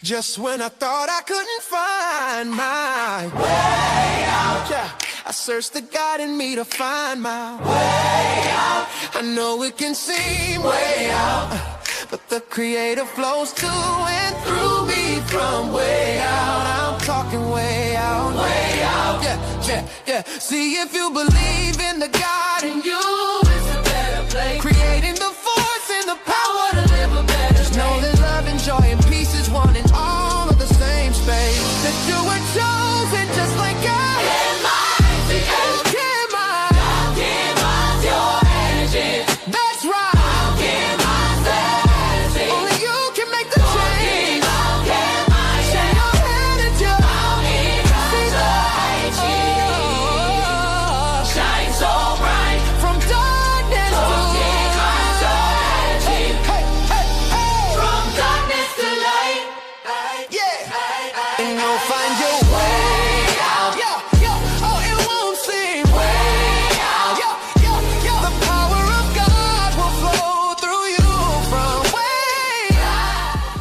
Just when I thought I couldn't find my way out, yeah, I searched the God in me to find my way out. I know it can seem way out, but the Creator flows to and through me from way out. I'm talking way out, yeah, yeah, yeah. See, if you believe in the God in you, it's a better place. Creating the force and the power to live a better life. Just know that love and joy and peace is one in all of the same space. That you were chosen just like God. Give my your energy. That's right. I'll give myself. Only you can make the change. I'll give my share your energy. I'll give myself. Shine so bright from darkness to light. Hey, hey, hey, hey. From darkness to light. Yeah. And you'll find your way out. Yeah, yeah. Oh, it won't seem way out. Yeah, yeah, yeah. The power of God will flow through you from way out.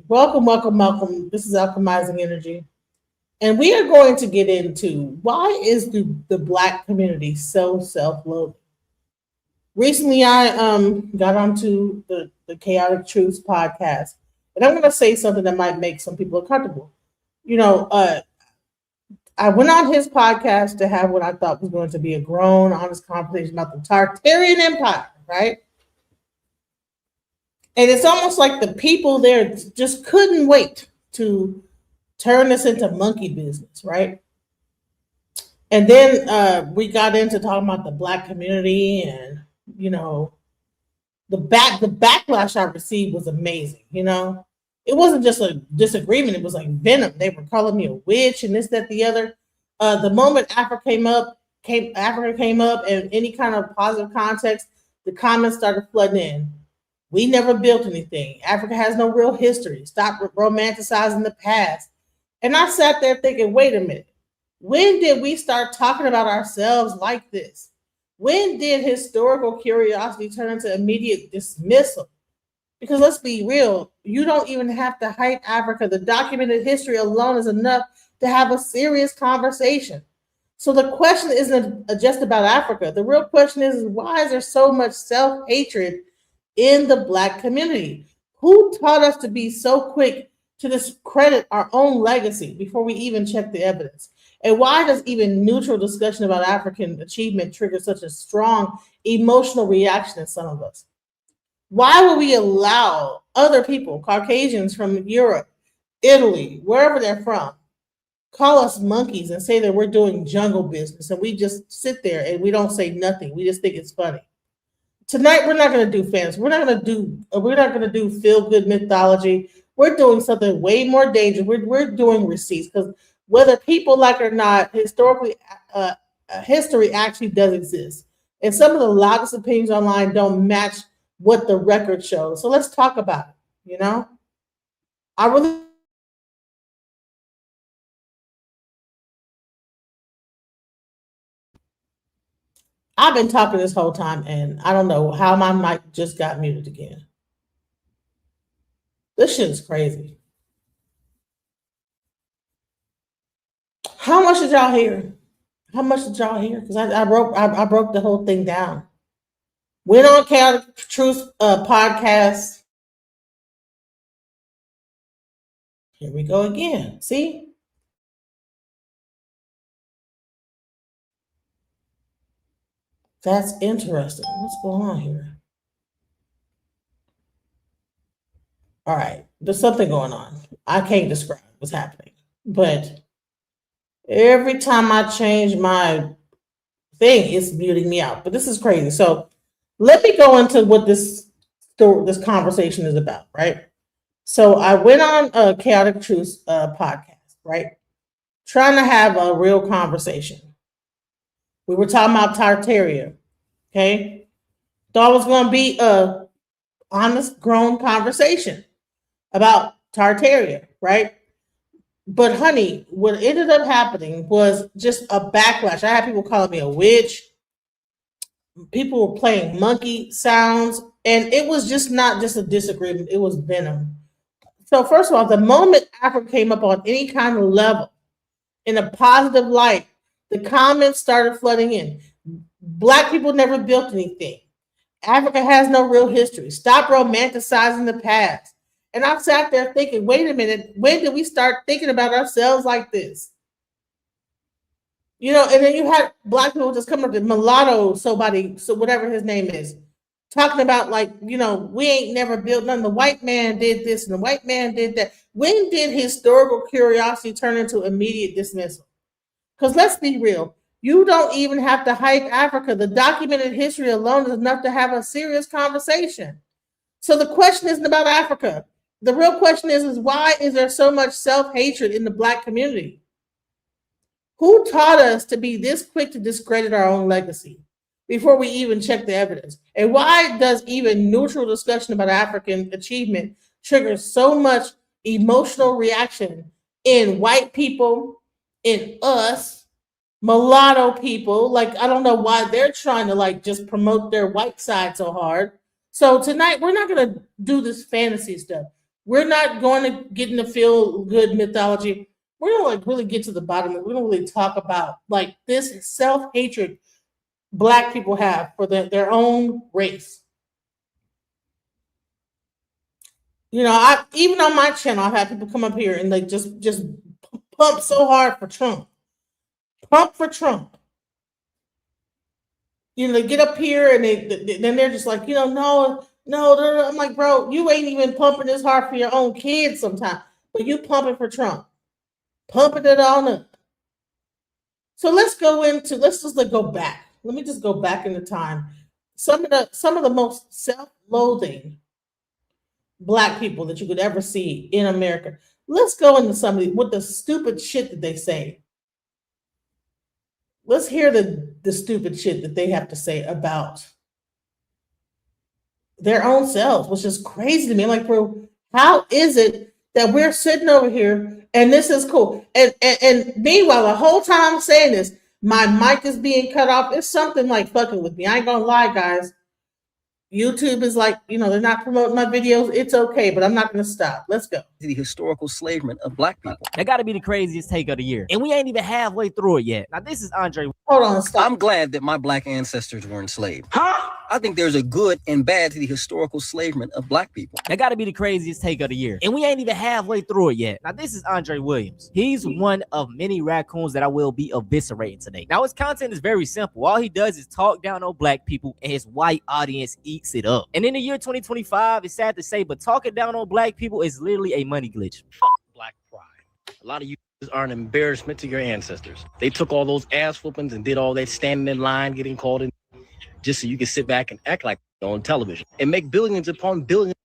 Welcome, welcome, welcome. This is Alchemizing Energy. And we are going to get into why is the Black community so self-loathing. Recently, I got onto the Chaotic Truths podcast, and I'm going to say something that might make some people uncomfortable. You know, I went on his podcast to have what I thought was going to be a grown, honest conversation about the Tartarian Empire, right? And it's almost like the people there just couldn't wait to turn this into monkey business, right? And then we got into talking about the Black community, and you know, the backlash I received was amazing. You know, it wasn't just a disagreement; it was like venom. They were calling me a witch and this, that, the other. The moment Africa came up, and any kind of positive context, the comments started flooding in. We never built anything. Africa has no real history. Stop romanticizing the past. And I sat there thinking, wait a minute. When did we start talking about ourselves like this? When did historical curiosity turn into immediate dismissal? Because let's be real, you don't even have to hype Africa. The documented history alone is enough to have a serious conversation. So the question isn't just about Africa. The real question is why is there so much self-hatred in the Black community? Who taught us to be so quick to discredit our own legacy before we even check the evidence? And why does even neutral discussion about African achievement trigger such a strong emotional reaction in some of us? Why would we allow other people, Caucasians from Europe, Italy, wherever they're from, call us monkeys and say that we're doing jungle business, and we just sit there and we don't say nothing? We just think it's funny. Tonight we're not going to do fantasy. We're not going to do feel good mythology. We're doing something way more dangerous. We're doing receipts, because whether people like it or not, historically, history actually does exist, and some of the loudest opinions online don't match what the record shows. So let's talk about it. You know, I really. I've been talking this whole time, and I don't know how my mic just got muted again. This shit is crazy. How much did y'all hear? How much did y'all hear? Because I broke the whole thing down. Went on Chaotic Truth podcast. Here we go again. See? That's interesting. What's going on here? All right. There's something going on. I can't describe what's happening. But every time I change my thing, it's muting me out. But this is crazy. So let me go into what this this conversation is about, right? So I went on a Chaotic Truth podcast, right? Trying to have a real conversation. We were talking about Tartaria, okay? Thought it was going to be a honest, grown conversation about Tartaria, right? But honey, what ended up happening was just a backlash. I had people calling me a witch. People were playing monkey sounds, and it was just not just a disagreement, it was venom. So first of all, the moment Africa came up on any kind of level in a positive light, the comments started flooding in. Black people never built anything. Africa has no real history. Stop romanticizing the past. And I sat there thinking, wait a minute, when did we start thinking about ourselves like this? You know, and then you had Black people just come up to Mulatto, so whatever his name is, talking about like, you know, we ain't never built none. The white man did this and the white man did that. When did historical curiosity turn into immediate dismissal? Because let's be real, you don't even have to hype Africa. The documented history alone is enough to have a serious conversation. So the question isn't about Africa. The real question is why is there so much self-hatred in the Black community? Who taught us to be this quick to discredit our own legacy before we even check the evidence? And why does even neutral discussion about African achievement trigger so much emotional reaction in white people, in us, mulatto people? Like, I don't know why they're trying to like just promote their white side so hard. So tonight, we're not going to do this fantasy stuff. We're not going to get into feel good mythology. We're going to like really get to the bottom of it. We're going to really talk about like this self-hatred Black people have for their own race. You know, I even on my channel, I've had people come up here and like just pump so hard for Trump. Pump for Trump. You know, they get up here and then they're just like, you know, no. I'm like, bro, you ain't even pumping this hard for your own kids sometimes, but you pumping for Trump. Pumping it on up. So let's just like go back. Let me just go back into time. Some of the most self-loathing Black people that you could ever see in America. Let's go into some with the stupid shit that they say. Let's hear the stupid shit that they have to say about their own selves, which is crazy to me. Like, bro, how is it that we're sitting over here and this is cool? And meanwhile, the whole time I'm saying this, my mic is being cut off. It's something like fucking with me. I ain't gonna lie, guys. YouTube is like, you know, they're not promoting my videos. It's okay, but I'm not going to stop. Let's go. The historical enslavement of Black people. That got to be the craziest take of the year. And we ain't even halfway through it yet. Now, this is Andre. Hold on, stop. I'm glad that my Black ancestors were enslaved. Huh? I think there's a good and bad to the historical enslavement of Black people. That got to be the craziest take of the year. And we ain't even halfway through it yet. Now, this is Andre Williams. He's one of many raccoons that I will be eviscerating today. Now, his content is very simple. All he does is talk down on Black people, and his white audience eats it up. And in the year 2025, it's sad to say, but talking down on Black people is literally a money glitch. Fuck Black pride. A lot of you are an embarrassment to your ancestors. They took all those ass whoopings and did all that standing in line, getting called in, just so you can sit back and act like on television and make billions upon billions.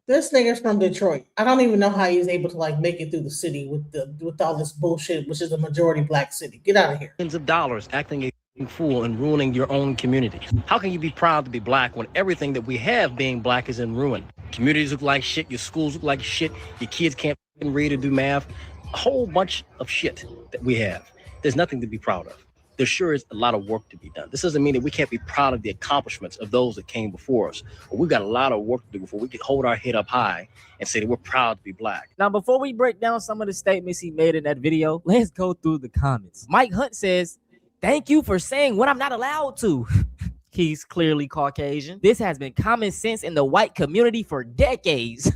This nigga's from Detroit. I don't even know how he's able to like make it through the city with all this bullshit, which is a majority Black city. Get out of here. Millions of dollars acting a fool and ruining your own community. How can you be proud to be Black when everything that we have being Black is in ruin? Communities look like shit, your schools look like shit, your kids can't read or do math, a whole bunch of shit that we have. There's nothing to be proud of. There sure is a lot of work to be done. This doesn't mean that we can't be proud of the accomplishments of those that came before us, but we've got a lot of work to do before we can hold our head up high and say that we're proud to be Black. Now, before we break down some of the statements he made in that video, let's go through the comments. Mike Hunt says, "Thank you for saying what I'm not allowed to." He's clearly Caucasian. This has been common sense in the white community for decades.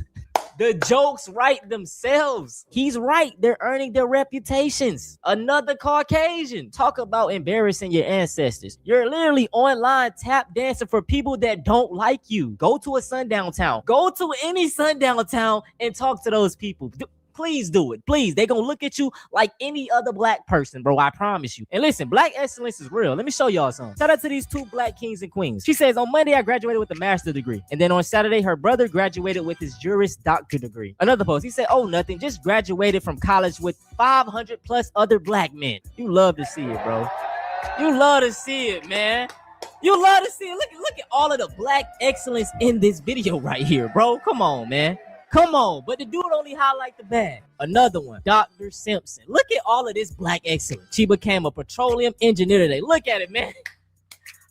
The jokes write themselves. He's right. They're earning their reputations. Another Caucasian. Talk about embarrassing your ancestors. You're literally online tap dancing for people that don't like you. Go to a sundown town. Go to any sundown town and talk to those people. please do it. Please. They're going to look at you like any other black person, bro. I promise you. And listen, black excellence is real. Let me show y'all something. Shout out to these 2 black kings and queens. She says, on Monday, I graduated with a master's degree. And then on Saturday, her brother graduated with his Juris Doctor degree. Another post, he said, oh, nothing. Just graduated from college with 500 plus other black men. You love to see it, bro. You love to see it, man. You love to see it. Look at all of the black excellence in this video right here, bro. Come on, man. Come on. But the dude only highlight the bad. Another one, Dr. Simpson. Look at all of this black excellence. She became a petroleum engineer today. Look at it, man.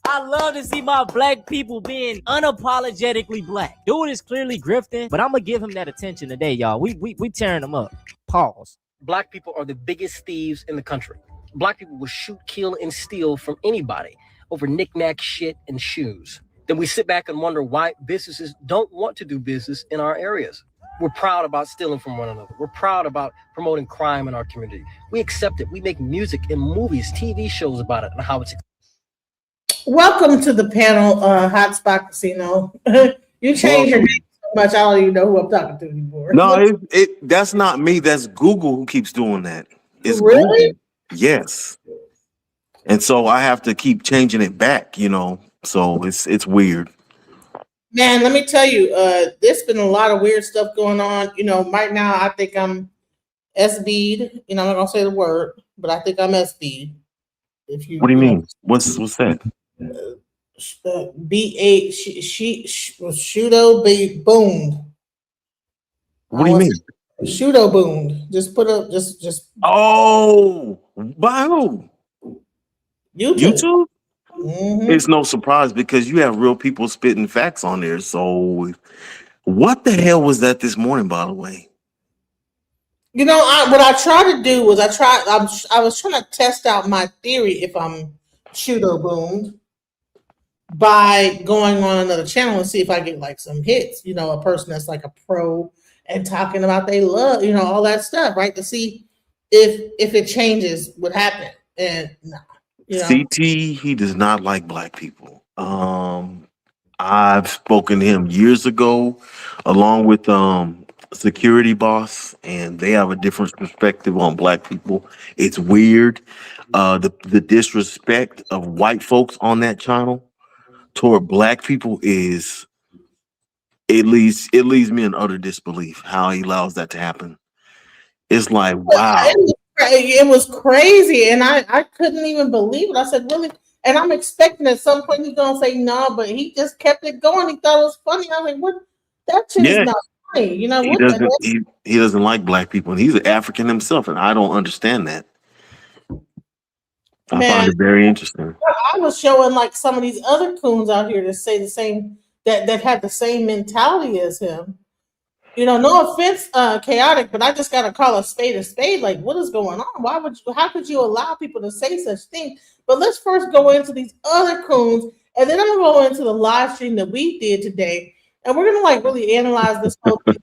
I love to see my black people being unapologetically black. Dude is clearly grifting, but I'm going to give him that attention today, y'all. We tearing him up. Pause. Black people are the biggest thieves in the country. Black people will shoot, kill, and steal from anybody over knick-knack shit and shoes. Then we sit back and wonder why businesses don't want to do business in our areas. We're proud about stealing from one another. We're proud about promoting crime in our community. We accept it. We make music and movies, TV shows about it and how it's. Welcome to the panel, Hotspot Casino. You changed your name so much, I don't even know who I'm talking to anymore. No, that's not me. That's Google who keeps doing that. It's really? Google. Yes. And so I have to keep changing it back, you know. So it's weird. Man, let me tell you, there's been a lot of weird stuff going on. You know, right now I think I'm SB'd. You know, I'm not gonna say the word, but I think I'm SB'd. What do you mean? What's that? B8 Shudo be boomed. What do you mean? Shudo boomed. Just put up just Oh, by who? YouTube? Mm-hmm. It's no surprise because you have real people spitting facts on there. So what the hell was that this morning, by the way? You know, what I tried to do was I was trying to test out my theory if I'm Shudo boomed by going on another channel and see if I get like some hits, you know, a person that's like a pro and talking about they love, you know, all that stuff, right? To see if it changes what happened. And no, you know. CT, he does not like black people. I've spoken to him years ago, along with Security Boss, and they have a different perspective on black people. It's weird. The disrespect of white folks on that channel toward black people is it leaves me in utter disbelief how he allows that to happen. It's like, wow. It was crazy, and I couldn't even believe it. I said, really? And I'm expecting at some point he's gonna say no, but he just kept it going. He thought it was funny. I was like, what? That shit is not funny. You know, he doesn't like black people, and he's an African himself, and I don't understand that. I find it very interesting. I was showing like some of these other coons out here that say the same, that had the same mentality as him. You know, no offense, chaotic, but I just gotta call a spade a spade. Like, what is going on? How could you allow people to say such things? But let's first go into these other coons, and then I'm gonna go into the live stream that we did today, and we're gonna like really analyze this whole thing.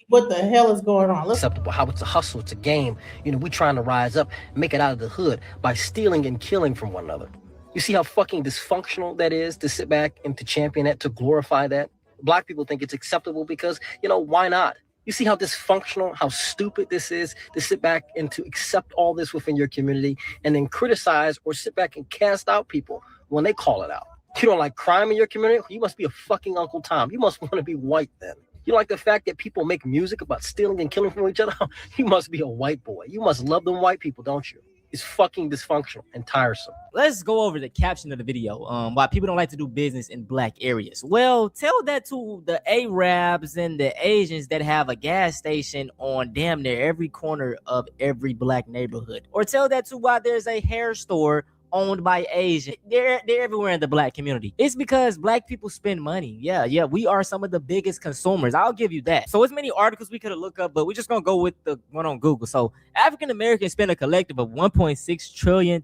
What the hell is going on? Acceptable. How it's a hustle, it's a game. You know, we trying to rise up, make it out of the hood by stealing and killing from one another. You see how fucking dysfunctional that is to sit back and to champion that, to glorify that? Black people think it's acceptable because, you know, why not? You see how dysfunctional, how stupid this is to sit back and to accept all this within your community and then criticize or sit back and cast out people when they call it out. You don't like crime in your community? You must be a fucking Uncle Tom. You must want to be white then. You like the fact that people make music about stealing and killing from each other? You must be a white boy. You must love them white people, don't you? It's fucking dysfunctional and tiresome. Let's go over the caption of the video. Why people don't like to do business in black areas. Well, tell that to the Arabs and the Asians that have a gas station on damn near every corner of every black neighborhood. Or tell that to why there's a hair store owned by Asian. They're everywhere in the black community. It's because black people spend money. Yeah, we are some of the biggest consumers. I'll give you that. So as many articles we could have looked up, but we're just gonna go with the one on Google. So African Americans spend a collective of $1.6 trillion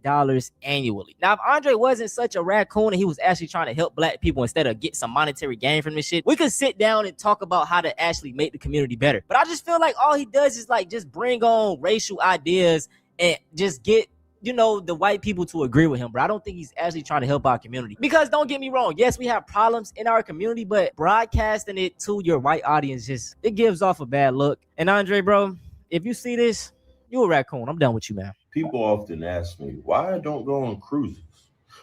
annually. Now, if Andre wasn't such a raccoon and he was actually trying to help black people instead of get some monetary gain from this shit, we could sit down and talk about how to actually make the community better. But I just feel like all he does is like just bring on racial ideas and just get, you know, the white people to agree with him, but I don't think he's actually trying to help our community. Because don't get me wrong, yes, we have problems in our community, but broadcasting it to your white audience it gives off a bad look. And Andre, bro, if you see this, you a raccoon. I'm done with you, man. People often ask me why I don't go on cruises.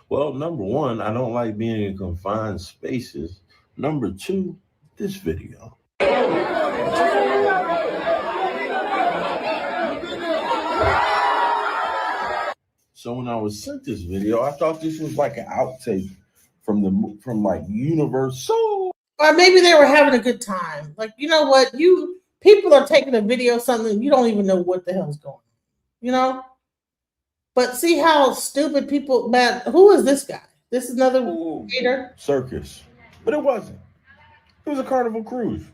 Well, number one, I don't like being in confined spaces. Number two, this video. So when I was sent this video, I thought this was like an outtake from like Universal. Or maybe they were having a good time. Like, you know what? People are taking a video of something, you don't even know what the hell's going on. You know? But see how stupid people, man, who is this guy? This is another creator? Circus. But it wasn't. It was a Carnival cruise.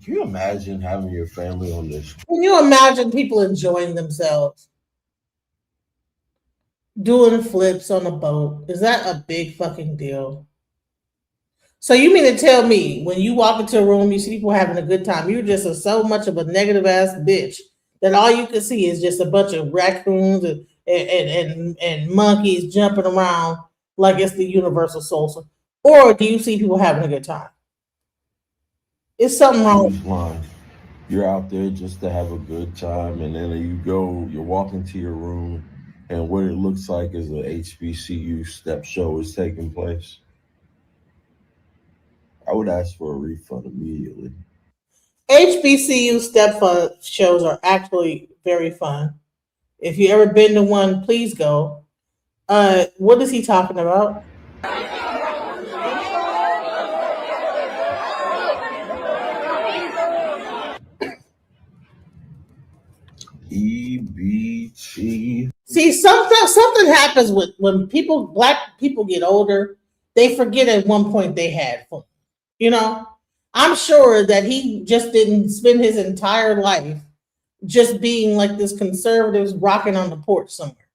Can you imagine having your family on this? Can you imagine people enjoying themselves? Doing flips on a boat. Is that a big fucking deal? So you mean to tell me when you walk into a room, you see people having a good time, you're just so much of a negative ass bitch that all you can see is just a bunch of raccoons and monkeys jumping around like it's the Universal Solstice? Or do you see people having a good time? It's something wrong. You're out there just to have a good time, and then you're walking to your room, and what it looks like is an HBCU step show is taking place. I would ask for a refund immediately. HBCU step shows are actually very fun. If you ever been to one, please go. What is he talking about? EBT. See, something happens when black people get older. They forget at one point they had fun. You know, I'm sure that he just didn't spend his entire life just being like this conservative rocking on the porch somewhere.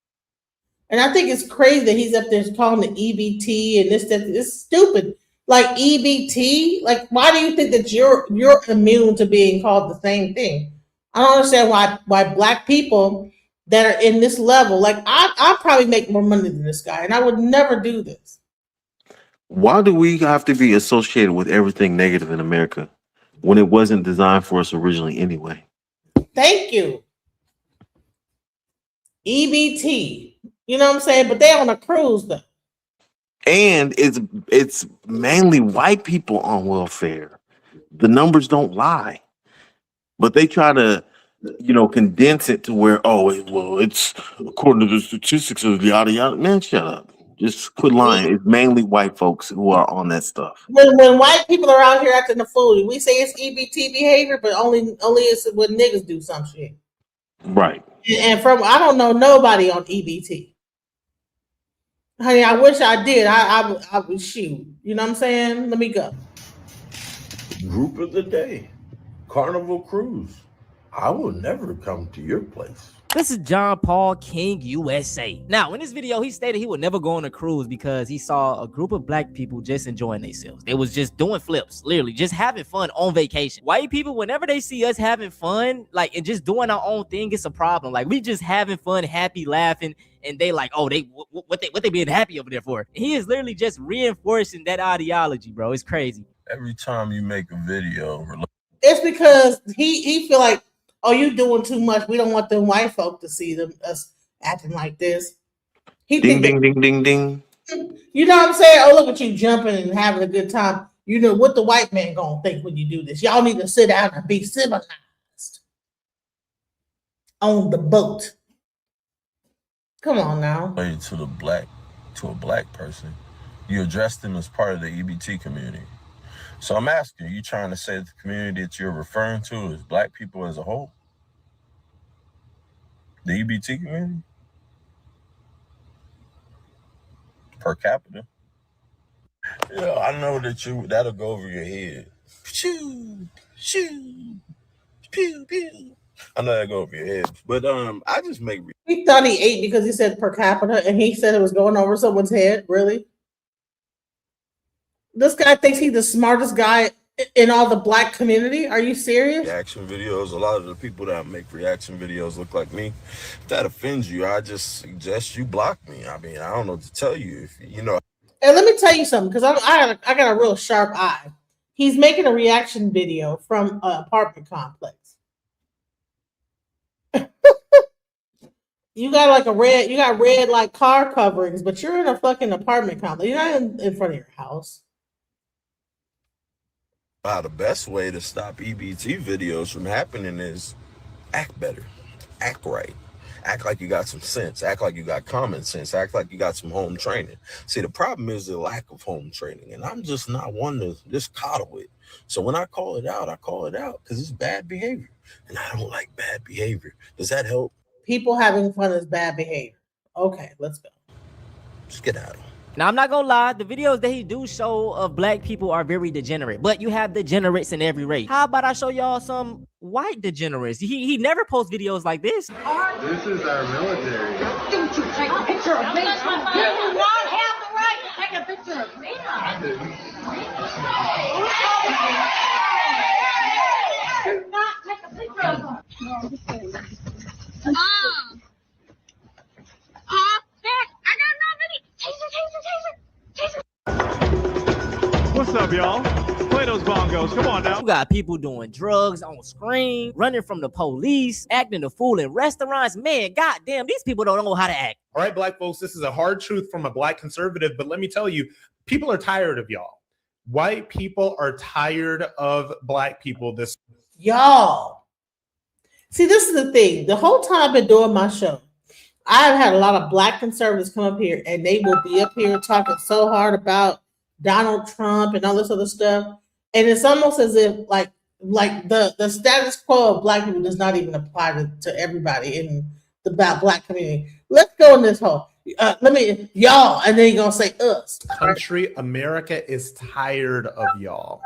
And I think it's crazy that he's up there calling the EBT and this, that. It's stupid. Like EBT, like why do you think that you're immune to being called the same thing? I don't understand why black people that are in this level, like I probably make more money than this guy, and I would never do this. Why do we have to be associated with everything negative in America when it wasn't designed for us originally anyway? Thank you. EBT. You know what I'm saying? But they on a cruise though. And it's mainly white people on welfare. The numbers don't lie. But they try to, condense it to where, it's according to the statistics of yada yada. Man, shut up. Just quit lying. It's mainly white folks who are on that stuff. When white people are out here acting a fool, we say it's EBT behavior, but only it's when niggas do some shit. Right. And I don't know nobody on EBT. Honey, I wish I did. I would shoot. You know what I'm saying? Let me go. Group of the day. Carnival cruise. I will never come to your place. This is John Paul King, USA. Now, in this video, he stated he would never go on a cruise because he saw a group of black people just enjoying themselves. They was just doing flips, literally just having fun on vacation. White people, whenever they see us having fun, like, and just doing our own thing, it's a problem. Like, we just having fun, happy, laughing, and they like, oh, what they being happy over there for? He is literally just reinforcing that ideology, bro. It's crazy. Every time you make a video, it's because he feel like, oh, you doing too much. We don't want them white folk to see us acting like this. Ding, ding, ding, ding, ding. You know what I'm saying? Oh, look at you jumping and having a good time. You know what the white man gonna think when you do this. Y'all need to sit down and be civilized on the boat. Come on now. To a black person, you address them as part of the EBT community. So I'm asking, are you trying to say that the community that you're referring to is black people as a whole? The EBT community? Per capita? Yeah, I know that that'll go over your head. Shoo, shoo, pew, pew. I know that'll go over your head. But I just make... He thought he ate because he said per capita and he said it was going over someone's head. Really? This guy thinks he's the smartest guy in all the black community. Are you serious? Reaction videos. A lot of the people that make reaction videos look like me. If that offends you, I just suggest you block me. I mean, I don't know what to tell you. And let me tell you something, because I got a real sharp eye. He's making a reaction video from an apartment complex. You got red like car coverings, but you're in a fucking apartment complex. You're not in front of your house. The best way to stop EBT videos from happening is act better, act right, act like you got some sense, act like you got common sense, act like you got some home training. See, the problem is the lack of home training, and I'm just not one to just coddle it. So when I call it out because it's bad behavior, and I don't like bad behavior. Does that help? People having fun is bad behavior. Okay, let's go. Just get out of it. Now, I'm not gonna lie, the videos that he do show of black people are very degenerate, but you have degenerates in every race. How about I show y'all some white degenerates? He never posts videos like this. This is our military. Don't you take a picture of me? You do not have the right to take a picture of me. Do not take a picture of her. I got no video. Taser. What's up, y'all? Play those bongos. Come on now. You got people doing drugs on screen, running from the police, acting a fool in restaurants. Man, goddamn, these people don't know how to act. All right, black folks, this is a hard truth from a black conservative, but let me tell you, people are tired of y'all. White people are tired of black people. Y'all. See, this is the thing. The whole time I've been doing my show, I've had a lot of black conservatives come up here, and they will be up here talking so hard about Donald Trump and all this other stuff. And it's almost as if like the status quo of black people does not even apply to everybody in the black community. Let's go in this hole. Y'all, and then you're gonna say us. Country, America is tired of y'all.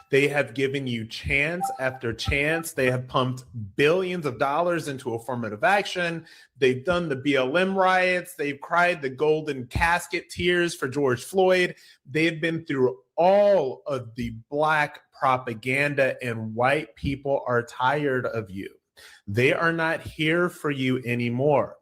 They have given you chance after chance. They have pumped billions of dollars into affirmative action. They've done the BLM riots. They've cried the golden casket tears for George Floyd. They've been through all of the black propaganda, and white people are tired of you. They are not here for you anymore.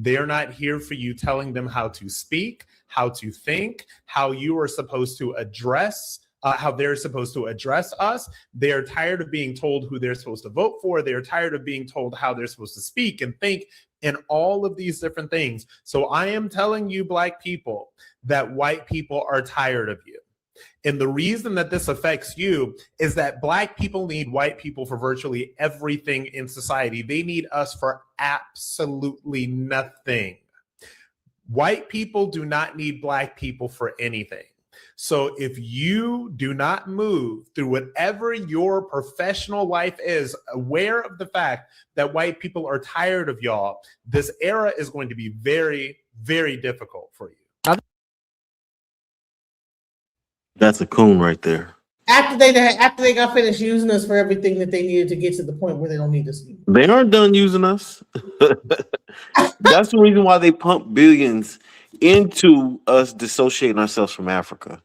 They're not here for you telling them how to speak, how to think, how you are supposed to address, how they're supposed to address us. They're tired of being told who they're supposed to vote for. They're tired of being told how they're supposed to speak and think and all of these different things. So I am telling you, black people, that white people are tired of you. And the reason that this affects you is that black people need white people for virtually everything in society. They need us for absolutely nothing. White people do not need black people for anything. So if you do not move through whatever your professional life is, aware of the fact that white people are tired of y'all, this era is going to be very, very difficult for you. That's a coon right there. After they got finished using us for everything that they needed to get to the point where they don't need us anymore. They aren't done using us. That's the reason why they pump billions into us dissociating ourselves from Africa,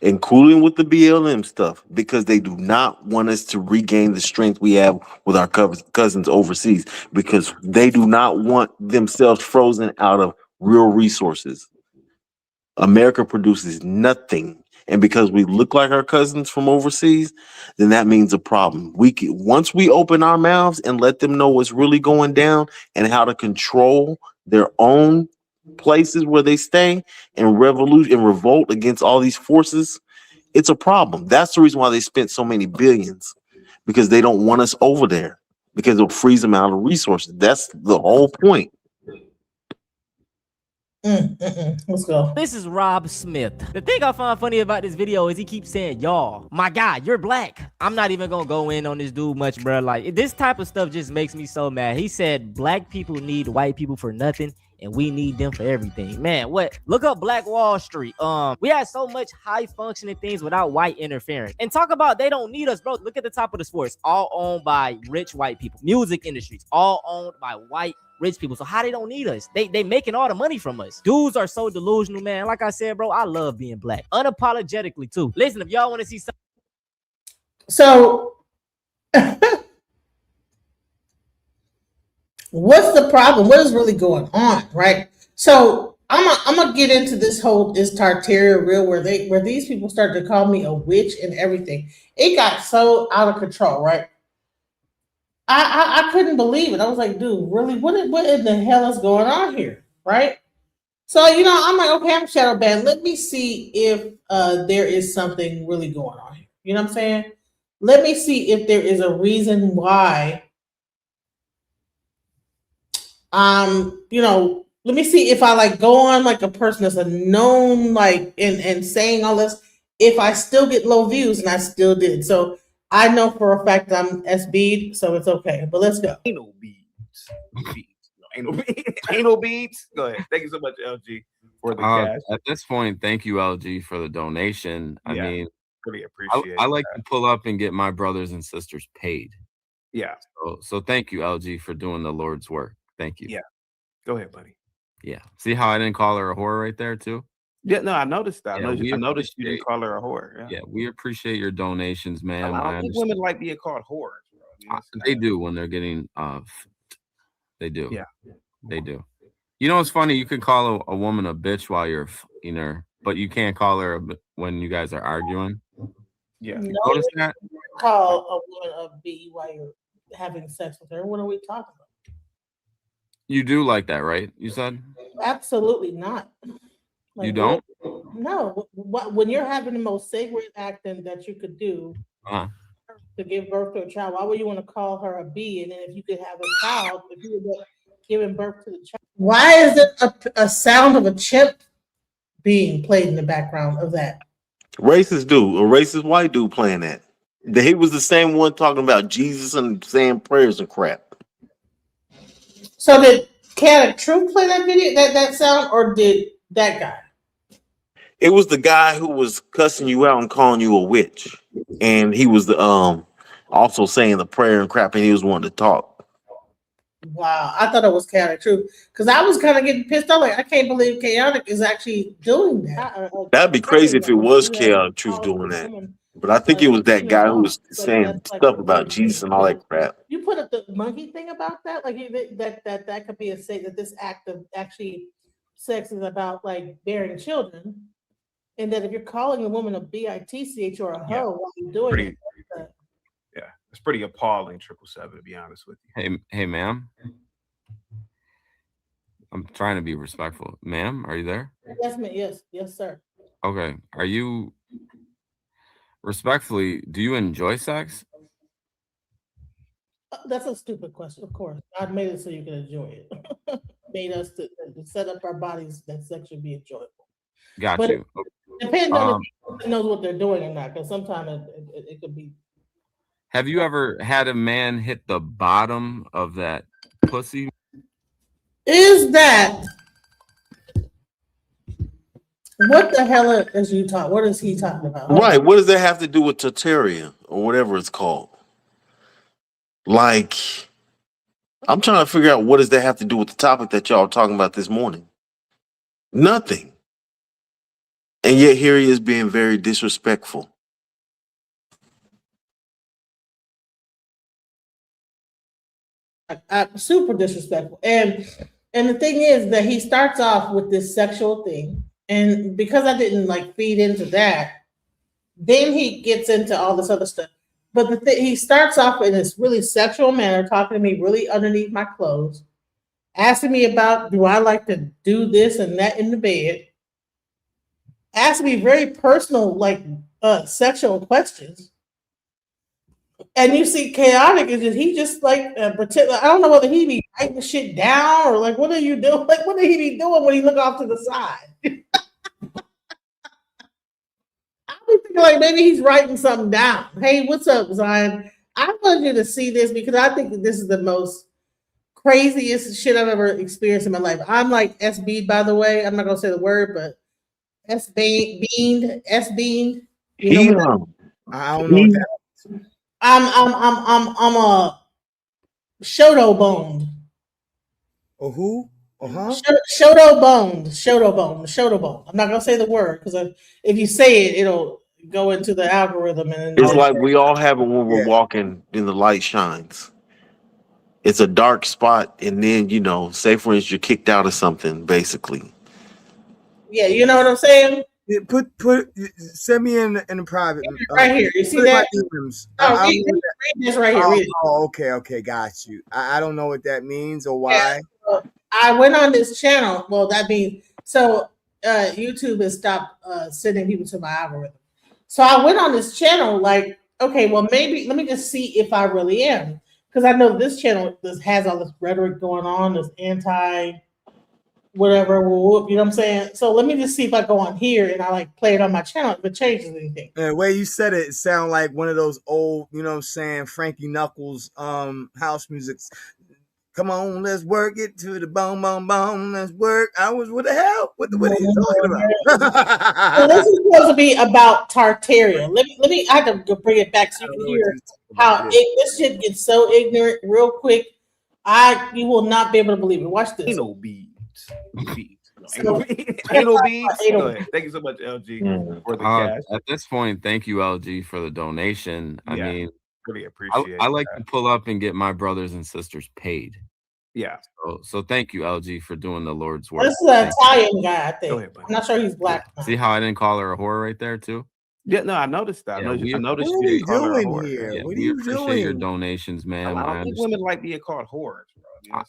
including with the BLM stuff, because they do not want us to regain the strength we have with our cousins overseas, because they do not want themselves frozen out of real resources. America produces nothing. And because we look like our cousins from overseas, then that means a problem. Once we open our mouths and let them know what's really going down and how to control their own places where they stay and revolt against all these forces, it's a problem. That's the reason why they spent so many billions, because they don't want us over there, because it'll freeze them out of resources. That's the whole point. Let's go. This is Rob Smith. The thing I find funny about this video is he keeps saying, y'all, my God, you're black. I'm not even gonna go in on this dude much, bro. Like, this type of stuff just makes me so mad. He said black people need white people for nothing, and we need them for everything. Man, what? Look up Black Wall Street. We had so much high functioning things without white interference. And talk about they don't need us, bro. Look at the top of the sports, all owned by rich white people. Music industries, all owned by white rich people. So how they don't need us? They making all the money from us. Dudes are so delusional, man. Like I said, bro, I love being black. Unapologetically, too. Listen, if y'all want to see something. So what's the problem? What is really going on, right? So I'm gonna get into this whole is Tartaria real where these people started to call me a witch and everything. It got so out of control, right? I couldn't believe it. I was like, dude, really? What in the hell is going on here? Right? So, I'm like, okay, I'm shadow banned. Let me see if there is something really going on here. You know what I'm saying? Let me see if there is a reason why. Let me see if I like go on like a person that's a known like and saying all this, if I still get low views, and I still did. So I know for a fact I'm SB'd, so it's okay. But let's go. Ain't no beads. Ain't no beads. Ain't no beads. Go ahead. Thank you so much, LG, for the cash. At this point, thank you, LG, for the donation. I mean, really appreciate I like to pull up and get my brothers and sisters paid. Yeah. So thank you, LG, for doing the Lord's work. Thank you. Yeah. Go ahead, buddy. Yeah. See how I didn't call her a whore right there, too? Yeah, no, I noticed that. Yeah, I noticed you didn't call her a whore. Yeah, we appreciate your donations, man. I don't think women like being called whores, bro. They do when they're getting they do. Yeah. They do. You know what's funny? You can call a woman a bitch while you're fucking her, but you can't call her when you guys are arguing. Yeah. You notice that? Call a woman a B while you're having sex with her. What are we talking about? You do like that, right? You said? Absolutely not. You don't? No. When you're having the most sacred act that you could do to give birth to a child, why would you want to call her a B? And then if you could have a child, if you were giving birth to the child, why is it a sound of a chimp being played in the background of that? Racist dude, a racist white dude playing that. He was the same one talking about Jesus and saying prayers and crap. So did Chaotic Truth play that video, that sound, or did that guy? It was the guy who was cussing you out and calling you a witch, and he was the also saying the prayer and crap, and he was wanting to talk. Wow, I thought it was Chaotic Truth because I was kind of getting pissed off. Like, I can't believe Chaotic is actually doing that. That'd be crazy if it was Chaotic Truth doing that. But I think it was that guy who was saying stuff about Jesus and all that crap. You put up the monkey thing about that, like that could be a say that this act of actually sex is about like bearing children, and that if you're calling a woman a bitch or a hoe while you're doing it, yeah, it's pretty appalling. 777, to be honest with you. Hey, ma'am. I'm trying to be respectful, ma'am. Are you there? Yes, ma'am. Yes, sir. Okay. Are you? Respectfully, do you enjoy sex? That's a stupid question. Of course, God made it so you can enjoy it. Made us to set up our bodies that sex should be enjoyable. Got but you. It depends on if they knows what they're doing or not, because sometimes it could be. Have you ever had a man hit the bottom of that pussy? Is that what the hell is you talking? What is he talking about? Right. What does that have to do with Tartaria or whatever it's called? Like, I'm trying to figure out what does that have to do with the topic that y'all are talking about this morning? Nothing. And yet here he is being very disrespectful. Super disrespectful. And the thing is that he starts off with this sexual thing. And because I didn't like feed into that, then he gets into all this other stuff. But he starts off in this really sexual manner, talking to me really underneath my clothes, asking me about, do I like to do this and that in the bed? Asking me very personal, like sexual questions. And you see Chaotic is he just like pretend. I don't know whether he be writing shit down or like, what are you doing? Like, what did he be doing when he look off to the side? I was thinking like maybe he's writing something down. Hey, what's up, Zion? I want you to see this because I think that this is the most craziest shit I've ever experienced in my life. I'm like SB, by the way. I'm not gonna say the word, but S-beamed. You know I don't know what that is. I'm a Shoto boned. Oh, who? Shoto bone. I'm not gonna say the word because if you say it, it'll go into the algorithm. And it's like we all have it when we're walking and the light shines. It's a dark spot, and then say for instance you're kicked out of something, basically. Yeah, you know what I'm saying? Yeah, send me in the private. Right here. You see put it in that? my DMs. Oh, I read this right here. Read it. Okay, got you. I don't know what that means or why. Yeah, so I went on this channel. Well, that means so YouTube has stopped sending people to my algorithm. So I went on this channel, like, okay, well, maybe let me just see if I really am, because I know this channel has all this rhetoric going on, this anti whatever, you know what I'm saying? So let me just see if I go on here and I like play it on my channel if it changes anything. The way you said it, it sounded like one of those old, you know what I'm saying, Frankie Knuckles house music. Come on, let's work it to the bone, bone, bone. Let's work. What the hell? What are you talking about? So this is supposed to be about Tartaria. Let me. I have to bring it back so you can hear how this shit gets so ignorant real quick. You will not be able to believe it. Watch this. Anal beads. Anal beads. Go ahead. Thank you so much, LG, for the cash. At this point, thank you, LG, for the donation. I mean, really appreciate. I like to pull up and get my brothers and sisters paid. Yeah. So thank you, LG, for doing the Lord's work. This is an Italian guy, I think. Go ahead, I'm not sure he's black. See how I didn't call her a whore right there too? Yeah, no, I noticed that. Yeah, I noticed what are you you call her a doing whore. here? Yeah, What are we you appreciate your doing? donations, ma'am. I don't think women like being called whores, bro.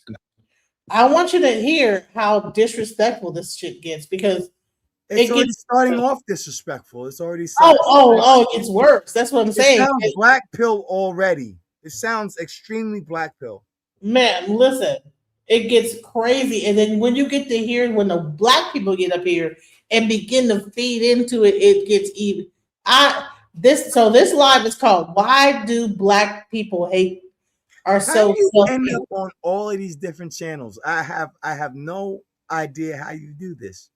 I want you to hear how disrespectful this shit gets because It's already starting off disrespectful. It's already it's worse. That's what I'm saying. It sounds black pill already. It sounds extremely black pill. Man, listen, it gets crazy. And then when you get to hear when the black people get up here and begin to feed into it, it gets even. This live is called "Why Do Black People Hate?" How do you end up on all of these different channels? I have no idea how you do this.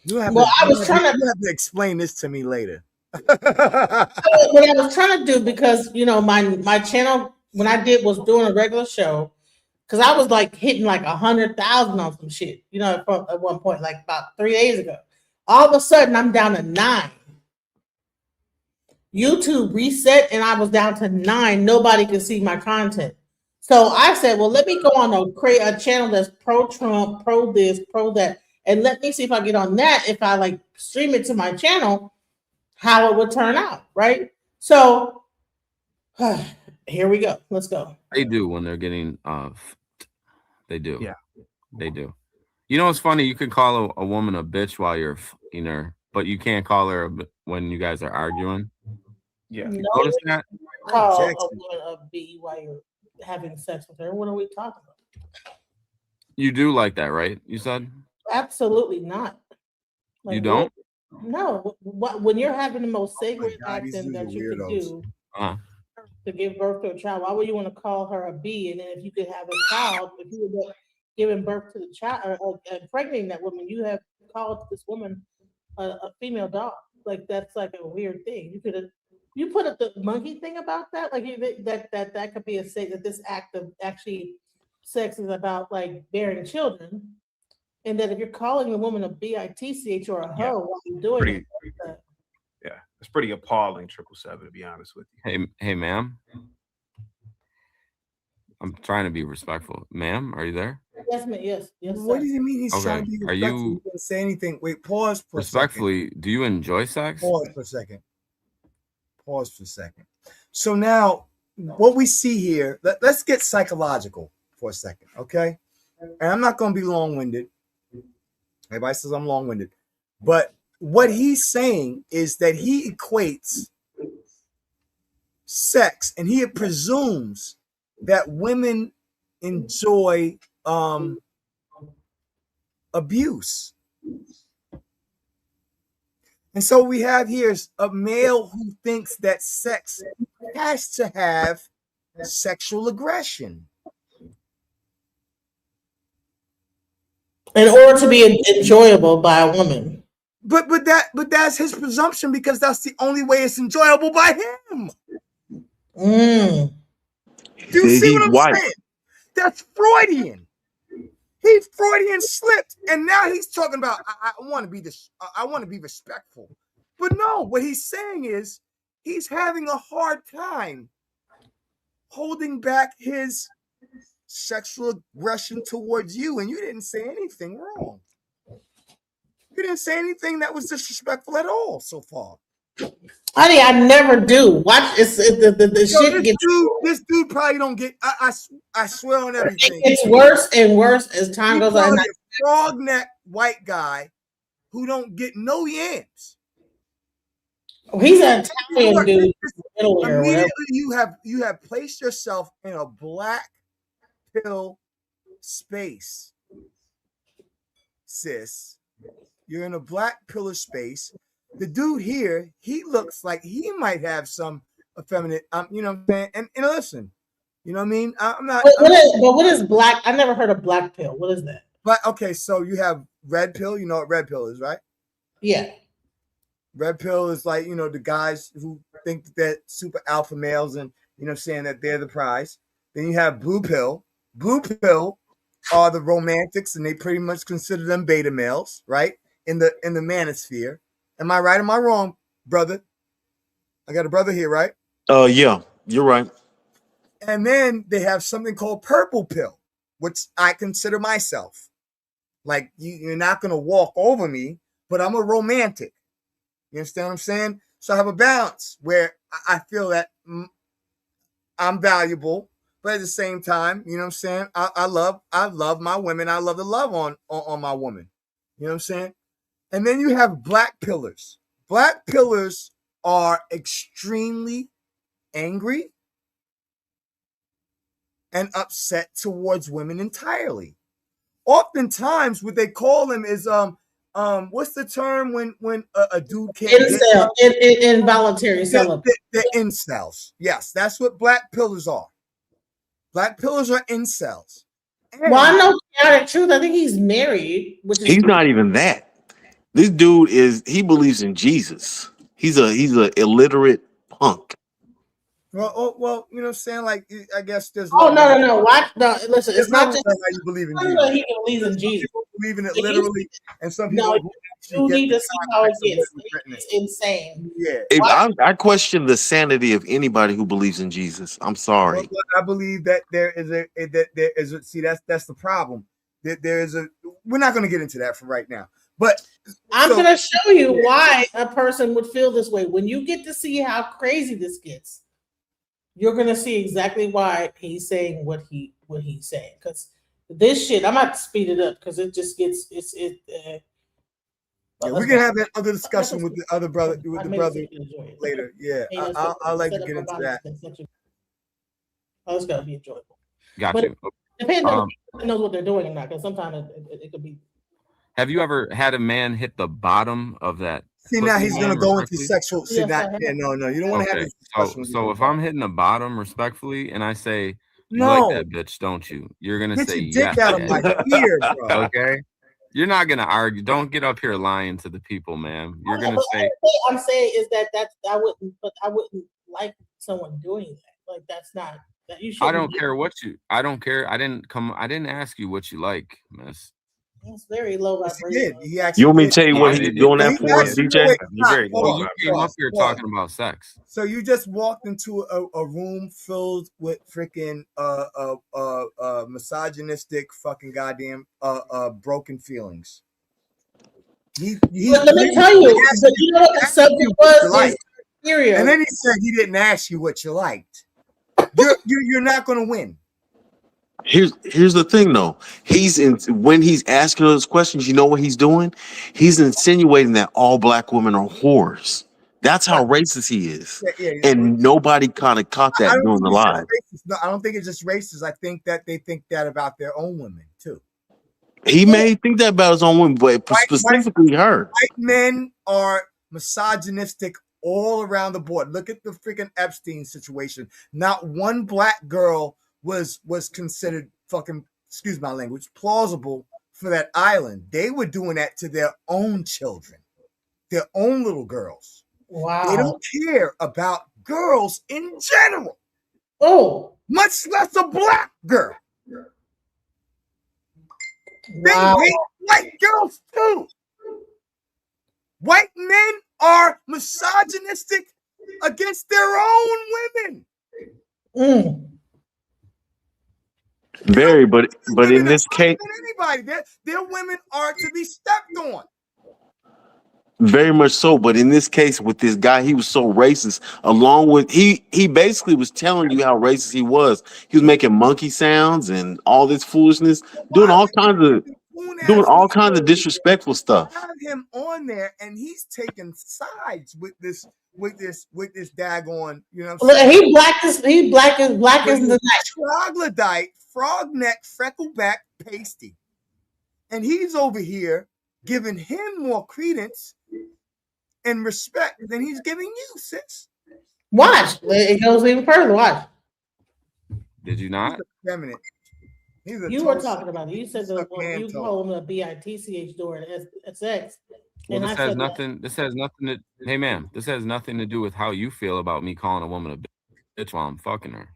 You have to explain this to me later. What I was trying to do, because my channel when I was doing a regular show, because I was like hitting like 100,000 on some shit, at one point, like about 3 days ago. All of a sudden, I'm down to 9. YouTube reset, and I was down to 9. Nobody could see my content. So I said, well, let me go on create a channel that's pro-Trump, pro this, pro that, and let me see if I get on that. If I like stream it to my channel, how it would turn out, right? So here we go. Let's go. They do when they're getting they do. Yeah. They do. You know what's funny? You can call a woman a bitch while you're fucking her, but you can't call her when you guys are arguing. Yeah. You notice that? Call a woman a B while you're having sex with her. What are we talking about? You do like that, right? You said? Absolutely not. Like, you don't? No. When you're having the most sacred action that you can do to give birth to a child, why would you want to call her a B? And then if you could have a child, if you were giving birth to the child or impregnating that woman, you have called this woman a female dog. Like that's like a weird thing. You put up the monkey thing about that, like that could be a say that this act of actually sex is about like bearing children, and that if you're calling a woman a bitch or a hoe while you're doing it, yeah, it's pretty appalling. 777, to be honest with you. Hey, ma'am. I'm trying to be respectful, ma'am. Are you there? Yes, ma'am. Yes. What do you mean he's trying to be respectful? You didn't say anything. Wait, pause for respectfully. A second. Do you enjoy sex? Pause for a second. So now, what we see here, let's get psychological for a second, okay? And I'm not going to be long-winded. Everybody says I'm long-winded. But what he's saying is that he equates sex, and he presumes that women enjoy abuse. And so we have here a male who thinks that sex has to have sexual aggression in order to be enjoyable by a woman. But that's his presumption, because that's the only way it's enjoyable by him. Do you see what I'm saying? That's Freudian. He Freudian slipped, and now he's talking about I want to be respectful. But no, what he's saying is he's having a hard time holding back his sexual aggression towards you, and you didn't say anything wrong. You didn't say anything that was disrespectful at all so far. Honey, I never do. Watch the shit gets. This dude probably don't get. I swear on everything. It's worse and worse as time goes on. A frog neck white guy who don't get no yams. He's an Italian dude. Immediately, you have placed yourself in a black pill space, sis. You're in a black pillar space. The dude here, he looks like he might have some effeminate, you know what I'm saying? And listen, you know what I mean? I'm not. What is black? I never heard of black pill. What is that? But okay, so you have red pill. You know what red pill is, right? Yeah. Red pill is like, you know, the guys who think that super alpha males and, you know what I'm saying, that they're the prize. Then you have blue pill. Blue pill are the romantics, and they pretty much consider them beta males, right? In the manosphere. Am I right? Am I wrong, brother? I got a brother here, right? Yeah, you're right. And then they have something called purple pill, which I consider myself. Like, you're not going to walk over me, but I'm a romantic. You understand what I'm saying? So I have a balance where I feel that I'm valuable, but at the same time, you know what I'm saying? I love my women. I love to love on my woman. You know what I'm saying? And then you have black pillars. Black pillars are extremely angry and upset towards women entirely. Oftentimes, what they call them is what's the term when a dude can't involuntary celibate? They're incels. Yes, that's what black pillars are. Black pillars are incels. Well, I know chaotic truth. I think he's married. He's not even that. This dude he believes in Jesus. He's a illiterate punk. Well, you know what I'm saying? Like, I guess there's. No. Watch, no. Listen, it's not just how you believe in Jesus. He believes in Jesus. People believe in it literally, and some people. You need to see how it gets. It's insane. Yeah. I question the sanity of anybody who believes in Jesus. I'm sorry. Well, I believe that there is a. See, that's the problem. That there is a. We're not going to get into that for right now, but I'm going to show you why a person would feel this way when you get to see how crazy this gets. You're gonna see exactly why he's saying what he's saying. Because this shit, I'm about to speed it up because it just gets we can have that other discussion with the other brother later. Yeah, I'll like to get into that. Oh, it's gonna be enjoyable. Got you. Depends on who knows what they're doing or not. Because sometimes it could be. Have you ever had a man hit the bottom of that? See, now he's going to go into sexual. See, that, no. You don't want to have this discussion. So if I'm hitting the bottom respectfully and I say, you like that bitch, don't you? You're going to say yes. Out of my ear, bro. Okay? You're not going to argue. Don't get up here lying to the people, man. You're going to say. I'm saying is that I wouldn't like someone doing that. Like, that's not. That you should. I don't care what you. I don't care. I didn't ask you what you like, miss. It's very low vibration. You want me to tell you what he's doing that for, DJ? You came up here talking about sex. So you just walked into a room filled with freaking misogynistic fucking goddamn broken feelings. Let me tell you, you know what the subject was? And then he said he didn't ask you what you liked. You're not going to win. Here's the thing though. When he's asking those questions, you know what he's doing? He's insinuating that all black women are whores. That's how racist he is. Yeah. And nobody kind of caught that during the live. No, I don't think it's just racist. I think that they think that about their own women too. He may think that about his own women, but specifically her. White men are misogynistic all around the board. Look at the freaking Epstein situation. Not one black girl was considered fucking, excuse my language, plausible for that island. They were doing that to their own children, their own little girls. Wow. They don't care about girls in general. Oh, much less a black girl. Wow. They hate white girls too. White men are misogynistic against their own women. Very, but in this case, anybody, their women are to be stepped on. Very much so, but in this case with this guy, he was so racist. Along with he basically was telling you how racist he was. He was making monkey sounds and all this foolishness, doing all kinds of disrespectful stuff. Have him on there, and he's taking sides with this daggone. You know, what I'm saying? He black as the night. Troglodyte, frog neck, freckleback, pasty, and he's over here giving him more credence and respect than he's giving you, sis. Watch. It goes even further. Watch. Did you not? You were talking about it. You said you told him the BITCH door and SX. Well, this has nothing. This has nothing to. Hey, ma'am, this has nothing to do with how you feel about me calling a woman a bitch while I'm fucking her.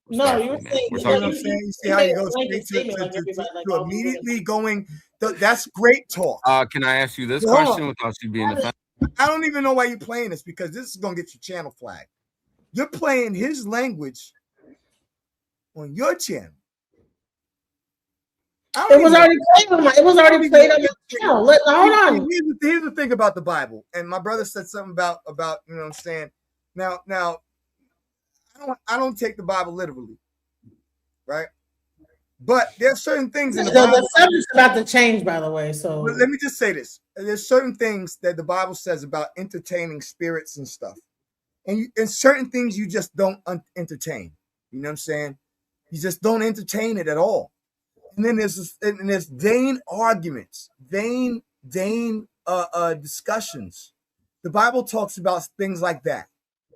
No, you were saying. You see how you go straight to immediately going. That's great talk. Can I ask you this question without you being offended? I don't even know why you're playing this, because this is gonna get your channel flagged. You're playing his language on your channel. It was already played on my channel. Hold on. Here's the thing about the Bible, and my brother said something about you know what I'm saying. Now I don't take the Bible literally, right? But there's certain things in the Bible. The subject's about to change, by the way. So let me just say this: there's certain things that the Bible says about entertaining spirits and stuff, and certain things you just don't entertain. You know what I'm saying? You just don't entertain it at all. And then there's vain arguments, vain discussions. The Bible talks about things like that.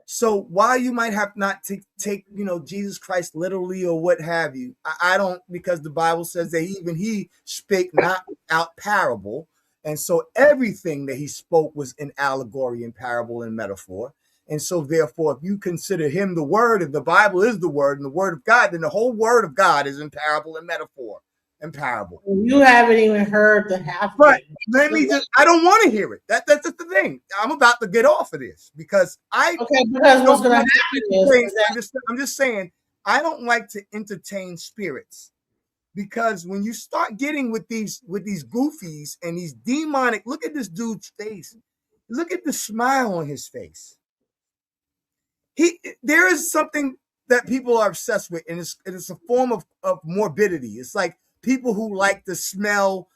So while you might have not to take, Jesus Christ literally or what have you, I don't, because the Bible says that even he spake not out parable. And so everything that he spoke was in allegory and parable and metaphor. And so therefore, if you consider him the word, if the Bible is the word and the word of God, then the whole word of God is in parable and metaphor and parable. You haven't even heard the half. But let me I don't want to hear it. That's the thing. I'm about to get off of this because because what's going to happen is I'm just saying I don't like to entertain spirits, because when you start getting with these goofies and these demonic, look at this dude's face. Look at the smile on his face. There is something that people are obsessed with, and it's a form of morbidity. It's like people who like to smell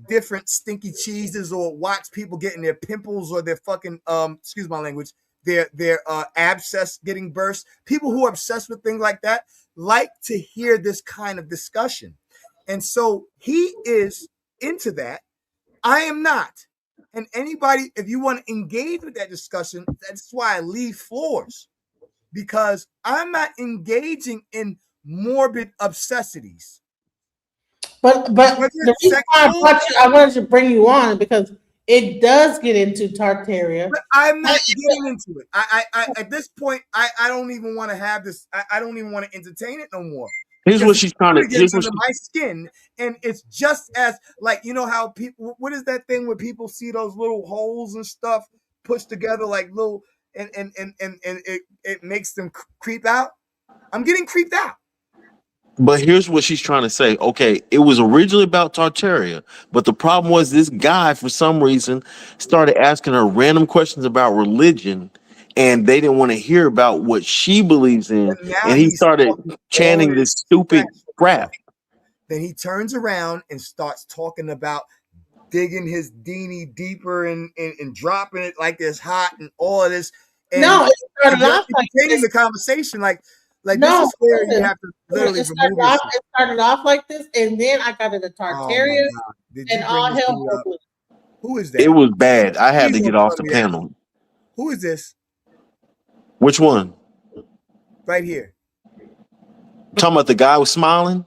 different stinky cheeses or watch people getting their pimples or their fucking excuse my language, their abscess getting burst. People who are obsessed with things like that like to hear this kind of discussion. And so he is into that. I am not. And anybody, if you want to engage with that discussion, that's why I leave floors, because I'm not engaging in morbid obsessities. But the reason why I wanted to bring you on because it does get into Tartaria. But I'm not getting into it. I at this point I don't even want to have this. I don't even want to entertain it no more. Here's what she's trying to get under my skin, and it's just as like how people. What is that thing where people see those little holes and stuff pushed together like little, and it makes them creep out. I'm getting creeped out. But here's what she's trying to say. Okay, it was originally about Tartaria, but the problem was this guy, for some reason, started asking her random questions about religion, and they didn't want to hear about what she believes in, and he started chanting this stupid crap. Then he turns around and starts talking about digging his dini deeper and dropping it like it's hot and all of this. And no, it started off like the conversation like no, this is where you have to literally it started off like this, and then I got into Tartaria, and all hell broke loose. Who is that? It was bad. I had to get off the panel. Who is this? Which one? Right here. Talking about the guy who was smiling?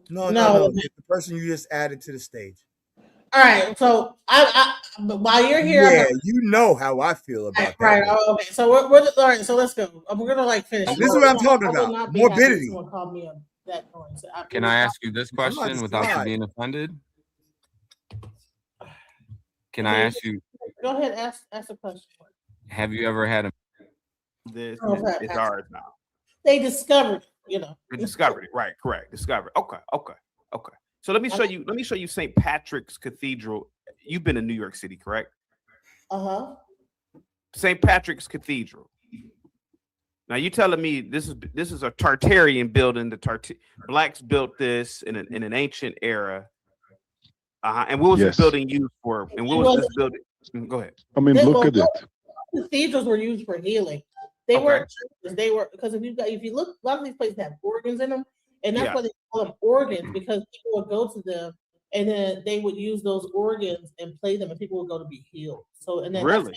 No. The person you just added to the stage. All right, so but while you're here, you know how I feel about that. Right. Oh, okay. So we're all right. So let's go. We're gonna finish. This is what I'm talking about. Morbidity. Can I ask you this question without you being offended? Can I ask you? Go ahead. Ask a question. Have you ever had It's ours now. They discovered, They discovered it, right? Correct. Discovered. Okay. So let me show you St. Patrick's Cathedral. You've been in New York City, correct? St. Patrick's Cathedral. Now you telling me this is a Tartarian building? Blacks built this in an ancient era. And what was this building used for? And what was this building? Go ahead. I mean, look at it. Cathedrals were used for healing. They weren't churches. They were, because if you look, a lot of these places have organs in them, and that's why they call them organs, because people would go to them and then they would use those organs and play them, and people would go to be healed. So and then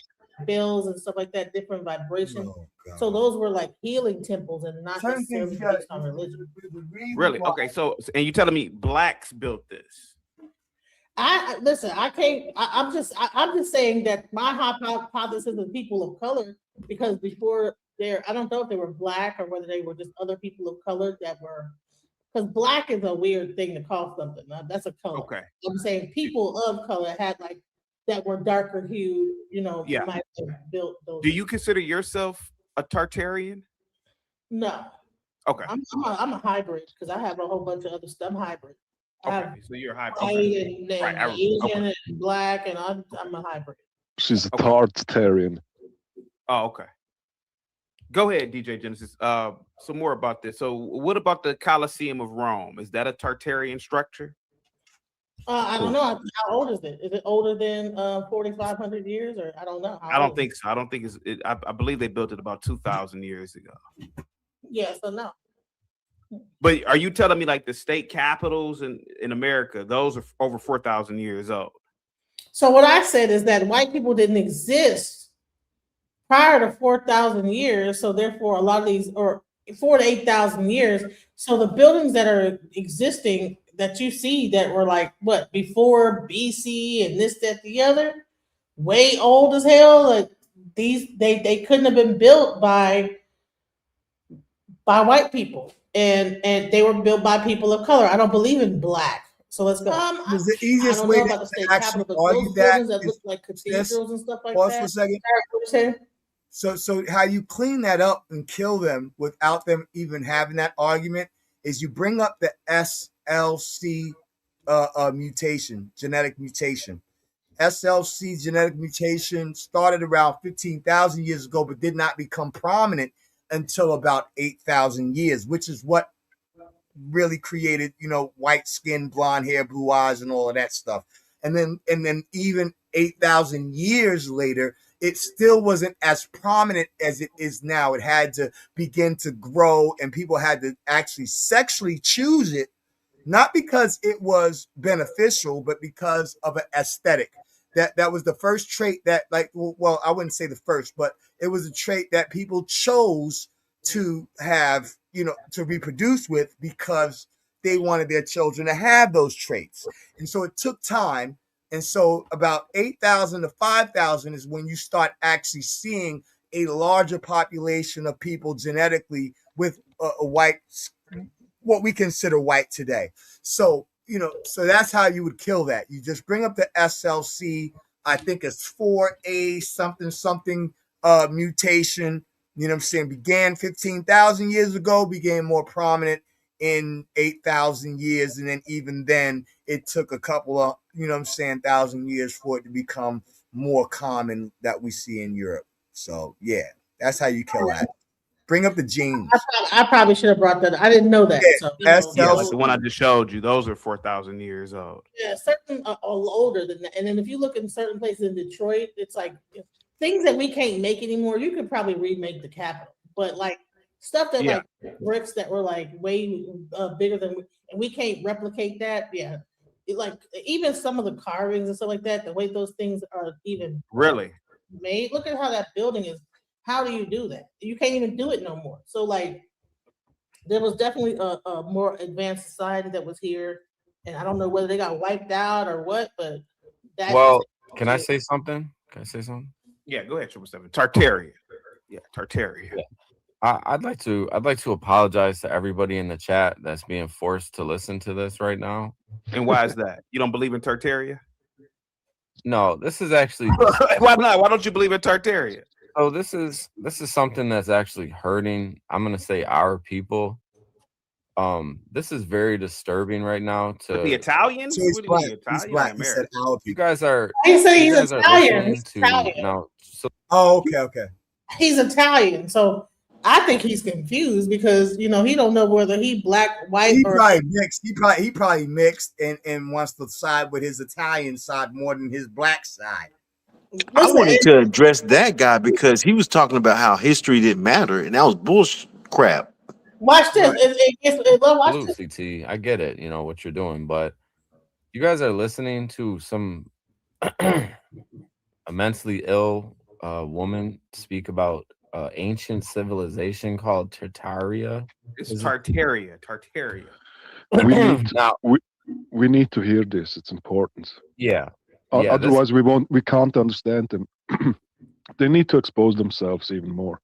bells and stuff like that, different vibrations. So those were like healing temples and not necessarily based on religion. Really? Okay. So and you telling me blacks built this? Listen. I'm just saying that my hypothesis is people of color, because before I don't know if they were black or whether they were just other people of color that were, because black is a weird thing to call something. That's a color. Okay. I'm saying people of color had like that were darker hued, might have built those. Do you consider yourself a Tartarian? No. Okay. I'm a hybrid, because I have a whole bunch of other stuff. I'm hybrid. Okay, so you're a hybrid. Asian and black, and I'm a hybrid. She's a Tartarian. Oh, okay. Go ahead, DJ Genesis. Some more about this. So, what about the Colosseum of Rome? Is that a Tartarian structure? I don't know. How old is it? Is it older than 4,500 years, or I don't know? I don't think so. I don't think it's. I believe they built it about 2,000 years ago. Yeah, so no. But are you telling me like the state capitals in America, those are over 4,000 years old? So what I said is that white people didn't exist prior to 4,000 years. So therefore, a lot of these, or 4,000 to 8,000 years. So the buildings that are existing that you see that were like what before BC and this, that, the other, way old as hell. Like these, they couldn't have been built by white people. And they were built by people of color. I don't believe in black. So let's go. Is the easiest way to actually argue that look like cathedrals and stuff like that. Pause for a second. So how you clean that up and kill them without them even having that argument is you bring up the SLC mutation, genetic mutation. SLC genetic mutation started around 15,000 years ago, but did not become prominent until about 8,000 years, which is what really created, white skin, blonde hair, blue eyes, and all of that stuff. And then even 8,000 years later, it still wasn't as prominent as it is now. It had to begin to grow, and people had to actually sexually choose it, not because it was beneficial, but because of an aesthetic. That was the first trait that, like, well, I wouldn't say the first, but it was a trait that people chose to have, to reproduce with, because they wanted their children to have those traits. And so it took time. And so about 8,000 to 5,000 is when you start actually seeing a larger population of people genetically with a white, what we consider white today. So, so that's how you would kill that. You just bring up the SLC, I think it's 4A something mutation, began 15,000 years ago, became more prominent in 8,000 years. And then even then it took a couple of, 1,000 years for it to become more common that we see in Europe. So yeah, that's how you kill that. Bring up the genes. I probably should have brought that up. I didn't know that. Yeah, so, like the one I just showed you, those are 4,000 years old. Yeah, certain are older than that. And then if you look in certain places in Detroit, it's like things that we can't make anymore. You could probably remake the Capitol, but like stuff that like bricks that were like way bigger than, and we can't replicate that. Yeah, like even some of the carvings and stuff like that, the way those things are even really made. Look at how that building is. How do you do that? You can't even do it no more. So like there was definitely a more advanced society that was here, and I don't know whether they got wiped out or what, but that. Well, can I say something? Yeah, go ahead, 777. Tartaria. Yeah, Tartaria. Yeah. I'd like to apologize to everybody in the chat that's being forced to listen to this right now. And why is that? You don't believe in Tartaria? No, this is actually why not? Why don't you believe in Tartaria? So this is something that's actually hurting, I'm gonna say, our people. This is very disturbing right now. But the Italian? So he's What do you black. mean, He's Italian or black. He said American? our You people. guys are. He said You he's guys are Italian. listening He's to Italian. now. So Oh, okay. He's Italian, so I think he's confused because he don't know whether he black, white, He or probably mixed. He probably mixed and wants to side with his Italian side more than his black side. I wanted to address that guy because he was talking about how history didn't matter, and that was bullshit crap. watch this. Watch Blue this. CT, I get it, what you're doing, but you guys are listening to some immensely ill woman speak about ancient civilization called Tartaria. It's Tartaria. Tartaria. We need, Now, we need to hear this. It's important. yeah, yeah, this- Otherwise, we can't understand them. They need to expose themselves even more.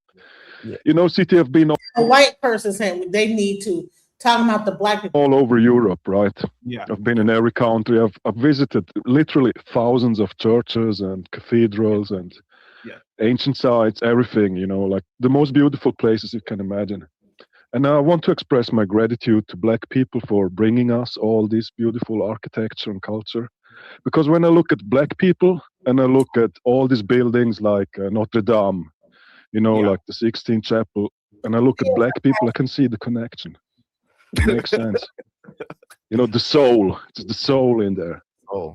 Yeah. CTF been A white person saying they need to talk about the black people. all over Europe, right? Yeah. I've been in every country. I've visited literally thousands of churches and cathedrals and ancient sites, everything, like the most beautiful places you can imagine. And I want to express my gratitude to Black people for bringing us all this beautiful architecture and culture. Because when I look at Black people and I look at all these buildings like Notre Dame, like the Sixtine Chapel, and I look at Black people, I can see the connection. It makes sense. The soul. It's the soul in there. Oh,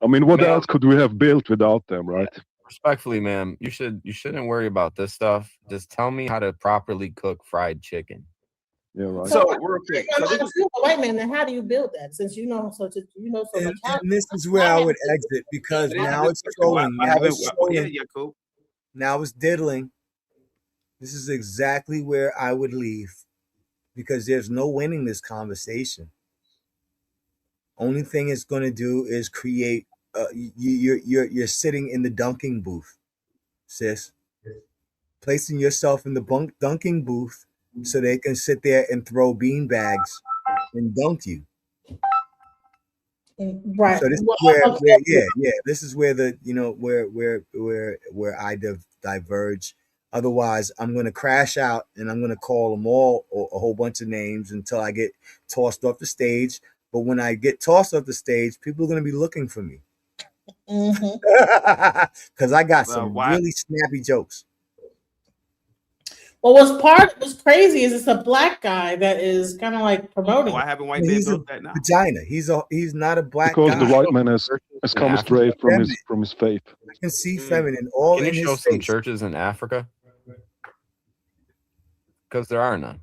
I mean, what Ma'am. else could we have built without them, right? respectfully, ma'am, you shouldn't worry about this stuff. Just tell me how to properly cook fried chicken. Yeah, right. So real quick. If you're a white man, then how do you build that? Since you know so much. And this is where I would exit because now it's trolling. Now it's trolling. Cool. Now it's diddling. This is exactly where I would leave because there's no winning this conversation. Only thing it's going to do is create. You're sitting in the dunking booth, sis. Placing yourself in the dunking booth so they can sit there and throw bean bags and dunk you. Right. So this is where this is where the where I diverge. Otherwise, I'm going to crash out and I'm going to call them all a whole bunch of names until I get tossed off the stage. But when I get tossed off the stage, people are going to be looking for me because I got some really snappy jokes. Well, what's crazy is it's a black guy that is kind of like promoting. Why haven't white men built that now? Vagina. He's not a black because guy. the white man has come straight from his faith. I can see feminine all Can in you his show some face. churches in Africa? Because there are none.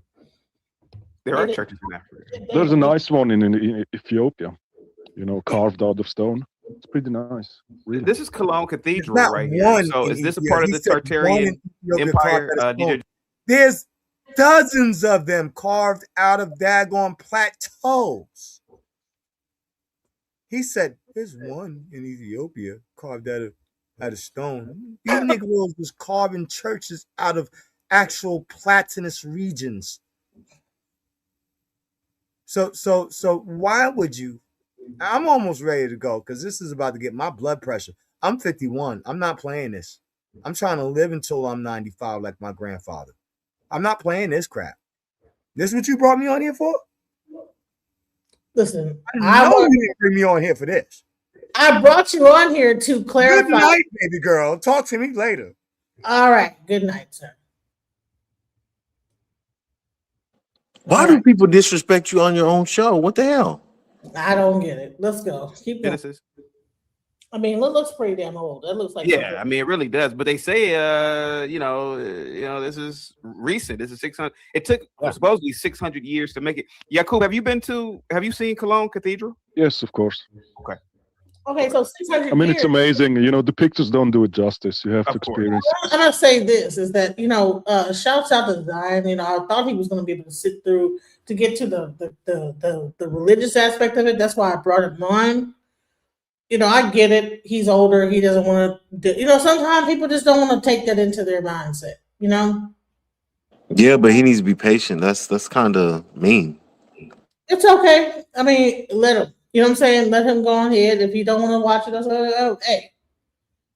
There are churches in Africa. There's a nice one in Ethiopia, carved out of stone. It's pretty nice. Really. This is Cologne Cathedral Not right one here. So in is this a Ethiopia. part of He the said one Tartarian in Ethiopia Empire? carved out of DJ? stone. There's dozens of them carved out of daggone plateaus. He said there's one in Ethiopia carved out of stone. These Negroes was carving churches out of actual platinous regions. So why would you? I'm almost ready to go because this is about to get my blood pressure. I'm 51. I'm not playing this. I'm trying to live until I'm 95 like my grandfather. I'm not playing this crap. This is what you brought me on here for? Listen, I know you didn't bring me on here for this. I brought you on here to clarify. Good night, baby girl. Talk to me later. All right. Good night, sir. Why do people disrespect you on your own show? What the hell? I don't get it. Let's go. Keep going. Genesis. I mean, it looks pretty damn old. That looks like Yeah, I mean it really does. But they say, this is recent. This is 600. It took supposedly 600 years to make it. Yakub, have you seen Cologne Cathedral? Yes, of course. Okay, so 600 I mean, years. it's amazing. The pictures don't do it justice. You have to experience it. I'm gonna say this is that shouts out to Zion. I thought he was gonna be able to sit through to get to the religious aspect of it. That's why I brought him on. I get it. He's older. He doesn't want to. Sometimes people just don't want to take that into their mindset. Yeah, but he needs to be patient. That's kind of mean. It's okay. I mean, let him. You know what I'm saying? Let him go ahead. If you don't want to watch it, hey,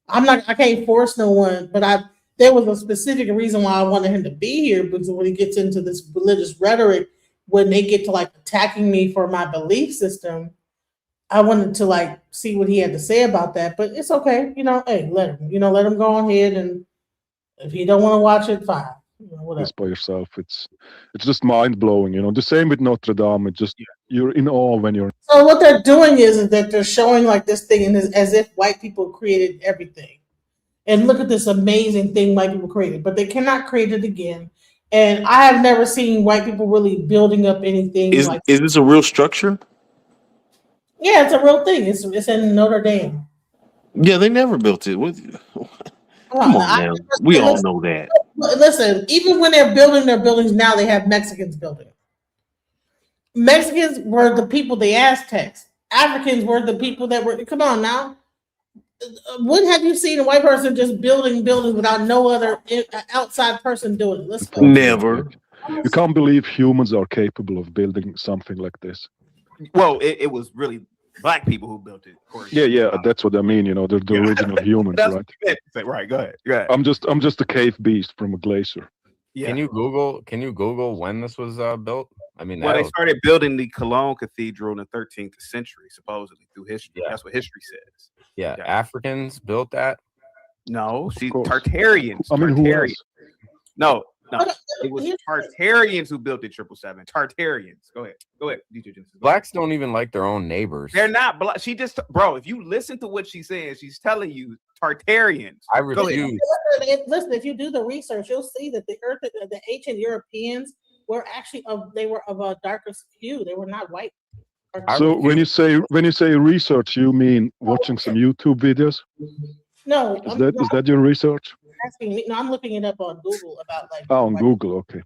I can't force no one, but there was a specific reason why I wanted him to be here because when he gets into this religious rhetoric, when they get to like attacking me for my belief system, I wanted to like see what he had to say about that. But it's okay, hey, let him go on ahead, and if he don't want to watch it, fine. Whatever. This by yourself. It's just mind blowing, The same with Notre Dame. It just you're in awe when you're. So what they're doing is that they're showing like this thing and as if white people created everything. And look at this amazing thing white people created, but they cannot create it again. And I have never seen white people really building up anything. Is this a real structure? Yeah, it's a real thing. It's in Notre Dame. Yeah, they never built it. Come on, man. We all know that. Listen, even when they're building their buildings now, they have Mexicans building. Mexicans were the people, the Aztecs. Africans were the people that were. Come on now. When have you seen a white person just building buildings without no other outside person doing it? Let's go. Never. You can't believe humans are capable of building something like this. Well, it was really black people who built it. Yeah, that's what I mean. They're the original humans, right? Right. Go ahead. I'm just a cave beast from a glacier. Yeah. Can you Google when this was built? I mean, they started building the Cologne Cathedral in the 13th century, supposedly through history. Yeah. That's what history says. Yeah. Africans built that. No, see, Tartarians. I mean, Tartarians. No, it was Tartarians who built the 777. Tartarians. Go ahead, DJ Genesis. Blacks don't even like their own neighbors. They're not black. She just, bro. If you listen to what she's saying, she's telling you Tartarians. I refuse. Listen, if you do the research, you'll see that the ancient Europeans were actually of a darker hue. They were not white. So when you say research, you mean watching some YouTube videos? No, is that your research? Asking me. No, I'm looking it up on Google about like. Oh, on Google, okay.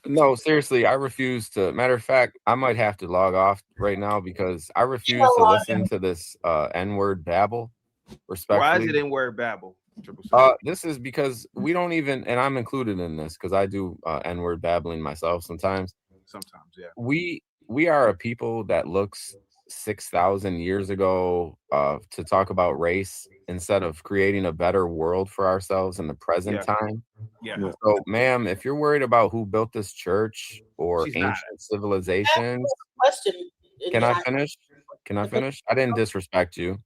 No, seriously, I refuse to. Matter of fact, I might have to log off right now because I refuse to listen to this N-word babble. Respectfully. Why is it N-word babble? This is because we don't even, and I'm included in this because I do N-word babbling myself sometimes. Sometimes, yeah. We are a people that looks 6,000 years ago to talk about race instead of creating a better world for ourselves in the present time. Yeah. So, ma'am, if you're worried about who built this church or ancient civilizations, can I finish? I didn't disrespect you.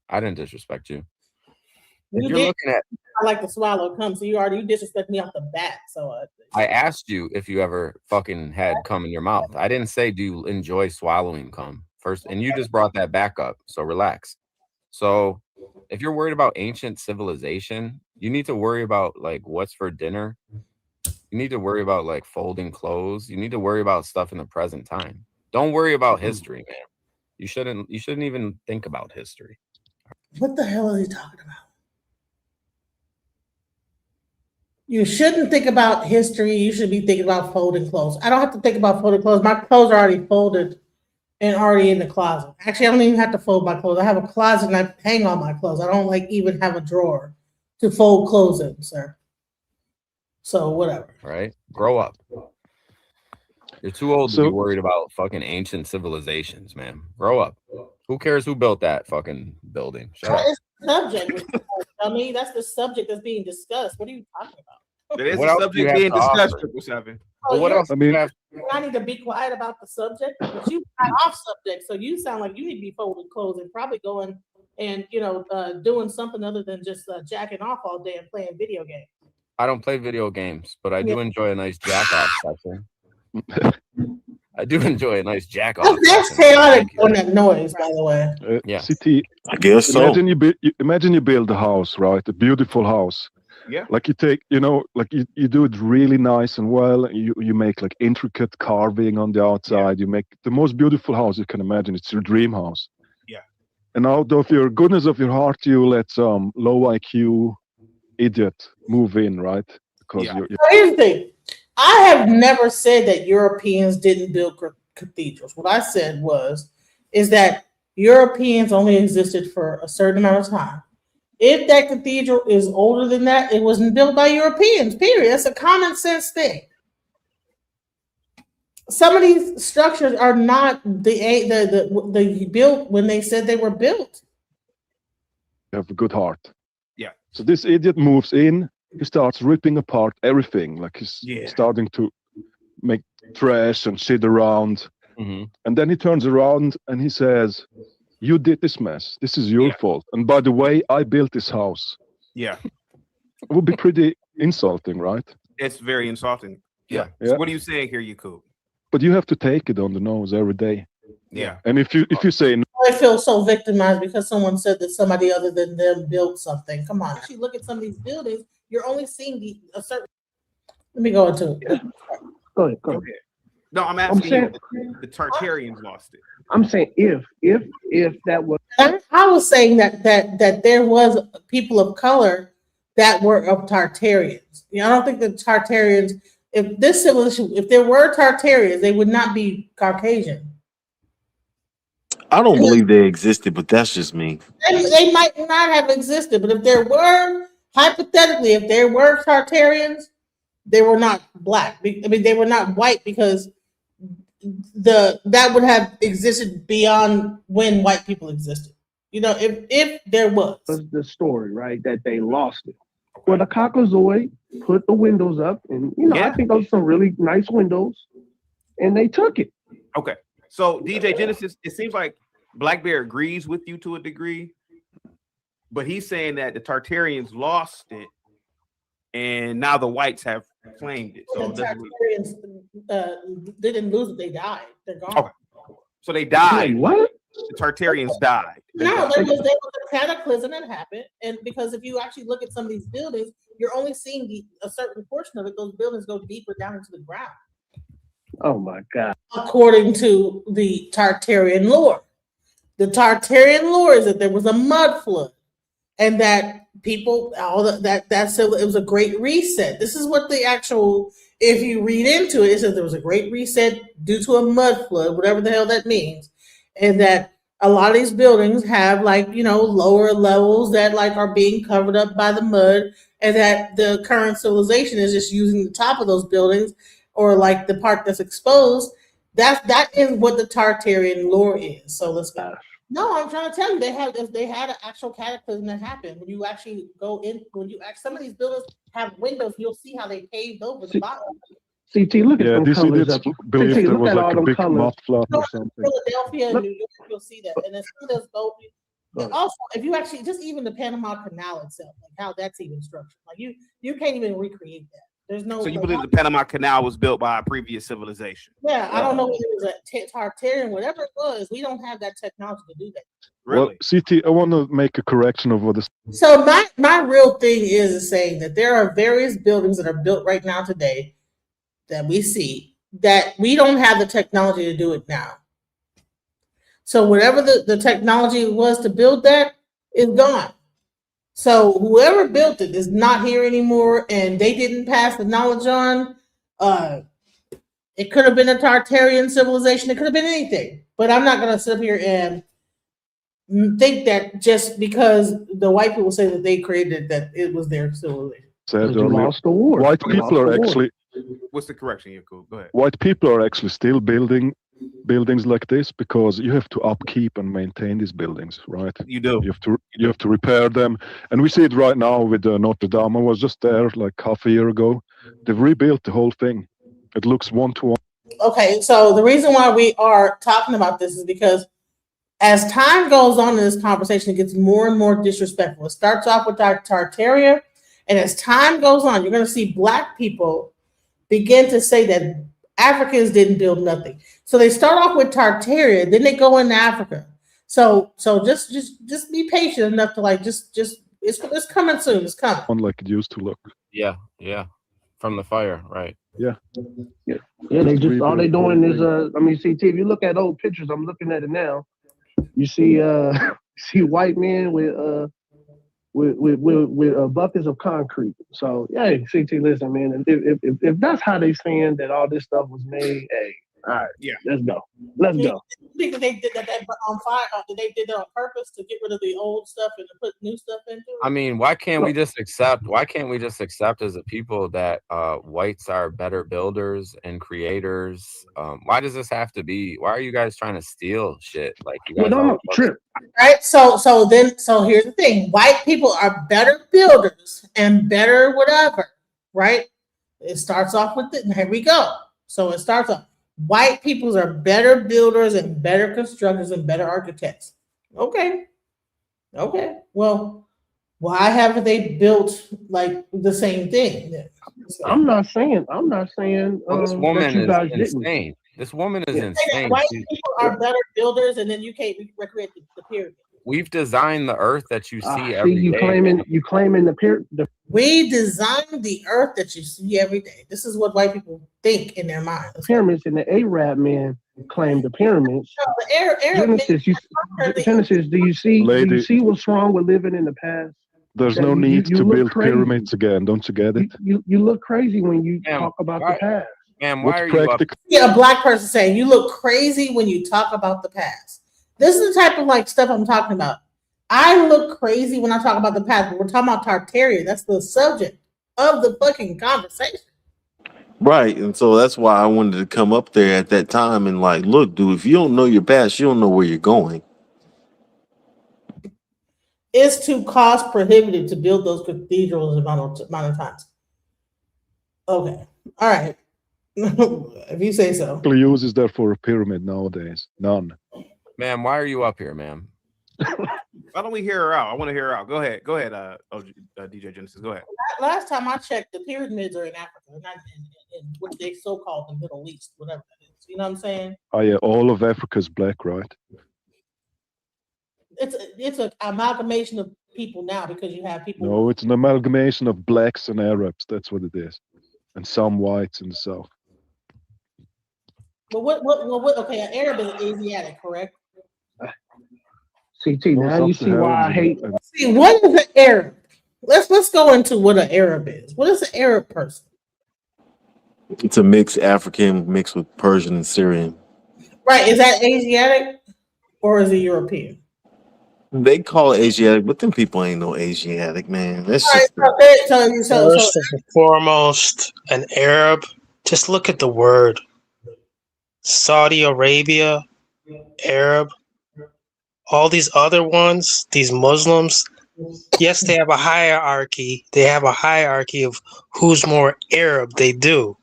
If you're looking at, I like to swallow cum, so you disrespect me off the bat. So I asked you if you ever fucking had cum in your mouth. I didn't say do you enjoy swallowing cum first, and you just brought that back up. So relax. So if you're worried about ancient civilization, you need to worry about like what's for dinner. You need to worry about like folding clothes. You need to worry about stuff in the present time. Don't worry about history, man. You shouldn't even think about history. What the hell are they talking about? You shouldn't think about history. You should be thinking about folding clothes. I don't have to think about folding clothes. My clothes are already folded and already in the closet. Actually, I don't even have to fold my clothes. I have a closet and I hang all my clothes. I don't even have a drawer to fold clothes in, sir. So whatever. Right? Grow up. You're too old to be worried about fucking ancient civilizations, man. Grow up. Who cares who built that fucking building? Shut up. Subject. I mean, that's the subject that's being discussed. What are you talking about? There is a subject being discussed, 777. Well, what else? I mean, I need to be quiet about the subject, but you got off subject, so you sound like you need to be folding clothes and probably going and doing something other than just jacking off all day and playing video games. I don't play video games, but I do enjoy a nice jack off session. I do enjoy a nice jack off. That's chaotic on that noise, by the way. Yeah, CT. I guess so. Imagine you build a house, right? A beautiful house. Yeah. Like you take, like you do it really nice and well. You make like intricate carving on the outside. You make the most beautiful house you can imagine. It's your dream house. Yeah. And out of your goodness of your heart, you let some low IQ idiot move in, right? Because Here's the thing. I have never said that Europeans didn't build cathedrals. What I said is that Europeans only existed for a certain amount of time. If that cathedral is older than that, it wasn't built by Europeans, period. That's a common sense thing. Some of these structures are not the built when they said they were built. You have a good heart. Yeah. So this idiot moves in. He starts ripping apart everything. Like he's starting to trash and shit around. And then he turns around and he says, "You did this mess. This is your fault. And by the way, I built this house." Yeah. It would be pretty insulting, right? It's very insulting. Yeah. Yeah. So what are you saying here, Yakub? But you have to take it on the nose every day. Yeah. And if you say no, I feel so victimized because someone said that somebody other than them built something. Come on. If you look at some of these buildings, you're only seeing a certain. Let me go into it. Go ahead. No, I'm asking you, the Tartarians lost it. I'm saying if that was. I was saying that there was people of color that were of Tartarians. I don't think the Tartarians, if this civilization, if there were Tartarians, they would not be Caucasian. I don't believe they existed, but that's just me. They might not have existed, but if there were, hypothetically, if there were Tartarians, they were not black. I mean, they were not white because that would have existed beyond when white people existed. If there was the story, right, that they lost it. Well, the Caucasoid put the windows up, and I think those are some really nice windows, and they took it. Okay. So DJ Genesis, it seems like Black Bear agrees with you to a degree, but he's saying that the Tartarians lost it, and now the whites have claimed it. So the Tartarians they didn't lose it; they died. They're gone. Okay. So they died. Wait, what? The Tartarians died. No, there was a cataclysm that happened, and because if you actually look at some of these buildings, you're only seeing a certain portion of it. Those buildings go deeper down into the ground. Oh my God! According to the Tartarian lore, the Tartarian lore is that there was a mud flood, and that people, so it was a great reset. This is what the actual, if you read into it, it says there was a great reset due to a mud flood, whatever the hell that means, and that a lot of these buildings have lower levels that are being covered up by the mud, and that the current civilization is just using the top of those buildings or the part that's exposed. That is what the Tartarian lore is. So let's go. No, I'm trying to tell you, they had an actual cataclysm that happened. When you actually go in, some of these buildings have windows, you'll see how they paved over the bottom. CT, look at them colors up. believe CT, there look was at all a them big colors. mud flood or something. Philadelphia and New York, you'll see that. And as soon as go, and also if you actually just even the Panama Canal itself, how that's even structured, you can't even recreate that. There's no. So you believe the Panama Canal was built by a previous civilization? Yeah, I don't know if it was a Tartarian, whatever it was. We don't have that technology to do that. Well, CT, I want to make a correction of what is. So my real thing is saying that there are various buildings that are built right now today that we see that we don't have the technology to do it now. So whatever the technology was to build that is gone. So whoever built it is not here anymore, and they didn't pass the knowledge on. It could have been a Tartarian civilization. It could have been anything. But I'm not going to sit up here and think that just because the white people say that they created it, that it was their civilization. Said You earlier, lost the war. white You people lost are the war. actually What's the correction, Yakub? Go ahead. white people are actually still building buildings like this because you have to upkeep and maintain these buildings, right? You do. You have to repair them, and we see it right now with Notre Dame. I was just there like half a year ago. They've rebuilt the whole thing. It looks one-to-one. Okay, so the reason why we are talking about this is because as time goes on in this conversation, it gets more and more disrespectful. It starts off with Tartaria, and as time goes on, you're going to see Black people begin to say that Africans didn't build nothing. So they start off with Tartaria, then they go into Africa. So just be patient enough to it's coming soon. It's coming. Unlike it used to look. Yeah. From the fire, right? Yeah. Yeah, they just all they doing is CT, if you look at old pictures, I'm looking at it now. You see see white men with buckets of concrete. So yeah, CT, listen, man, if that's how they saying that all this stuff was made, hey, all right, yeah, let's go. Let's go. You think that they did that on fire? They did that on purpose to get rid of the old stuff and to put new stuff into it? I mean, why can't we just accept as a people that whites are better builders and creators? Why does this have to be? Why are you guys trying to steal shit? Like you guys Trip. Right. So here's the thing. White people are better builders and better whatever, right? It starts off with it, and here we go. So it starts off. White peoples are better builders and better constructors and better architects. Okay. Well, why haven't they built like the same thing then? I'm not saying Well, this that woman you is guys didn't. insane. This woman is Yeah. insane. White people are better builders, and then you can't recreate the pyramid. We've designed the earth that you see See, every you day. claiming the We designed the earth that you see every day. This is what white people think in their minds. pyramids, and the Arab man claimed the pyramids. So the Arab Genesis, do you see Lady. what's wrong with living in the past? There's That no you need to look build crazy. pyramids again. Don't you get it? You look crazy when you Ma'am, talk about why- the past. Man, What's why are you up? practical? Yeah, a black person saying you look crazy when you talk about the past. This is the type of like stuff I'm talking about. I look crazy when I talk about the past, but we're talking about Tartaria. That's the subject of the fucking conversation. Right. And so that's why I wanted to come up there at that time and like, look, dude, if you don't know your past, you don't know where you're going. It's too cost prohibitive to build those cathedrals amount of times. Okay. All right. If you say so. What use is there for a pyramid nowadays? None. Ma'am, why are you up here, ma'am? Why don't we hear her out? I want to hear her out. Go ahead, DJ Genesis. Go ahead. Last time I checked, the pyramids are in Africa, not in what they so called the Middle East, whatever that is. You know what I'm saying? Oh yeah, all of Africa's black, right? It's an amalgamation of people now because you have people. No, it's an amalgamation of blacks and Arabs. That's what it is, and some whites in the south. But what? Okay, an Arab is Asiatic, correct? CT, now you see why I hate. See, what is an Arab? Let's go into what an Arab is. What is an Arab person? It's a mixed African mixed with Persian and Syrian. Right? Is that Asiatic or is it European? They call it Asiatic, but them people ain't no Asiatic, man. That's All just right, so First and foremost, an Arab. Just look at the word. Saudi Arabia, Arab. All these other ones, these Muslims, yes, they have a hierarchy. They have a hierarchy of who's more Arab. They do.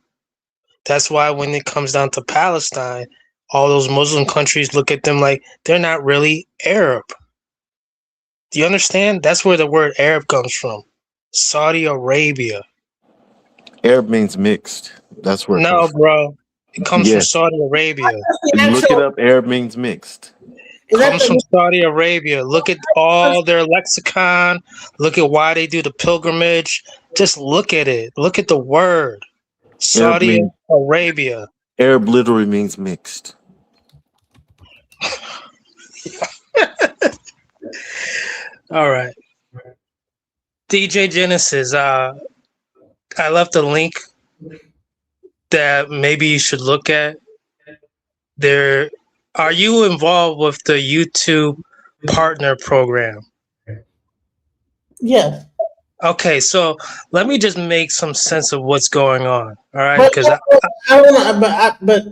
That's why when it comes down to Palestine, all those Muslim countries look at them like they're not really Arab. Do you understand? That's where the word Arab comes from. Saudi Arabia. Arab means mixed. That's where it No, comes from. bro. It comes from Yes. Saudi Arabia. You look it up, Arab means mixed. Comes from Saudi Arabia. Look at all their lexicon. Look at why they do the pilgrimage. Just look at it. Look at the word. Saudi means- Arabia. Arab literally means mixed. All right. DJ Genesis, I left a link that maybe you should look at. There, are you involved with the YouTube partner program? Yeah. Okay, so let me just make some sense of what's going on. All right, But because I want to, but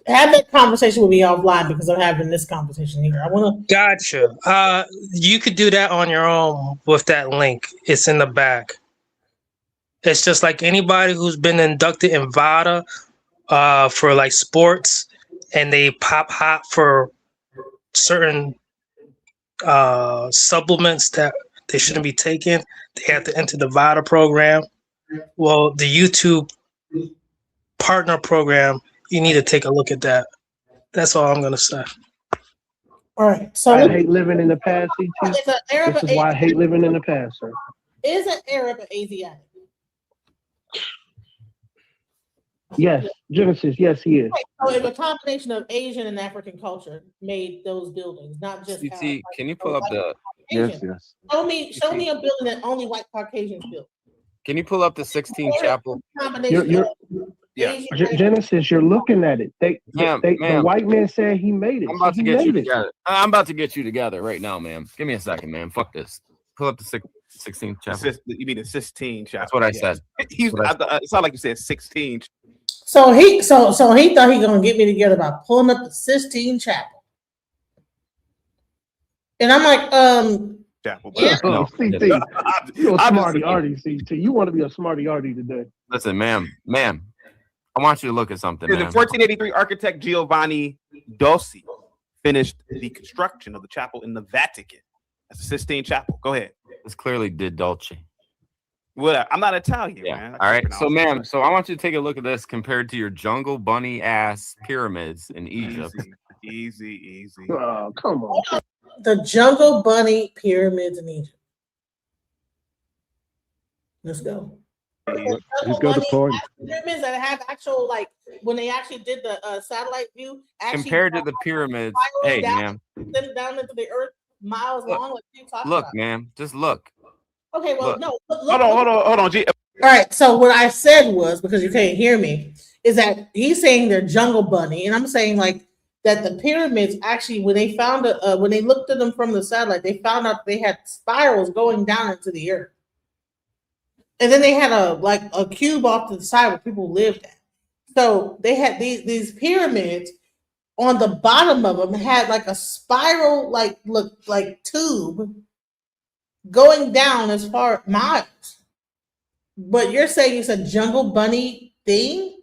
have that conversation with me offline because I'm having this conversation here. I want to. Gotcha. You could do that on your own with that link. It's in the back. It's just like anybody who's been inducted in VADA for like sports, and they pop hot for certain supplements that they shouldn't be taking. They have to enter the VADA program. Well, the YouTube partner program, you need to take a look at that. That's all I'm gonna say. All right. So I hate living in the past. CT. It's an Arab. This is why I hate living in the past, sir. Is an Arab an Asiatic? Yes, Genesis. Yes, he is. Right. So it's a combination of Asian and African culture made those buildings, not just. CT, can you pull up the? Yes. Show me a building that only white Caucasians built. Can you pull up the 16 Chapel? Genesis, you're looking at it. Ma'am, The white man said he made it. I'm about so to he get you made it. together. I'm about to get you together right now, ma'am. Give me a second, ma'am. Fuck this. Pull up the 16th chapter. You mean the 16 chapter? That's what I said. It sounded like you said 16. So he thought he gonna get me together by pulling up the Sistine Chapel, and I'm like, Chapel. Yeah. Oh, CT, you're a smarty arty, CT. You want to be a smarty arty today. Listen, ma'am, I want you to look at something, In man. 1483, architect Giovanni Dossi finished the construction of the chapel in the Vatican. That's the Sistine Chapel. Go ahead. It's clearly Di Dolce. Well, I'm not Italian, Yeah. man. All right. So, ma'am, so I want you to take a look at this compared to your jungle bunny ass pyramids in Egypt. Easy. Oh, come on. The Jungle Bunny pyramids in Egypt. Let's go. He's got a point. Pyramids that have actual, like, when they actually did the satellite view, Compared to the pyramids, hey, ma'am. down into the earth, miles long. Like you talking Look, about. ma'am. Just look. Okay, well, Look. no. Hold on, G. All right. So what I said was, because you can't hear me, is that he's saying they're Jungle Bunny, and I'm saying like that the pyramids actually, when they found when they looked at them from the satellite, they found out they had spirals going down into the earth, and then they had a cube off to the side where people lived at. So they had these pyramids. On the bottom of them had like a spiral, like tube going down as far miles. But you're saying it's a Jungle Bunny thing?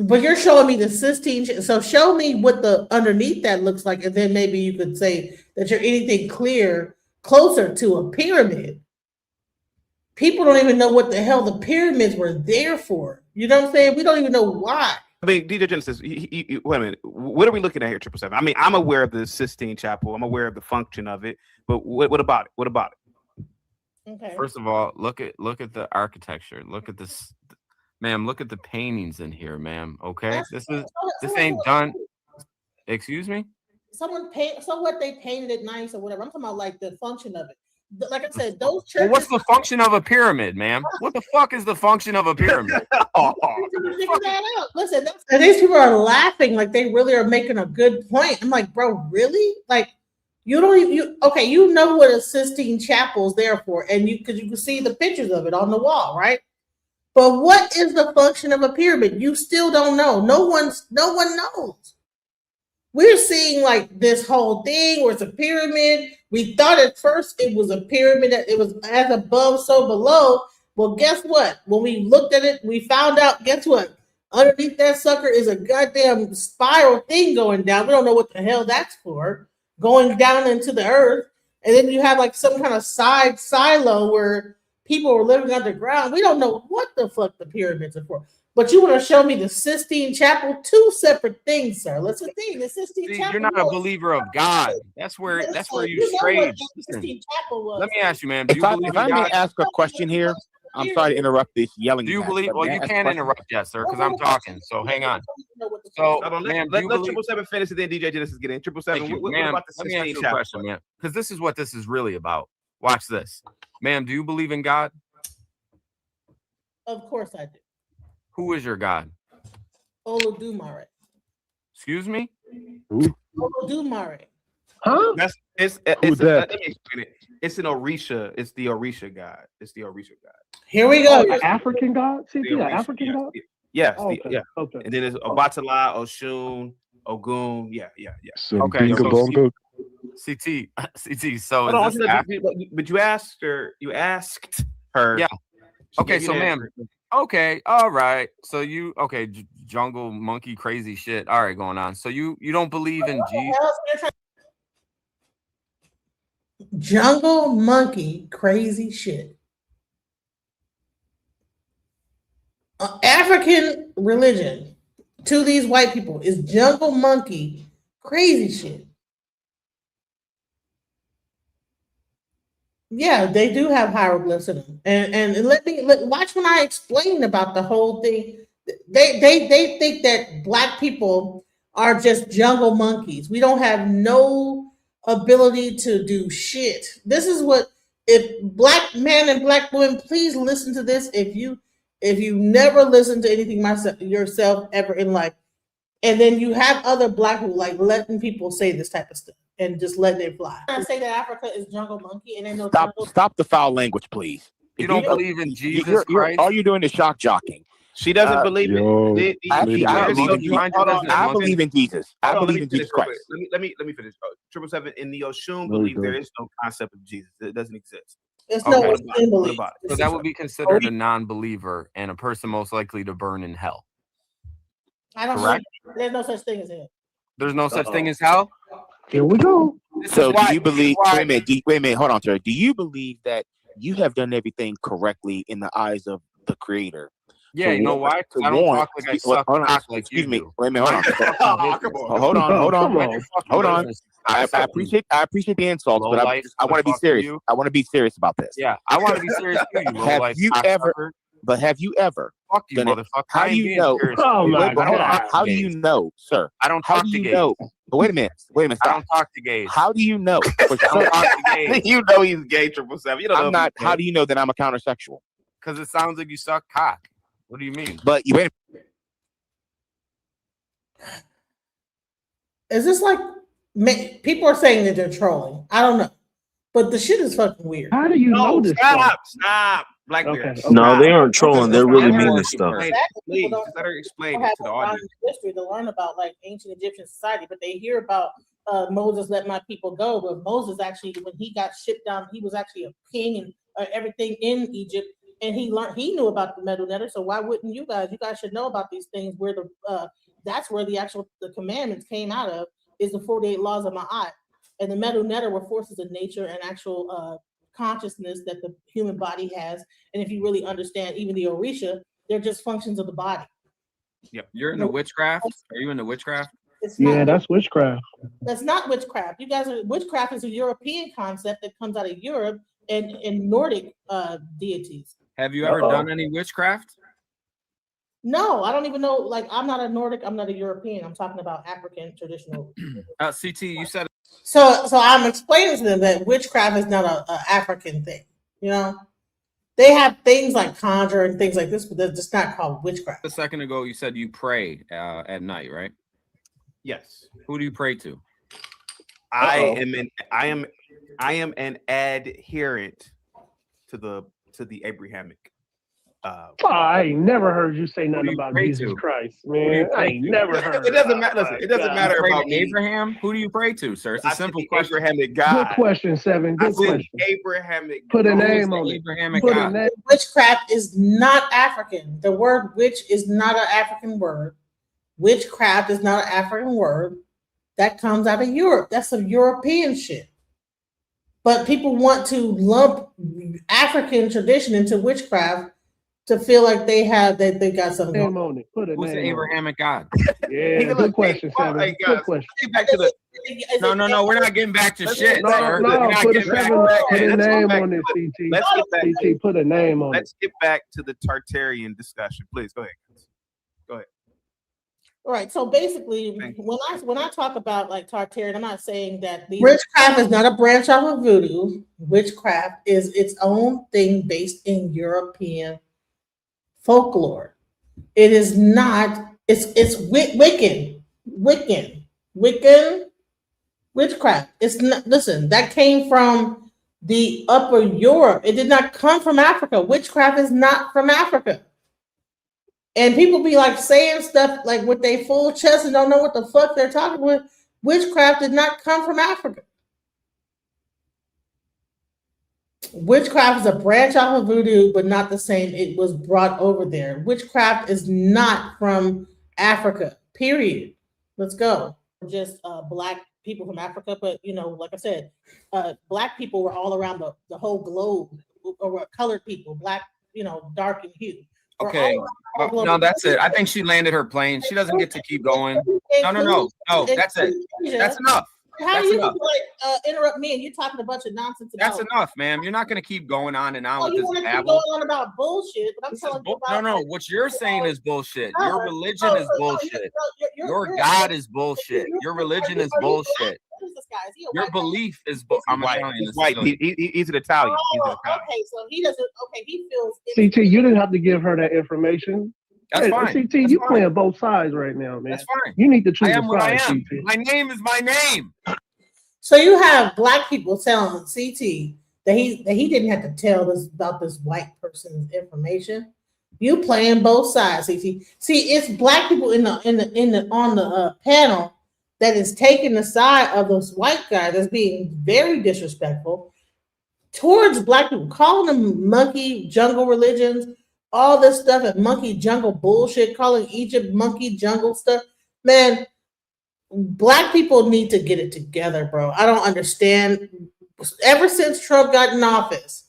But you're showing me the Sistine. So show me what the underneath that looks like, and then maybe you could say that you're anything closer to a pyramid. People don't even know what the hell the pyramids were there for. You know what I'm saying? We don't even know why. I mean, DJ Genesis, wait a minute. What are we looking at here, 777? I mean, I'm aware of the Sistine Chapel. I'm aware of the function of it. But what about it? What about it? Okay. First of all, look at the architecture. Look at this, ma'am. Look at the paintings in here, ma'am. Okay, this ain't done. Excuse me. Someone paint. So what? They painted it nice or whatever. I'm talking about like the function of it. Like I said, those churches. Well, what's the function of a pyramid, ma'am? What the fuck is the function of a pyramid? Figure that out. Listen, and these people are laughing like they really are making a good point. I'm like, bro, really? Like, you don't even. You know what a Sistine Chapel is there for, and because you can see the pictures of it on the wall, right? But what is the function of a pyramid? You still don't know. No one knows. We're seeing like this whole thing where it's a pyramid. We thought at first it was a pyramid, that it was as above, so below. Well, guess what? When we looked at it, we found out, guess what? Underneath that sucker is a goddamn spiral thing going down. We don't know what the hell that's for, going down into the earth. And then you have like some kind of side silo where people were living underground. We don't know what the fuck the pyramids are for. But you want to show me the Sistine Chapel? Two separate things, sir. Let's see. The Sistine Chapel. You're not a believer of God. That's where you strayed. Let me ask you, man. Do you believe in If I may God? ask a question here, I'm sorry to interrupt this yelling. Do you match, believe? but Well, may I you ask a can't question? interrupt yet, sir, because I'm talking. So hang on. So, Hold on, ma'am, let do you believe? 777 finish and then DJ Genesis get in. 777. Thank you, What ma'am. about the Let me ask Sistine you a Chapel? question, ma'am, because this is what this is really about. Watch this, ma'am. Do you believe in God? Of course I do. Who is your God? Olodumare. Excuse me. Olodumare. Huh? It's that? let me explain it. It's an Orisha. It's the Orisha god. It's the Orisha god. Here we go. The African god? See, The the Orisha, African god? Yes. Okay, Yeah. okay. And then there's Obatala, Oshun, Ogun. Yeah. Some Okay, bingo so bongo. CT. So Hold on, is this but you asked her. You asked her. Yeah. She Okay, gave you so the ma'am. answer. Okay, all right. So jungle monkey crazy shit. All right, going on. So you don't believe in Jesus? Jungle monkey crazy shit. African religion to these white people is jungle monkey crazy shit. Yeah, they do have hieroglyphs in them, and watch when I explain about the whole thing. They think that black people are just jungle monkeys. We don't have no ability to do shit. This is what, if black men and black women, please listen to this. If you never listen to anything yourself ever in life, and then you have other black people like letting people say this type of stuff and just letting it fly. I say that Africa is jungle monkey, and they know Stop the foul language, please. You don't believe in Jesus Christ? All you're doing is shock jocking. She doesn't believe it. I believe in Jesus. I believe in Jesus Christ. Let me finish. 777 in the Oshun No, you believe there don't. is no concept of Jesus. It doesn't exist. It's Okay. no symbol. So that would be considered a non-believer and a person most likely to burn in hell. I don't Correct. believe there's no such thing as hell. There's no such thing as hell. Here we go. So do you this is believe? why- Wait a minute. Wait a minute. Hold on, sir. Do you believe that you have done everything correctly in the eyes of the Creator? Yeah, you know why? 'Cause I don't talk like I suck cock like Excuse you me. do. Wait a minute. Hold on. Oh, come on. Hold on. Hold on. Come on. Hold on. I appreciate the insults, but I want to be serious. I want to be serious about this. Yeah, I want to be serious too. You Have you ever? But have you ever? Fuck you, done it? motherfucker. How I do ain't you being know? serious. Oh my But hold on. God. How do you know, sir? I don't How talk do to you gays. know? But wait a minute. Wait a minute. I Stop. don't talk to gays. How do you know? For I don't talk to gays. You know he's gay, 777. You don't know I'm if not. he's How gay. do you know that I'm a countersexual? Because it sounds like you suck cock. What do you mean? But you wait. Is this like people are saying that they're trolling? I don't know, but the shit is fucking weird. How do you know this? Stop. Blackbeard. Okay. No, they aren't trolling. They're really mean this stuff. Please, just let her explain People it have to the a lot of audience. history to learn about like ancient Egyptian society, but they hear about Moses let my people go. But Moses actually, when he got shipped down, he was actually a king and everything in Egypt, and he knew about the Medu Neter. So why wouldn't you guys? You guys should know about these things. Where that's where the commandments came out of, is the 48 laws of Ma'at, and the Medu Neter were forces of nature and actual consciousness that the human body has. And if you really understand even the Orisha, they're just functions of the body. Yep. You're into witchcraft? Are you into witchcraft? It's Yeah, not, that's witchcraft. that's not witchcraft. You guys are witchcraft is a European concept that comes out of Europe and Nordic deities. Have you ever done any witchcraft? No, I don't even know. Like, I'm not a Nordic. I'm not a European. I'm talking about African traditional. CT, you said. So I'm explaining to them that witchcraft is not a African thing. You know, they have things like conjure and things like this, but they're just not called witchcraft. A second ago, you said you pray at night, right? Yes. Who do you pray to? I am an adherent to the Abrahamic. I ain't never heard you say Who nothing do you about pray Jesus to? Christ, Who do you man. I pray ain't to? never heard. It doesn't matter. Listen, it doesn't matter You pray about to me. Abraham. Who do you pray to, sir? It's a I said simple the question. Abrahamic Good God. question, Seven. I Good said question. Abrahamic. Put a God. name on it. Abrahamic Put a God. name. Witchcraft is not African. The word witch is not an African word. Witchcraft is not an African word. That comes out of Europe. That's some European shit. But people want to lump African tradition into witchcraft to feel like they got something Name going. on it. Put a Who's the name on Abrahamic God? it. Yeah, good question, Seven. Good question. Get back to the. No, we're not getting back to shit, No, sir. no, We're not put a getting back seven. to Put a that. name on it, CT. Let's get back. CT, put a name on it. Let's get back to the Tartarian discussion, please. Go ahead. Go ahead. All right. So basically, when I talk about like Tartarian, I'm not saying that witchcraft is not a branch off of voodoo. Witchcraft is its own thing based in European folklore. It is not. It's Wiccan witchcraft. It's not. Listen, that came from the Upper Europe. It did not come from Africa. Witchcraft is not from Africa. And people be like saying stuff like with their full chest and don't know what the fuck they're talking with. Witchcraft did not come from Africa. Witchcraft is a branch off of voodoo, but not the same. It was brought over there. Witchcraft is not from Africa, period. Let's go. Just black people from Africa, but you know, like I said, black people were all around the whole globe, or colored people, black, you know, dark in hue. Okay. No, that's it. I think she landed her plane. She doesn't get to keep going. No. That's it. That's enough. How do you interrupt me and you're talking a bunch of nonsense about That's enough, ma'am. You're not going to keep going on and on with you this want to keep babble. going on about bullshit, but I'm telling you about No. What you're saying is bullshit. Your religion is bullshit. Your God is bullshit. Your religion is bullshit. Your belief is bullshit. I'm Italian. He's white. He's an Italian. He's an Italian. Okay, so he doesn't. Okay, he feels. CT, you didn't have to give her that information. That's fine. CT, That's you fine. playing both sides right now, man. That's fine. You need to choose I am a what I side, am. CT. My name is my name. So you have black people telling CT that he didn't have to tell this about this white person's information. You playing both sides, CT. See, it's black people on the panel that is taking the side of this white guy that's being very disrespectful towards black people, calling them monkey jungle religions, all this stuff and monkey jungle bullshit, calling Egypt monkey jungle stuff. Man, black people need to get it together, bro. I don't understand. Ever since Trump got in office,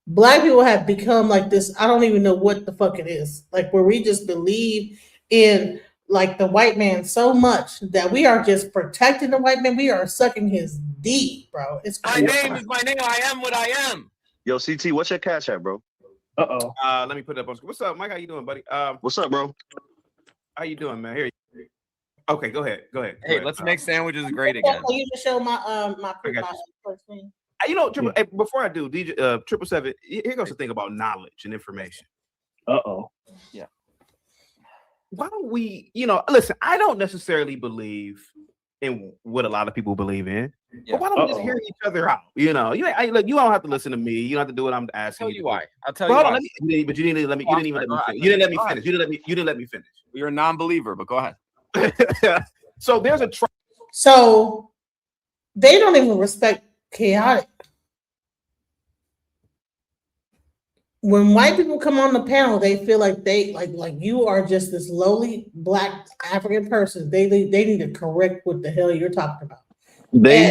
black people have become like this. I don't even know what the fuck it is. Like where we just believe in like the white man so much that we are just protecting the white man. We are sucking his D, bro. It's my name is my name. I am what I am. Yo, CT, what's your cash app, bro? Let me put it up on screen. What's up, Mike? How you doing, buddy? What's up, bro? How you doing, man? Here. Okay, go ahead. Hey, let's make sandwiches great again. You can show my my first thing. You know, hey, before I do, DJ 777, here goes the thing about knowledge and information. Yeah. Why don't we, listen, I don't necessarily believe in what a lot of people believe in. Yeah. But why don't we just hear each other out? You don't have to listen to me. You don't have to do what I'm asking you. I'll tell you why. But you didn't let me. You didn't even let me finish. You didn't let me finish. You didn't let me finish. You're a non-believer, but go ahead. So there's a so they don't even respect chaotic. When white people come on the panel, they feel like they like you are just this lowly black African person. They need to correct what the hell you're talking about.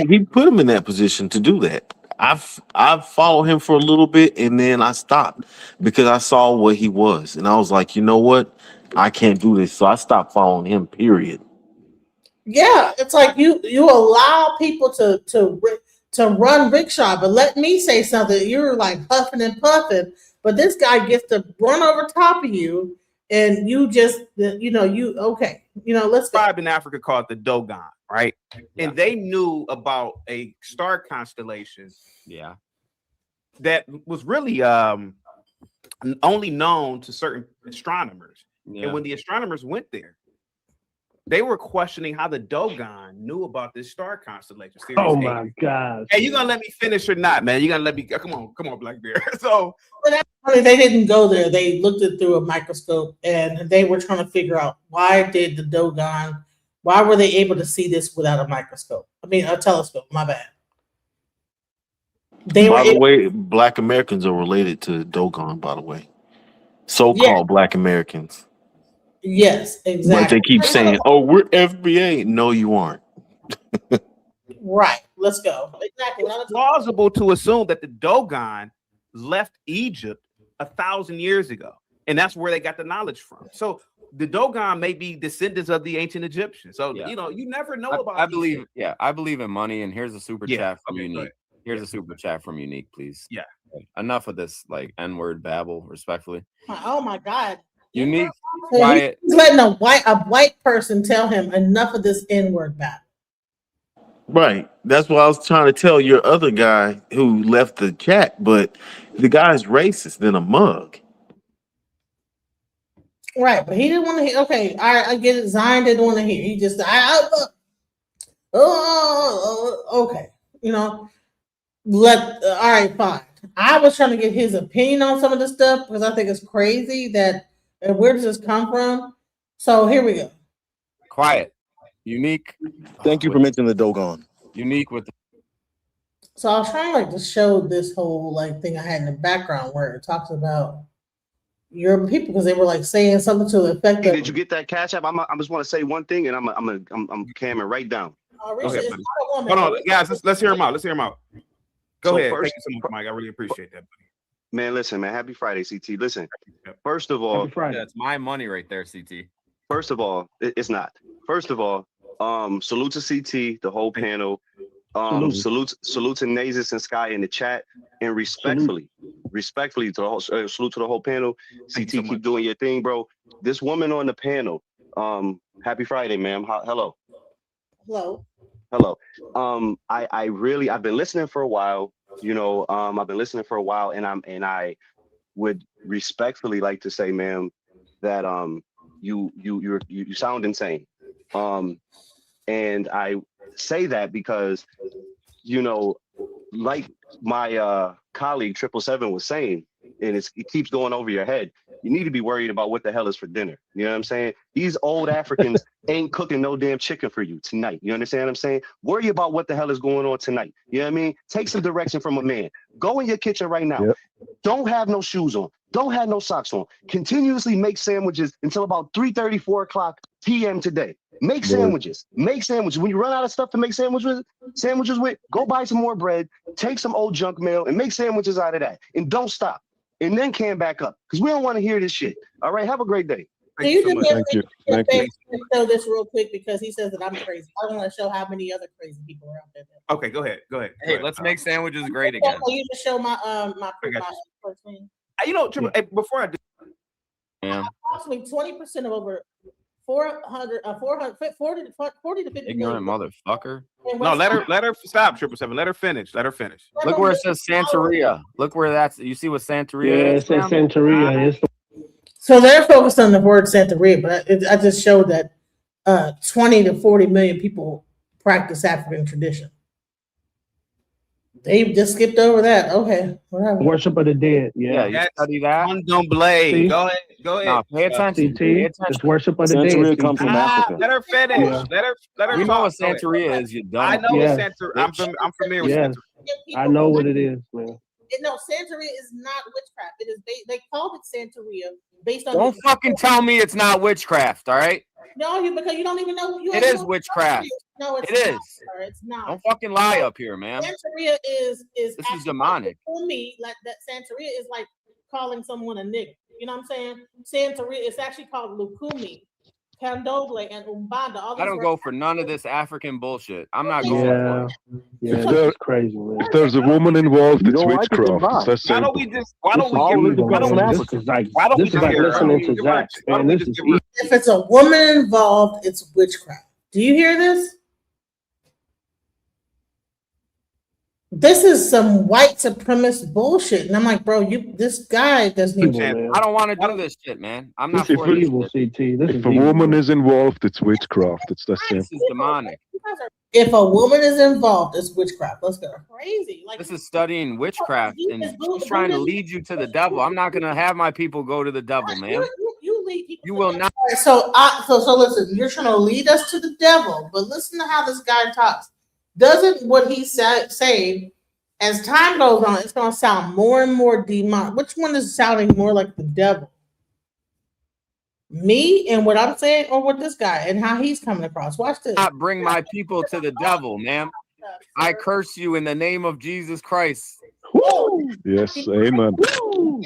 He put him in that position to do that. I've followed him for a little bit and then I stopped because I saw what he was and I was like, you know what? I can't do this. So I stopped following him, period. Yeah, it's like you allow people to run rickshaw, but let me say something. You're like huffing and puffing, but this guy gets to run over top of you, and you just let's go. Tribe in Africa called the Dogon, right? Yeah. And they knew about a star constellation. Yeah, that was really only known to certain astronomers. Yeah. And when the astronomers went there, they were questioning how the Dogon knew about this star constellation. Oh my God! Hey, you gonna let me finish or not, man? You gonna let me? Come on, Black Bear. So they didn't go there. They looked it through a microscope, and they were trying to figure out why did the Dogon? Why were they able to see this without a microscope? I mean, a telescope. My bad. By the way, Black Americans are related to Dogon. By the way, so-called Black Americans. Yes, exactly. But they keep saying, "Oh, we're FBA." No, you aren't. Right. Let's go. Exactly. It's plausible to assume that the Dogon left Egypt 1,000 years ago, and that's where they got the knowledge from. So the Dogon may be descendants of the ancient Egyptians. So you never know about. I believe in money. And here's a super chat from Unique. Here's a super chat from Unique, please. Yeah. Enough of this like N-word babble, respectfully. Oh my God. Unique. Quiet. He's letting a white person tell him enough of this N-word battle. Right. That's what I was trying to tell your other guy who left the chat, but the guy's racist than a mug. Right, but he didn't want to hear. Okay, I get it. Zion didn't want to hear. He just, okay. All right, fine. I was trying to get his opinion on some of this stuff because I think it's crazy that, and where does this come from? So here we go. Quiet. Unique. Thank you for mentioning the Dogon. Unique with. So I was trying to show this whole thing I had in the background where it talks about your people because they were saying something to the effect of. Did you get that cash app? I just want to say one thing, and I'm camming right down. Okay, hold on, guys. Let's hear him out. Go ahead. Thank you so much, Mike. I really appreciate that, buddy. Man, listen, man. Happy Friday, CT. Listen, first of all, that's my money right there, CT. First of all, it's not. First of all, salute to CT, the whole panel. Salute to Nasus and Sky in the chat, and respectfully to the whole salute to the whole panel. CT, keep doing your thing, bro. This woman on the panel. Happy Friday, ma'am. Hello. I've been listening for a while. I've been listening for a while, and I would respectfully like to say, ma'am, that you sound insane. And I say that because, like my colleague 777 was saying, and it keeps going over your head. you need to be worried about what the hell is for dinner. You know what I'm saying? These old Africans ain't cooking no damn chicken for you tonight. You understand what I'm saying? Worry about what the hell is going on tonight. You know what I mean? Take some direction from a man. Go in your kitchen right now. Yep. Don't have no shoes on. Don't have no socks on. Continuously make sandwiches until about 3:30, 4 o'clock p.m. today. Make sandwiches. Make sandwiches. When you run out of stuff to make sandwiches with, go buy some more bread, take some old junk mail, and make sandwiches out of that. And don't stop. And then can back up. Because we don't want to hear this shit. All right, have a great day. Thank you. Thank you. Thank you. Show this real quick because he says that I'm crazy. I want to show how many other crazy people are out there. Okay, go ahead. Hey, let's make sandwiches great again. Can you just show my first name? You know, Triple, before I do, Approximately 20% of over 40 to 50 Ignorant motherfucker. No, let her stop. 777. Let her finish. Let her finish. Look where it says Santeria. Look where that's. You see what Santeria Yeah, is? it says Santeria. So they're focused on the word Santeria, but I just showed that 20 to 40 million people practice African tradition. They just skipped over that. Okay, whatever. Worship of the dead. Yeah, you study that. Don't Go ahead. Go ahead. No, pay attention. Pay attention. It's worship of the dead. Santeria comes from Africa. Let her finish. Yeah. Let her. You know what talk. Santeria is, you dumb. I know Yes. what Santeria. I'm familiar with Yes, Santeria. I know what it is, man. No, Santeria is not witchcraft. It is they called it Santeria based on. Don't fucking tell me it's not witchcraft, all right? No, because you don't even know. It is witchcraft. No, it's It is. not, sir. It's not. Don't fucking lie up here, man. Santeria is This is demonic. For me, like that Santeria is like calling someone a nigga. You know what I'm saying? Santeria is actually called Lukumi, Candomblé, and Umbanda. All I don't go for none of this African bullshit. I'm not going Yeah, for it. yeah, If there- that's crazy, man. If there's a woman involved, it's don't like it, then witchcraft. why? It's that Why don't simple. we just? Why don't we This is give? evil, Why don't we man. just? This is like Why don't we this is just like give her? listening to You're right. Zach, Why don't man. we This just is give her? If it's a woman involved, it's witchcraft. Do you hear this? This is some white supremacist bullshit. And I'm like, bro, this guy doesn't evil, even. man. I don't want to do this shit, man. I'm not If for This this is evil, shit. CT. This is If a evil. woman is involved, it's witchcraft. It's that simple. This is demonic. If a woman is involved, it's witchcraft. Let's go. Crazy. Like This is studying witchcraft, and he's trying to lead you to the devil. I'm not gonna have my people go to the devil, man. you lead people. You will not. So listen, you're trying to lead us to the devil, but listen to how this guy talks. Doesn't what he said say as time goes on, it's gonna sound more and more demonic. Which one is sounding more like the devil? Me and what I'm saying, or what this guy and how he's coming across? Watch this. Not bring my people to the devil, ma'am. I curse you in the name of Jesus Christ. Yes, amen. You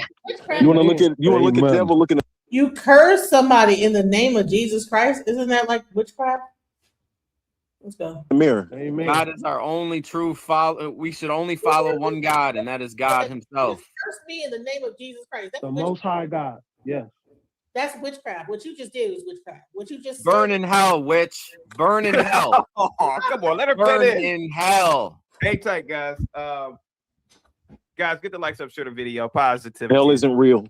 You want to look at devil looking at You curse somebody in the name of Jesus Christ. Isn't that like witchcraft? Let's go. the mirror. Amen. God is our only true follow. We should only follow one God, and that is God Himself. Curse me in the name of Jesus Christ. That's The witchcraft. Most High God. Yes. That's witchcraft. What you just did was witchcraft. What you just Burn said. in hell, witch. Burn in hell. Oh, come on, let her Burn finish. in hell. Hang tight, guys. Guys, get the likes up, share the video. Positivity. Hell isn't real.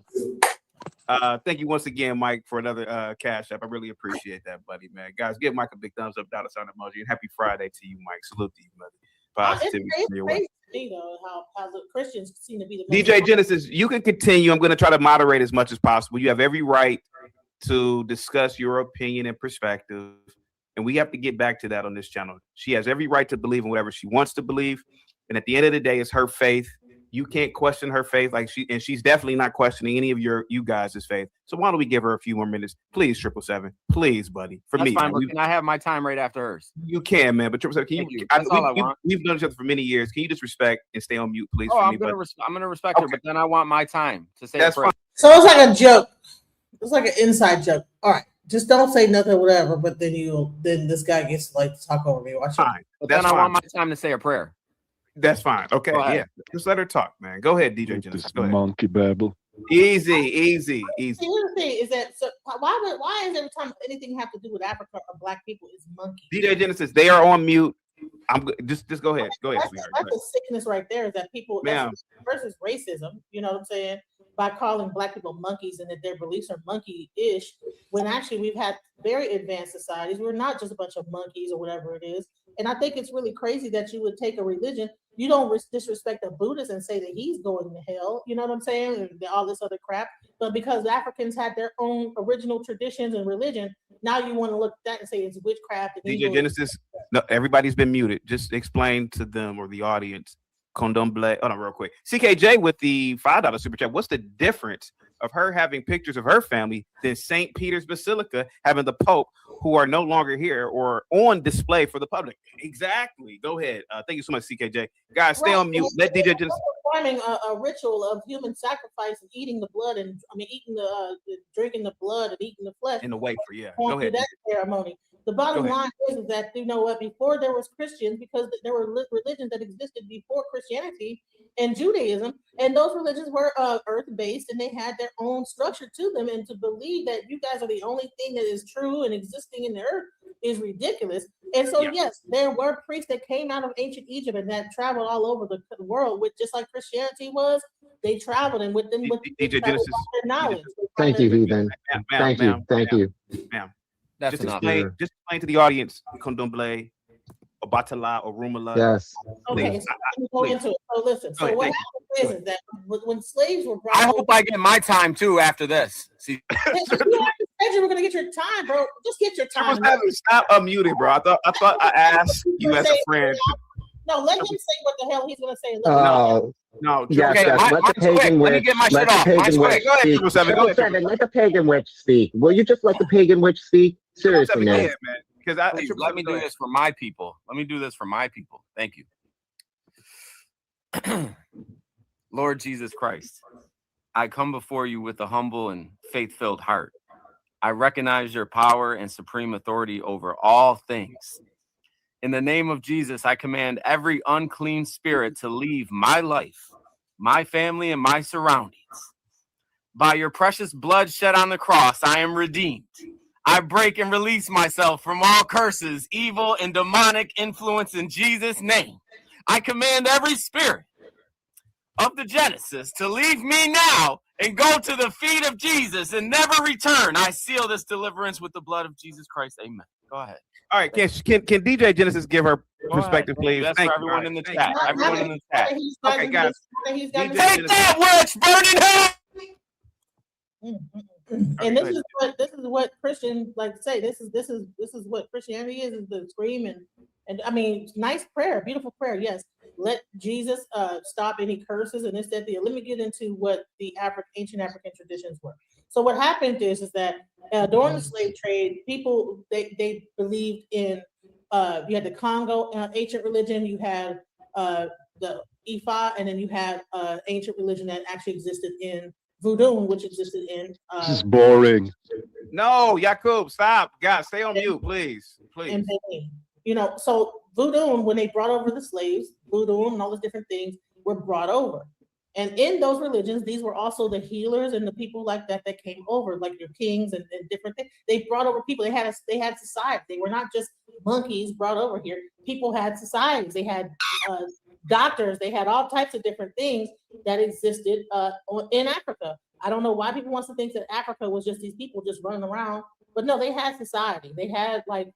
Thank you once again, Mike, for another cash app. I really appreciate that, buddy, man. Guys, give Mike a big thumbs up, dollar sign emoji, and happy Friday to you, Mike. Salute to you, buddy. Positivity. It's from your way. crazy to me, though, how the Christians seem to be the most DJ Genesis, you can continue. I'm going to try to moderate as much as possible. You have every right to discuss your opinion and perspective, and we have to get back to that on this channel. She has every right to believe in whatever she wants to believe, and at the end of the day, it's her faith. You can't question her faith, she's definitely not questioning any of you guys' faith. So why don't we give her a few more minutes, please? 777, please, buddy. For That's me, fine, man. but can I have my time right after hers? You can, man. But 777, can Thank you? you. That's all I want. We've known each other for many years. Can you just respect and stay on mute, please? Oh, for I'm me, gonna buddy? I'm gonna respect her, but then I want my time to say. That's a prayer. fine. So it's like a joke. It's like an inside joke. All right, just don't say nothing, whatever. But then this guy gets to like talk over me. Watch Fine. But That's then I fine. want my time to say a prayer. That's fine. Okay, Go ahead. yeah. Just let her talk, man. Go ahead, DJ Genesis. This Go ahead. monkey babble. Easy. Here's the thing: is that so why is every time anything have to do with Africa or Black people is monkey? DJ Genesis, they are on mute. Just go ahead. Go ahead, That's sweetheart. the sickness right there. Is that people Ma'am. versus racism? You know what I'm saying? By calling Black people monkeys and that their beliefs are monkey-ish, when actually we've had very advanced societies. We're not just a bunch of monkeys or whatever it is. And I think it's really crazy that you would take a religion You don't disrespect a Buddhist and say that he's going to hell. You know what I'm saying? And all this other crap. But because Africans had their own original traditions and religion, now you want to look at that and say it's witchcraft. And DJ Genesis, no, everybody's been muted. Just explain to them or the audience. Condomble. Oh no, real quick. CKJ with the $5 super chat. What's the difference of her having pictures of her family than St. Peter's Basilica having the Pope, who are no longer here or on display for the public? Exactly. Go ahead. Thank you so much, CKJ. Guys, stay on mute. Let DJ Genesis. Performing a ritual of human sacrifice and eating the blood, and eating drinking the blood and eating the flesh in the wafer. Yeah. Go ahead. That ceremony. The bottom line is that, you know what, before there was Christians, because there were religions that existed before Christianity and Judaism, and those religions were earth-based, and they had their own structure to them, and to believe that you guys are the only thing that is true and existing in the earth is ridiculous. And so, yes, there were priests that came out of ancient Egypt and that traveled all over the world, with just like Christianity was. They traveled, and with them, with DJ Genesis, their knowledge. Thank you, Heathen. Thank you. Ma'am. That's just explain to the audience, Condomble, Obatala, or Rumala. Yes. Okay, so let me go into it. So listen, so what happens is that when slaves were brought I hope I get my time too after this. See, you said you were gonna get your time, bro. Just get your time. Stop unmuting, bro. I thought I asked you as a friend. No, let him say what the hell he's gonna say. No. Yes, okay, yes. Let the pagan witch. Let the pagan witch speak. Let the pagan witch speak. Will you just let the pagan witch speak? Seriously, man. Please, let me do this for my people. Let me do this for my people. Thank you. Lord Jesus Christ, I come before you with a humble and faith-filled heart. I recognize your power and supreme authority over all things. In the name of Jesus, I command every unclean spirit to leave my life, my family, and my surroundings. By your precious blood shed on the cross, I am redeemed. I break and release myself from all curses, evil, and demonic influence in Jesus' name. I command every spirit of the Genesis to leave me now and go to the feet of Jesus and never return. I seal this deliverance with the blood of Jesus Christ. Amen. Go ahead. All right, can DJ Genesis give her perspective, please? That's for everyone in the chat. Everyone in the chat. Okay, guys. Take that, witch! Burn in hell! And this is what Christians like to say. This is what Christianity is the scream and I mean, nice prayer, beautiful prayer. Yes, let Jesus stop any curses and this, that, the. Let me get into what the ancient African traditions were. So what happened is that during the slave trade, people they believed in you had the Congo ancient religion, you had the Ifa, and then you had ancient religion that actually existed in Voodoo, which existed in. This is boring. No, Yakub, stop. Guys, stay on mute, please. And they, you know, so Voodoo, when they brought over the slaves, Voodoo and all those different things were brought over. And in those religions, these were also the healers and the people like that came over, like your kings and different things. They brought over people. They had society. They were not just monkeys brought over here. People had societies. They had doctors. They had all types of different things that existed in Africa. I don't know why people want to think that Africa was just these people just running around, but no, they had society. They had like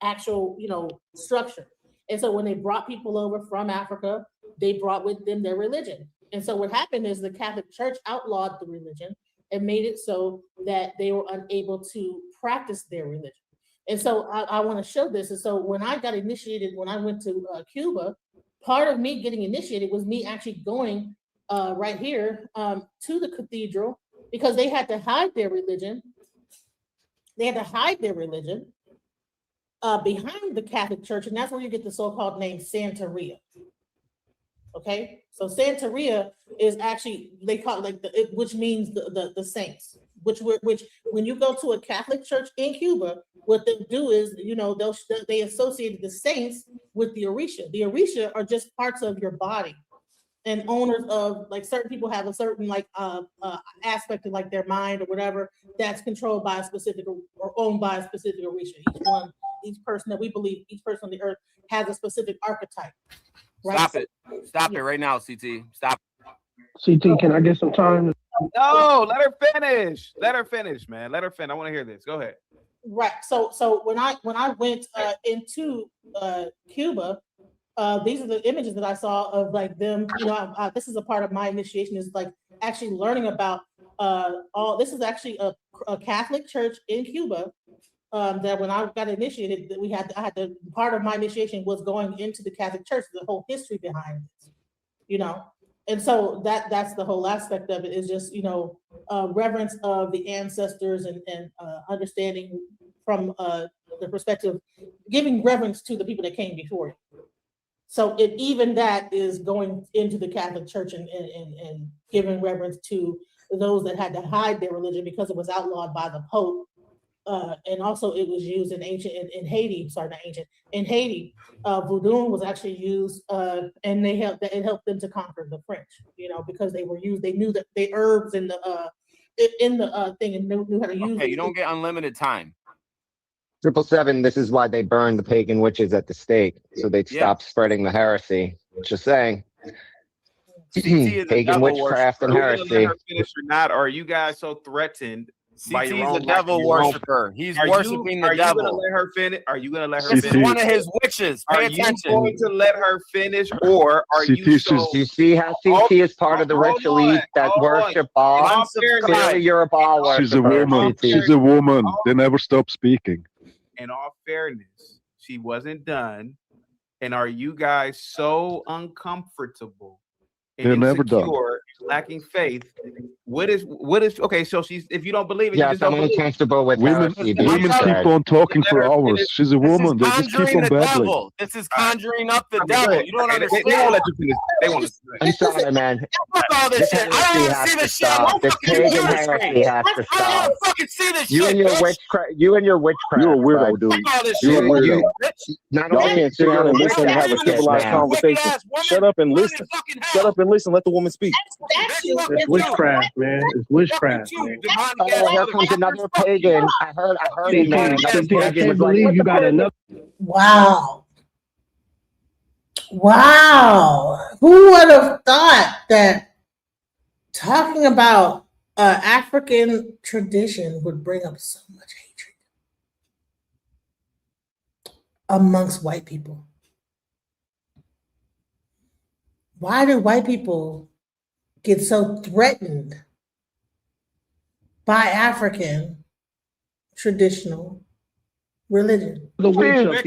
actual, you know, structure. And so when they brought people over from Africa, they brought with them their religion. And so what happened is the Catholic Church outlawed the religion and made it so that they were unable to practice their religion. And so I want to show this. And so when I got initiated, when I went to Cuba, part of me getting initiated was me actually going right here to the cathedral, because they had to hide their religion. They had to hide their religion behind the Catholic Church, and that's where you get the so-called name Santeria. Okay, so Santeria is actually, they call it like which means the saints. Which when you go to a Catholic church in Cuba, what they do is, you know, they associated the saints with the Orisha. The Orisha are just parts of your body, and owners of, like, certain people have a certain like aspect of like their mind or whatever that's controlled by a specific or owned by a specific Orisha. Each person that we believe, each person on the earth has a specific archetype. Right? Stop it right now, CT. Stop. CT, can I get some time? No, let her finish. Let her finish, man. Let her finish. I want to hear this. Go ahead. Right. So when I went into Cuba, these are the images that I saw of like them. You know, this is a part of my initiation, is like actually learning about this is actually a Catholic church in Cuba. That when I got initiated, that I had to, part of my initiation was going into the Catholic Church, the whole history behind it, you know. And so that's the whole aspect of it, is just, you know, reverence of the ancestors and understanding from the perspective, giving reverence to the people that came before you. So even that is going into the Catholic Church and giving reverence to those that had to hide their religion because it was outlawed by the Pope. And also it was used in in Haiti. In Haiti, voodoo was actually used, and it helped them to conquer the French. You know, because they knew that the herbs in the thing and knew how to use it. You don't get unlimited time. 777. This is why they burned the pagan witches at the stake, so they'd stop spreading the heresy. Just saying. Pagan witchcraft and heresy. Let her finish or not? Or are you guys so threatened? CT's a devil worshiper. He's worshiping the devil. Are you gonna let her finish? Are you gonna let her This finish? is one of his witches. Pay attention. Are you going to let her finish, or are you so? You see how CT is part of the ritual elite that worship Baal? Clearly, you're a Baal worshiper. She's a woman. She's a woman. They never stop speaking. In all fairness, she wasn't done. And are you guys so uncomfortable? They're never done. Lacking faith. What is okay? So if you don't believe it, yes, I'm uncomfortable with women. Women keep on talking for hours. She's a woman. They just keep on babbling. This is conjuring up the devil. You don't understand. They won't let you finish. They won't. I'm sorry, man. Fuck all this shit. I don't want to see this shit. This pagan heresy has to stop. I don't fucking see this shit. You and your witchcraft. You're a weirdo, dude. You're a weirdo. Y'all can't sit down and listen and have a civilized conversation. Shut up and listen. Shut up and listen. Let the woman speak. It's witchcraft, man. It's witchcraft, man. Oh, here comes another pagan. I heard it, man. I can't believe you got another. Wow. Who would have thought that talking about African tradition would bring up so much hatred amongst white people? Why do white people get so threatened by African traditional religion? The witch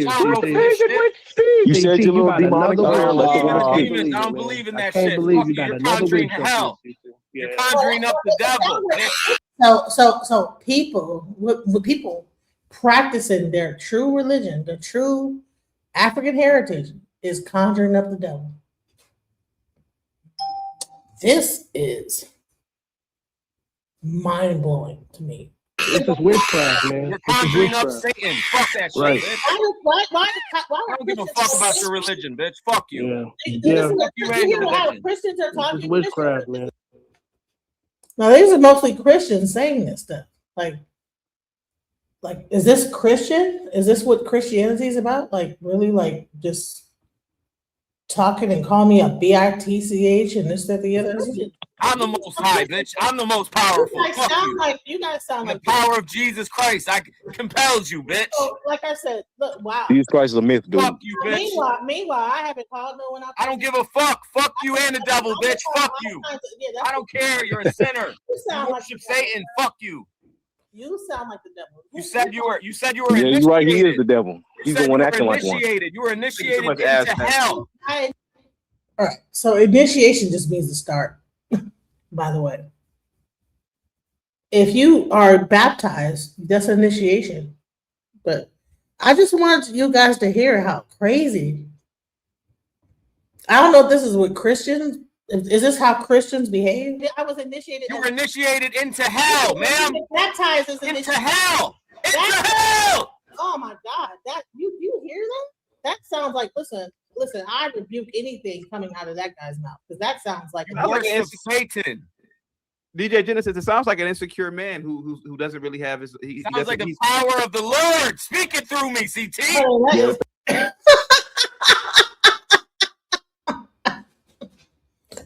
You said your little demonic I don't believe in that shit. You're conjuring hell. You're conjuring up the devil. So people practicing their true religion, the true African heritage, is conjuring up the devil. This is mind-blowing to me. This is witchcraft, man. You're conjuring up Satan. Fuck that shit, Right. bitch. Why I don't give a fuck about your religion, bitch. Fuck you. Yeah. Fuck you and your religion. Christians are talking. It's witchcraft, man. Now these are mostly Christians saying this stuff. Like, is this Christian? Is this what Christianity is about? Like, really, like, just talking and call me a bitch and this, that, the other. I'm the most high, bitch. I'm the most powerful. You guys sound like the power of Jesus Christ. I compelled you, bitch. So, like I said, look, wow. Jesus Christ is a myth, dude. Fuck you, bitch. Meanwhile, I haven't called no one out. I don't give a fuck. Fuck you and the devil, bitch. Fuck you. I don't care. You're a sinner. You worship Satan. Fuck you. You sound like the devil. You said you were. Yeah, you're right. He is the devil. He's the one acting like one. You were initiated into hell. All right. So initiation just means to start. By the way, if you are baptized, that's initiation. But I just wanted you guys to hear how crazy. I don't know if this is what Christians. Is this how Christians behave? I was initiated. You were initiated into hell, ma'am. Baptized is into hell. Into hell. Oh my God! That you hear that? That sounds like listen. I rebuke anything coming out of that guy's mouth because that sounds like Satan. DJ Genesis, it sounds like an insecure man who doesn't really have his. Sounds like the power of the Lord speaking through me, CT.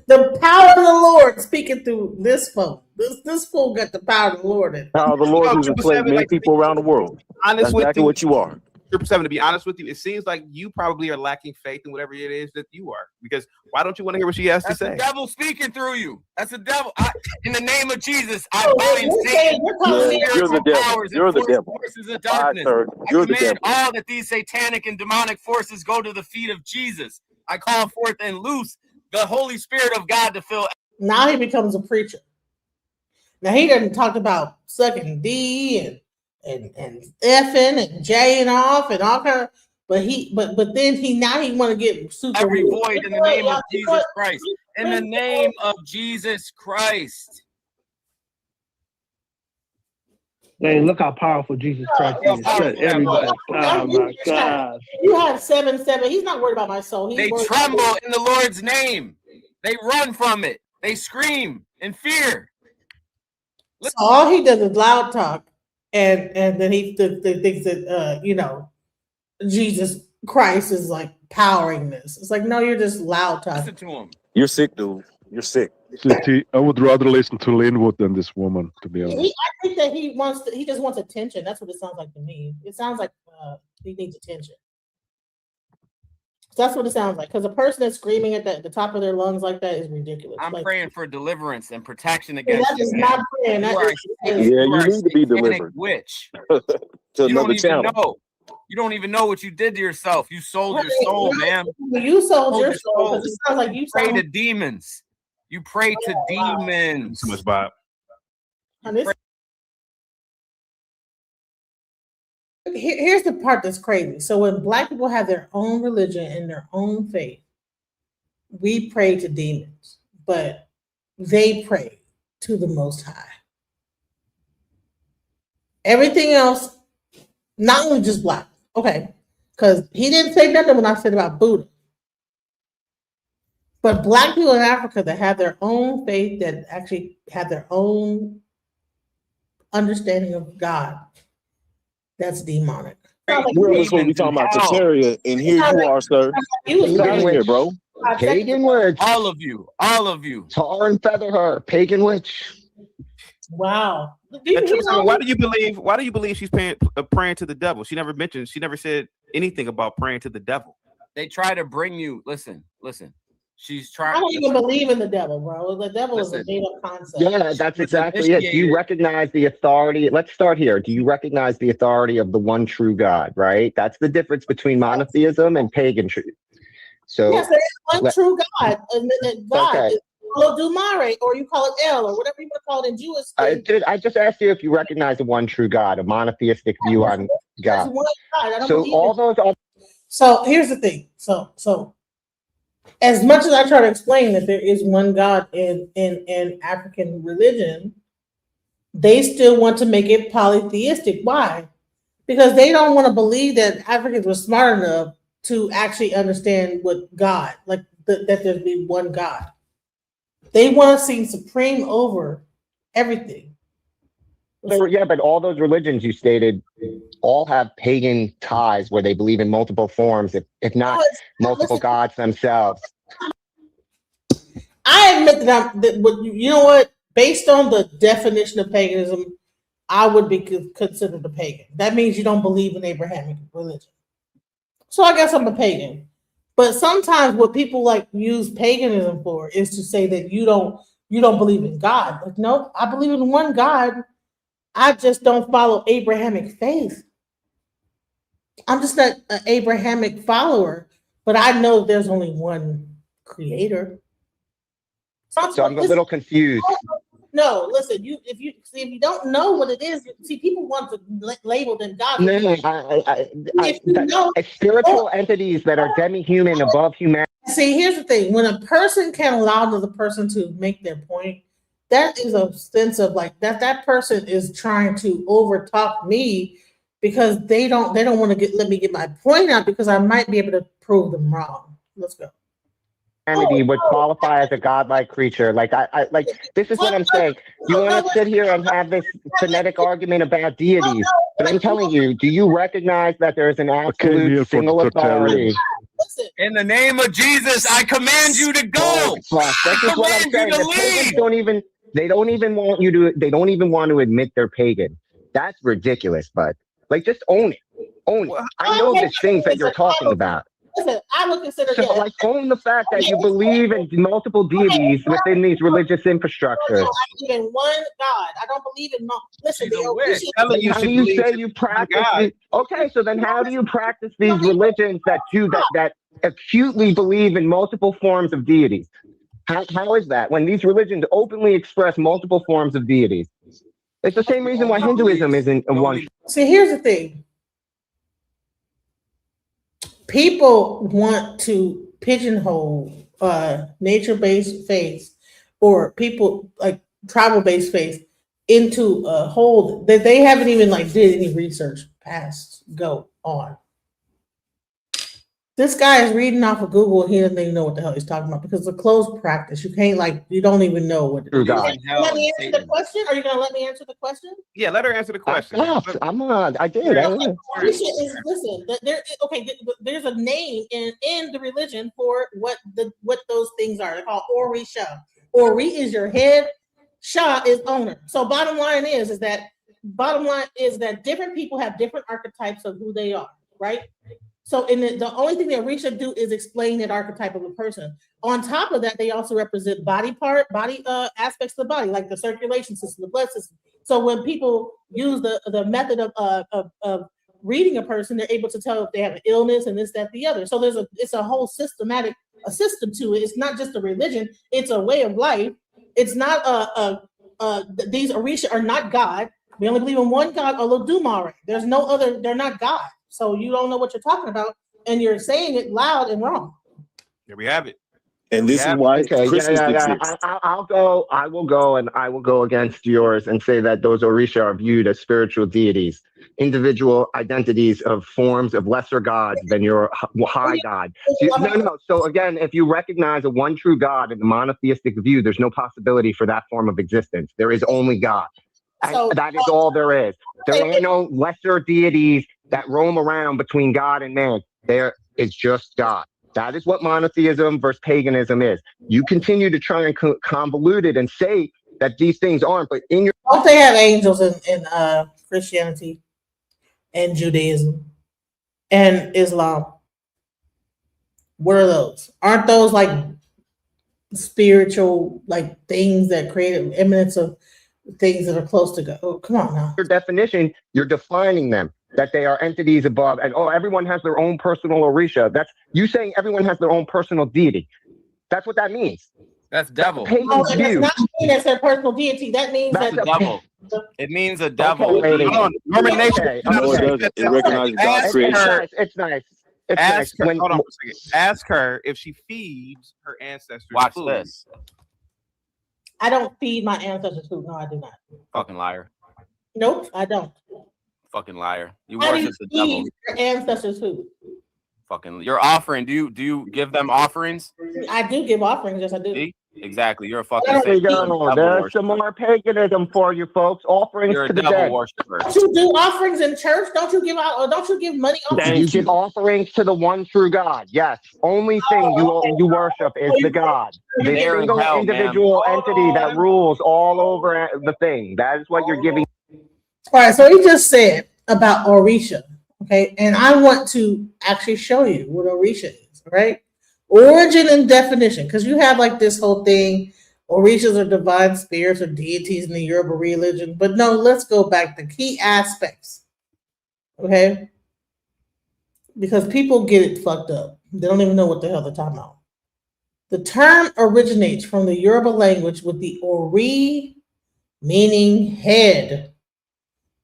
The power of the Lord speaking through this fool. This fool got the power of the Lord in. Power of the Lord who's enslaved many people around the world. That's exactly what you are. Triple Seven, to be honest with you, it seems like you probably are lacking faith in whatever it is that you are. Because why don't you want to hear what she has That's to say? the devil speaking through you. That's the devil. In the name of Jesus, I bind Satan. You're the devil. You're the devil. Forces of All right, darkness. sir. You're I the command devil. all that these satanic and demonic forces go to the feet of Jesus. I call forth and loose the Holy Spirit of God to fill. Now he becomes a preacher. Now he doesn't talk about sucking D and effing and jaying off and all kind of, but then he want to get super Every weird. void in the name of Jesus Christ. In the name of Jesus Christ. Man, look how powerful Jesus Christ is. Shut everybody. Oh my God. You have 7. He's not worried about my soul. He's They worried tremble about in the Lord's name. They run from it. They scream in fear. so all he does is loud talk, and then he thinks that Jesus Christ is like powering this. It's like, no, you're just loud talking. Listen to him. You're sick, dude. You're sick. I would rather listen to Linwood than this woman, to be honest. I think that he just wants attention. That's what it sounds like to me. It sounds like he needs attention. That's what it sounds like. Because a person that's screaming at the top of their lungs like that is ridiculous. I'm like, praying for deliverance and protection against that is you, not man. praying. You need to be delivered. Witch. To You another don't even channel. know. You don't even know what you did to yourself. You sold your soul, man. You sold your soul. Because it sounds like you pray sold to demons. You pray to demons. Too much, Bob. Here's the part that's crazy. So when Black people have their own religion and their own faith, we pray to demons, but they pray to the Most High. Everything else, not only just Black, okay, because he didn't say nothing when I said about Buddha. But Black people in Africa that have their own faith, that actually have their own understanding of God, that's demonic. We're supposed to be talking about Terraria, and here you are, sir. Get out of here, bro. Pagan witch. All of you. Tar and feather her. Pagan witch. Wow. Why do you believe she's praying to the devil? She never said anything about praying to the devil. They try to bring you. Listen. She's trying. I don't even believe in the devil, bro. The devil is a made-up concept. Yeah, that's exactly it. Do you recognize the authority? Let's start here. Do you recognize the authority of the one true God, right? That's the difference between monotheism and pagan truth. So yes, there is one true God. And God is Olodumare, or you call it El, or whatever you want to call it in Jewish. I just asked you if you recognize the one true God, a monotheistic view on God. One God. I don't So believe all in- those. So here's the thing. So as much as I try to explain that there is one God in African religion, they still want to make it polytheistic. Why? Because they don't want to believe that Africans were smart enough to actually understand what God, that there'd be one God. They want to seem supreme over everything. So, yeah, but all those religions you stated all have pagan ties where they believe in multiple forms, if not multiple gods themselves. I admit you know what? Based on the definition of paganism, I would be considered a pagan. That means you don't believe in Abrahamic religion. So I guess I'm a pagan. But sometimes what people use paganism for is to say that you don't believe in God. Like, no, I believe in one God. I just don't follow Abrahamic faith. I'm just not an Abrahamic follower, but I know there's only one creator. So I'm a little confused. No, listen. If you don't know what it is, people want to label them God. No, spiritual entities that are demi-human above humanity. See, here's the thing: when a person can allow another person to make their point, that is a sense of that person is trying to overtalk me because they don't want to let me get my point out because I might be able to prove them wrong. Let's go. Humanity would qualify as a godlike creature. This is what I'm saying. You want to sit here and have this phonetic argument about deities, but I'm telling you, do you recognize that there is an absolute single authority? In the name of Jesus, I command you to go. This is what I'm saying. The pagans they don't even want to admit they're pagan. That's ridiculous, but just own it. Own it. I know the things that you're talking about. Listen, I would consider So, like, own the fact that you believe in multiple deities within these religious infrastructures. I believe in one God. I don't believe in listen. How do you say you practice? Okay, so then how do you practice these religions that acutely believe in multiple forms of deities? How is that when these religions openly express multiple forms of deities? It's the same reason why Hinduism isn't one. See, here's the thing. People want to pigeonhole nature-based faith or people like tribal-based faith into a hole that they haven't even like did any research past go on. This guy is reading off of Google and he doesn't even know what the hell he's talking about because it's a closed practice. You can't you don't even know what. Let me answer the question. Are you gonna let me answer the question? Yeah, let her answer the question. I did. Listen, there's a name in the religion for what those things are. They're called Orisha. Ori is your head, Sha is owner. So bottom line is that different people have different archetypes of who they are, right? So the only thing that Orisha do is explain that archetype of a person. On top of that, they also represent body aspects of the body, like the circulation system, the blood system. So when people use the method of reading a person, they're able to tell if they have an illness and this, that, the other. So it's a whole system to it. It's not just a religion, it's a way of life. It's not these Orisha are not God. We only believe in one God, Olodumare. There's no other, they're not God. So you don't know what you're talking about, and you're saying it loud and wrong. Here we have it. And this is why Christmas exists. I will go against yours and say that those Orisha are viewed as spiritual deities, individual identities of forms of lesser gods than your high God. No. So again, if you recognize a one true God in the monotheistic view, there's no possibility for that form of existence. There is only God. And that is all there is. There ain't no lesser deities that roam around between God and man. There is just God. That is what monotheism versus paganism is. You continue to try and convolute it and say that these things aren't, but in your don't they have angels in Christianity and Judaism and Islam? What are those? Aren't those like spiritual like things that create an eminence of things that are close to God? Oh, come on now. Your definition, you're defining them. That they are entities above, and everyone has their own personal Orisha. That's you saying everyone has their own personal deity. That's what that means. That's devil. It does not mean that's their personal deity. That means that's a devil. It means a devil. Okay, Norman Nation. It recognizes God's creation. It's nice. Ask her. Hold on a second. Ask her if she feeds her ancestors. Watch food. this. I don't feed my ancestors food. No, I do not. Fucking liar. Nope, I don't. Fucking liar. You How do worship the devil. your ancestors food? Fucking your offering. Do you give them offerings? I do give offerings, yes I do. See? Exactly. You're a fucking There's some more paganism for you folks. Offerings You're a to the devil dead. worshiper. Don't you do offerings in church? Don't you give out or don't you give money Then you give offerings to the one true God. Yes. Only thing you worship is the God. The They're in single hell, individual entity that rules all over the thing. That is what you're giving. All right, so he just said about Orisha, okay? And I want to actually show you what Orisha is, right? Origin and definition, because you have like this whole thing, Orishas are divine spirits or deities in the Yoruba religion. But no, let's go back to key aspects, okay? Because people get it fucked up. They don't even know what the hell they're talking about. The term originates from the Yoruba language with the Ori meaning head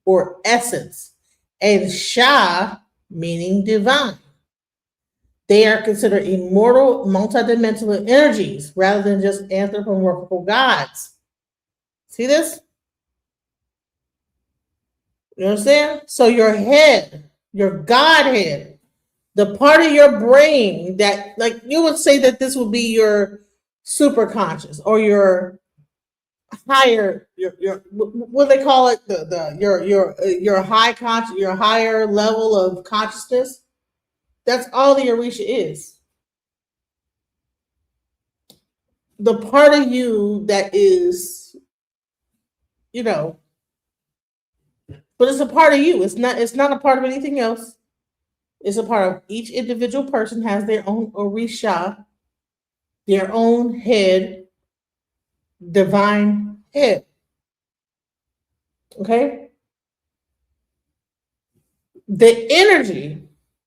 or essence, and Sha meaning divine. They are considered immortal, multidimensional energies rather than just anthropomorphical gods. See this? You understand? So your head, your Godhead, the part of your brain that, like, you would say that this would be your superconscious or your higher, your what do they call it? Your high conscious, your higher level of consciousness. That's all the Orisha is. The part of you that is, but it's a part of you. It's not a part of anything else. It's a part of each individual person has their own Orisha, their own head, divine head. Okay? The energy,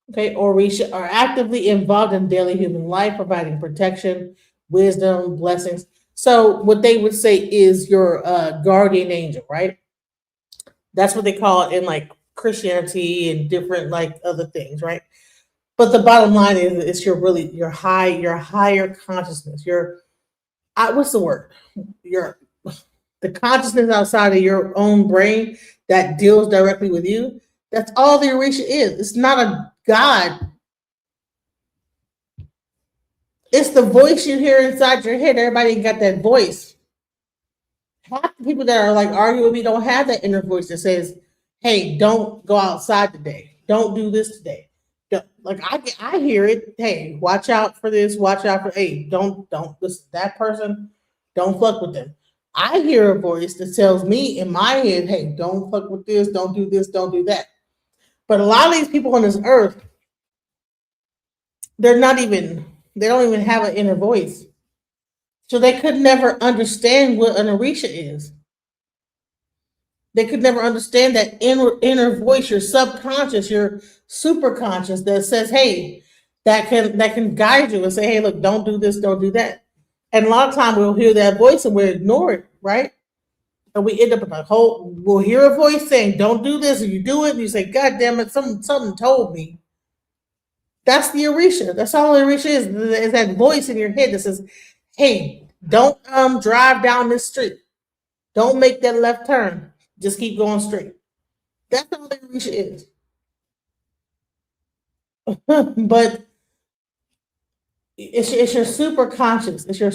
okay, Orisha are actively involved in daily human life, providing protection, wisdom, blessings. So what they would say is your guardian angel, right? That's what they call it in like Christianity and different like other things, right? But the bottom line is it's your higher consciousness. What's the word? The consciousness outside of your own brain that deals directly with you. That's all the Orisha is. It's not a god. It's the voice you hear inside your head. Everybody got that voice. Half the people that are like arguing with me don't have that inner voice that says, "Hey, don't go outside today. Don't do this today." Like I hear it. Hey, watch out for this. Watch out for. Hey, don't listen to that person. Don't fuck with them. I hear a voice that tells me in my head, "Hey, don't fuck with this. Don't do this. Don't do that." But a lot of these people on this earth, they don't even have an inner voice. So they could never understand what an Orisha is. They could never understand that inner voice, your subconscious, your superconscious that says, hey, that can guide you and say, hey, look, don't do this, don't do that. And a lot of times we'll hear that voice and we'll ignore it, right? And we end up in we'll hear a voice saying, don't do this, and you do it, and you say, God damn it, something told me. That's the Orisha. That's all the Orisha is that voice in your head that says, hey, don't drive down this street. Don't make that left turn. Just keep going straight. That's all the Orisha is. But it's your super conscious. It's your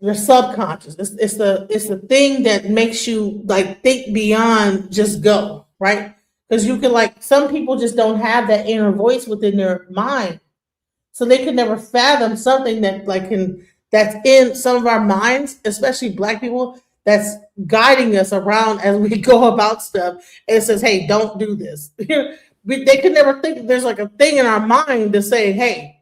your subconscious. It's the thing that makes you like think beyond just go, right? Because you can like some people just don't have that inner voice within their mind. So they could never fathom something that that's in some of our minds, especially Black people, that's guiding us around as we go about stuff. And it says, hey, don't do this. They could never think that there's like a thing in our mind to say, hey,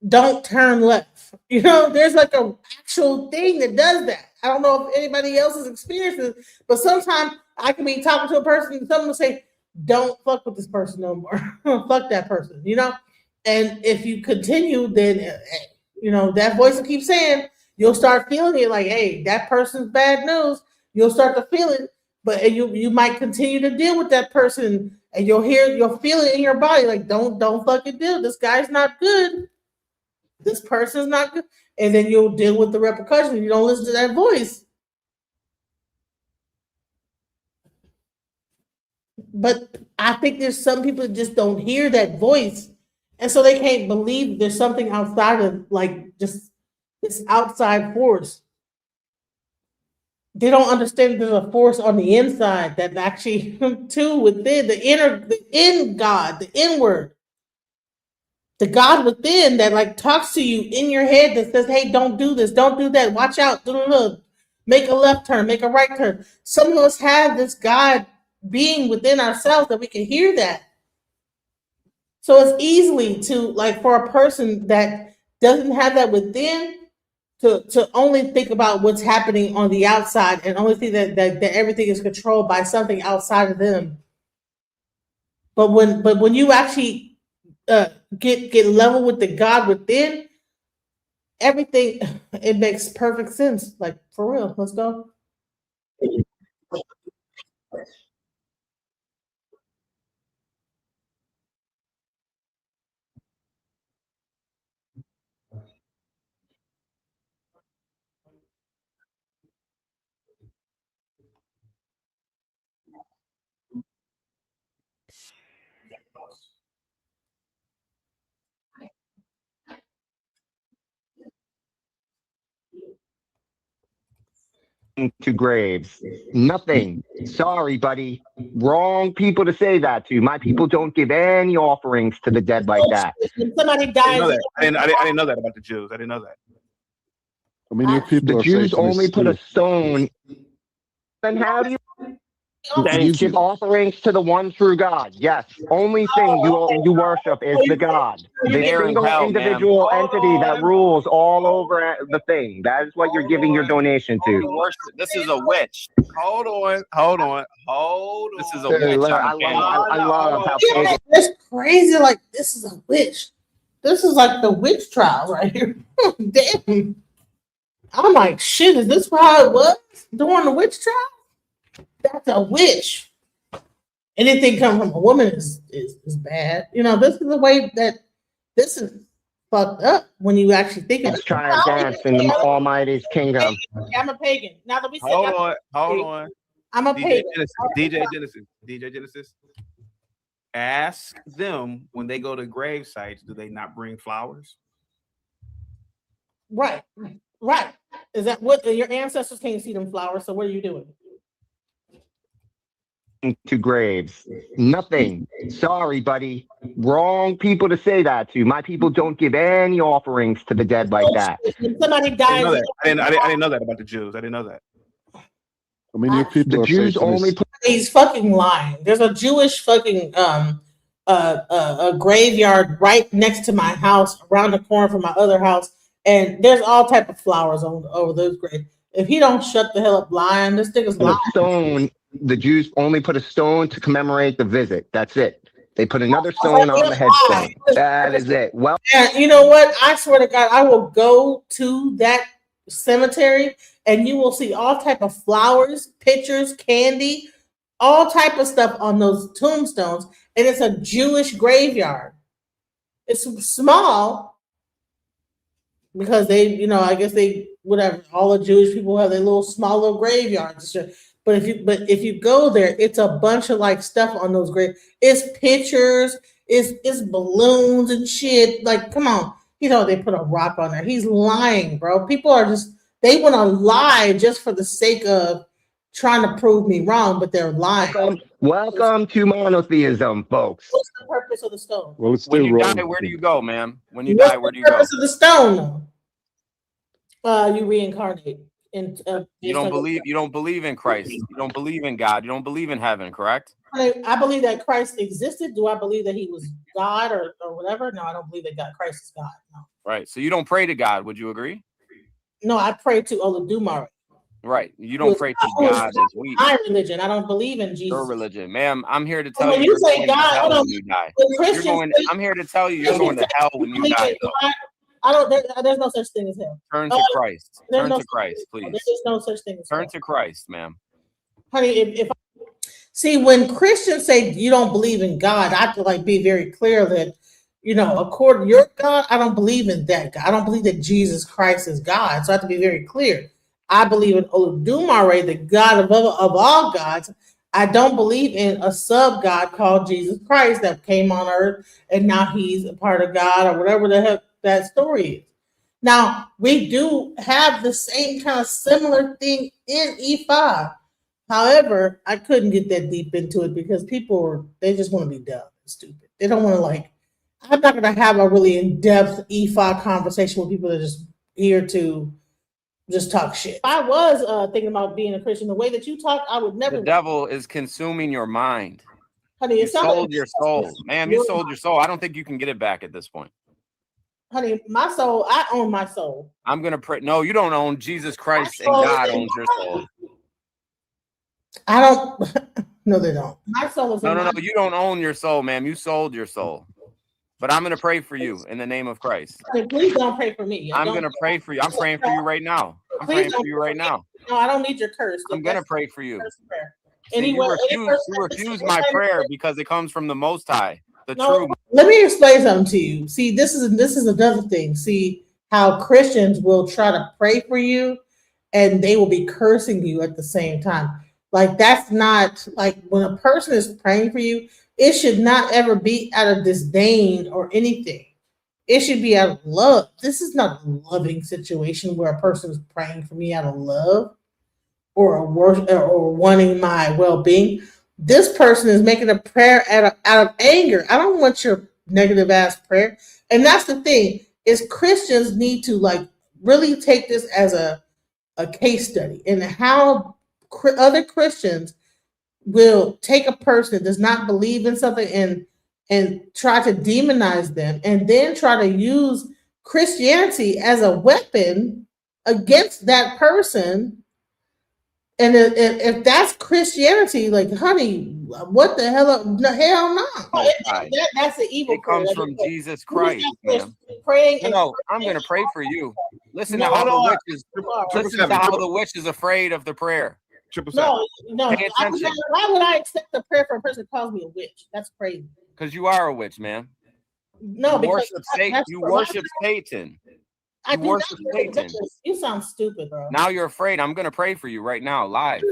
don't turn left. You know, there's like an actual thing that does that. I don't know if anybody else has experienced it, but sometimes I can be talking to a person and someone will say, don't fuck with this person no more. Fuck that person, you know? And if you continue, then, you know, that voice will keep saying, you'll start feeling it like, hey, that person's bad news. You'll start to feel it, but you might continue to deal with that person and you'll feel it in your body. Like, don't fucking deal. This guy's not good. This person's not good. And then you'll deal with the repercussions. You don't listen to that voice. But I think there's some people that just don't hear that voice. And so they can't believe there's something outside of like just this outside force. They don't understand there's a force on the inside that actually too within the in God, the inward. The God within that like talks to you in your head that says, hey, don't do this, don't do that, watch out, make a left turn, make a right turn. Some of us have this God being within ourselves that we can hear that. So it's easily to like for a person that doesn't have that within to only think about what's happening on the outside and only think that everything is controlled by something outside of them. But when you actually get level with the God within, everything it makes perfect sense. Like for real, let's go. To graves. Nothing. Sorry, buddy. Wrong people to say that to. My people don't give any offerings to the dead like that. Somebody dies. I didn't know that about the Jews. I didn't know that. I mean, you people the are Jews only put a stone. Then how do you? Then you give offerings to the one true God. Yes, only thing you worship is the God, the They're in single hell, individual entity that rules all over the thing. That is what you're giving your donation You to. worship. This is a witch. Hold on. This is a witch on the panel. I love how pagan. That's crazy. Like, this is a witch. This is like the witch trial right here. Damn. I'm like, shit, is this how it was during the witch trial? That's a witch. Anything coming from a woman is bad. You know, this is the way that this is fucked up when you actually think of it. Let's try and dance in the Almighty's kingdom. I'm a pagan. Now let me say, Hold on. I'm a pagan. DJ Genesis. Ask them when they go to grave sites, do they not bring flowers? Right. Is that what your ancestors can't see them flowers? So what are you doing? To graves. Nothing. Sorry, buddy. Wrong people to say that to. My people don't give any offerings to the dead like that. Somebody dies. I didn't know that about the Jews. I didn't know that. I mean, you people The are Jews only. He's fucking lying. There's a Jewish fucking a graveyard right next to my house, around the corner from my other house, and there's all type of flowers over those graves. If he don't shut the hell up lying, this nigga's lying. Stone. The Jews only put a stone to commemorate the visit. That's it. They put another stone on the headstone. That is it. Well, and you know what? I swear to God, I will go to that cemetery and you will see all type of flowers, pictures, candy, all type of stuff on those tombstones. And it's a Jewish graveyard. It's small because they, you know, I guess they, whatever, all the Jewish people have their small little graveyards. But if you go there, it's a bunch of like stuff on those graves. It's pictures, it's balloons and shit. Like, come on. You know, they put a rock on there. He's lying, bro. People are they want to lie just for the sake of trying to prove me wrong, but they're lying. Welcome to monotheism, folks. What's the purpose of the stone? Well, it's When still you wrong. die, where do you go, ma'am? When you die, where do you go? What's the purpose of the stone, though? You reincarnate. You don't believe in Christ. You don't believe in God. You don't believe in heaven, correct? I believe that Christ existed. Do I believe that he was God or whatever? No, I don't believe that Christ is God. No. Right. So you don't pray to God. Would you agree? No, I pray to Olodumare. Right. You don't pray to God as we. My religion. I don't believe in Jesus. Your religion, ma'am. I'm here to tell when you. You say God, when you die. I'm here to tell you, you're going to hell when you die. There's no such thing as hell. Turn to Christ. Turn to Christ, please. There's no such thing as Turn hell. to Christ, ma'am. Honey, see, when Christians say you don't believe in God, I have to be very clear that, you know, according to your God, I don't believe in that God. I don't believe that Jesus Christ is God. So I have to be very clear. I believe in Olodumare, the God of all gods. I don't believe in a sub God called Jesus Christ that came on earth and now he's a part of God or whatever the heck that story is. Now, we do have the same kind of similar thing in E5. However, I couldn't get that deep into it because they just want to be dumb and stupid. They don't want to I'm not going to have a really in-depth E5 conversation with people that are just here to just talk shit. If I was thinking about being a Christian, the way that you talk, I would never. The devil is consuming your mind. Honey, you sold your soul. Ma'am, you sold your soul. I don't think you can get it back at this point. Honey, my soul, I own my soul. I'm going to pray. No, you don't own Jesus Christ and God owns your soul. I don't. No, they don't. My soul is. No. You don't own your soul, ma'am. You sold your soul. But I'm going to pray for you in the name of Christ. Honey, please don't pray for me. I'm going to pray for you. I'm praying for you right now. I'm praying for you right now. No, I don't need your curse. I'm going to pray for you. Anyway, you refuse my prayer because it comes from the Most High. True. Let me explain something to you. See, this is another thing. See how Christians will try to pray for you and they will be cursing you at the same time. That's not when a person is praying for you, it should not ever be out of disdain or anything. It should be out of love. This is not a loving situation where a person is praying for me out of love or wanting my well-being. This person is making a prayer out of anger. I don't want your negative ass prayer. And that's the thing, is Christians need to really take this as a case study in how other Christians will take a person that does not believe in something and try to demonize them, and then try to use Christianity as a weapon against that person. And if that's Christianity, like, honey, what the hell? No, hell no. That's an evil. It comes from Jesus Christ, man. Praying. No, I'm gonna pray for you. Listen to how the witch is afraid of the prayer. No. Pay attention. Why would I accept the prayer for a person who calls me a witch? That's crazy. Because you are a witch, man. No, you because worship Satan. You worship Satan. I do worship not Satan. You sound stupid, bro. Now you're afraid. I'm gonna pray for you right now, live.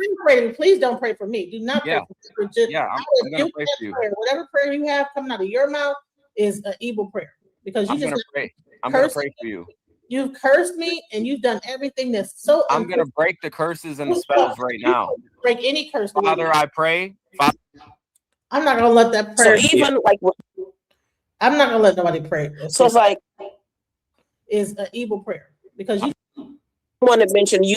Please don't pray for me. Do not pray for me. I'm gonna pray for you. Whatever prayer you have coming out of your mouth is an evil prayer. Because I'm gonna pray. I'm gonna pray for you. You've cursed me, and you've done everything that's so. I'm gonna break the curses and the spells right now. Break any curse. Father, I pray. I'm not gonna let that prayer. So even like, I'm not gonna let nobody pray. So it's like, is an evil prayer because you want to mention you.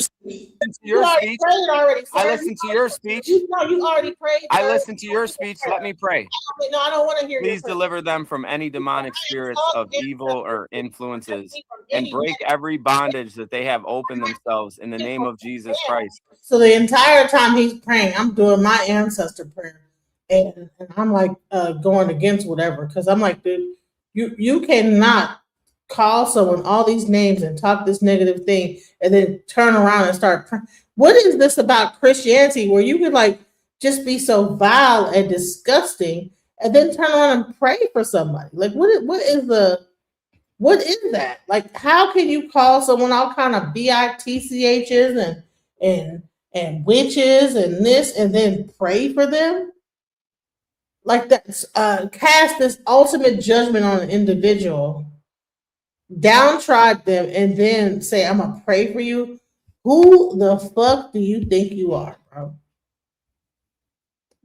Your already speech. prayed already. I listened to your speech. You already prayed. I listened to your speech. Let me pray. No, I don't want to hear. Please deliver them from any demonic spirits of evil or influences, and break every bondage that they have opened themselves in the name of Jesus Christ. So the entire time he's praying, I'm doing my ancestor prayer, and I'm like going against whatever, because I'm like, dude, you cannot call someone all these names and talk this negative thing and then turn around and start praying. What is this about Christianity where you could like just be so vile and disgusting and then turn around and pray for somebody? Like what is that? Like, how can you call someone all kind of bitchs and witches and this and then pray for them? Like that's cast this ultimate judgment on an individual, downtrod them, and then say, I'm gonna pray for you. Who the fuck do you think you are, bro?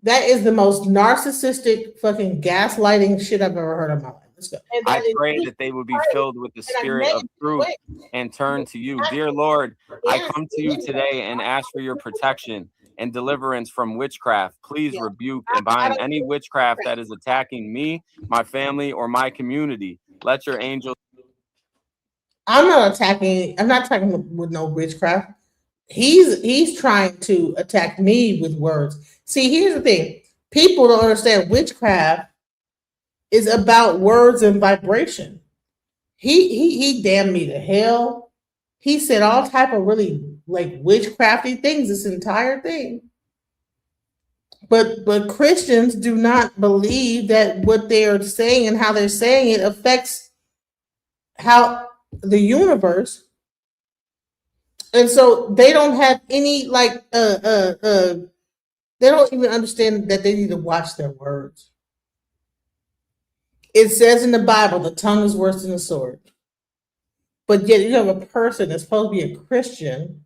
That is the most narcissistic fucking gaslighting shit I've ever heard in my life. Let's go. I pray that they would be filled with the spirit of truth and turn to you. Dear Lord, I come to you today and ask for your protection and deliverance from witchcraft. Please rebuke and bind any witchcraft that is attacking me, my family, or my community. Let your angels. I'm not attacking with no witchcraft. He's trying to attack me with words. See, here's the thing. People don't understand witchcraft is about words and vibration. He damned me to hell. He said all type of really like witchcrafty things this entire thing. But Christians do not believe that what they are saying and how they're saying it affects how the universe. And so they don't have any like they don't even understand that they need to watch their words. It says in the Bible, the tongue is worse than the sword. But yet you have a person that's supposed to be a Christian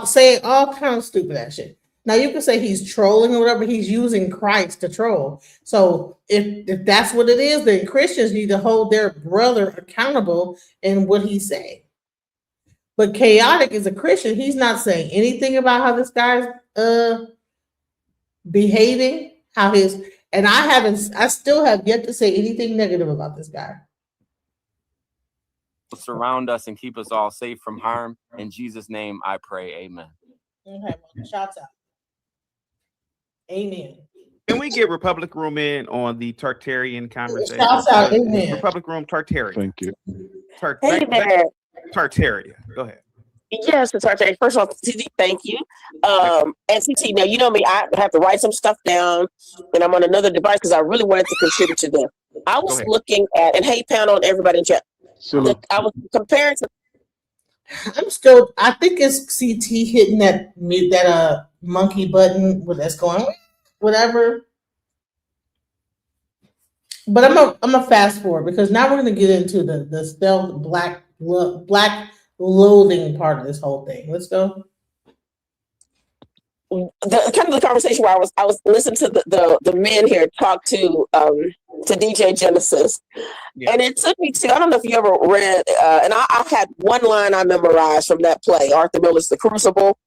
saying all kinds of stupid ass shit. Now you can say he's trolling or whatever, he's using Christ to troll. So if that's what it is, then Christians need to hold their brother accountable in what he's saying. But Chaotic is a Christian. He's not saying anything about how this guy's behaving, and I still have yet to say anything negative about this guy. Surround us and keep us all safe from harm. In Jesus' name, I pray. Amen. Okay, shots out. Amen. Can we get Republic Room in on the Tartarian conversation? Shouts out, amen. Republic Room Tartaria. Thank you. Hey there. Tartaria. Go ahead. Yes, it's Tartaria. First of all, TT, thank you. And TT, now you know me, I have to write some stuff down, and I'm on another device because I really wanted to contribute to them. I was looking at, and hey, pound on everybody in chat. I was comparing to. I think it's CT hitting that monkey button that's going whatever. But I'm a fast forward because now we're gonna get into the stealth black loathing part of this whole thing. Let's go. The conversation where I was listening to the men here talk to DJ Genesis, and it took me to, I don't know if you ever read, and I had one line I memorized from that play, Arthur Miller's The Crucible,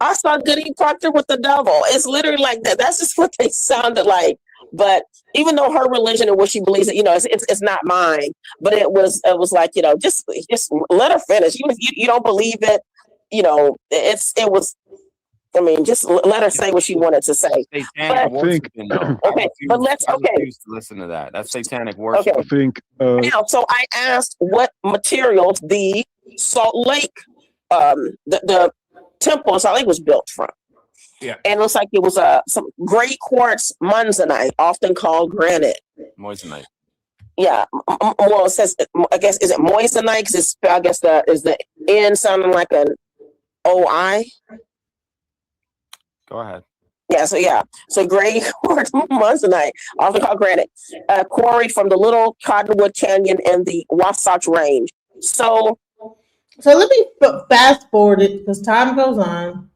I saw Goody Proctor with the devil. It's literally like that. That's just what they sounded like. But even though her religion and what she believes, it's not mine. But it was like, just let her finish. You don't believe it, it was. I mean, just let her say what she wanted to say. I think. Okay, but let's refuse to listen to that. That's satanic worship. Okay. I think. Now, so I asked what materials the Salt Lake, the temple in Salt Lake was built from. Yeah. And it looks like it was some gray quartz monzonite, often called granite. Moissanite. Yeah. Well, it says, I guess, is it moissanite? Because I guess is the N sounding like an OI? Go ahead. Yeah. So gray quartz monzonite, often called granite, quarried from the Little Cottonwood Canyon in the Wasatch Range. So let me fast forward it because time goes on.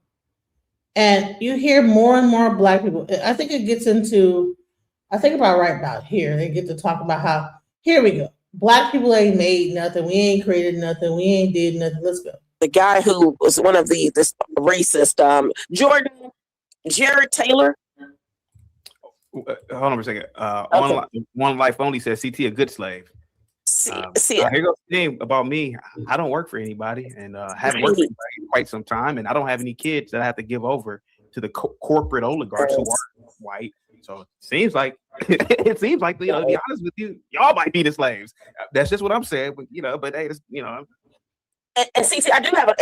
And you hear more and more Black people. I think it gets into, I think about right about here. They get to talk about how, here we go. Black people ain't made nothing. We ain't created nothing. We ain't did nothing. Let's go. The guy who was one of this racist, Jared Taylor. Hold on for a second. One Life Only says CT a good slave. Here goes the thing about me. I don't work for anybody, and haven't worked for anybody in quite some time, and I don't have any kids that I have to give over to the corporate oligarchs who are white. So it seems like to be honest with you, y'all might be the slaves. That's just what I'm saying. But but hey, And see, I do have a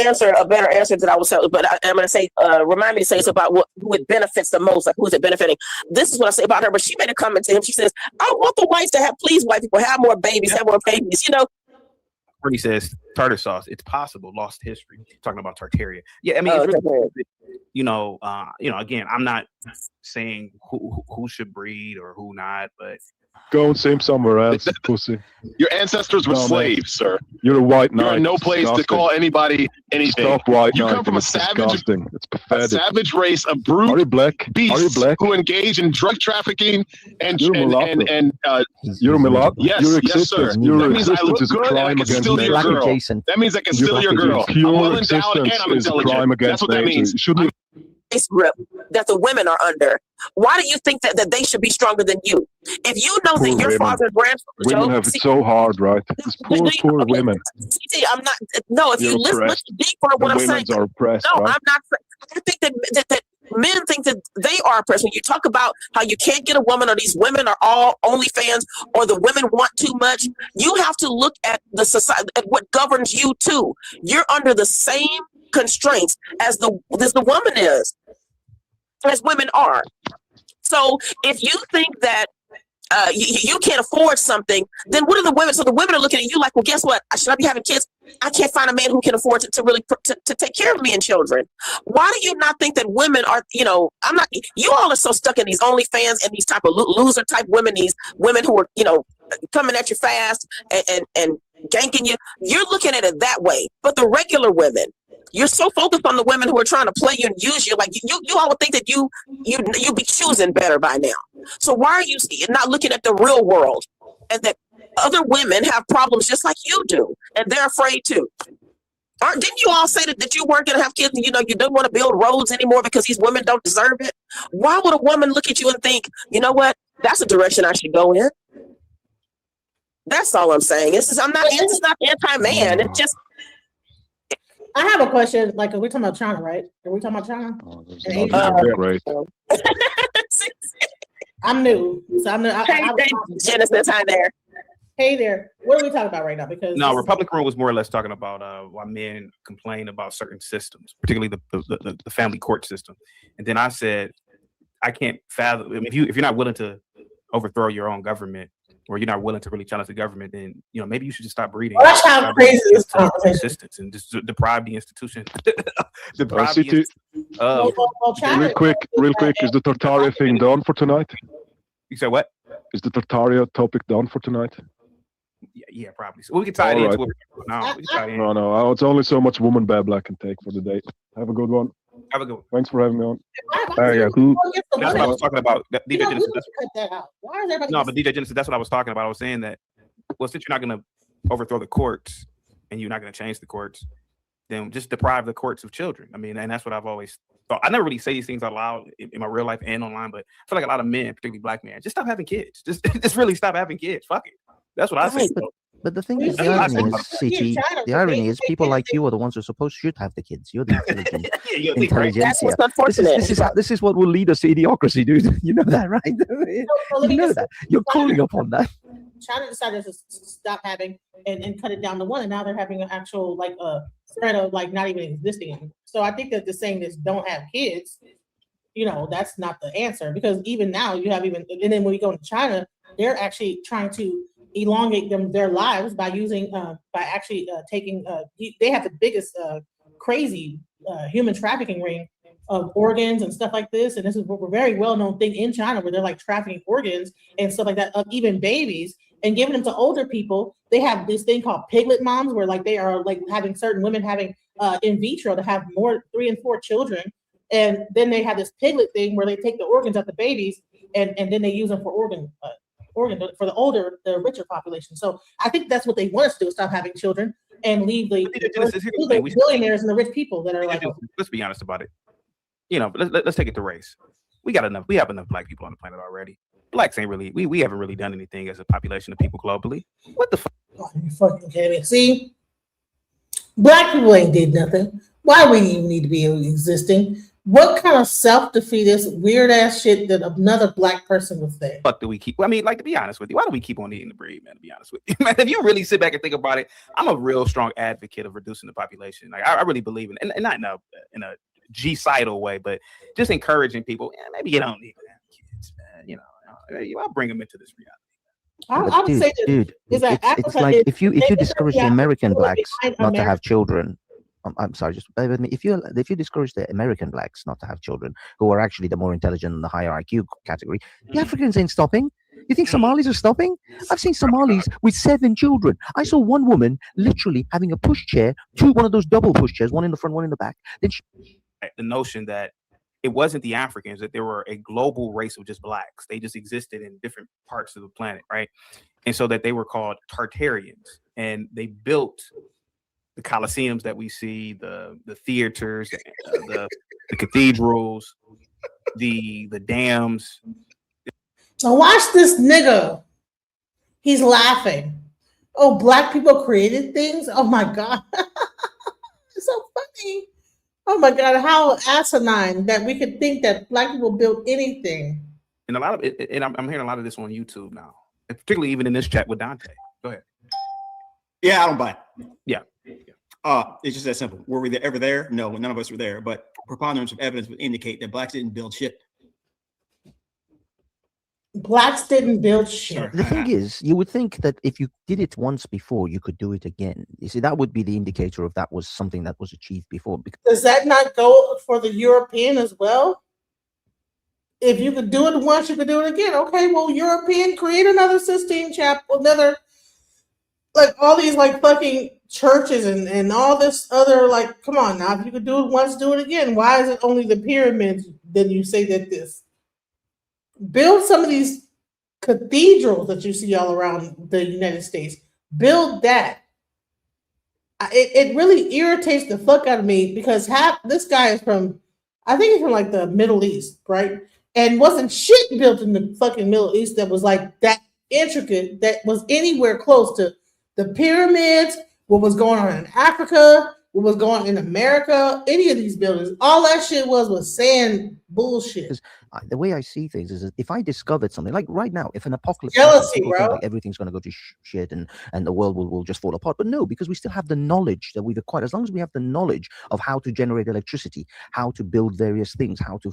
better answer that I will say, but I'm going to say, remind me to say it's about who it benefits the most, like who is it benefiting. This is what I say about her, but she made a comment to him. She says, I want the whites to please white people, have more babies, have more babies, He says tartar sauce. It's possible. Lost history. Talking about Tartaria. Yeah, I mean, it's really, again, I'm not saying who should breed or who not, but go and sing somewhere else, pussy. Your ancestors were slaves, sir. You're a white knight. You're in no place to call anybody anything. Stop white You knight. come from a It's savage, disgusting. It's pathetic. savage race of brute Are you black? beasts Are you black? who engage in drug trafficking and You're a mulatto. You're a mulatto. yes, Your yes, sir. existence, your That means I existence look is a good and I crime can against steal your nature. girl. That means I can steal your girl. I'm Your well endowed and existence I'm is a intelligent. crime That's against what that nature. means. You shouldn't This grip that the women are under. Why do you think that they should be stronger than you? If you know Poor that your women. father and grandfather, Women have it so hard, right? These poor women. CT, I'm not. No, if You're you listen oppressed. deeper to what The I'm saying, women are oppressed, no, right? I'm not. I think that men think that they are oppressed. When you talk about how you can't get a woman, or these women are all OnlyFans, or the women want too much, you have to look at the society, at what governs you too. You're under the same constraints as the woman is, as women are. So if you think that you can't afford something, then what are the women? So the women are looking at you like, well, guess what? Should I be having kids? I can't find a man who can afford to really to take care of me and children. Why do you not think that women are, I'm not, you all are so stuck in these OnlyFans and these type of loser type women, these women who are, coming at you fast and ganking you. You're looking at it that way. But the regular women, you're so focused on the women who are trying to play you and use you. Like you all would think that you be choosing better by now. So why are you not looking at the real world and that other women have problems just like you do, and they're afraid too? Didn't you all say that you weren't going to have kids and you don't want to build roads anymore because these women don't deserve it? Why would a woman look at you and think, you know what, that's a direction I should go in? That's all I'm saying. It's not anti-man. It's just. I have a question. Like, are we talking about China, right? Are we talking about China? Great. I'm new, so I'm new. Genesis, hi there. Hey there. What are we talking about right now? Because no, Republican Room was more or less talking about why men complain about certain systems, particularly the family court system. And then I said, I can't fathom. I mean, if you're not willing to overthrow your own government, or you're not willing to really challenge the government, then maybe you should just stop breeding. Well, that's how crazy this conversation is, and just deprive the institution. Real quick, is the Tartaria thing done for tonight? You said what? Is the Tartaria topic done for tonight? Yeah, probably. So we can tie it into what we're talking about now. We can tie it in. No. It's only so much woman babble I can take for the day. Have a good one. Have a good one. Thanks for having me on. That's what I was talking about. DJ Genesis. Cut that out. Why is everybody? No, but DJ Genesis, that's what I was talking about. I was saying that, well, since you're not going to overthrow the courts and you're not going to change the courts, then just deprive the courts of children. I mean, and that's what I've always thought. I never really say these things out loud in my real life and online, but I feel like a lot of men, particularly black men, just stop having kids. Just really stop having kids. Fuck it. That's what I say. But the thing Well, is, the that's what I irony say is, about it. CG, the irony is people like you are the ones who should have the kids. You're the intelligent you think, right? That's intelligentsia. what's unfortunate. This is what will lead us to idiocracy, dude. You know that, right? You know that. You're calling upon that. China decided to stop having and cut it down to one, and now they're having an actual like threat of like not even existing anymore. So I think that the saying is don't have kids, you know, that's not the answer, because even now you have even, and then when we go to China, they're actually trying to elongate their lives by using by actually taking they have the biggest crazy human trafficking ring of organs and stuff like this, and this is a very well-known thing in China where they're like trafficking organs and stuff like that of even babies and giving them to older people. They have this thing called piglet moms where like they are like having certain women having in vitro to have 3 and 4 children, and then they have this piglet thing where they take the organs of the babies and then they use them for organ for the richer population. So I think that's what they want us to do, is stop having children and leave the billionaires and the rich people that are like. Let's be honest about it. You know, let's take it to race. We have enough black people on the planet already. Blacks ain't really, we haven't really done anything as a population of people globally. What the fuck? Oh, you fucking kidding me? See, black people ain't did nothing. Why we even need to be existing? What kind of self-defeatist, weird ass shit that another black person would say? Fuck do we keep? I mean, like, to be honest with you, why do we keep on eating the breed, man? To be honest with you, man, if you really sit back and think about it, I'm a real strong advocate of reducing the population. Like, I really believe in it, and not in a G-sidal way, but just encouraging people. Yeah, maybe you don't need to have kids, man. You know, I'll bring them into this reality. I would say that, dude, it's like if you discourage the American blacks not to have children. I'm sorry, just bear with me. If you discourage the American blacks not to have children, who are actually the more intelligent in the higher IQ category, the Africans ain't stopping. You think Somalis are stopping? I've seen Somalis with 7 children. I saw one woman literally having a pushchair, one of those double pushchairs, one in the front, one in the back. Then the notion that it wasn't the Africans, that there were a global race of just blacks. They just existed in different parts of the planet, right? And so that they were called Tartarians, and they built the Colosseums that we see, the theaters, the cathedrals, the dams. Now watch this nigga. He's laughing. Oh, black people created things? Oh my God. It's so funny. Oh my God, how asinine that we could think that black people built anything. And a lot of it, and I'm hearing a lot of this on YouTube now, and particularly even in this chat with Dante. Go ahead. Yeah, I don't buy it. Yeah. It's just that simple. Were we ever there? No, none of us were there. But preponderance of evidence would indicate that blacks didn't build shit. Blacks didn't build shit. the thing is, you would think that if you did it once before, you could do it again. You see, that would be the indicator of that was something that was achieved before. Does that not go for the European as well? If you could do it once, you could do it again. Okay, well, European, create another Sistine Chapel, another, like all these like fucking churches and all this other, like, come on now, if you could do it once, do it again. Why is it only the pyramids? Then you say that this. Build some of these cathedrals that you see all around the United States. Build that. It really irritates the fuck out of me because this guy is from, I think he's from like the Middle East, right? And wasn't shit built in the fucking Middle East that was like that intricate, that was anywhere close to the pyramids, what was going on in Africa, what was going on in America, any of these buildings. All that shit was sand bullshit. The way I see things is that if I discovered something like right now, if an apocalypse jealousy, people bro, think like everything's going to go to shit and the world will just fall apart. But no, because we still have the knowledge that we've acquired. As long as we have the knowledge of how to generate electricity, how to build various things, how to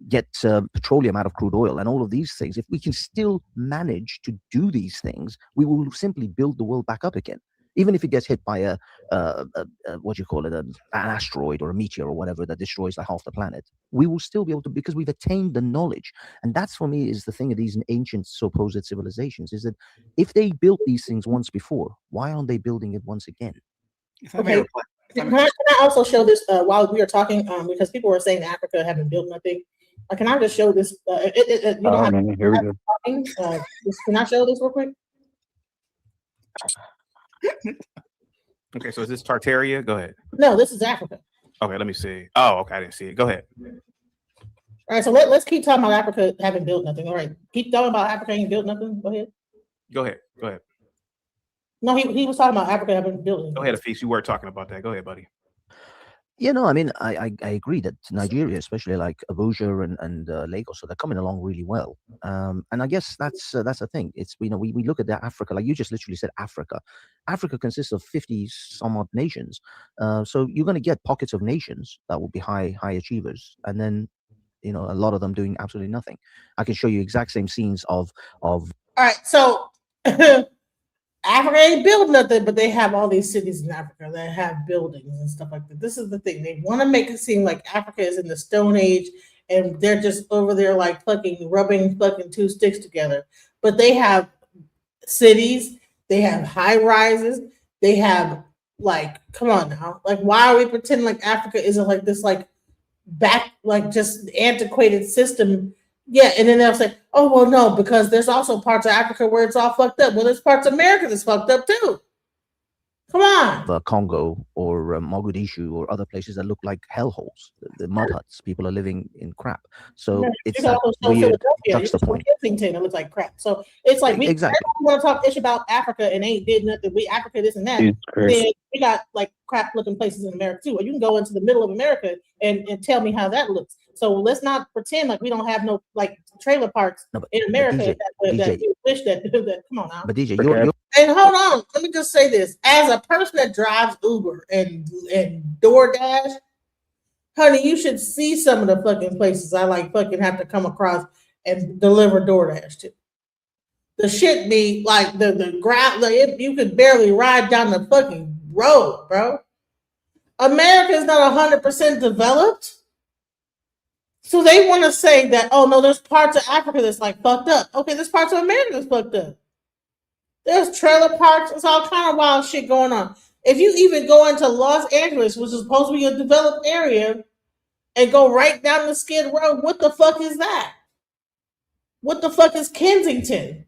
get petroleum out of crude oil and all of these things, if we can still manage to do these things, we will simply build the world back up again. Even if it gets hit by an asteroid or a meteor or whatever that destroys like half the planet, we will still be able to, because we've attained the knowledge. And that's, for me, is the thing of these ancient supposed civilizations, is that if they built these things once before, why aren't they building it once again? Okay. Can I also show this while we are talking? Because people were saying Africa haven't built nothing. Can I just show this? Here we go. Can I show this real quick? Okay, so is this Tartaria? Go ahead. No, this is Africa. Okay, let me see. Oh, okay, I didn't see it. Go ahead. All right, so let's keep talking about Africa having built nothing. All right, keep talking about Africa ain't built nothing. Go ahead. Go ahead. No, he was talking about Africa having built nothing. Go ahead, Afeez. You were talking about that. Go ahead, buddy. Yeah, no, I mean, I agree that Nigeria, especially like Abuja and Lagos, so they're coming along really well. And I guess that's the thing. It's, we look at Africa, like you just literally said, Africa. Africa consists of 50 some odd nations. So you're going to get pockets of nations that will be high achievers, and then a lot of them doing absolutely nothing. I can show you exact same scenes of. All right, so Africa ain't built nothing, but they have all these cities in Africa that have buildings and stuff like that. This is the thing. They want to make it seem like Africa is in the Stone Age and they're just over there like fucking rubbing fucking two sticks together. But they have cities, they have high rises, they have like, come on now. Like, why are we pretending like Africa isn't like this, like back, like just antiquated system? Yeah, and then they'll say, oh, well, no, because there's also parts of Africa where it's all fucked up. Well, there's parts of America that's fucked up too. Come on. The Congo or Mogadishu or other places that look like hellholes, the mud huts. People are living in crap. So it's that weird juxtapoint. Kensington, it looks like crap. So it's like we want to talk ish about Africa and ain't did nothing. We Africa this and that. Then we got like crap looking places in America too. Or you can go into the middle of America and tell me how that looks. So let's not pretend like we don't have no like trailer parks in America that you wish that come on now. But DJ, you're and hold on, let me just say this. As a person that drives Uber and DoorDash, honey, you should see some of the fucking places I like fucking have to come across and deliver DoorDash to. The shit be like the ground, like you could barely ride down the fucking road, bro. America is not 100% developed. So they want to say that, oh no, there's parts of Africa that's like fucked up. Okay, there's parts of America that's fucked up. There's trailer parks. It's all kind of wild shit going on. If you even go into Los Angeles, which is supposed to be a developed area, and go right down the Skid Row, what the fuck is that? What the fuck is Kensington?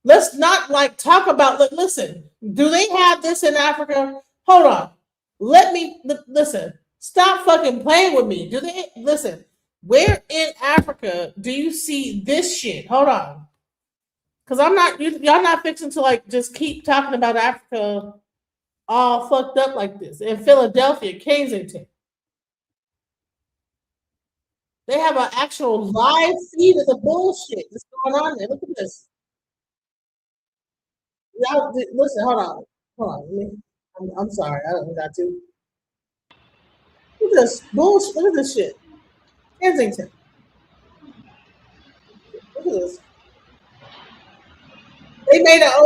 Let's not like talk about, listen, do they have this in Africa? Hold on. Let me, listen, stop fucking playing with me. Do they, listen, where in Africa do you see this shit? Hold on. Because I'm not, y'all not fixing to like just keep talking about Africa all fucked up like this. In Philadelphia, Kensington, they have an actual live feed of the bullshit that's going on there. Look at this. Y'all, listen, hold on. I'm sorry, I don't got to. Look at this bullshit. Look at this shit. Kensington. Look at this. They made a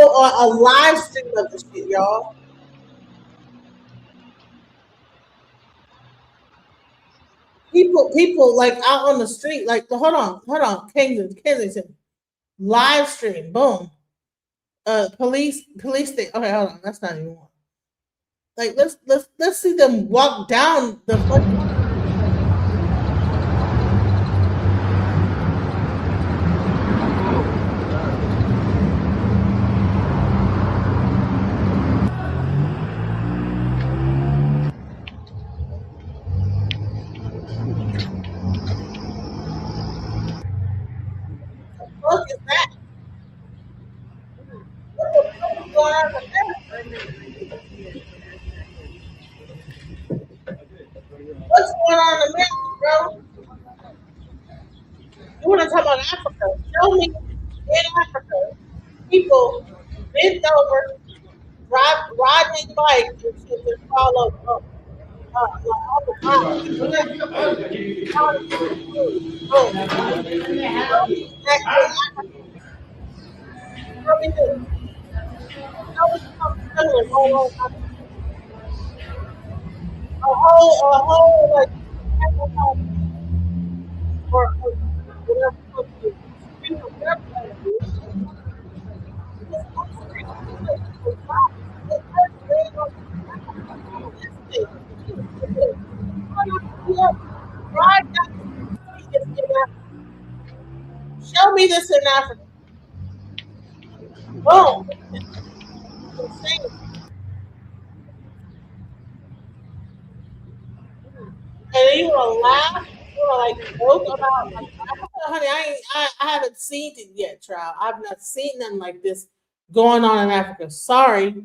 live stream of this shit, y'all. People like out on the street, like hold on, Kensington, live stream, boom. Police thing. Okay, hold on, that's not even one. Like let's see them walk down the fucking. What is that? What's going on with that? What's going on in America, bro? You want to talk about Africa? Show me in Africa people bent over, riding their bike and shit just fall over. A whole like or show me this in Africa. Boom. then you wanna laugh, you wanna like joke about like, honey, I haven't seen it yet, child. I've not seen nothing like this going on in Africa. Sorry.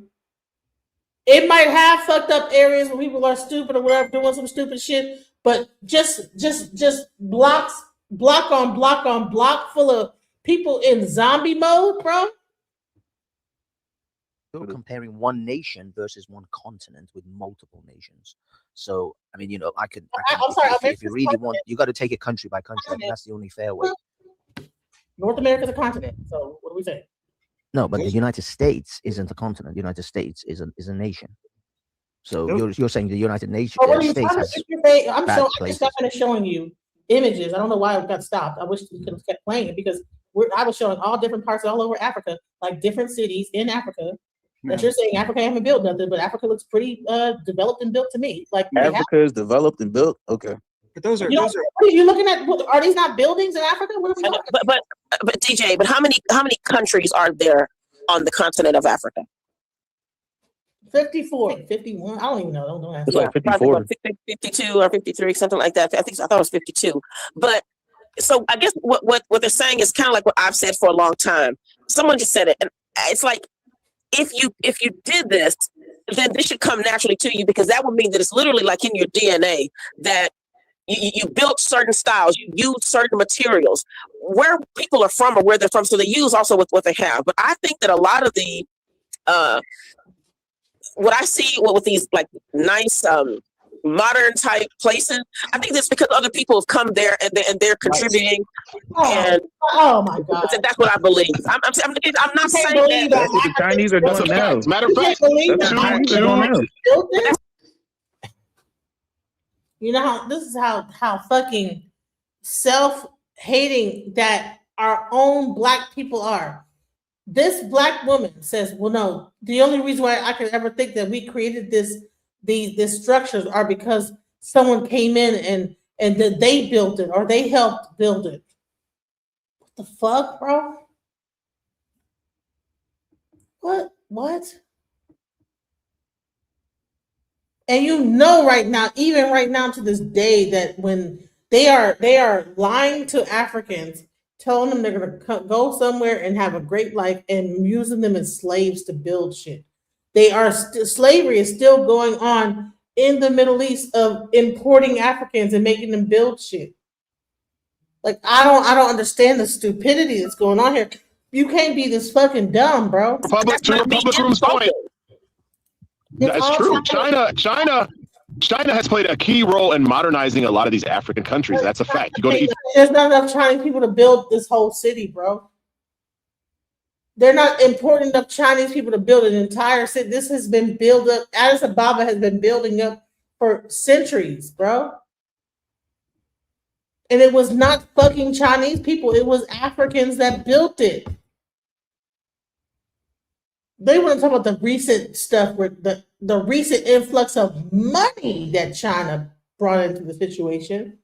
It might have fucked up areas where people are stupid or whatever, doing some stupid shit, but just block on block full of people in zombie mode, bro. You're comparing one nation versus one continent with multiple nations. So, I mean, I'm sorry. if you really want, you got to take it country by country. I mean, that's the only fair way. North America's a continent. So, what do we say? No, but the United States isn't a continent. The United States is a nation. So you're saying the United States has I'm just showing you images. I don't know why it got stopped. I wish we could have kept playing it because I was showing all different parts all over Africa, like different cities in Africa. That you're saying Africa haven't built nothing, but Africa looks pretty developed and built to me. Like Africa is developed and built. Okay. But those are what are you looking at? Are these not buildings in Africa? What are we looking at? But DJ, but how many countries are there on the continent of Africa? 54, 51. I don't even know. Don't ask. Yeah, 54. 52 or 53, something like that. I thought it was 52. But so I guess what they're saying is kind of like what I've said for a long time. Someone just said it, and it's like if you did this, then this should come naturally to you because that would mean that it's literally like in your DNA that you built certain styles, you use certain materials, where people are from or where they're from. So they use also with what they have. But I think that a lot of the what I see with these like nice modern type places, I think that's because other people have come there and they're contributing. Oh my God, that's what I believe. I'm not saying that. That's what the Chinese are doing now. Matter of fact, you know how this is how fucking self-hating that our own black people are. This black woman says, well, no, the only reason why I could ever think that we created these structures are because someone came in and that they built it or they helped build it. What the fuck, bro? What? And even right now to this day, that when they are lying to Africans, telling them they're going to go somewhere and have a great life and using them as slaves to build shit. Slavery is still going on in the Middle East of importing Africans and making them build shit. Like, I don't understand the stupidity that's going on here. You can't be this fucking dumb, bro. Republic Room's point. That's true. China has played a key role in modernizing a lot of these African countries. That's a fact. You go to There's not enough Chinese people to build this whole city, bro. They're not important enough Chinese people to build an entire city. This has been built up. Addis Ababa has been building up for centuries, bro. And it was not fucking Chinese people. It was Africans that built it. They want to talk about the recent stuff with the recent influx of money that China brought into the situation.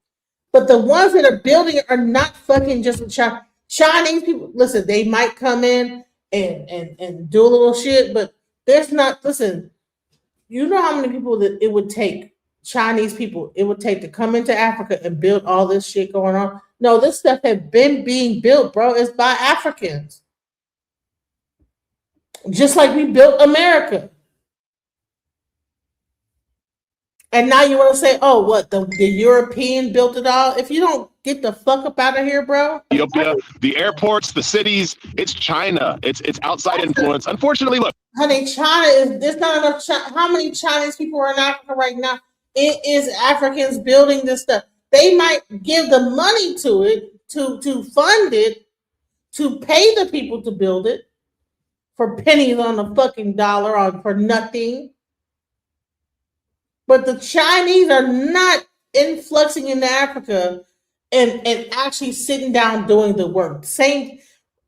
But the ones that are building it are not fucking just Chinese people. Listen, they might come in and do a little shit, but there's not, listen, you know how many people that it would take, Chinese people, it would take to come into Africa and build all this shit going on? No, this stuff had been being built, bro. It's by Africans. Just like we built America. And now you want to say, oh, what, the European built it all? If you don't get the fuck up out of here, bro. Ethiopia, the airports, the cities, it's China. It's outside influence. Unfortunately, look. Honey, there's not enough. How many Chinese people are in Africa right now? It is Africans building this stuff. They might give the money to it, to fund it, to pay the people to build it for pennies on the fucking dollar or for nothing. But the Chinese are not influxing into Africa and actually sitting down doing the work.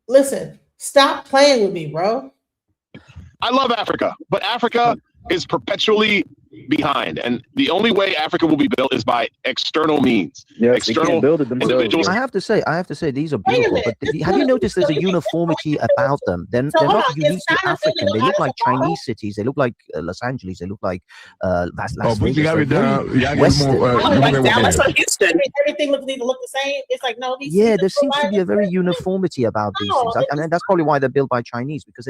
Listen, stop playing with me, bro. I love Africa, but Africa is perpetually behind. And the only way Africa will be built is by external means. Yes, they can't build it themselves. Individuals. I have to say these are beautiful, but have you noticed there's a uniformity about them? They're not unique to African. They look like Chinese cities. They look like Los Angeles. They look like Las Vegas. They're very Western. Everything need to look the same. It's like no, these. Yeah, there seems to be a very uniformity about these things, and that's probably why they're built by Chinese, because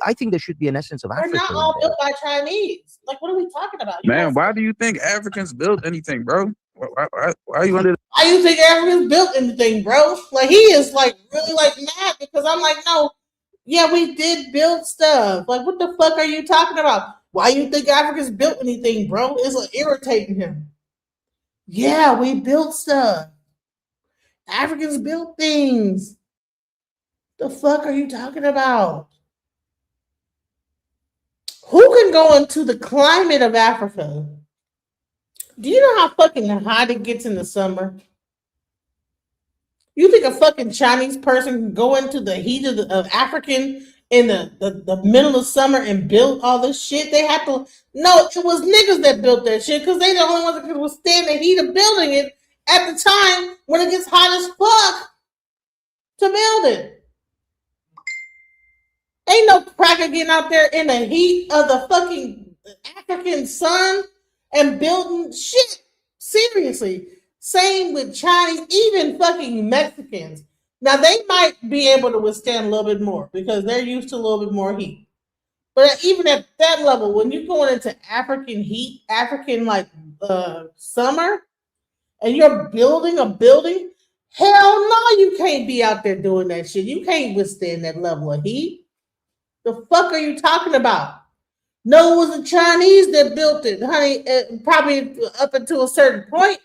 I think there should be an essence of They're Africa. not all built by Chinese. Like, what are we talking about? Man, why do you think Africans built anything, bro? Why are you under? Why you think Africans built anything, bro? Like, he is like really like mad because I'm like, no, yeah, we did build stuff. Like, what the fuck are you talking about? Why you think Africans built anything, bro? It's like irritating him. Yeah, we built stuff. Africans built things. The fuck are you talking about? Who can go into the climate of Africa? Do you know how fucking hot it gets in the summer? You think a fucking Chinese person can go into the heat of African in the middle of summer and build all this shit? They have to. No, it was niggas that built that shit because they the only ones that could withstand the heat of building it at the time when it gets hot as fuck to build it. Ain't no cracker getting out there in the heat of the fucking African sun and building shit. Seriously. Same with Chinese, even fucking Mexicans. Now, they might be able to withstand a little bit more because they're used to a little bit more heat. But even at that level, when you're going into African heat, African like summer, and you're building a building, hell no, you can't be out there doing that shit. You can't withstand that level of heat. The fuck are you talking about? No, it was the Chinese that built it, honey, probably up until a certain point.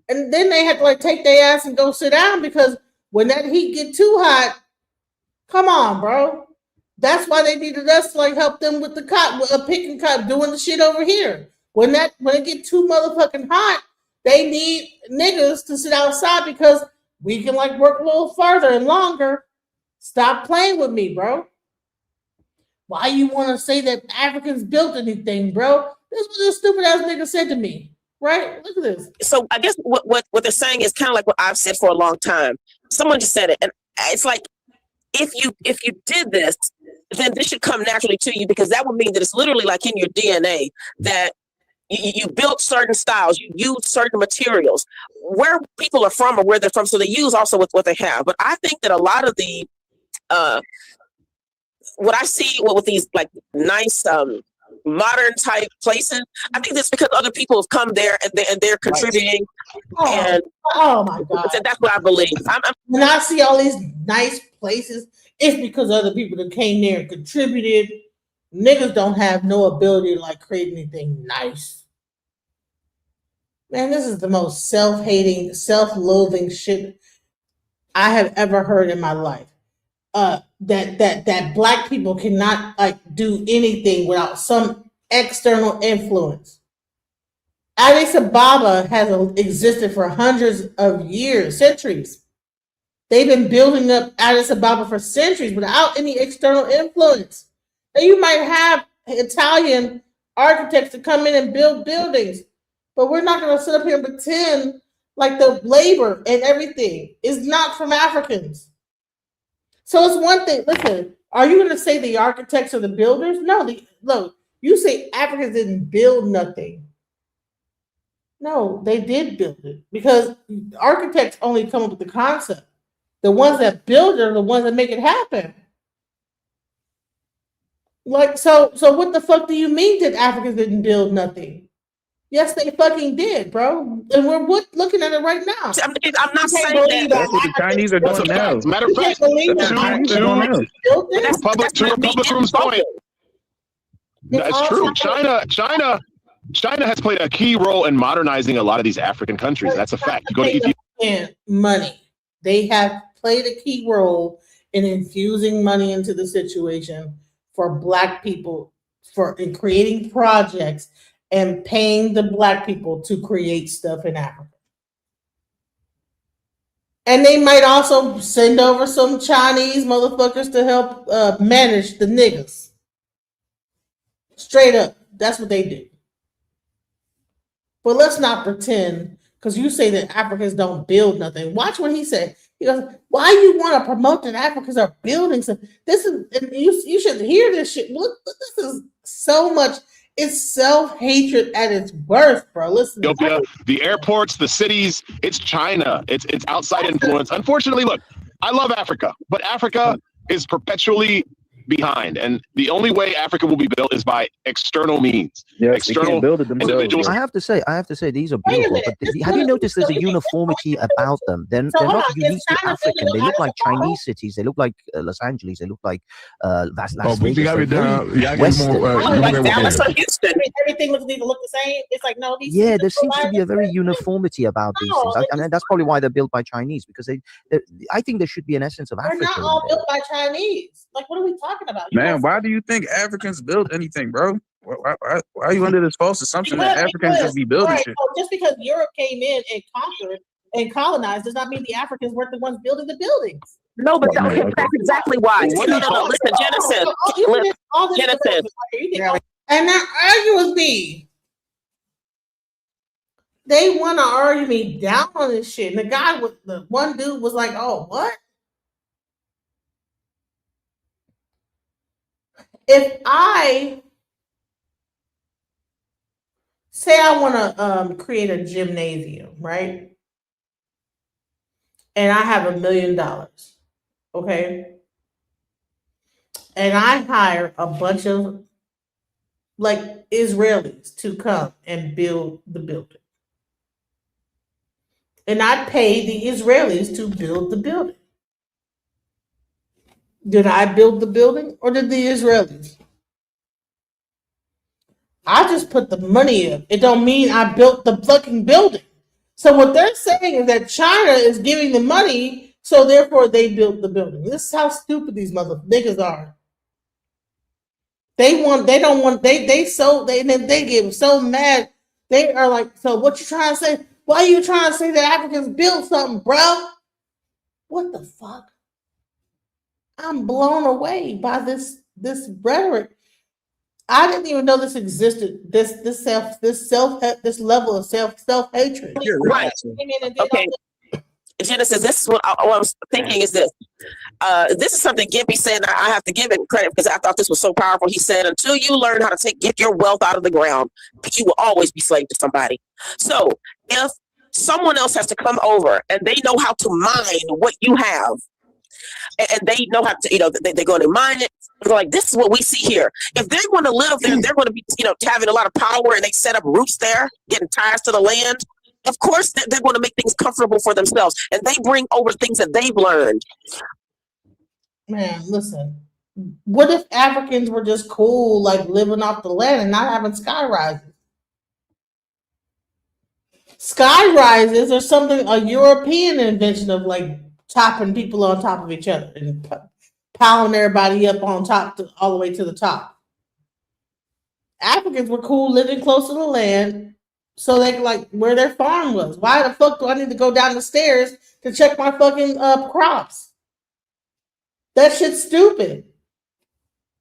And then they had to like take their ass and go sit down because when that heat get too hot, come on, bro. That's why they needed us to like help them with the picking cotton, doing the shit over here. When it get too motherfucking hot, they need niggas to sit outside because we can like work a little further and longer. Stop playing with me, bro. Why you want to say that Africans built anything, bro? This was a stupid ass nigga said to me, right? Look at this. So I guess what they're saying is kind of like what I've said for a long time. Someone just said it, and it's like if you did this, then this should come naturally to you because that would mean that it's literally like in your DNA that you built certain styles, you use certain materials, where people are from or where they're from, so they use also with what they have. But I think that a lot of the what I see with these like nice modern type places, I think that's because other people have come there and they're contributing. Oh my God. That's what I believe. When I see all these nice places, it's because other people that came there and contributed. Niggas don't have no ability to like create anything nice. Man, this is the most self-hating, self-loathing shit I have ever heard in my life. That black people cannot like do anything without some external influence. Addis Ababa has existed for hundreds of years, centuries. They've been building up Addis Ababa for centuries without any external influence. Now, you might have Italian architects to come in and build buildings, but we're not going to sit up here and pretend like the labor and everything is not from Africans. So it's one thing. Listen, are you going to say the architects or the builders? No. Look, you say Africans didn't build nothing. No, they did build it because architects only come up with the concept. The ones that build it are the ones that make it happen. Like, so what the fuck do you mean that Africans didn't build nothing? Yes, they fucking did, bro. And we're looking at it right now. I'm not saying that. That's what the Chinese are doing now. Matter of fact, to Republic Room's point. That's true. China has played a key role in modernizing a lot of these African countries. That's a fact. You go to Ethiopia. And money. They have played a key role in infusing money into the situation for black people, in creating projects and paying the black people to create stuff in Africa. And they might also send over some Chinese motherfuckers to help manage the niggas. Straight up. That's what they do. But let's not pretend, because you say that Africans don't build nothing. Watch what he said. He goes, why you want to promote that Africans are building something? This is, and you should hear this shit. Look, this is so much, it's self-hatred at its worst, bro. Listen. Ethiopia, the airports, the cities, it's China. It's outside influence. Unfortunately, look, I love Africa, but Africa is perpetually behind, and the only way Africa will be built is by external means. Yes, external individuals. I have to say these are beautiful. But have you noticed there's a uniformity about them? They're not uniquely African. They look like Chinese cities. They look like Los Angeles. They look like Las Vegas. Everything need to look the same. It's like no. Yeah, there seems to be a very uniformity about these things, and that's probably why they're built by Chinese. Because I think there should be an essence of They're Africa. not all built by Chinese. Like, what are we talking about? Man, why do you think Africans build anything, bro? Why are you under this false assumption that Africans just be building shit? So just because Europe came in and conquered and colonized does not mean the Africans weren't the ones building the buildings. No, but that's exactly why. No. Listen, Genesis. And now argue with me. They want to argue me down on this shit. And the one dude was like, "Oh, what? If I say I want to create a gymnasium, right? And I have $1 million, okay? And I hire a bunch of like Israelis to come and build the building. And I pay the Israelis to build the building. Did I build the building or did the Israelis? I just put the money in. It don't mean I built the fucking building. So what they're saying is that China is giving the money, so therefore they built the building. This is how stupid these mother niggas are. They get so mad. They are like, so what you trying to say? Why are you trying to say that Africans built something, bro? What the fuck? I'm blown away by this rhetoric. I didn't even know this existed. This level of self-hatred. Right. Okay. Genesis, this is what I was thinking is this. This is something Gimpy said, and I have to give him credit because I thought this was so powerful. He said, until you learn how to get your wealth out of the ground, you will always be slave to somebody. So if someone else has to come over and they know how to mine what you have, and they know how to, they're going to mine it. They're like, this is what we see here. If they're going to live there, they're going to be, having a lot of power, and they set up roots there, getting ties to the land. Of course, they're going to make things comfortable for themselves, and they bring over things that they've learned. Man, listen. What if Africans were just cool, like living off the land and not having sky rises? Sky rises are something, a European invention of like chopping people on top of each other and piling everybody up on top all the way to the top. Africans were cool living close to the land so they could like where their farm was. Why the fuck do I need to go down the stairs to check my fucking crops? That shit's stupid.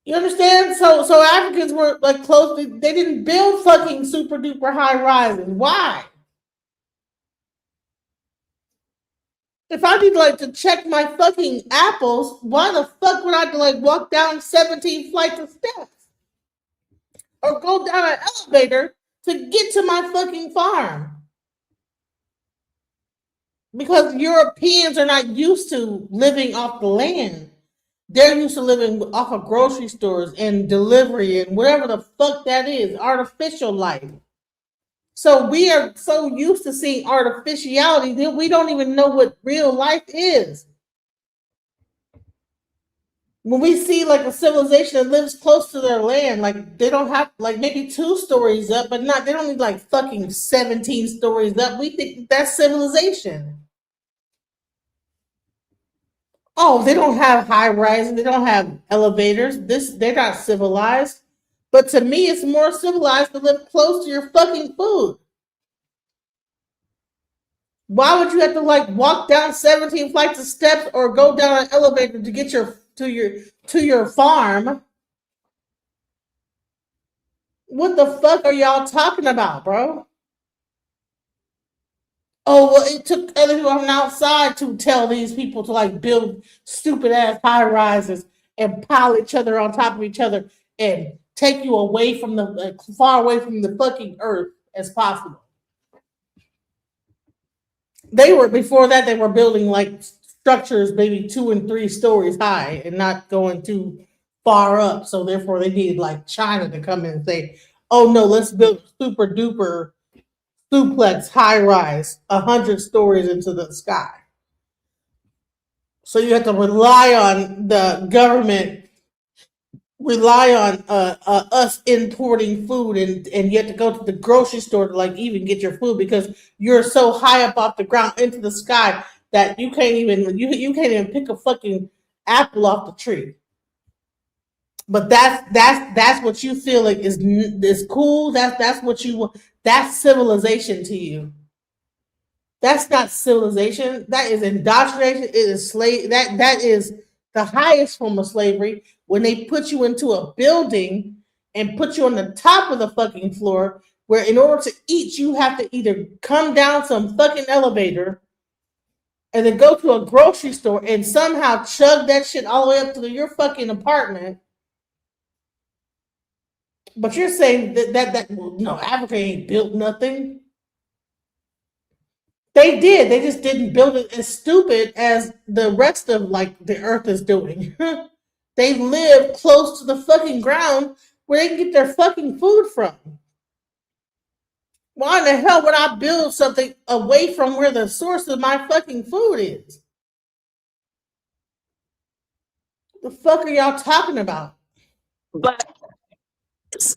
You understand? So Africans were like close. They didn't build fucking super duper high rises. Why? If I need like to check my fucking apples, why the fuck would I like walk down 17 flights of steps? Or go down an elevator to get to my fucking farm? Because Europeans are not used to living off the land. They're used to living off of grocery stores and delivery and whatever the fuck that is, artificial life. So we are so used to seeing artificiality that we don't even know what real life is. When we see like a civilization that lives close to their land, like they don't have like maybe 2 stories up, but they don't need like fucking 17 stories up. We think that's civilization. Oh, they don't have high rises, they don't have elevators. They're not civilized. But to me, it's more civilized to live close to your fucking food. Why would you have to like walk down 17 flights of steps or go down an elevator to get to your farm? What the fuck are y'all talking about, bro? Oh, well, it took other people from outside to tell these people to like build stupid ass high rises and pile each other on top of each other and take you away from the far away from the fucking earth as possible. They were before that they were building like structures maybe 2 and 3 stories high and not going too far up. So therefore they needed like China to come in and say, oh no, let's build super duper duplex high rise 100 stories into the sky. So you have to rely on the government, rely on us importing food, and you have to go to the grocery store to like even get your food because you're so high up off the ground into the sky that you can't even pick a fucking apple off the tree. But that's what you feel like is cool. That's what you want. That's civilization to you. That's not civilization. That is indoctrination. It is slave. That is the highest form of slavery. When they put you into a building and put you on the top of the fucking floor, where in order to eat, you have to either come down some fucking elevator and then go to a grocery store and somehow chug that shit all the way up to your fucking apartment. But you're saying that no, Africa ain't built nothing. They did. They just didn't build it as stupid as the rest of like the earth is doing. They live close to the fucking ground where they can get their fucking food from. Why in the hell would I build something away from where the source of my fucking food is? The fuck are y'all talking about? But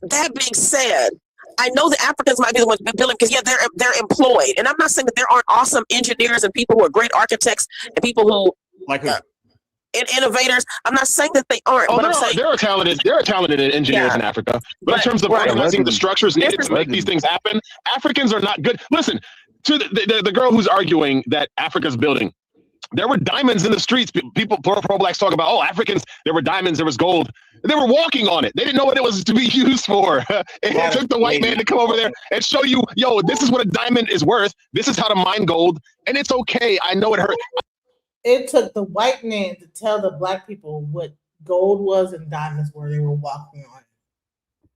that being said, I know the Africans might be the ones building because they're employed, and I'm not saying that there aren't awesome engineers and people who are great architects and people who like and innovators. I'm not saying that they aren't. Oh, but there are talented engineers in Africa, but in terms of organizing the structures needed to make these things happen, Africans are not good. Listen to the girl who's arguing that Africa's building. There were diamonds in the streets. People, pro-blacks talk about, oh, Africans, there were diamonds, there was gold. They were walking on it. They didn't know what it was to be used for. It took the white man to come over there and show you, yo, this is what a diamond is worth. This is how to mine gold. And it's okay. I know it hurt. It took the white man to tell the black people what gold was and diamonds were. They were walking on it.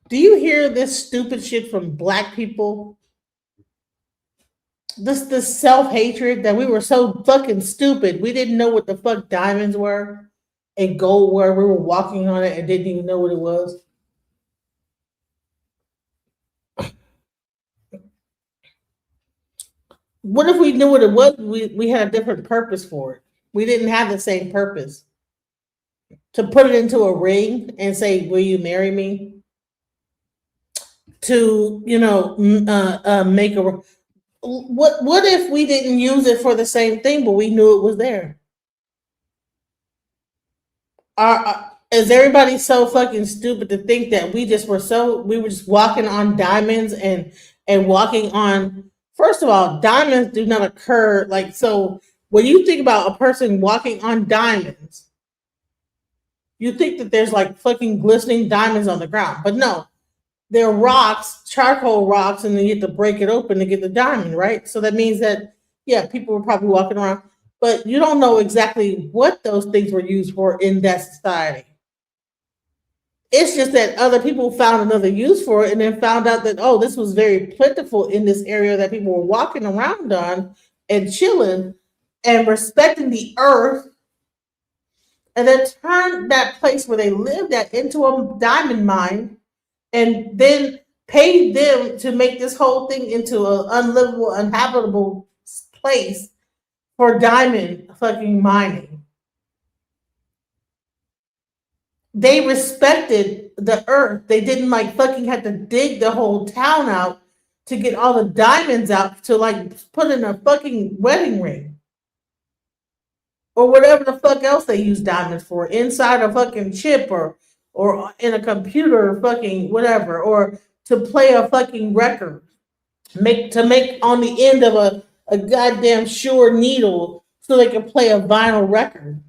Do you hear this stupid shit from black people? This self-hatred that we were so fucking stupid. We didn't know what the fuck diamonds were and gold were. We were walking on it and didn't even know what it was. What if we knew what it was? We had a different purpose for it. We didn't have the same purpose. To put it into a ring and say, will you marry me? To, make a... What if we didn't use it for the same thing, but we knew it was there? Is everybody so fucking stupid to think that we were just walking on diamonds and walking on? First of all, diamonds do not occur so. When you think about a person walking on diamonds, you think that there's like fucking glistening diamonds on the ground, but no. They're rocks, charcoal rocks, and then you have to break it open to get the diamond, right? So that means that, yeah, people were probably walking around, but you don't know exactly what those things were used for in that society. It's just that other people found another use for it and then found out that, oh, this was very plentiful in this area that people were walking around on and chilling and respecting the earth, and then turned that place where they lived at into a diamond mine, and then paid them to make this whole thing into an unlivable, uninhabitable place for diamond fucking mining. They respected the earth. They didn't fucking have to dig the whole town out to get all the diamonds out to put in a fucking wedding ring. Or whatever the fuck else they use diamonds for, inside a fucking chip or in a computer or fucking whatever, or to play a fucking record, make on the end of a goddamn Shure needle so they can play a vinyl record.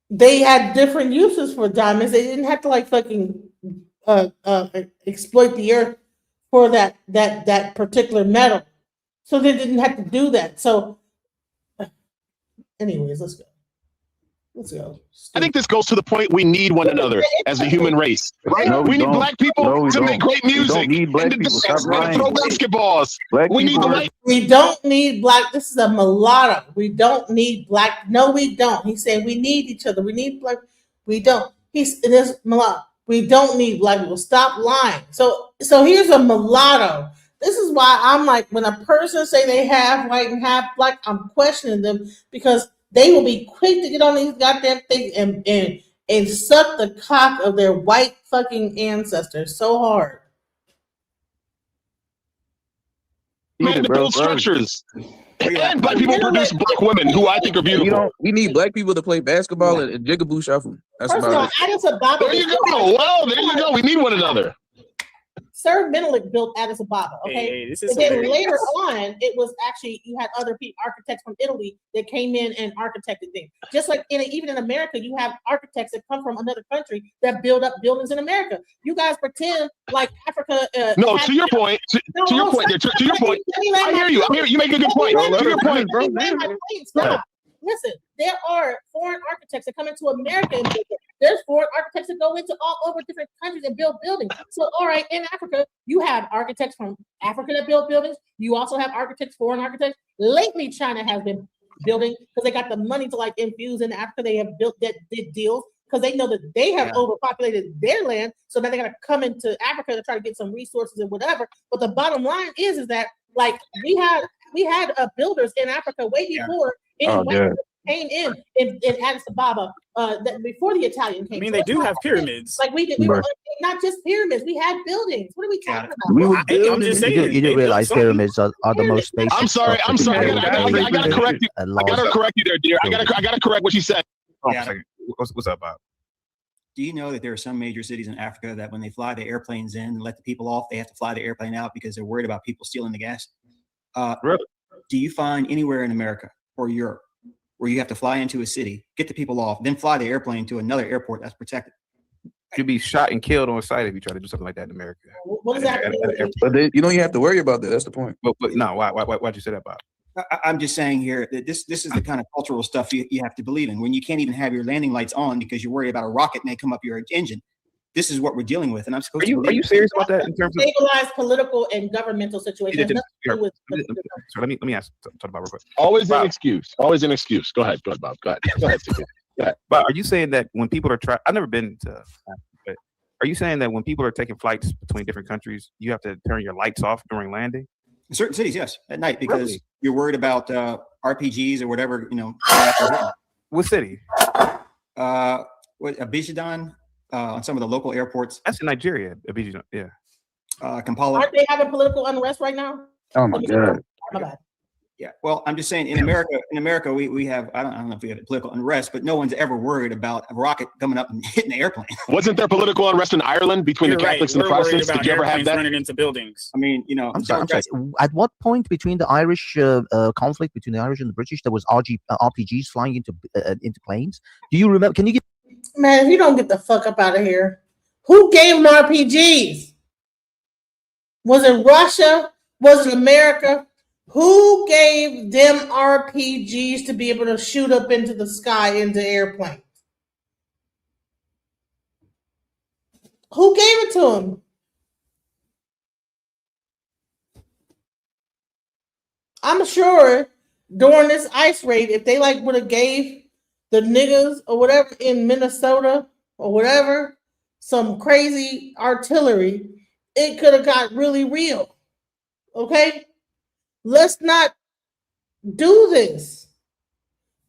They had different uses for diamonds. They didn't have to fucking exploit the earth for that particular metal. So they didn't have to do that. So anyways, let's go. Let's go. I think this goes to the point we need one another as a human race. Right? No, we need don't. black people No, we to make don't. great We music don't need black and to people. dance Stop and to lying. throw basketballs. Black We need the people are- white. We don't need black. This is a mulatto. We don't need black. No, we don't. He said we need each other. We need black. We don't. He's this mulatto. We don't need black people. Stop lying. So here's a mulatto. This is why I'm like, when a person say they half white and half black, I'm questioning them because they will be quick to get on these goddamn things and suck the cock of their white fucking ancestors so hard. Man, to build structures. And black people produce black women who I think are beautiful. We need black people to play basketball and jigaboo shuffle. That's First of all, about it. Addis Ababa. There you go. Well, there you go. We need one another. Sir Menelik built Addis Ababa. Okay, Hey, this is and then some- later on, it was actually you had other people, architects from Italy, that came in and architected things. Just like even in America, you have architects that come from another country that build up buildings in America. You guys pretend like Africa. No, to your point. To your point. To your point. I hear you. You make a good point. To your point. Stop. Listen, there are foreign architects that come into America and build it. There's foreign architects that go into all over different countries and build buildings. So, all right, in Africa, you have architects from Africa that build buildings. You also have architects, foreign architects. Lately, China has been building because they got the money to like infuse in Africa. They have built that did deals because they know that they have overpopulated their land. So now they got to come into Africa to try to get some resources and whatever. But the bottom line is that like we had builders in Africa way before anyone came in Addis Ababa before the Italian came. I mean, they do have pyramids. Like we were not just pyramids. We had buildings. What are we talking about? I'm just saying. You didn't realize pyramids are the most basic. I'm sorry. I gotta correct you. I gotta correct you there, dear. I gotta correct what you said. What's up, Bob? Do you know that there are some major cities in Africa that when they fly the airplanes in and let the people off, they have to fly the airplane out because they're worried about people stealing the gas? Really? Do you find anywhere in America or Europe where you have to fly into a city, get the people off, then fly the airplane to another airport that's protected? You'd be shot and killed on sight if you try to do something like that in America. What does that mean? But you don't have to worry about that. That's the point. But no, why'd you say that, Bob? I'm just saying here that this is the kind of cultural stuff you have to believe in. When you can't even have your landing lights on because you're worried about a rocket may come up your engine. This is what we're dealing with, and I'm supposed to. Are you serious about that in terms of stabilized political and governmental situations? So let me ask. Talk about real quick. Always an excuse. Always an excuse. Go ahead, Bob. Go ahead. But are you saying that when people are trying? I've never been to. But are you saying that when people are taking flights between different countries, you have to turn your lights off during landing? In certain cities, yes, at night because you're worried about RPGs or whatever. What city? Abidjan. On some of the local airports. That's in Nigeria. Abidjan, yeah. Kampala. Aren't they having political unrest right now? Oh my God. My bad. Yeah. Well, I'm just saying in America, we have I don't know if we have political unrest, but no one's ever worried about a rocket coming up and hitting the airplane. Wasn't there political unrest in Ireland between the Catholics and the Protestants? Did you ever have that? Running into buildings. I mean, I'm sorry. At what point between the Irish conflict between the Irish and the British, there was RPGs flying into planes? Do you remember? Can you give? Man, if you don't get the fuck up out of here, who gave them RPGs? Was it Russia? Was it America? Who gave them RPGs to be able to shoot up into the sky into airplanes? Who gave it to them? I'm sure during this ice raid, if they would have gave the niggas or whatever in Minnesota or whatever some crazy artillery, it could have got really real. Okay? Let's not do this.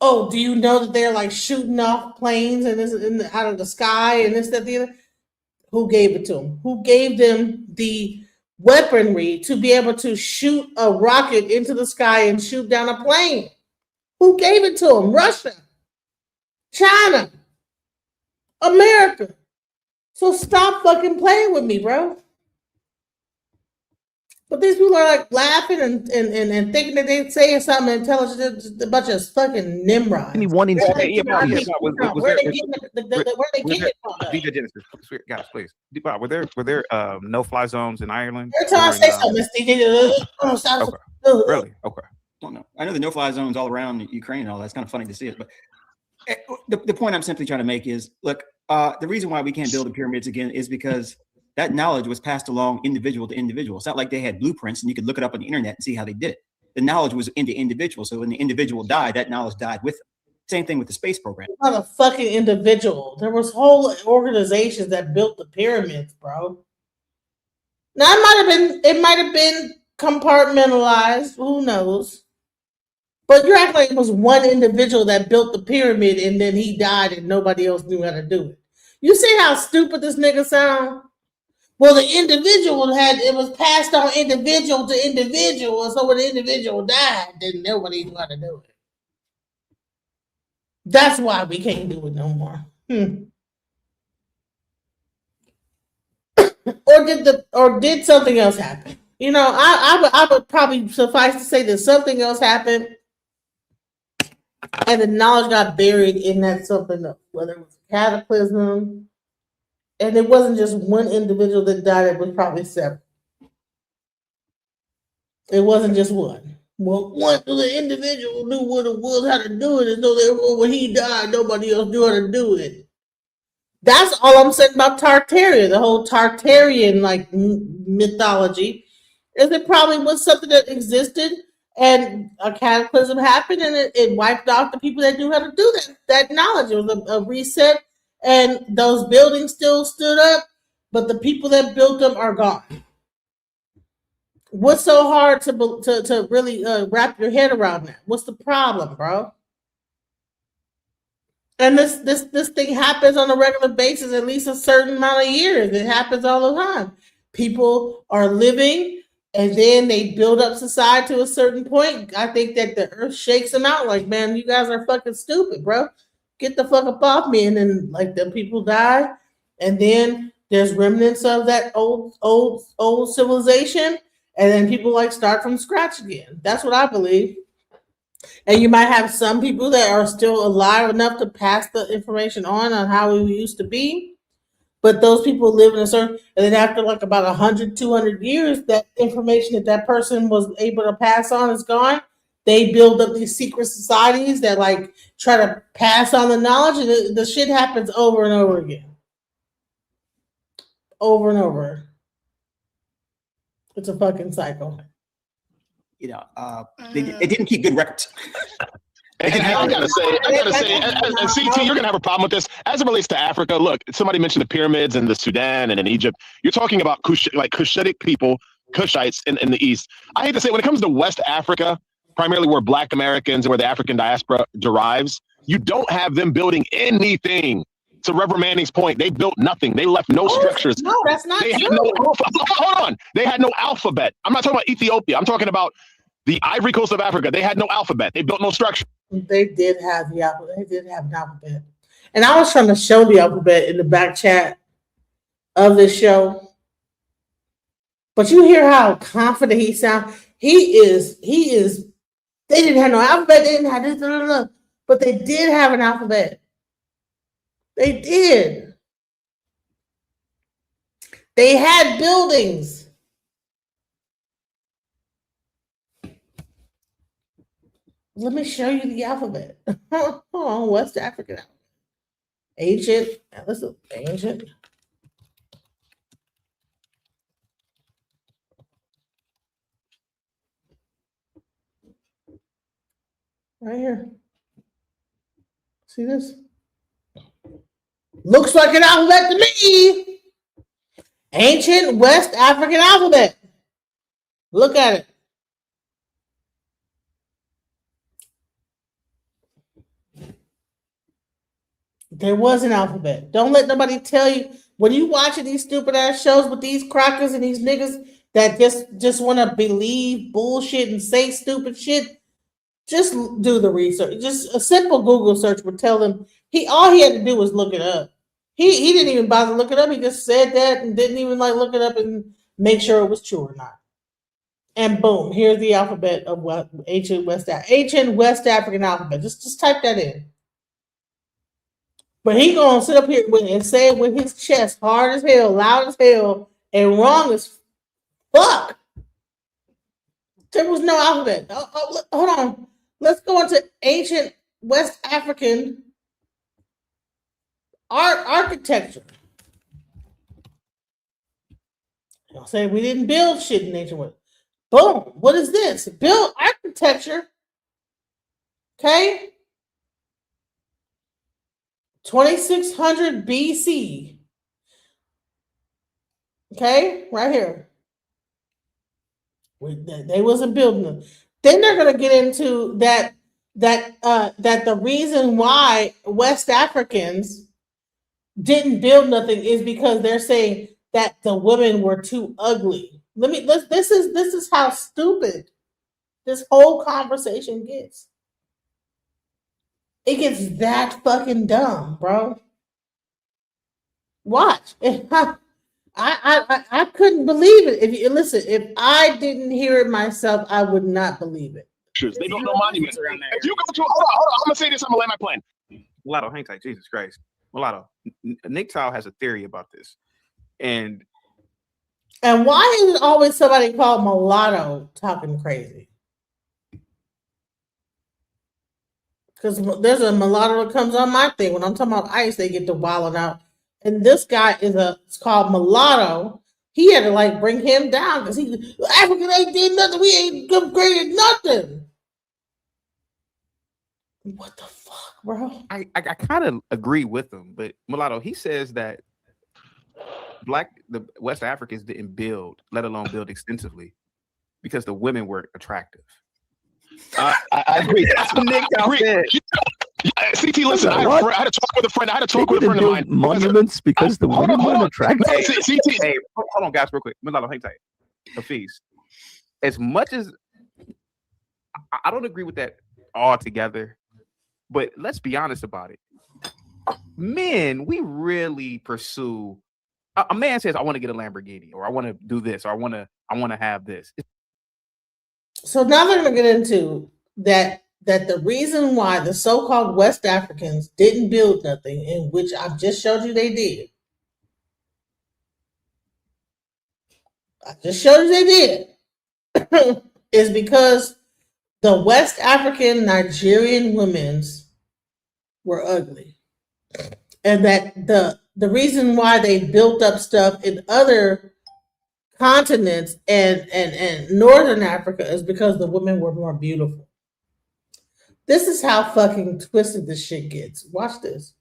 Oh, do you know that they're shooting off planes and out of the sky and this, that, the other? Who gave it to them? Who gave them the weaponry to be able to shoot a rocket into the sky and shoot down a plane? Who gave it to them? Russia, China, America. So stop fucking playing with me, bro. But these people are like laughing and thinking that they're saying something intelligent. Just a bunch of fucking Nimrods. Give me one incident. Where they getting it from? DJ Genesis, guys, please. Bob, were there no-fly zones in Ireland? Every time I say something, it's DJ. Really? Okay. Well, no, I know the no-fly zones all around Ukraine and all that's kind of funny to see it, but the point I'm simply trying to make is, look, the reason why we can't build the pyramids again is because that knowledge was passed along individual to individual. It's not like they had blueprints and you could look it up on the internet and see how they did it. The knowledge was in the individual. So when the individual died, that knowledge died with them. Same thing with the space program. Not a fucking individual. There was whole organizations that built the pyramids, bro. Now it might have been compartmentalized. Who knows? But you're acting like it was one individual that built the pyramid and then he died and nobody else knew how to do it. You see how stupid this nigga sound? Well, the individual it was passed on individual to individual. So when the individual died, then nobody knew how to do it. That's why we can't do it no more. Or did something else happen? You know, I would probably suffice to say that something else happened and the knowledge got buried in that something else, whether it was a cataclysm. And it wasn't just one individual that died, it was probably several. It wasn't just one. Well, one the individual knew what it was, how to do it, and so therefore when he died, nobody else knew how to do it. That's all I'm saying about Tartaria, the whole Tartarian like mythology, is it probably was something that existed and a cataclysm happened and it wiped out the people that knew how to do that knowledge. It was a reset. And those buildings still stood up, but the people that built them are gone. What's so hard to really wrap your head around that? What's the problem, bro? And this thing happens on a regular basis, at least a certain amount of years. It happens all the time. People are living, and then they build up society to a certain point. I think that the earth shakes them out like, man, you guys are fucking stupid, bro. Get the fuck up off me. And then like the people die. And then there's remnants of that old civilization. And then people like start from scratch again. That's what I believe. And you might have some people that are still alive enough to pass the information on how we used to be. But those people live in a certain, and then after like about 100, 200 years, that information that person was able to pass on is gone. They build up these secret societies that like try to pass on the knowledge, and the shit happens over and over again. Over and over. It's a fucking cycle. You know, they didn't keep good records. And I gotta say, and CT, you're gonna have a problem with this as it relates to Africa. Look, somebody mentioned the pyramids in the Sudan and in Egypt. You're talking about Cushitic people, Cushites in the East. I hate to say, when it comes to West Africa, primarily where Black Americans and where the African diaspora derives, you don't have them building anything. To Reverend Manning's point, they built nothing. They left no structures. No, that's not true. Hold on. They had no alphabet. I'm not talking about Ethiopia. I'm talking about the Ivory Coast of Africa. They had no alphabet. They built no structure. They did have the alphabet. They did have an alphabet. And I was trying to show the alphabet in the back chat of this show. But you hear how confident he sounds. He is. They didn't have no alphabet. They didn't have this, but they did have an alphabet. They did. They had buildings. Let me show you the alphabet. Oh, West African. Ancient. Let's look. Ancient. Right here. See this? Looks like an alphabet to me. Ancient West African alphabet. Look at it. There was an alphabet. Don't let nobody tell you when you watching these stupid ass shows with these crackers and these niggas that just want to believe bullshit and say stupid shit. Just do the research. Just a simple Google search would tell them all he had to do was look it up. He didn't even bother to look it up. He just said that and didn't even like look it up and make sure it was true or not. And boom, here's the alphabet of what ancient West African alphabet. Just type that in. But he gonna sit up here and say it with his chest hard as hell, loud as hell, and wrong as fuck. There was no alphabet. Hold on. Let's go into ancient West African architecture. Y'all say we didn't build shit in ancient West. Boom. What is this? Build architecture. Okay. 2600 BC. Okay, right here. They wasn't building them. Then they're gonna get into that the reason why West Africans didn't build nothing is because they're saying that the women were too ugly. This is how stupid this whole conversation gets. It gets that fucking dumb, bro. Watch. I couldn't believe it. If I didn't hear it myself, I would not believe it. They don't know monuments. If you go to hold on, I'm gonna say this. I'm gonna land my plane. Mulatto, hang tight. Jesus Christ, Mulatto. Nick Tile has a theory about this, and why is it always somebody called Mulatto talking crazy? Because there's a mulatto that comes on my thing when I'm talking about ICE. They get to wilding out. And this guy it's called Mulatto. He had to like bring him down because African ain't did nothing. We ain't upgraded nothing. What the fuck, bro? I kind of agree with him, but Mulatto, he says that the West Africans didn't build, let alone build extensively, because the women were attractive. I agree. That's what Nick said. CT, listen, I had to talk with a friend. Of mine. Monuments because the women weren't attractive. Hey, hold on, guys, real quick. Mulatto, hang tight. Hafiz, as much as I don't agree with that altogether, but let's be honest about it. Men, we really pursue. A man says, "I want to get a Lamborghini," or "I want to do this," or "I want to have this." So now they're going to get into that the reason why the so-called West Africans didn't build nothing, in which I've just showed you they did. I just showed you they did. Is because the West African Nigerian women's were ugly. And that the reason why they built up stuff in other continents and Northern Africa is because the women were more beautiful. This is how fucking twisted this shit gets. Watch this.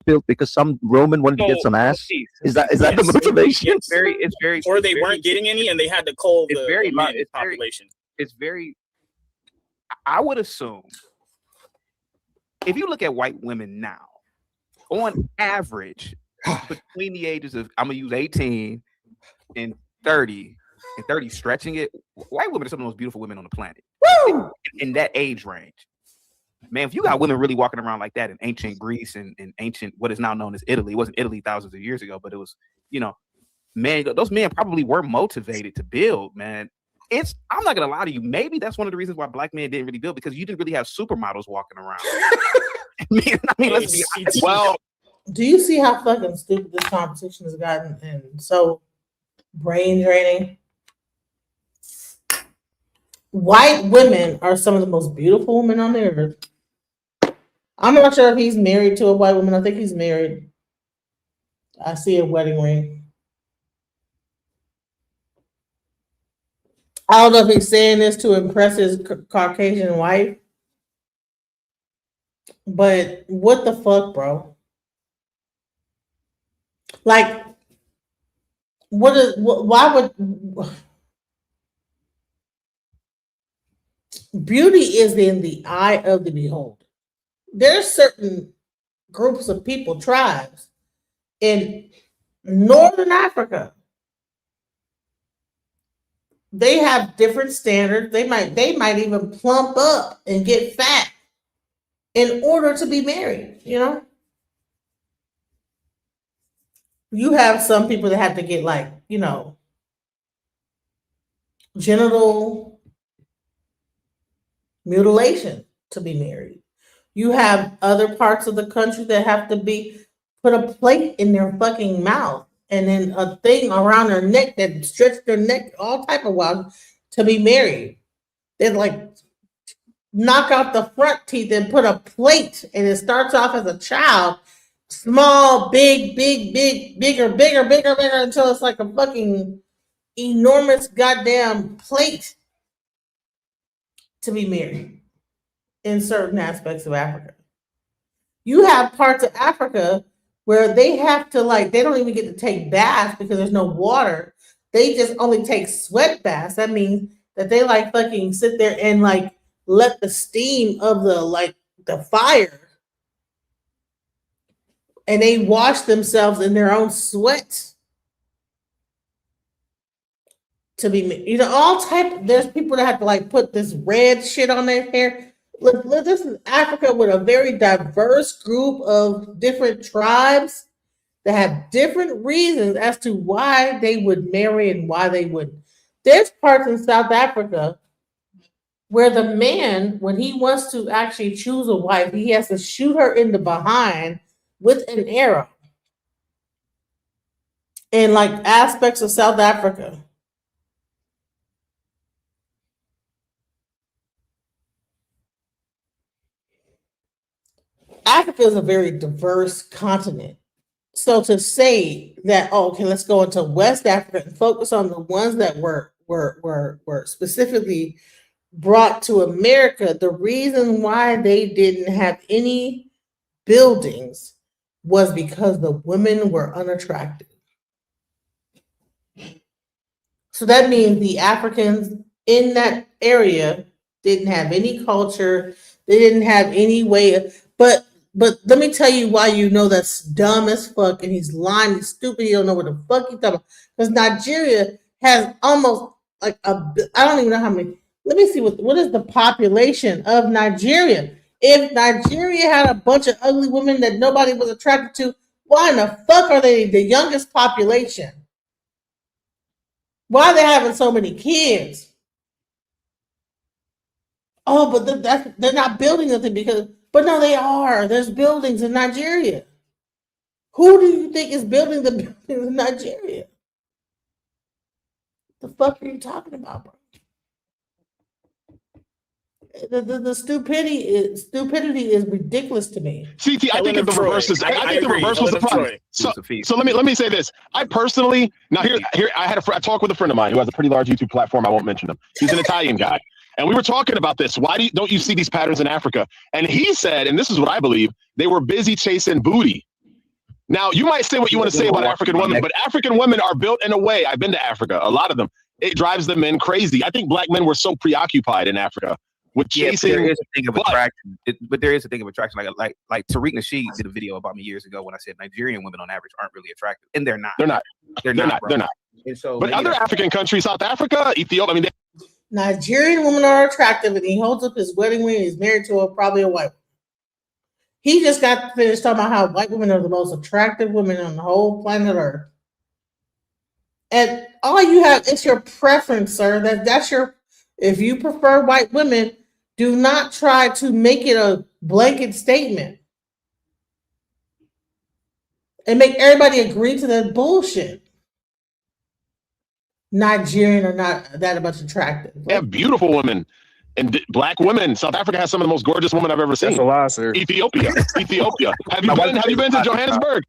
Built because some Roman wanted to get some ass. Is that the motivation? It's very. Or they weren't getting any, and they had to cull the population. It's very. I would assume if you look at white women now, on average, between the ages of, I'm gonna use 18 and 30, and 30 stretching it, white women are some of the most beautiful women on the planet. In that age range. Man, if you got women really walking around like that in ancient Greece and ancient, what is now known as Italy, it wasn't Italy thousands of years ago, but it was, man, those men probably were motivated to build, man. I'm not gonna lie to you, maybe that's one of the reasons why black men didn't really build, because you didn't really have supermodels walking around. I mean, let's be honest. Well, do you see how fucking stupid this conversation has gotten and so brain draining? White women are some of the most beautiful women on the earth. I'm not sure if he's married to a white woman. I think he's married. I see a wedding ring. I don't know if he's saying this to impress his Caucasian wife, but what the fuck, bro? Like, why would... Beauty is in the eye of the beholder. There's certain groups of people, tribes in Northern Africa. They have different standards. They might even plump up and get fat in order to be married, you know? You have some people that have to get like, you know, genital mutilation to be married. You have other parts of the country that have to be put a plate in their fucking mouth and then a thing around their neck that stretch their neck all type of wild to be married. They like knock out the front teeth and put a plate, and it starts off as a child, small, big, bigger, until it's like a fucking enormous goddamn plate to be married in certain aspects of Africa. You have parts of Africa where they have to like, they don't even get to take baths because there's no water. They just only take sweat baths. That means that they like fucking sit there and like let the steam of the like the fire, and they wash themselves in their own sweat to be, you know, all type. There's people that have to like put this red shit on their hair. Look, this is Africa with a very diverse group of different tribes that have different reasons as to why they would marry and why they wouldn't. There's parts in South Africa where the man, when he wants to actually choose a wife, he has to shoot her in the behind with an arrow. In like aspects of South Africa. Africa is a very diverse continent. So to say that, oh, okay, let's go into West Africa and focus on the ones that were specifically brought to America, the reason why they didn't have any buildings was because the women were unattractive. So that means the Africans in that area didn't have any culture. They didn't have any way of, but let me tell you why you know that's dumb as fuck and he's lying, he's stupid, he don't know what the fuck he's talking about. Because Nigeria has almost like I don't even know how many. Let me see what is the population of Nigeria. If Nigeria had a bunch of ugly women that nobody was attracted to, why in the fuck are they the youngest population? Why are they having so many kids? Oh, but they're not building nothing because, but no, they are. There's buildings in Nigeria. Who do you think is building the buildings in Nigeria? The fuck are you talking about, bro? The stupidity is ridiculous to me. CT, I think the reverse is. I think the reverse was the problem. So let me say this. I personally now here I had I talked with a friend of mine who has a pretty large YouTube platform. I won't mention him. He's an Italian guy, and we were talking about this. Why don't you see these patterns in Africa? And he said, and this is what I believe, they were busy chasing booty. Now you might say what you want to say about African women, but African women are built in a way. I've been to Africa, a lot of them. It drives the men crazy. I think black men were so preoccupied in Africa with chasing. There is a thing of attraction, but there is a thing of attraction. Like Tariq Nasheed did a video about me years ago when I said Nigerian women on average aren't really attractive, and they're not. They're not. They're not. And so, but other African countries, South Africa, Ethiopia, I mean, Nigerian women are attractive, and he holds up his wedding ring. He's married to probably a white woman. He just got finished talking about how white women are the most attractive women on the whole planet Earth. And all you have is your preference, sir. That's your. If you prefer white women, do not try to make it a blanket statement and make everybody agree to that bullshit. Nigerian are not that much attractive. They have beautiful women and black women. South Africa has some of the most gorgeous women I've ever seen. That's a lie, sir. Ethiopia. Have you been to Johannesburg?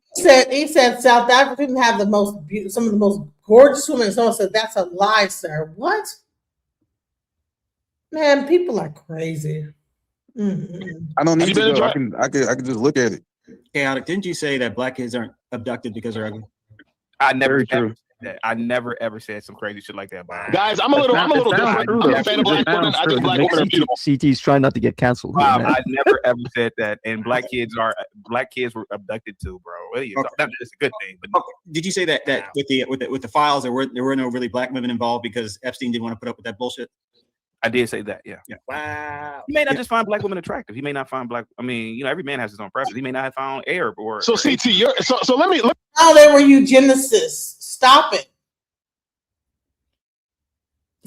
He said South Africans have some of the most gorgeous women. Someone said that's a lie, sir. What? Man, people are crazy. Mm-hmm. I don't need to go. I can just look at it. Hey, Alec, didn't you say that black kids aren't abducted because they're ugly? I never ever said that. I never ever said some crazy shit like that. Guys, I'm a little different. I'm a fan of black women. I think black women are beautiful. CT's trying not to get canceled. Wow, I never ever said that. And black kids were abducted too, bro. What are you talking? It's a good thing. But did you say that with the files there were no really black women involved because Epstein didn't want to put up with that bullshit? I did say that. Yeah. Wow. He may not just find black women attractive. He may not find black. I mean, you know, every man has his own preference. He may not have found Arab or. So CT, you're so let me. Oh, they were eugenicists. Stop it.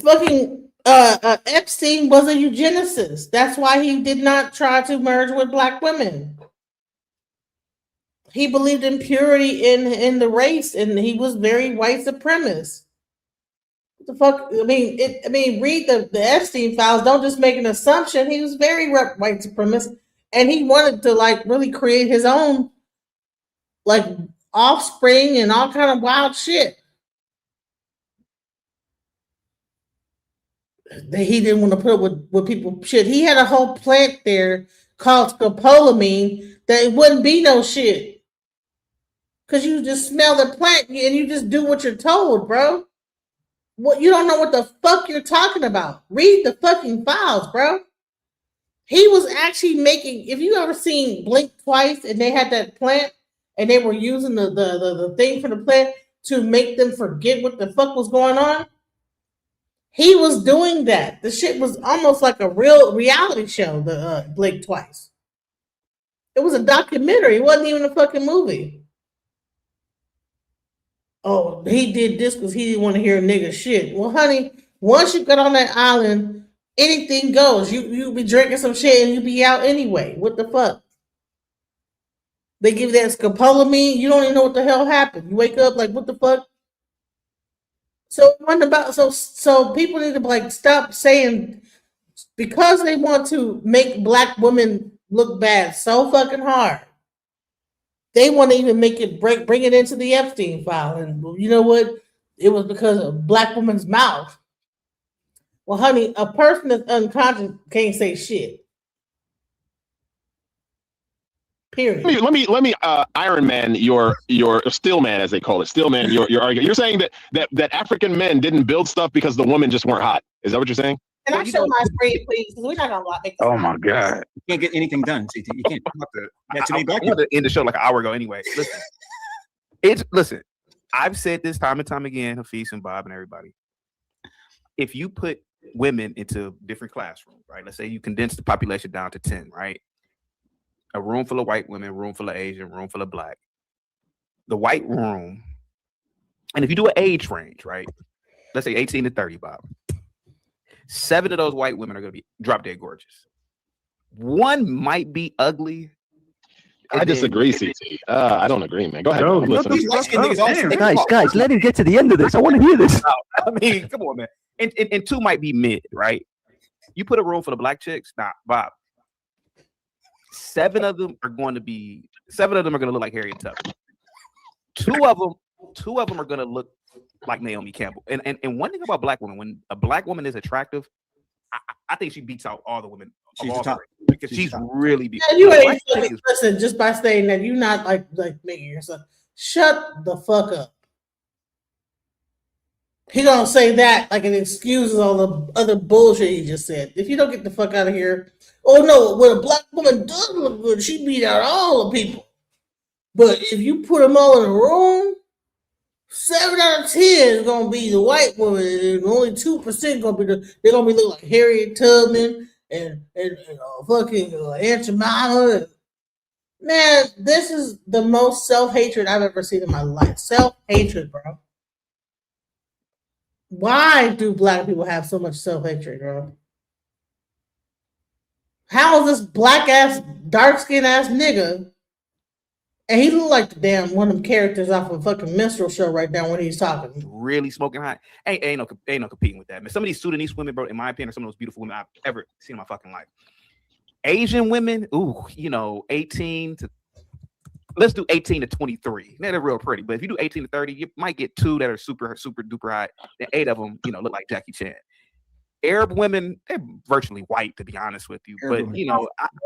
Fucking Epstein was a eugenicist. That's why he did not try to merge with black women. He believed in purity in the race, and he was very white supremacist. What the fuck? I mean, read the Epstein files. Don't just make an assumption. He was very white supremacist, and he wanted to like really create his own like offspring and all kind of wild shit. He didn't want to put up with people shit. He had a whole plant there called scopolamine that it wouldn't be no shit. Cause you just smell the plant and you just do what you're told, bro. What you don't know what the fuck you're talking about. Read the fucking files, bro. He was actually making. If you ever seen Blink Twice and they had that plant and they were using the thing for the plant to make them forget what the fuck was going on, he was doing that. The shit was almost like a real reality show. The Blink Twice. It was a documentary. It wasn't even a fucking movie. Oh, he did this because he didn't want to hear nigga shit. Well, honey, once you get on that island, anything goes. You be drinking some shit and you be out anyway. What the fuck? They give you that scopolamine. You don't even know what the hell happened. You wake up like, what the fuck? So what about so people need to like stop saying because they want to make black women look bad so fucking hard. They want to even make it bring it into the Epstein file. And you know what? It was because of black woman's mouth. Well, honey, a person that's unconscious can't say shit. Period. Let me Iron Man your Steel Man, as they call it. Steel Man, your argument. You're saying that African men didn't build stuff because the women just weren't hot. Is that what you're saying? Can I show my screen, please? Because we're not gonna make this. Oh my God. You can't get anything done, CT. You can't. I wanted to end the show like an hour ago anyway. Listen, I've said this time and time again, Hafiz and Bob and everybody. If you put women into different classrooms, right? Let's say you condense the population down to 10, right? A room full of white women, room full of Asian, room full of black. The white room, and if you do an age range, right? Let's say 18 to 30, Bob. 7 of those white women are going to be drop dead gorgeous. One might be ugly. I disagree, CT. I don't agree, man. Go ahead. Guys, let him get to the end of this. I want to hear this. I mean, come on, man. And 2 might be mid, right? You put a room full of black chicks, Bob. 7 of them are going to look like Harriet Tubman. 2 of them are going to look like Naomi Campbell. And one thing about black women, when a black woman is attractive, I think she beats out all the women. She's the top. Because she's really beautiful. Yeah, you ain't listen, just by saying that you're not like making yourself. Shut the fuck up. He gonna say that like it excuses all the other bullshit he just said. If you don't get the fuck out of here, oh no, when a black woman does look good, she beat out all the people. But if you put them all in a room, 7 out of 10 is gonna be the white woman, and only 2% gonna be they're gonna be looking like Harriet Tubman and fucking Aunt Jemima. Man, this is the most self-hatred I've ever seen in my life. Self-hatred, bro. Why do black people have so much self-hatred, bro? How is this black ass, dark skinned ass nigga? And he look like the damn one of them characters off of a fucking minstrel show right now when he's talking. Really smoking hot. Ain't no competing with that, man. Some of these Sudanese women, bro, in my opinion, are some of those beautiful women I've ever seen in my fucking life. Asian women, 18 to let's do 18 to 23. They're real pretty, but if you do 18 to 30, you might get 2 that are super, super duper hot. Then 8 of them, look like Jackie Chan. Arab women, they're virtually white, to be honest with you. But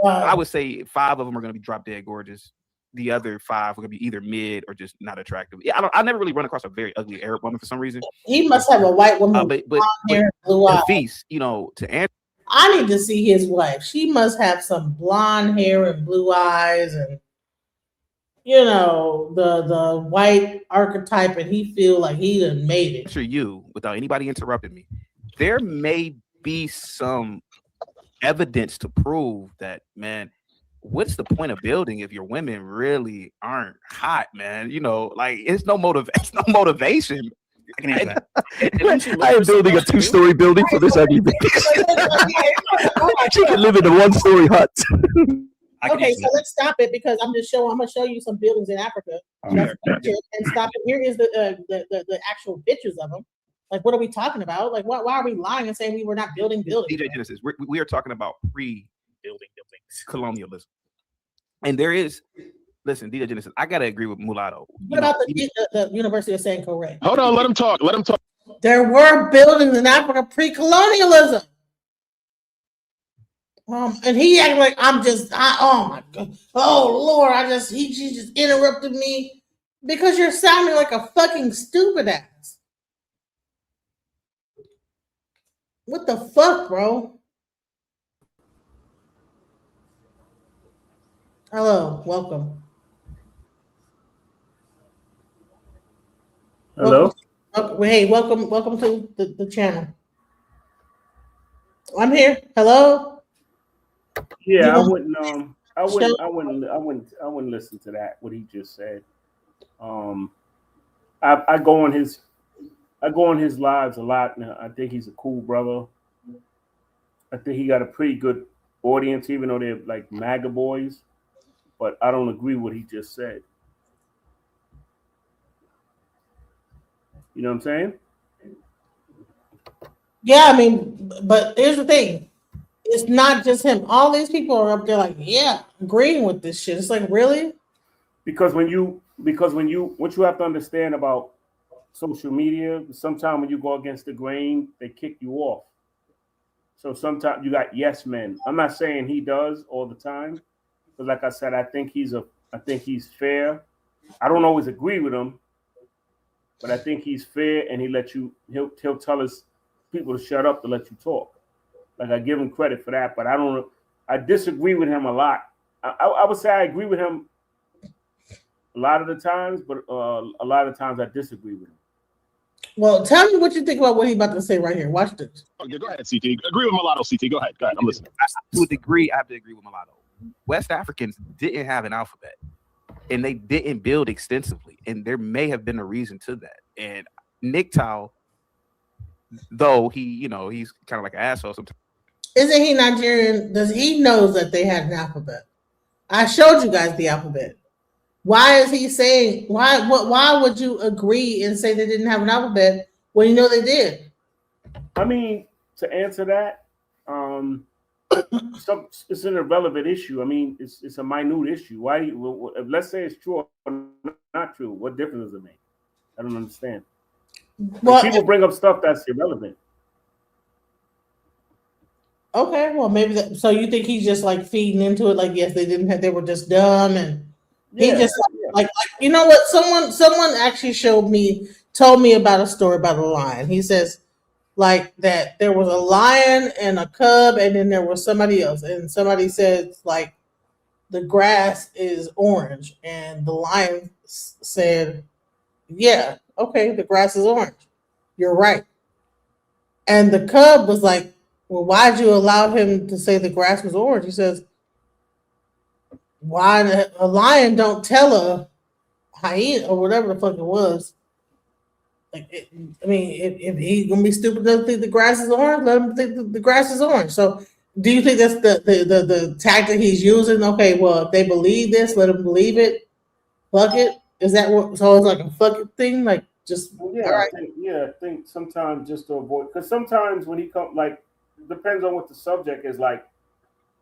I would say 5 of them are going to be drop dead gorgeous. The other 5 are going to be either mid or just not attractive. Yeah, I never really run across a very ugly Arab woman for some reason. He must have a white woman with blonde hair and blue eyes. Feast, to answer. I need to see his wife. She must have some blonde hair and blue eyes, and the white archetype, and he feel like he done made it. You, without anybody interrupting me, there may be some evidence to prove that, man, what's the point of building if your women really aren't hot, man? You know, like it's no motivation. I can answer that. I am building a 2-story building for this ugly bitch. She can live in a 1-story hut. Okay, so let's stop it because I'm gonna show you some buildings in Africa. And stop it. Here is the actual pictures of them. Like, what are we talking about? Like, why are we lying and saying we were not building buildings? DJ Genesis, we are talking about pre-building buildings, colonialism, and there is. Listen, DJ Genesis, I gotta agree with Mulatto. What about the University of San Corre? Hold on, let him talk. Let him talk. There were buildings in Africa pre-colonialism. And he acted like oh my God, oh Lord, he just interrupted me because you're sounding like a fucking stupid ass. What the fuck, bro? Hello, welcome. Hello. Welcome to the channel. I'm here. Hello. Yeah, I wouldn't listen to that. What he just said. I go on his lives a lot now. I think he's a cool brother. I think he got a pretty good audience, even though they're like MAGA boys. But I don't agree with what he just said. You know what I'm saying? Yeah, I mean, but here's the thing. It's not just him. All these people are up there like, yeah, agreeing with this shit. It's like, really? Because what you have to understand about social media, sometimes when you go against the grain, they kick you off. So sometimes you got yes men. I'm not saying he does all the time, but like I said, I think he's fair. I don't always agree with him, but I think he's fair, and he'll tell us people to shut up to let you talk. Like, I give him credit for that, but I disagree with him a lot. I would say I agree with him a lot of the times, but a lot of times I disagree with him. Well, tell me what you think about what he's about to say right here. Watch this. Okay, go ahead, CT. Agree with Mulatto, CT. Go ahead. I'm listening. To a degree, I have to agree with Mulatto. West Africans didn't have an alphabet, and they didn't build extensively, and there may have been a reason to that. And Nick-Tao, though he's kind of like an asshole sometimes. Isn't he Nigerian? Does he knows that they had an alphabet? I showed you guys the alphabet. Why is he saying why would you agree and say they didn't have an alphabet when you know they did? I mean, to answer that, it's an irrelevant issue. I mean, it's a minute issue. Why? Let's say it's true or not true. What difference does it make? I don't understand. Well, people bring up stuff that's irrelevant. Okay, well maybe that. So you think he's just like feeding into it? Like, yes, they were just dumb, and he just like you know what? Someone actually told me about a story about a lion. He says like that there was a lion and a cub, and then there was somebody else, and somebody said like the grass is orange, and the lion said, yeah, okay, the grass is orange. You're right. And the cub was like, well, why'd you allow him to say the grass was orange? He says, why a lion don't tell a hyena or whatever the fuck it was. Like, if he's gonna be stupid enough to think the grass is orange, let him think the grass is orange. So, do you think that's the tactic he's using? Okay, well, if they believe this, let them believe it. Fuck it. Is that what? So it's like a fuck it thing, like just yeah. All right. I think sometimes just to avoid, because sometimes when he comes, like, depends on what the subject is. Like,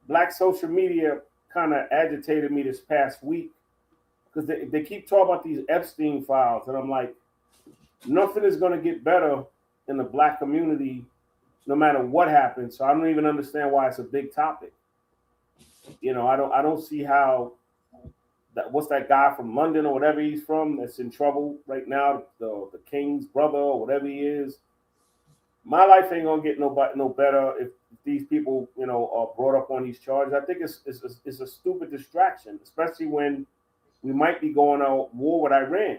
Black social media kind of agitated me this past week because they keep talking about these Epstein files, and I'm like, nothing is going to get better in the Black community no matter what happens. So I don't even understand why it's a big topic. You know, I don't see how that. What's that guy from London or whatever he's from that's in trouble right now? The king's brother or whatever he is. My life ain't gonna get no better if these people, you know, are brought up on these charges. I think it's a stupid distraction, especially when we might be going to war with Iran.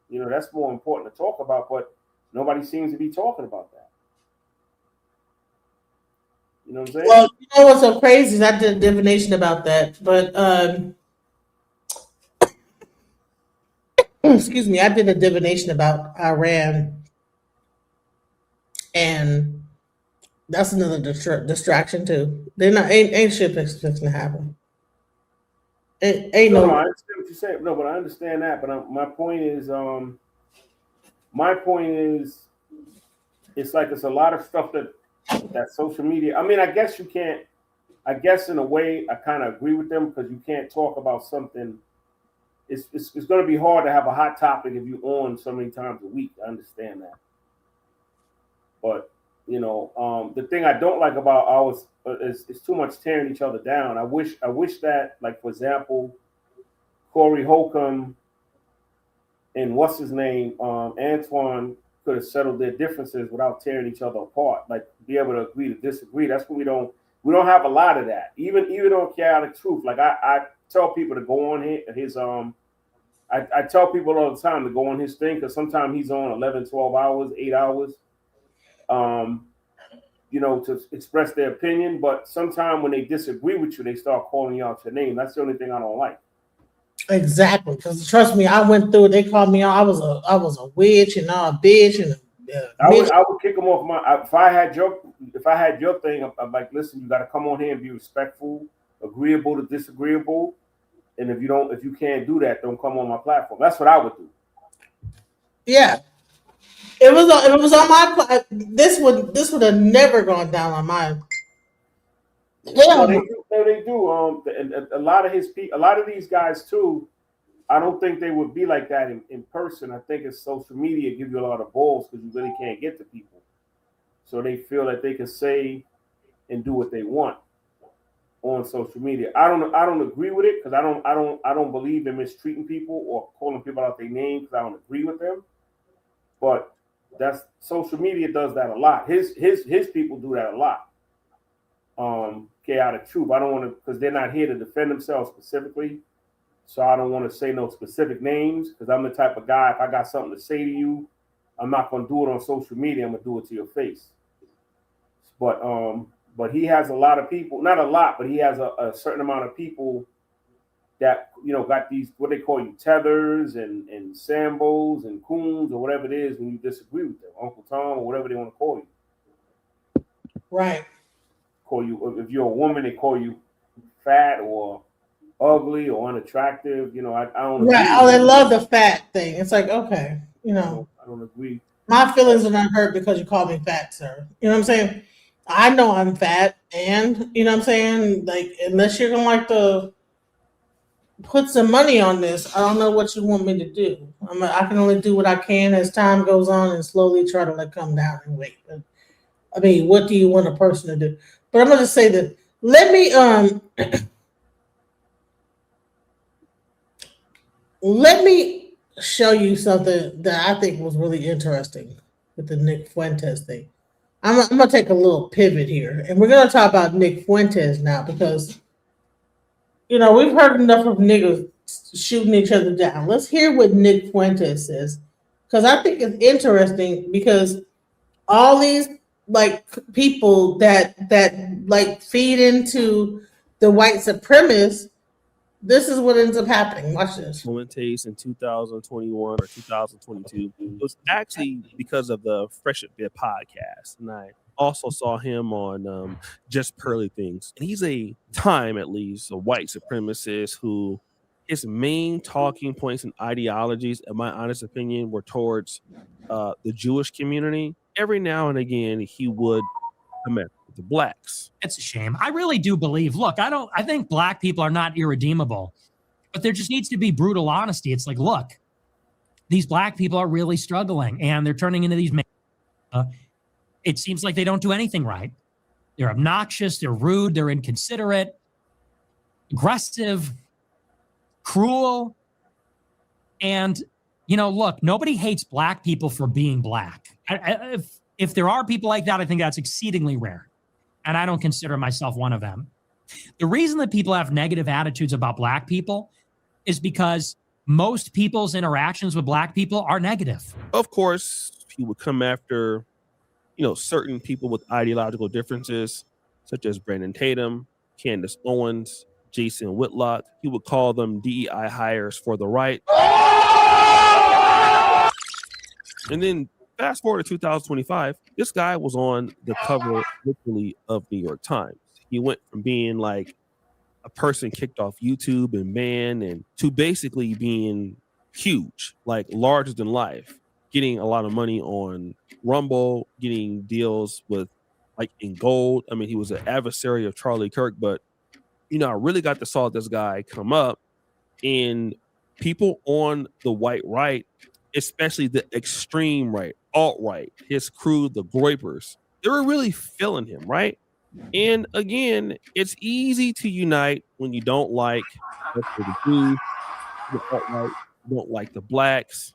You know, that's more important to talk about, but nobody seems to be talking about that. You know what I'm saying? Well, you know what's so crazy is I did a divination about that, but excuse me, I did a divination about Iran, and that's another distraction too. They're not ain't shit that's fixing to happen. Ain't No, no. I understand what you're saying. No, but I understand that. But my point is, it's like it's a lot of stuff that social media. I mean, I guess you can't. I guess in a way, I kind of agree with them because you can't talk about something. It's going to be hard to have a hot topic if you're on so many times a week. I understand that, but you know, the thing I don't like about ours is too much tearing each other down. I wish that, like for example, Corey Holcomb and what's his name, Antoine, could have settled their differences without tearing each other apart. Like be able to agree to disagree. That's what we don't have a lot of that. Even on Chaotic Truth, like I tell people to go on his I tell people all the time to go on his thing because sometimes he's on 11, 12 hours, 8 hours. You know, to express their opinion, but sometimes when they disagree with you, they start calling you out your name. That's the only thing I don't like. Exactly, because trust me, I went through it. They called me out. I was a witch and a bitch and I would kick them off if I had your thing. I'm like, listen, you got to come on here and be respectful, agreeable to disagreeable, and if you can't do that, don't come on my platform. That's what I would do. Yeah. If it was on my this would have never gone down on mine. Yeah, they do. A lot of these guys too. I don't think they would be like that in person. I think it's social media give you a lot of balls because you really can't get to people, so they feel that they can say and do what they want on social media. I don't agree with it because I don't believe in mistreating people or calling people out their name because I don't agree with them, but. That's social media does that a lot. His people do that a lot. Chaotic Truth. I don't want to because they're not here to defend themselves specifically. So I don't want to say no specific names because I'm the type of guy. If I got something to say to you, I'm not going to do it on social media. I'm going to do it to your face. But he has a lot of people. Not a lot, but he has a certain amount of people that got these what they call you tethers and sambos and coons or whatever it is when you disagree with them, Uncle Tom or whatever they want to call you. Right. Call you if you're a woman, they call you fat or ugly or unattractive. I don't. Right. Oh, they love the fat thing. It's like okay, I don't agree. My feelings are not hurt because you call me fat, sir. You know what I'm saying? I know I'm fat, and you know what I'm saying. Like unless you're gonna like to put some money on this, I don't know what you want me to do. I can only do what I can as time goes on and slowly try to let come down and wait. I mean, what do you want a person to do? But I'm going to say that let me show you something that I think was really interesting with the Nick Fuentes thing. I'm going to take a little pivot here, and we're going to talk about Nick Fuentes now because we've heard enough of niggas shooting each other down. Let's hear what Nick Fuentes says, because I think it's interesting because all these people that feed into the white supremacists, this is what ends up happening. Watch this. Fuentes in 2021 or 2022. It was actually because of the Fresh Bit podcast, and I also saw him on Just Pearly Things, and he's at least a white supremacist who his main talking points and ideologies, in my honest opinion, were towards the Jewish community. Every now and again he would connect with the blacks. It's a shame. I really do believe, I think black people are not irredeemable, but there just needs to be brutal honesty. It's like, look, these black people are really struggling and they're turning into these it seems like they don't do anything right. They're obnoxious, they're rude, they're inconsiderate, aggressive, cruel. And, look, nobody hates black people for being black. If there are people like that, I think that's exceedingly rare. And I don't consider myself one of them. The reason that people have negative attitudes about black people is because most people's interactions with black people are negative. Of course, he would come after certain people with ideological differences, such as Brandon Tatum, Candace Owens, Jason Whitlock. He would call them DEI hires for the right. And then fast forward to 2025, this guy was on the cover literally of New York Times. He went from being like a person kicked off YouTube and banned, and to basically being huge, like larger than life, getting a lot of money on Rumble, getting deals with like in gold. I mean, he was an adversary of Charlie Kirk, but you know, I really got to saw this guy come up, and people on the white right, especially the extreme right, alt-right, his crew, the Groypers, they were really feeling him, right? And again, it's easy to unite when you don't like the Jews, the alt-right, you don't like the blacks,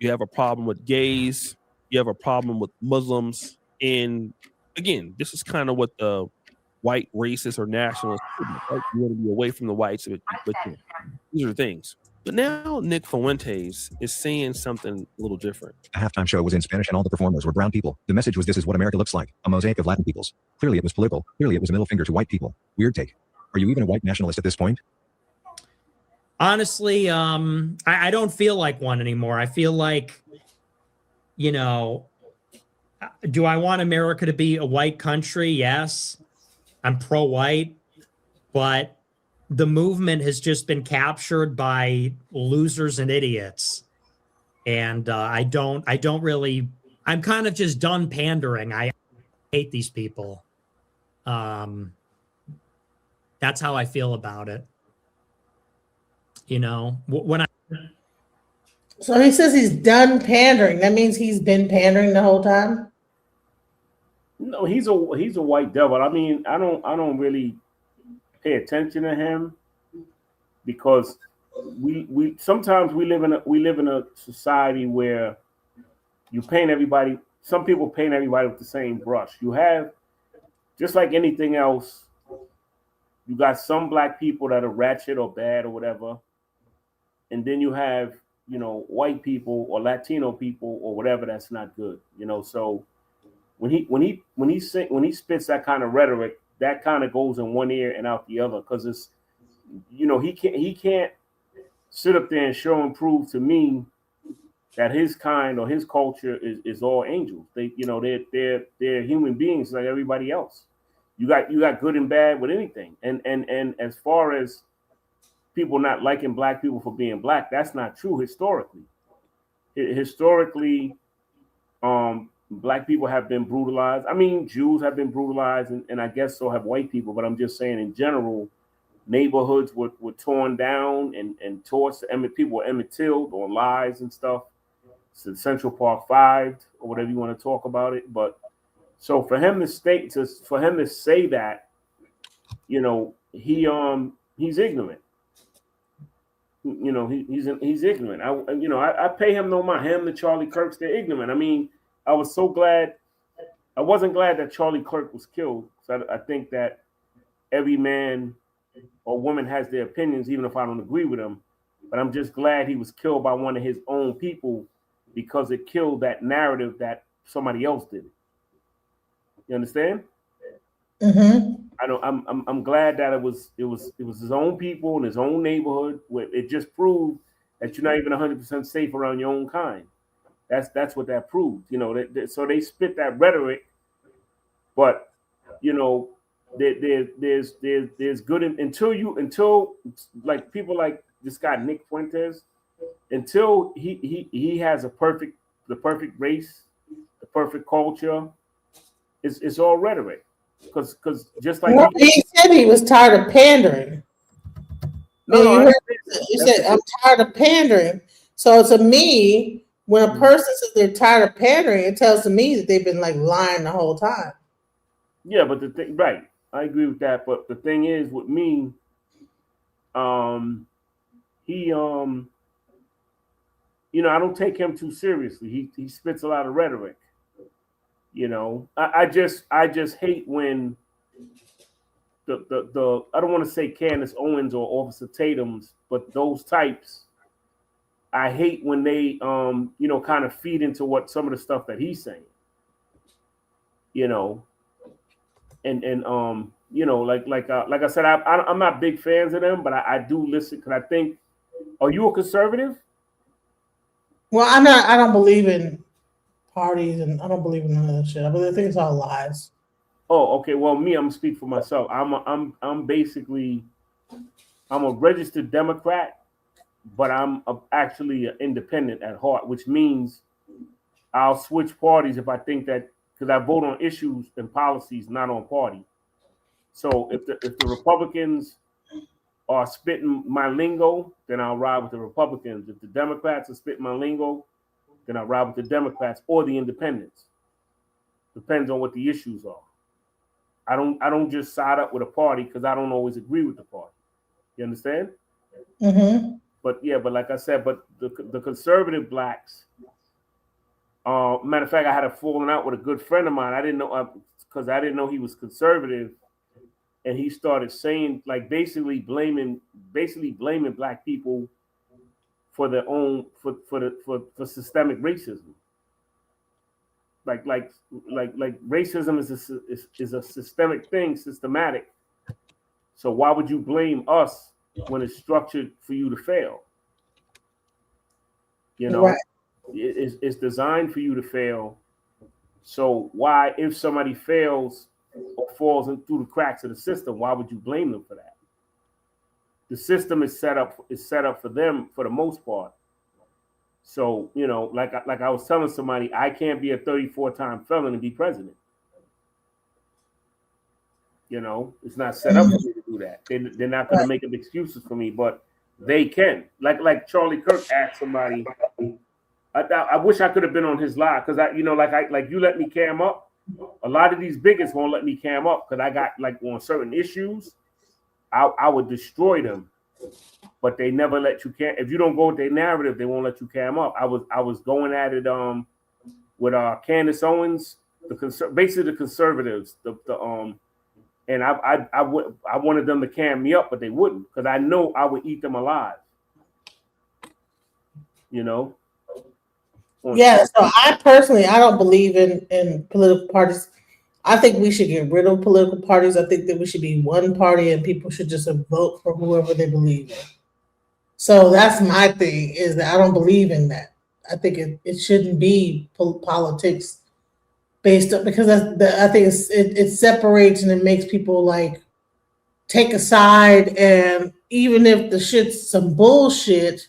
you have a problem with gays, you have a problem with Muslims. And again, this is kind of what the white racists or nationalists do, right? You want to be away from the whites, but these are things. But now Nick Fuentes is saying something a little different. The halftime show was in Spanish and all the performers were brown people. The message was, this is what America looks like, a mosaic of Latin peoples. Clearly it was political. Clearly it was a middle finger to white people. Weird take. Are you even a white nationalist at this point? Honestly, I don't feel like one anymore. I feel like, you know, do I want America to be a white country? Yes. I'm pro-white, but the movement has just been captured by losers and idiots. And I'm kind of just done pandering. I hate these people. That's how I feel about it. You know, So he says he's done pandering. That means he's been pandering the whole time? No, he's a white devil. I mean, I don't really pay attention to him because we sometimes we live in a society where you paint everybody. Some people paint everybody with the same brush. You have, just like anything else, you got some black people that are ratchet or bad or whatever, and then you have, you know, white people or Latino people or whatever that's not good. You know, so when he spits that kind of rhetoric, that kind of goes in one ear and out the other, because it's, you know, he can't sit up there and show and prove to me that his kind or his culture is all angels. They, you know, they're human beings like everybody else. You got good and bad with anything. And as far as people not liking black people for being black, that's not true historically. Historically, black people have been brutalized. I mean, Jews have been brutalized, and I guess so have white people. But I'm just saying, in general, neighborhoods were torn down and torched. People were Emmett Tilled on lies and stuff. So Central Park 5 or whatever you want to talk about it. But so for him to say that, you know, he's ignorant. You know, he's ignorant. I pay him no mind. Him, the Charlie Kirks, they're ignorant. I mean, I was so glad. I wasn't glad that Charlie Kirk was killed. So I think that every man or woman has their opinions, even if I don't agree with them. But I'm just glad he was killed by one of his own people, because it killed that narrative that somebody else did it. You understand? Mm-hmm. I'm glad that it was his own people in his own neighborhood, where it just proved that you're not even 100% safe around your own kind. That's what that proved. You know, so they spit that rhetoric, but you know, there's good until like people like this guy Nick Fuentes, until he has the perfect race, the perfect culture. It's all rhetoric, because just like he said he was tired of pandering. You said I'm tired of pandering. So to me, when a person says they're tired of pandering, it tells to me that they've been like lying the whole time. Yeah, but the thing, right? I agree with that. But the thing is, with me, he you know, I don't take him too seriously. He spits a lot of rhetoric. You know, I just hate when the I don't want to say Candace Owens or Officer Tatum's, but those types, I hate when they you know, kind of feed into what some of the stuff that he's saying. You know, and you know, like I said, I'm not big fans of them, but I do listen because I think. Are you a conservative? Well, I'm not. I don't believe in parties, and I don't believe in none of that shit. I think it's all lies. Oh, okay. Well, I'm gonna speak for myself. I'm basically a registered Democrat, but I'm actually an independent at heart, which means I'll switch parties if I think that, because I vote on issues and policies, not on party. So if the Republicans are spitting my lingo, then I'll ride with the Republicans. If the Democrats are spitting my lingo, then I'll ride with the Democrats or the independents. Depends on what the issues are. I don't just side up with a party because I don't always agree with the party. You understand? Mm-hmm. But like I said, but the conservative blacks. Matter of fact, I had a falling out with a good friend of mine. I didn't know because I didn't know he was conservative. And he started saying, like, basically blaming black people for their own for systemic racism. Like racism is a systemic thing, systematic. So why would you blame us when it's structured for you to fail? You know, right. It's designed for you to fail. So why, if somebody fails or falls in through the cracks of the system, why would you blame them for that? The system is set up for them for the most part. So, you know, like I was telling somebody, I can't be a 34-time felon and be president. You know, it's not set up for me to do that. They're not going to make up excuses for me, but they can. Like Charlie Kirk asked somebody, I wish I could have been on his live because like you let me cam up. A lot of these bigots won't let me cam up because I got like on certain issues, I would destroy them, but they never let you cam. If you don't go with their narrative, they won't let you cam up. I was going at it with Candace Owens, basically the conservatives, and I wanted them to cam me up, but they wouldn't because I know I would eat them alive. You know. Yeah, so I don't believe in political parties. I think we should get rid of political parties. I think that we should be one party and people should just vote for whoever they believe in. So that's my thing, is that I don't believe in that. I think it shouldn't be politics based on, because I think it separates and it makes people like take a side, and even if the shit's some bullshit,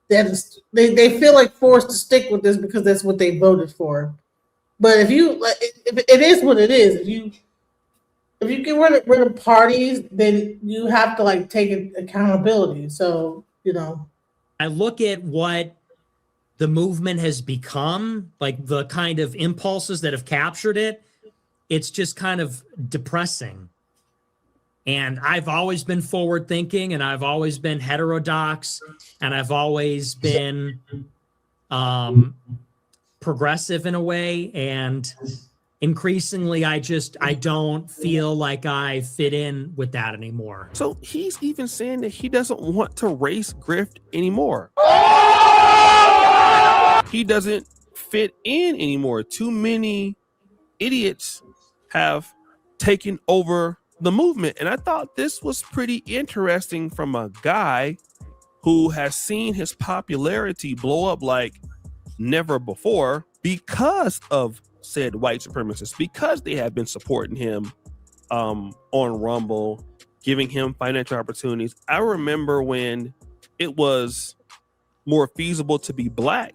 they feel like forced to stick with this because that's what they voted for. But if it is what it is, if you get rid of parties, then you have to like take accountability. So, you know, I look at what the movement has become, like the kind of impulses that have captured it. It's just kind of depressing. And I've always been forward thinking, and I've always been heterodox, and I've always been progressive in a way. And increasingly, I don't feel like I fit in with that anymore. So he's even saying that he doesn't want to race grift anymore. He doesn't fit in anymore. Too many idiots have taken over the movement. And I thought this was pretty interesting from a guy who has seen his popularity blow up like never before because of said white supremacists, because they have been supporting him on Rumble, giving him financial opportunities. I remember when it was more feasible to be black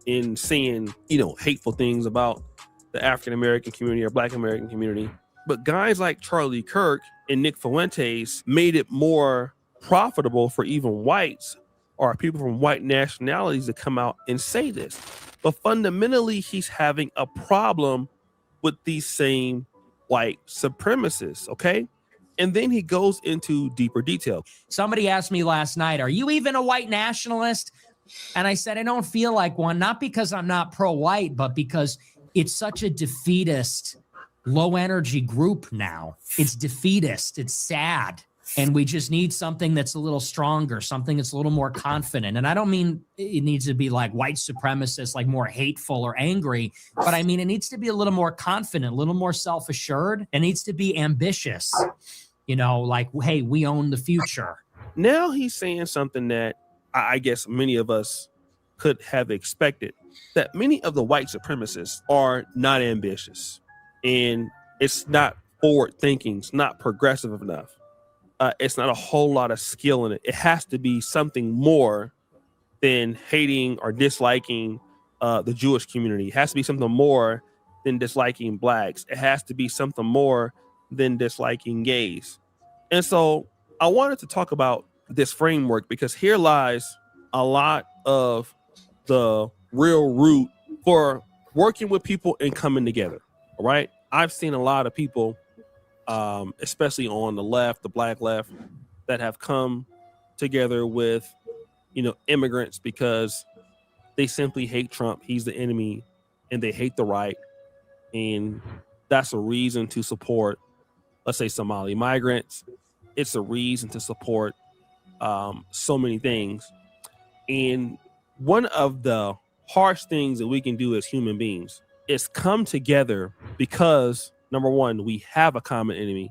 in saying, you know, hateful things about the African American community or Black American community. But guys like Charlie Kirk and Nick Fuentes made it more profitable for even whites or people from white nationalities to come out and say this. But fundamentally, he's having a problem with these same white supremacists, okay? And then he goes into deeper detail. Somebody asked me last night, are you even a white nationalist? And I said, I don't feel like one, not because I'm not pro-white, but because it's such a defeatist, low energy group now. It's defeatist. It's sad. And we just need something that's a little stronger, something that's a little more confident. And I don't mean it needs to be like white supremacist, like more hateful or angry, but I mean, it needs to be a little more confident, a little more self-assured. It needs to be ambitious, like, hey, we own the future. Now he's saying something that I guess many of us could have expected, that many of the white supremacists are not ambitious and it's not forward thinking, it's not progressive enough. It's not a whole lot of skill in it. It has to be something more than hating or disliking the Jewish community. It has to be something more than disliking blacks. It has to be something more than disliking gays. And so I wanted to talk about this framework because here lies a lot of the real root for working with people and coming together. All right. I've seen a lot of people, especially on the left, the black left, that have come together with, immigrants because they simply hate Trump. He's the enemy and they hate the right. And that's a reason to support, let's say, Somali migrants. It's a reason to support so many things. And one of the harsh things that we can do as human beings is come together because, number one, we have a common enemy.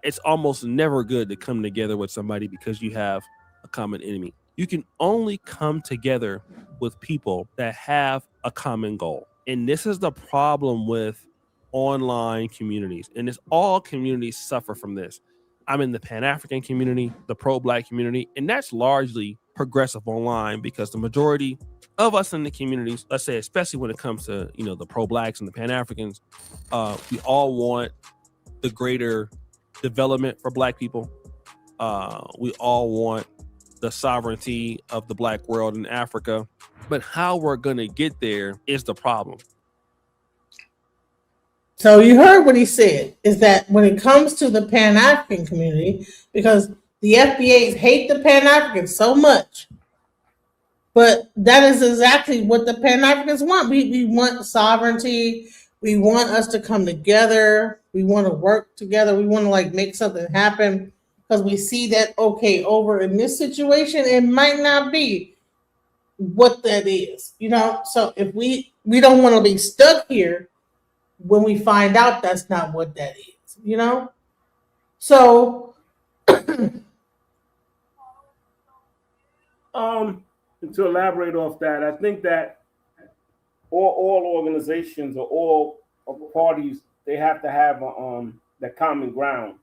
It's almost never good to come together with somebody because you have a common enemy. You can only come together with people that have a common goal. And this is the problem with online communities. And all communities suffer from this. I'm in the Pan-African community, the pro-black community, and that's largely progressive online because the majority of us in the communities, let's say, especially when it comes to, the pro-blacks and the Pan-Africans, we all want the greater development for black people. We all want the sovereignty of the black world in Africa. But how we're going to get there is the problem. So you heard what he said, is that when it comes to the Pan-African community, because the FBAs hate the Pan-Africans so much, but that is exactly what the Pan-Africans want. We want sovereignty. We want us to come together. We want to work together. We want to make something happen because we see that, okay, over in this situation, it might not be what that is, So if we don't want to be stuck here when we find out that's not what that is, So to elaborate off that, I think that all organizations or all parties, they have to have the common ground.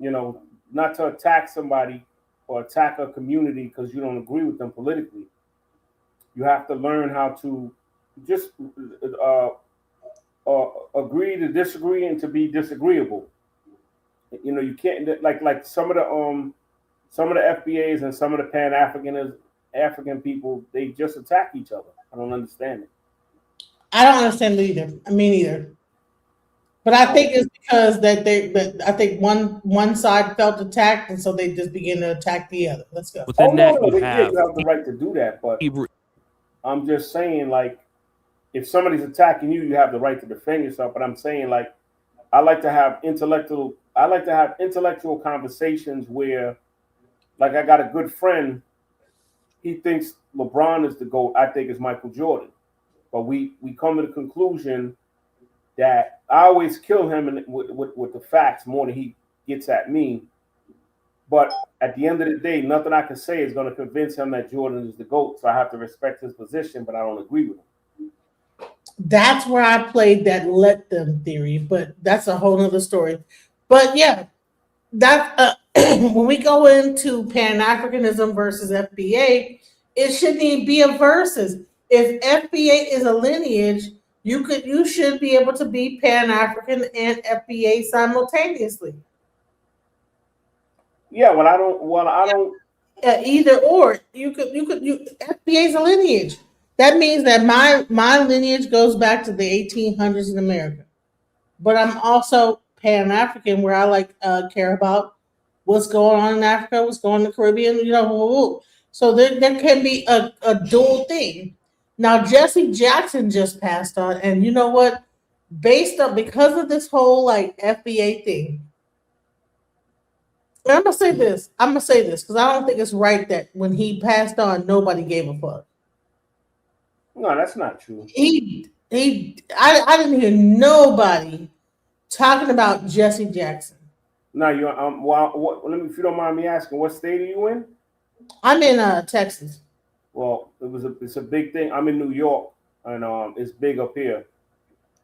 Not to attack somebody or attack a community because you don't agree with them politically. You have to learn how to just agree to disagree and to be disagreeable. You can't like some of the FBAs and some of the Pan-African people, they just attack each other. I don't understand it. I don't understand it either. Me neither. But I think it's because I think one side felt attacked, and so they just begin to attack the other. Let's go. You have the right to do that, but I'm just saying, if somebody's attacking you, you have the right to defend yourself. But I'm saying, I like to have intellectual conversations where, I got a good friend. He thinks LeBron is the GOAT. I think it's Michael Jordan. But we come to the conclusion that I always kill him with the facts more than he gets at me. But at the end of the day, nothing I can say is going to convince him that Jordan is the GOAT. So I have to respect his position, but I don't agree with him. That's where I played that let them theory, but that's a whole nother story. But yeah, that when we go into Pan-Africanism versus FBA, it shouldn't even be a versus. If FBA is a lineage, you should be able to be Pan-African and FBA simultaneously. Yeah, I don't. Either or, FBA is a lineage. That means that my lineage goes back to the 1800s in America, but I'm also Pan-African, where I care about what's going on in Africa, what's going on in the Caribbean, So there can be a dual thing. Now, Jesse Jackson just passed on, and you know what? Because of this whole FBA thing, I'm gonna say this because I don't think it's right that when he passed on, nobody gave a fuck. No, that's not true. I didn't hear nobody talking about Jesse Jackson. No, you let me, if you don't mind me asking, what state are you in? I'm in Texas. Well, it's a big thing. I'm in New York, and it's big up here.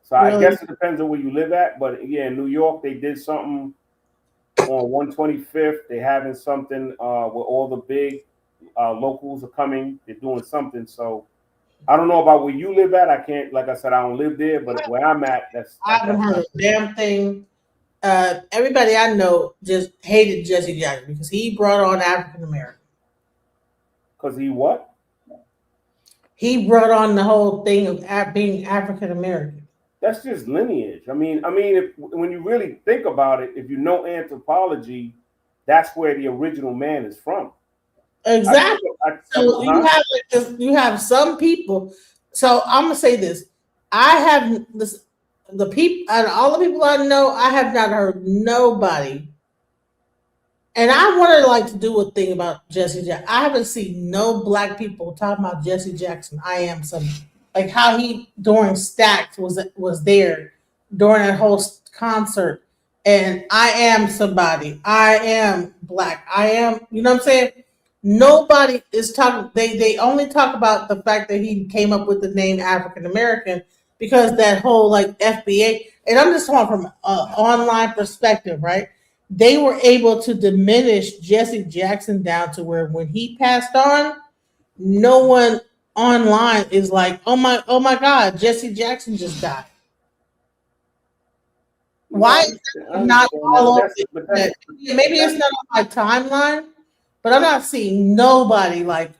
So Really? I guess it depends on where you live at, but yeah, in New York they did something on 125th. They're having something where all the big locals are coming. They're doing something. So I don't know about where you live at. I can't, like I said, I don't live there, but where I'm at, I haven't heard a damn thing. Everybody I know just hated Jesse Jackson because he brought on African American. Because he what? He brought on the whole thing of being African American. That's just lineage. I mean, when you really think about it, if you know anthropology, that's where the original man is from. Exactly. So you have some people. So I'm gonna say this: I have this. The people, out of all the people I know, I have not heard nobody. And I wanted to do a thing about Jesse Jackson. I haven't seen no black people talking about Jesse Jackson. I am somebody. Like how he during Stacked was there during that whole concert, and I am somebody. I am black. I am. You know what I'm saying? Nobody is talking. They only talk about the fact that he came up with the name African American because that whole FBA. And I'm just talking from an online perspective, right? They were able to diminish Jesse Jackson down to where when he passed on, no one online is like, oh my God, Jesse Jackson just died. Why is that not all over? Maybe it's not on my timeline, but I'm not seeing nobody like.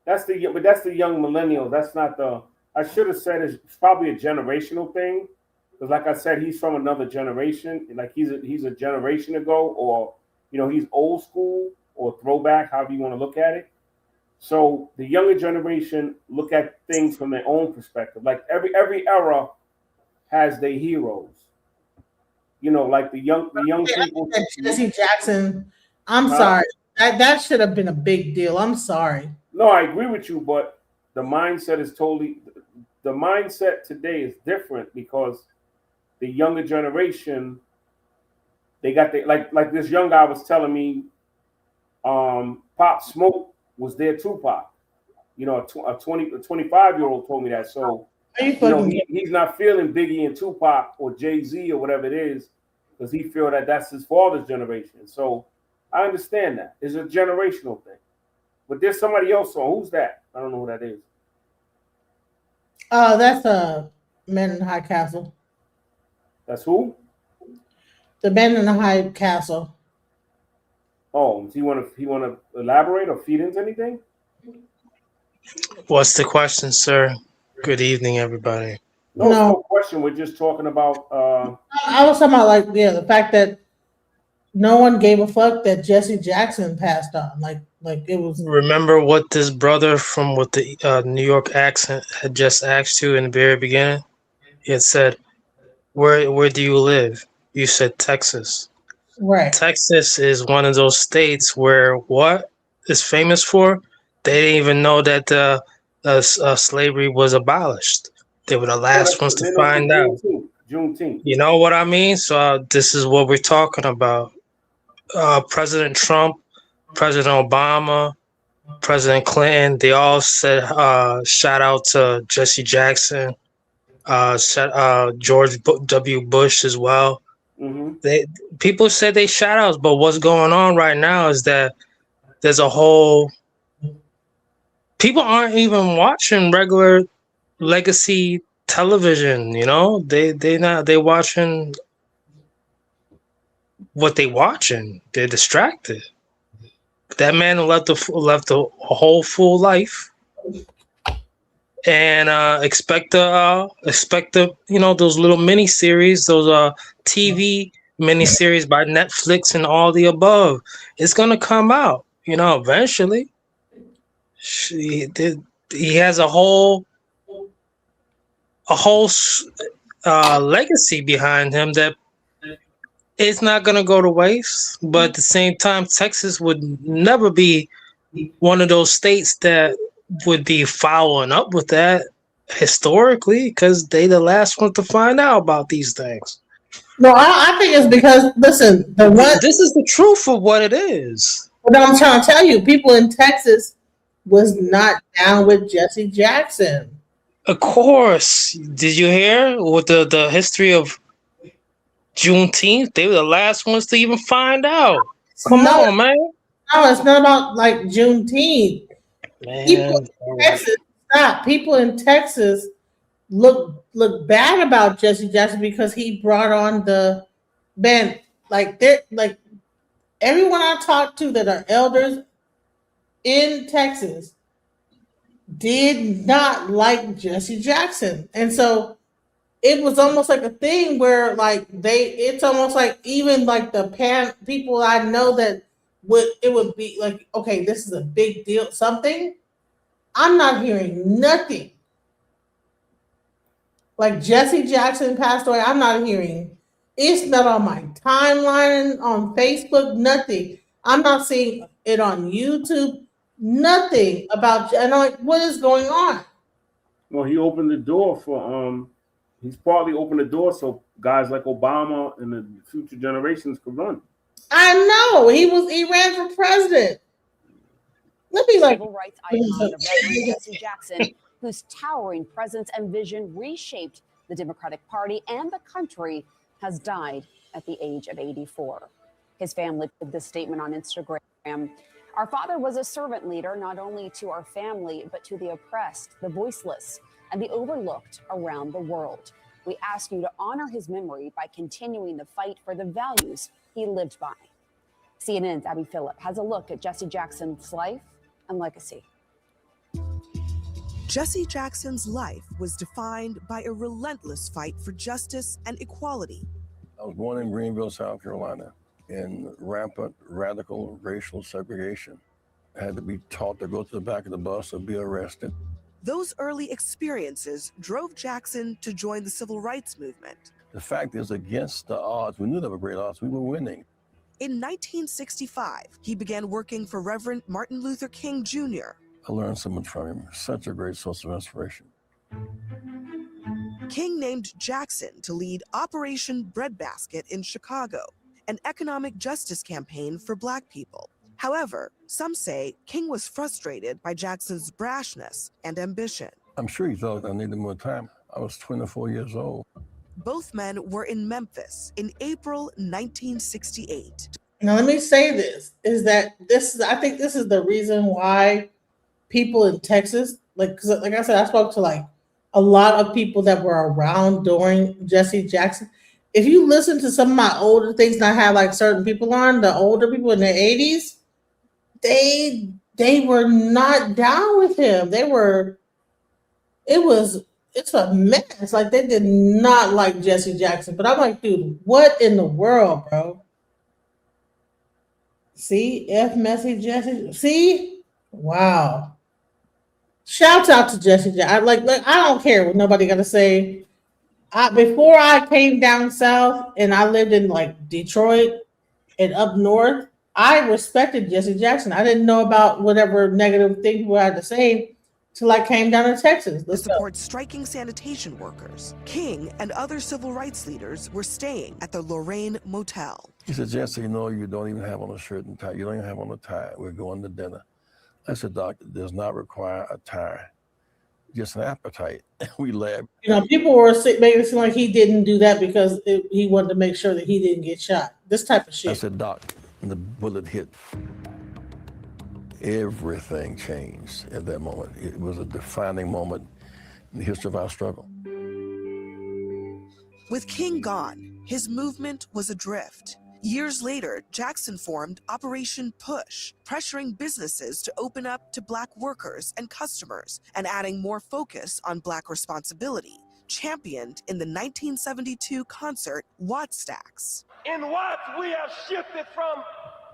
That's the young millennial. That's not the. I should have said it's probably a generational thing, because like I said, he's from another generation. Like he's a generation ago, or he's old school or throwback, however you want to look at it. So the younger generation look at things from their own perspective. Like every era has their heroes. Like the young people. Jesse Jackson. I'm sorry. That should have been a big deal. I'm sorry. No, I agree with you, but the mindset is the mindset today is different because the younger generation, they got like this young guy was telling me, Pop Smoke was their Tupac. A 25-year-old told me that. So he's not feeling Biggie and Tupac or Jay-Z or whatever it is, because he feel that that's his father's generation. So I understand that. It's a generational thing. But there's somebody else on. Who's that? I don't know who that is. That's Men in the High Castle. That's who? The Men in the High Castle. Oh, he want to elaborate or feed into anything? What's the question, sir? Good evening, everybody. No question. We're just talking about. I was talking about the fact that no one gave a fuck that Jesse Jackson passed on. Like it was. Remember what this brother from with the New York accent had just asked you in the very beginning? He had said, "Where do you live?" You said Texas. Right. Texas is one of those states where what is famous for? They didn't even know that slavery was abolished. They were the last ones to find out. Juneteenth. You know what I mean? So this is what we're talking about. President Trump, President Obama, President Clinton, they all said shout out to Jesse Jackson, George W. Bush as well. Mm-hmm. People said they shout outs, but what's going on right now is that there's a whole people aren't even watching regular legacy television. They watching what they watching. They're distracted. That man left a whole full life, and expect the those little mini series, those TV mini series by Netflix and all the above. It's gonna come out, eventually. He has a whole legacy behind him that It's not gonna go to waste, but at the same time, Texas would never be one of those states that would be following up with that historically, because they the last ones to find out about these things. No, I think it's because listen, this is the truth of what it is. What I'm trying to tell you, people in Texas was not down with Jesse Jackson. Of course. Did you hear with the history of Juneteenth? They were the last ones to even find out. Come on, man. No, it's not about like Juneteenth. People in Texas, stop. People in Texas look bad about Jesse Jackson because he brought on the band. Like everyone I talked to that are elders in Texas did not like Jesse Jackson. And so it was almost like a thing where like it's almost like even like the people I know that would be like, okay, this is a big deal, something. I'm not hearing nothing. Like Jesse Jackson passed away, I'm not hearing. It's not on my timeline, on Facebook, nothing. I'm not seeing it on YouTube, nothing about, and I'm like, what is going on? Well, he opened the door for, he's partly opened the door so guys like Obama and the future generations could run. I know, he ran for president. Let me like civil rights icon, the Reverend Jesse Jackson, whose towering presence and vision reshaped the Democratic Party and the country, has died at the age of 84. His family put this statement on Instagram. Our father was a servant leader, not only to our family, but to the oppressed, the voiceless, and the overlooked around the world. We ask you to honor his memory by continuing the fight for the values he lived by. CNN's Abby Phillip has a look at Jesse Jackson's life and legacy. Jesse Jackson's life was defined by a relentless fight for justice and equality. I was born in Greenville, South Carolina, in rampant radical racial segregation. I had to be taught to go to the back of the bus or be arrested. Those early experiences drove Jackson to join the civil rights movement. The fact is, against the odds, we knew there were great odds, we were winning. In 1965, he began working for Reverend Martin Luther King Jr. I learned so much from him, such a great source of inspiration. King named Jackson to lead Operation Breadbasket in Chicago, an economic justice campaign for Black people. However, some say King was frustrated by Jackson's brashness and ambition. I'm sure he thought I needed more time. I was 24 years old. Both men were in Memphis in April 1968. Now let me say this, I think this is the reason why people in Texas, because like I said, I spoke to like a lot of people that were around during Jesse Jackson. If you listen to some of my older things, and I had like certain people on, the older people in their 80s, they were not down with him. It's a mess. Like they did not like Jesse Jackson. But I'm like, dude, what in the world, bro? See, F messy Jesse. See, wow. Shouts out to Jesse Jackson. I don't care what nobody got to say. Before I came down south and I lived in like Detroit and up north, I respected Jesse Jackson. I didn't know about whatever negative thing people had to say till I came down to Texas. To support striking sanitation workers, King and other civil rights leaders were staying at the Lorraine Motel. He said, Jesse, you know, you don't even have on a shirt and tie. You don't even have on a tie. We're going to dinner. I said, Doctor, does not require a tie, just an appetite. We laughed. You know, people were making it seem like he didn't do that because he wanted to make sure that he didn't get shot. This type of shit. I said, Doc, and the bullet hit. Everything changed at that moment. It was a defining moment in the history of our struggle. With King gone, his movement was adrift. Years later, Jackson formed Operation Push, pressuring businesses to open up to Black workers and customers and adding more focus on Black responsibility, championed in the 1972 concert Wattstax. In Watts, we have shifted from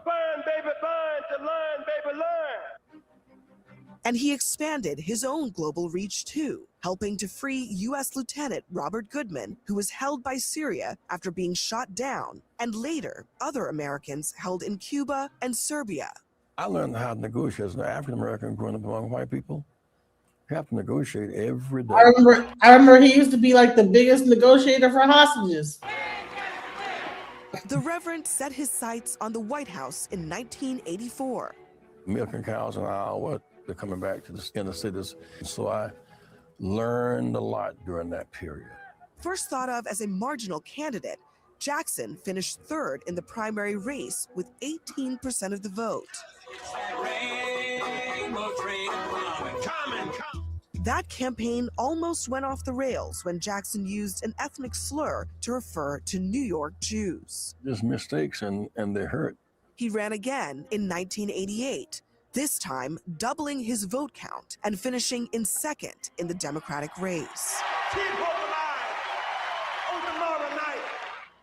burn, baby, burn to learn, baby, learn. And he expanded his own global reach too, helping to free U.S. Lieutenant Robert Goodman, who was held by Syria after being shot down, and later other Americans held in Cuba and Serbia. I learned how to negotiate as an African American growing up among white people. You have to negotiate every day. I remember he used to be like the biggest negotiator for hostages. The Reverend set his sights on the White House in 1984. Milking cows in Iowa, they're coming back to the inner cities. So I learned a lot during that period. First thought of as a marginal candidate, Jackson finished third in the primary race with 18% of the vote. That campaign almost went off the rails when Jackson used an ethnic slur to refer to New York Jews. There's mistakes and they hurt. He ran again in 1988, this time doubling his vote count and finishing in second in the Democratic race.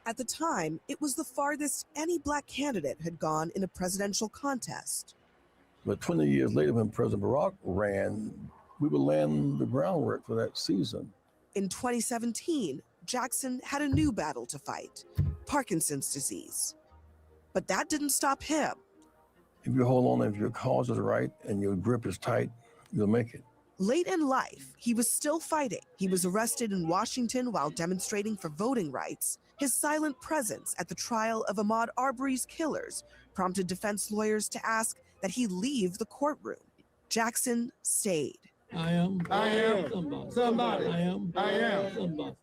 At the time, it was the farthest any black candidate had gone in a presidential contest. But 20 years later, when President Barack ran, we were laying the groundwork for that season. In 2017, Jackson had a new battle to fight, Parkinson's disease. But that didn't stop him. If you hold on, if your cause is right and your grip is tight, you'll make it. Late in life, he was still fighting. He was arrested in Washington while demonstrating for voting rights. His silent presence at the trial of Ahmaud Arbery's killers prompted defense lawyers to ask that he leave the courtroom. Jackson stayed. I am somebody. I am somebody.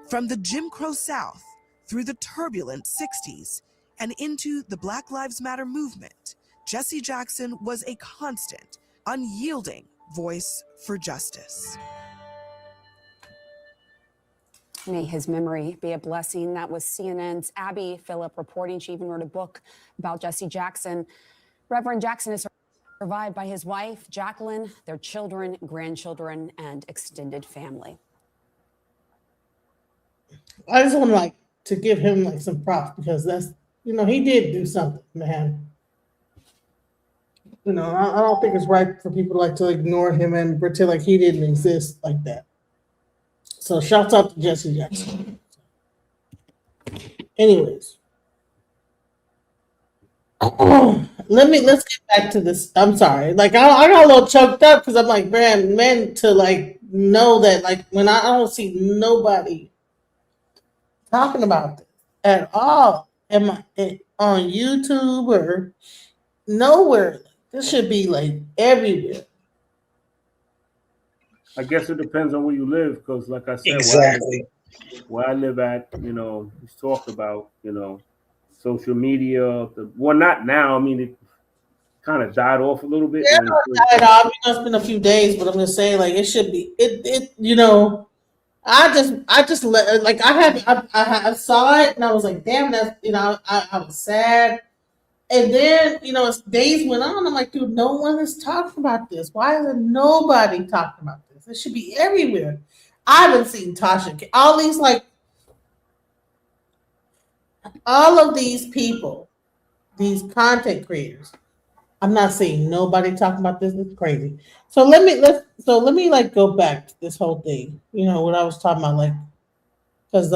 From the Jim Crow South, through the turbulent 60s, and into the Black Lives Matter movement, Jesse Jackson was a constant, unyielding voice for justice. May his memory be a blessing. That was CNN's Abby Phillip reporting. She even wrote a book about Jesse Jackson. Reverend Jackson is survived by his wife, Jacqueline, their children, grandchildren, and extended family. I just want to give him some props because that's, he did do something, man. I don't think it's right for people to ignore him and pretend like he didn't exist like that. So shouts out to Jesse Jackson. Anyways. Let's get back to this. I'm sorry. I got a little choked up because I'm man, to know that when I don't see nobody talking about this at all on YouTube or nowhere. This should be everywhere. I guess it depends on where you live, because like I said, exactly where I live at, he's talked about, social media. Well, not now. I mean, it kind of died off a little bit. Yeah, it died off. It's been a few days, but I'm just saying, it should be. I just I saw it and I was like, damn, that's I was sad. And then, as days went on, I'm like, dude, no one is talking about this. Why is nobody talking about this? It should be everywhere. I haven't seen Tasha. All of these people, these content creators, I'm not seeing nobody talking about this. It's crazy. So let me go back to this whole thing. What I was talking about, because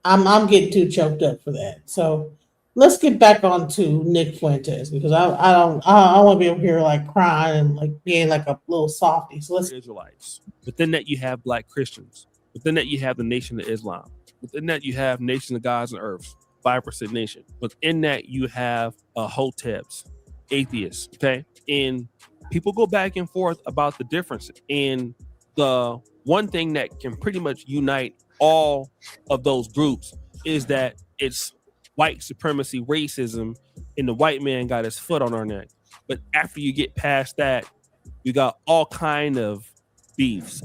I'm getting too choked up for that. So let's get back on to Nick Fuentes, because I don't want to be over here crying and being a little softy. So let's Israelites. Within that you have Black Christians. Within that you have the Nation of Islam. Within that you have Nation of Gods and Earths, 5% nation. Within that you have Hoteps, atheists. Okay, and people go back and forth about the differences. And the one thing that can pretty much unite all of those groups is that it's white supremacy, racism, and the white man got his foot on our neck. But after you get past that, you got all kind of beefs,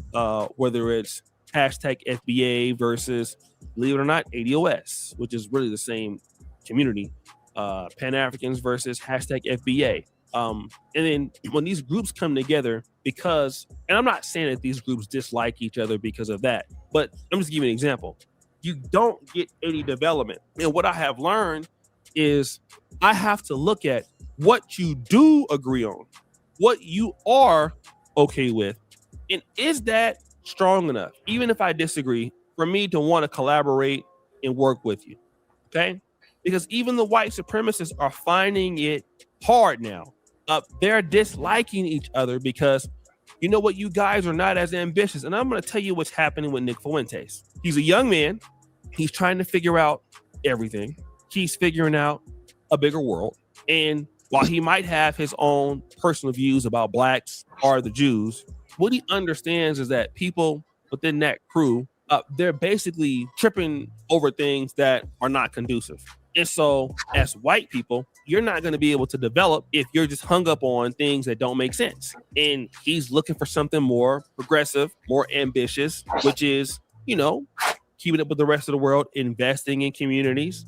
whether it's hashtag FBA versus, believe it or not, ADOS, which is really the same community, Pan-Africans versus hashtag FBA. And then when these groups come together, and I'm not saying that these groups dislike each other because of that, but I'm just giving you an example. You don't get any development. And what I have learned is I have to look at what you do agree on. what you are okay with, and is that strong enough, even if I disagree, for me to want to collaborate and work with you? Okay, because even the white supremacists are finding it hard now. They're disliking each other because you know what, you guys are not as ambitious. And I'm going to tell you what's happening with Nick Fuentes. He's a young man. He's trying to figure out everything. He's figuring out a bigger world. And while he might have his own personal views about blacks or the Jews, what he understands is that people within that crew, they're basically tripping over things that are not conducive. And so as white people, you're not going to be able to develop if you're just hung up on things that don't make sense. And he's looking for something more progressive, more ambitious, which is, you know, keeping up with the rest of the world, investing in communities,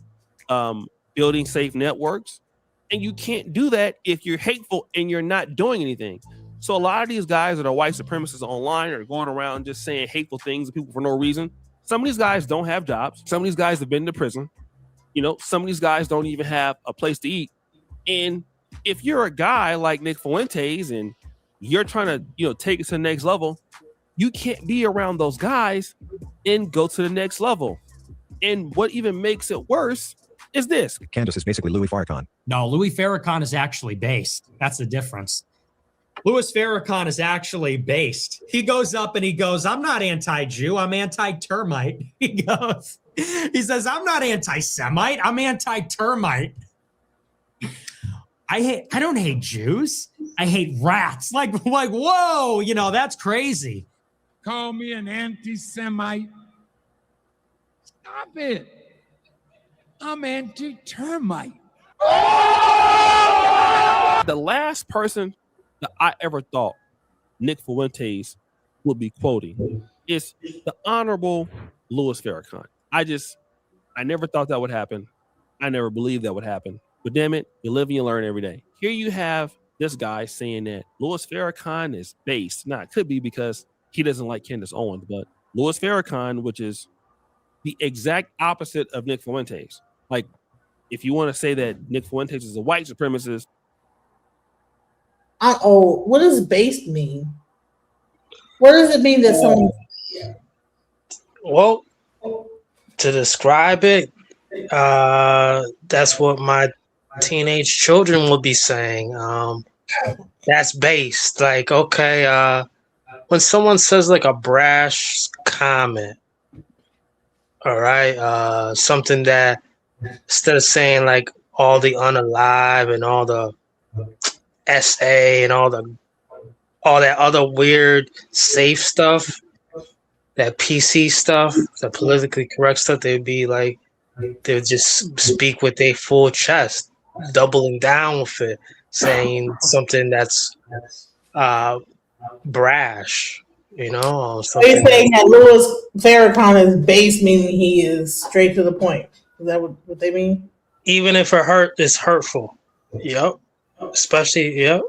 building safe networks. And you can't do that if you're hateful and you're not doing anything. So a lot of these guys that are white supremacists online are going around just saying hateful things to people for no reason. Some of these guys don't have jobs. Some of these guys have been to prison. You know, some of these guys don't even have a place to eat. And if you're a guy like Nick Fuentes and you're trying to, you know, take it to the next level, you can't be around those guys and go to the next level. And what even makes it worse is this. Candace is basically Louis Farrakhan. No, Louis Farrakhan is actually based. That's the difference. Louis Farrakhan is actually based. He goes up and he goes, I'm not anti-Jew, I'm anti-termite. He says, I'm not anti-Semite, I'm anti-termite. I don't hate Jews. I hate rats. Like, whoa, you know, that's crazy. Call me an anti-Semite. Stop it. I'm anti-termite. The last person that I ever thought Nick Fuentes would be quoting is the Honorable Louis Farrakhan. I never thought that would happen. I never believed that would happen. But damn it, you live and you learn every day. Here you have this guy saying that Louis Farrakhan is based. Now, it could be because he doesn't like Candace Owens, but Louis Farrakhan, which is the exact opposite of Nick Fuentes. Like, if you want to say that Nick Fuentes is a white supremacist. What does based mean? What does it mean that someone... Well, to describe it, that's what my teenage children would be saying. That's based. Like, okay, when someone says like a brash comment, all right, something that instead of saying like all the unalive and all the SA and all that other weird safe stuff, that PC stuff, the politically correct stuff, they'd be like, they would just speak with their full chest, doubling down with it, saying something that's brash, you know. Are you saying that Louis Farrakhan is base, meaning he is straight to the point? Is that what they mean? Even if it's hurtful. Yep. Especially, yep.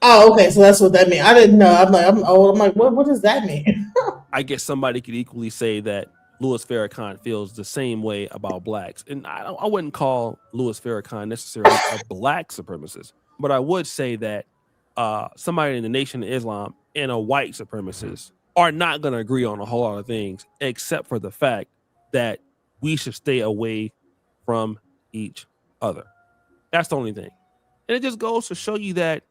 Oh, okay. So that's what that means. I didn't know. I'm old. I'm like, what does that mean? I guess somebody could equally say that Louis Farrakhan feels the same way about blacks. And I wouldn't call Louis Farrakhan necessarily a black supremacist, but I would say that somebody in the Nation of Islam and a white supremacist are not going to agree on a whole lot of things, except for the fact that we should stay away from each other. That's the only thing. And it just goes to show you that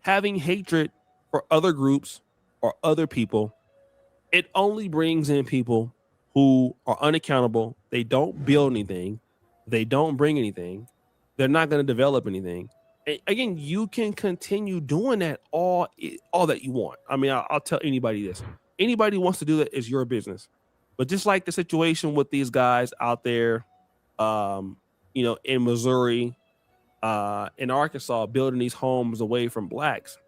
having hatred for other groups or other people, it only brings in people who are unaccountable. They don't build anything. They don't bring anything. They're not going to develop anything. And again, you can continue doing that all that you want. I mean, I'll tell anybody this. Anybody who wants to do that is your business. But just like the situation with these guys out there, you know, in Missouri, in Arkansas, building these homes away from blacks.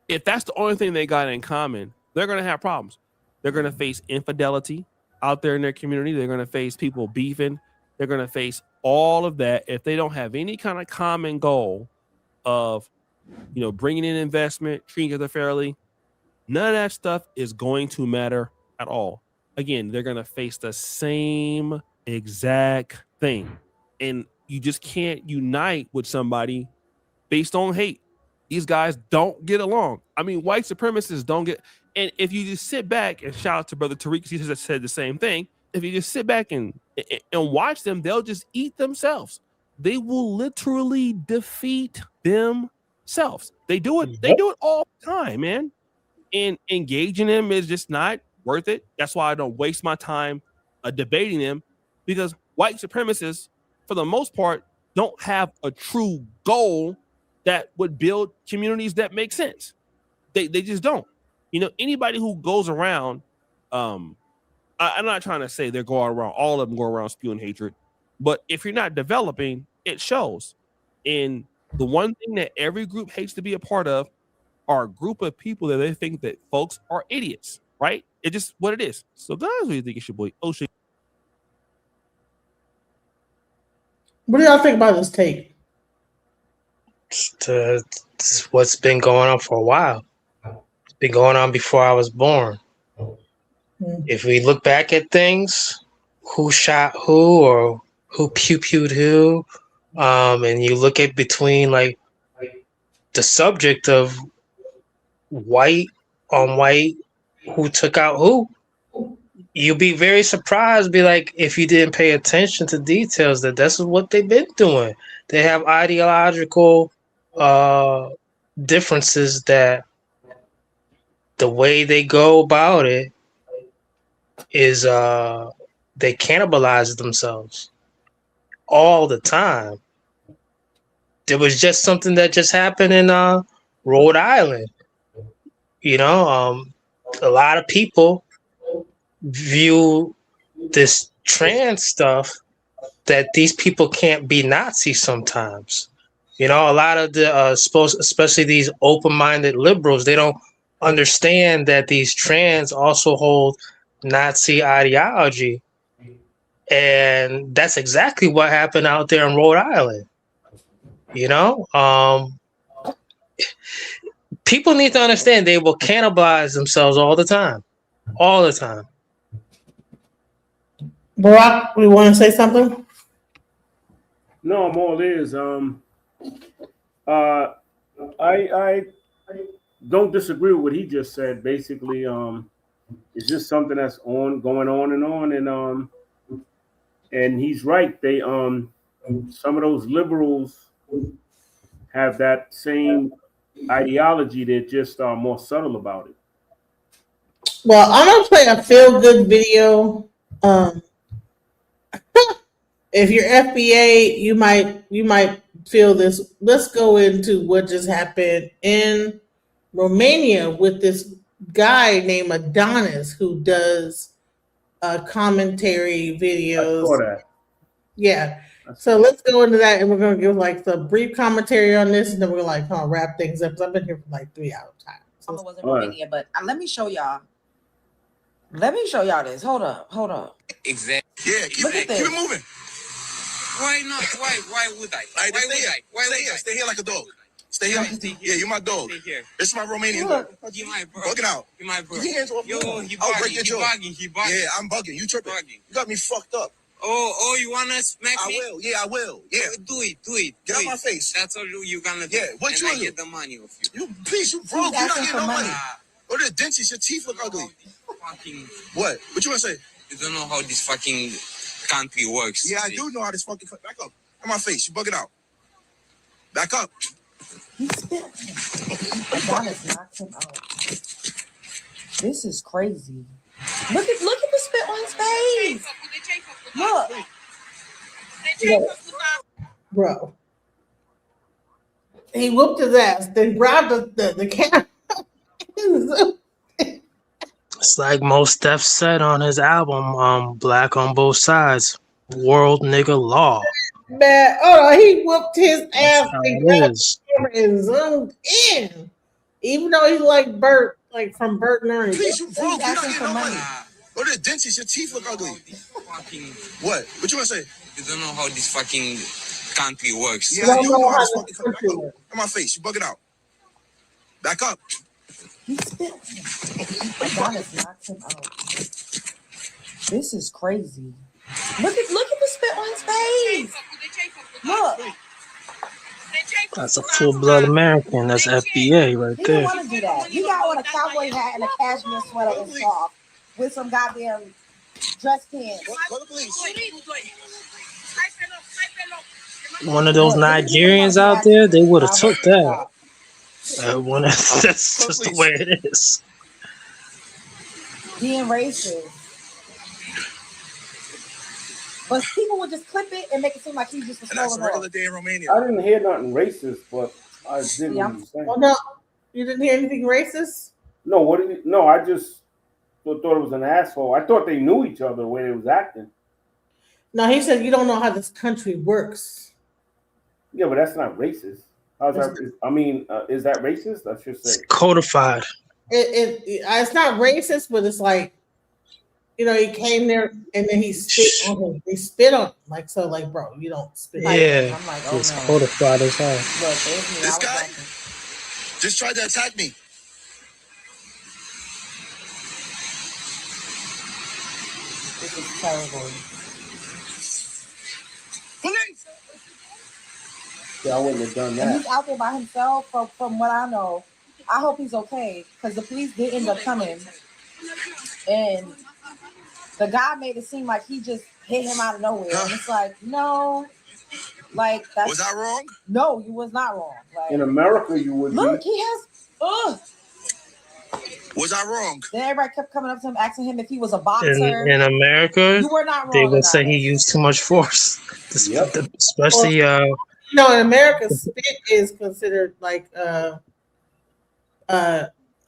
If that's the only thing they got in common, they're going to have problems. They're going to face infidelity out there in their community. They're going to face people beefing. They're going to face all of that if they don't have any kind of common goal of, you know, bringing in investment, treating each other fairly. None of that stuff is going to matter at all. Again, they're going to face the same exact thing. And you just can't unite with somebody based on hate. These guys don't get along. I mean, white supremacists don't get. And if you just sit back and shout out to Brother Tariq, he just said the same thing. If you just sit back and watch them, they'll just eat themselves. They will literally defeat themselves. They do it. They do it all the time, man. And engaging them is just not worth it. That's why I don't waste my time debating them, because white supremacists, for the most part, don't have a true goal that would build communities that make sense. They just don't. You know, anybody who goes around, I'm not trying to say they're going around, all of them go around spewing hatred, but if you're not developing, it shows. And the one thing that every group hates to be a part of are a group of people that they think that folks are idiots, right? It's just what it is. So guys, what do you think it's your boy Ocean? What do y'all think about this take? It's what's been going on for a while. It's been going on before I was born. If we look back at things, who shot who or who pew-pewed who, and you look at between like the subject of white on white, who took out who, you'll be very surprised, be like, if you didn't pay attention to details, that that's what they've been doing. They have ideological differences that the way they go about it is they cannibalize themselves all the time. There was just something that just happened in Rhode Island. You know, a lot of people view this trans stuff that these people can't be Nazis sometimes. You know, a lot of the especially these open-minded liberals, they don't understand that these trans also hold Nazi ideology. And that's exactly what happened out there in Rhode Island. You know, people need to understand they will cannibalize themselves all the time. All the time. Barack, we want to say something? No, I'm all ears. I don't disagree with what he just said. Basically, it's just something that's going on, and he's right. They some of those liberals have that same ideology. They're just more subtle about it. Well, I'm gonna play a feel-good video. If you're FBA, you might feel this. Let's go into what just happened in Romania with this guy named Adonis who does commentary videos. I saw that. Yeah. So let's go into that, and we're gonna give like some brief commentary on this, and then we're gonna wrap things up because I've been here for like 3 hours time. I was in Romania, but let me show y'all. Let me show y'all this. Hold up. Exactly. Yeah, keep it moving. Why not? Why would I? Stay here like a dog. Stay here. Yeah, you're my dog. Stay here. This is my Romanian dog. You my bro. Bugging out. You my bro. Get your hands off me. I'll break your jaw. He bugging. Yeah, I'm bugging. You tripping. You got me fucked up. Oh, you wanna smack me? I will. Yeah, I will. Yeah. Do it. Get out my face. That's all you gonna do. Yeah, what you get the money off you. You piece, you broke. You're not getting no money. Go to the dentist. Your teeth look ugly. What? What you wanna say? You don't know how this fucking country works. Yeah, I do know how this fucking. Back up. On my face. You bug it out. Back up. Adonis knocked him out. This is crazy. Look at the spit on his face. Look. Bro. He whooped his ass, then grabbed the camera. It's like Mos Def said on his album, Black on Both Sides, World Nigga Law. Man, he whooped his ass and grabbed the camera and zoomed in. Even though he's like Bert, like from Bert and Ernie. Please, you broke. You're not getting no money. Go to the dentist. Your teeth look ugly. What? What you want to say? You don't know how this fucking country works. Yeah, I do know how this fucking country works. Back up. On my face. You bug it out. Back up. Adonis knocked him out. This is crazy. Look at the spit on his face. Look. That's a full-blood American. That's FBA right He didn't there. want to do that. He got on a cowboy hat and a cashmere sweater and soft with some goddamn dress pants. One of those Nigerians out there, they would have took that. That's just the way it is. Being racist. But people would just clip it and make it seem like he just was That's a rolling regular off. day in Romania. I didn't hear nothing racist, but I didn't Yeah. understand. Well, no, you didn't hear anything racist? No, what did he? No, I just thought it was an asshole. I thought they knew each other the way they was acting. No, he said you don't know how this country works. Yeah, but that's not racist. How's that? I mean, is that racist? I should say. Codified. It's not racist, but it's like, you know, he came there and then he spit on him. They spit on him. Like, so, like, bro, you don't spit. Yeah, I'm like, oh it's no. codified as hell. Look, there's me. This I was guy watching. just tried to attack me. This is terrible. Police! Yeah, I wouldn't have done And that. he's out there by himself. From what I know, I hope he's okay because the police did end up coming, and the guy made it seem like he just hit him out of nowhere. And it's like, no, like that's, Was I wrong? No, you was not wrong. Like, In America, you would look, be. he has. Ugh. Was I wrong? Then everybody kept coming up to him, asking him if he was a boxer. In America, You were not they wrong would about say it. he used too much force. Especially You know, in America, spit is considered like You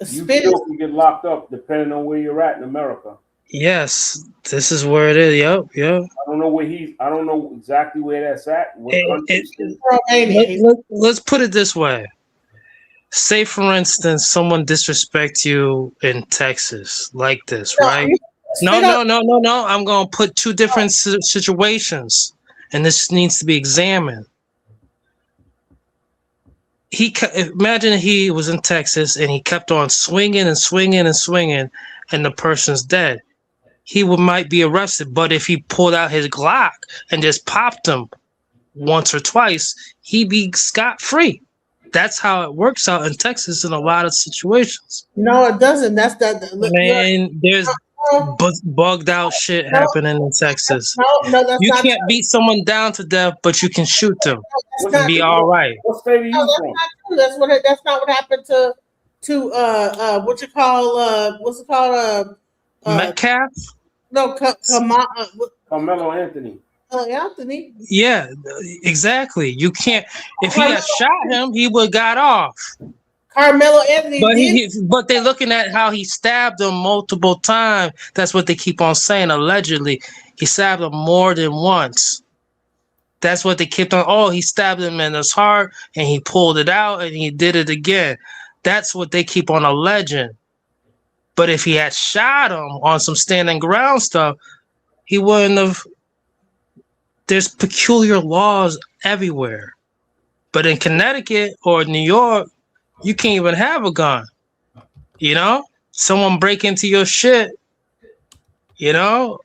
spit. still can get locked up depending on where you're at in America. yes, this is where it is. Yep. I don't know where I don't know exactly where that's at. What country? Let's put it this way. Say, for instance, someone disrespect you in Texas like this, right? No. I'm going to put two different situations, and this needs to be examined. Imagine he was in Texas and he kept on swinging and swinging and swinging, and the person's dead. He might be arrested, but if he pulled out his Glock and just popped him once or twice, he'd be scot-free. That's how it works out in Texas in a lot of situations. No, it doesn't. That's that. Man, there's bugged out shit happening in Texas. No, that's You not can't true. beat someone down to death, but you can shoot them That's and not be true. all right. What state are you No, that's from? not true. That's not what happened to what you call what's it called Metcalf? no Carmelo Anthony. Anthony. Yeah, exactly. You can't. If he had shot him, he would have got off. Carmelo Anthony But they're looking at how he stabbed him multiple times. That's what they keep on saying. Allegedly, he stabbed him more than once. That's what they kept on. Oh, he stabbed him in his heart, and he pulled it out, and he did it again. That's what they keep on alleging. But if he had shot him on some standing ground stuff, he wouldn't have. There's peculiar laws everywhere. But in Connecticut or New York, you can't even have a gun. You know? Someone break into your shit, you know?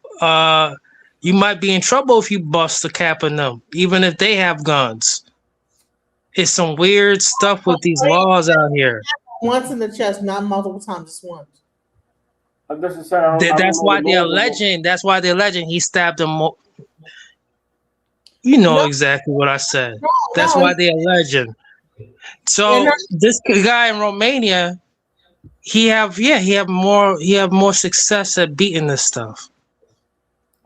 You might be in trouble if you bust a cap on them, even if they have guns. It's some weird stuff with these laws out here. Once in the chest, not multiple times, just once. That's why they're alleging. That's why they're alleging he stabbed him. You know exactly what I said. That's why they're alleging. So this guy in Romania, he have more success at beating this stuff.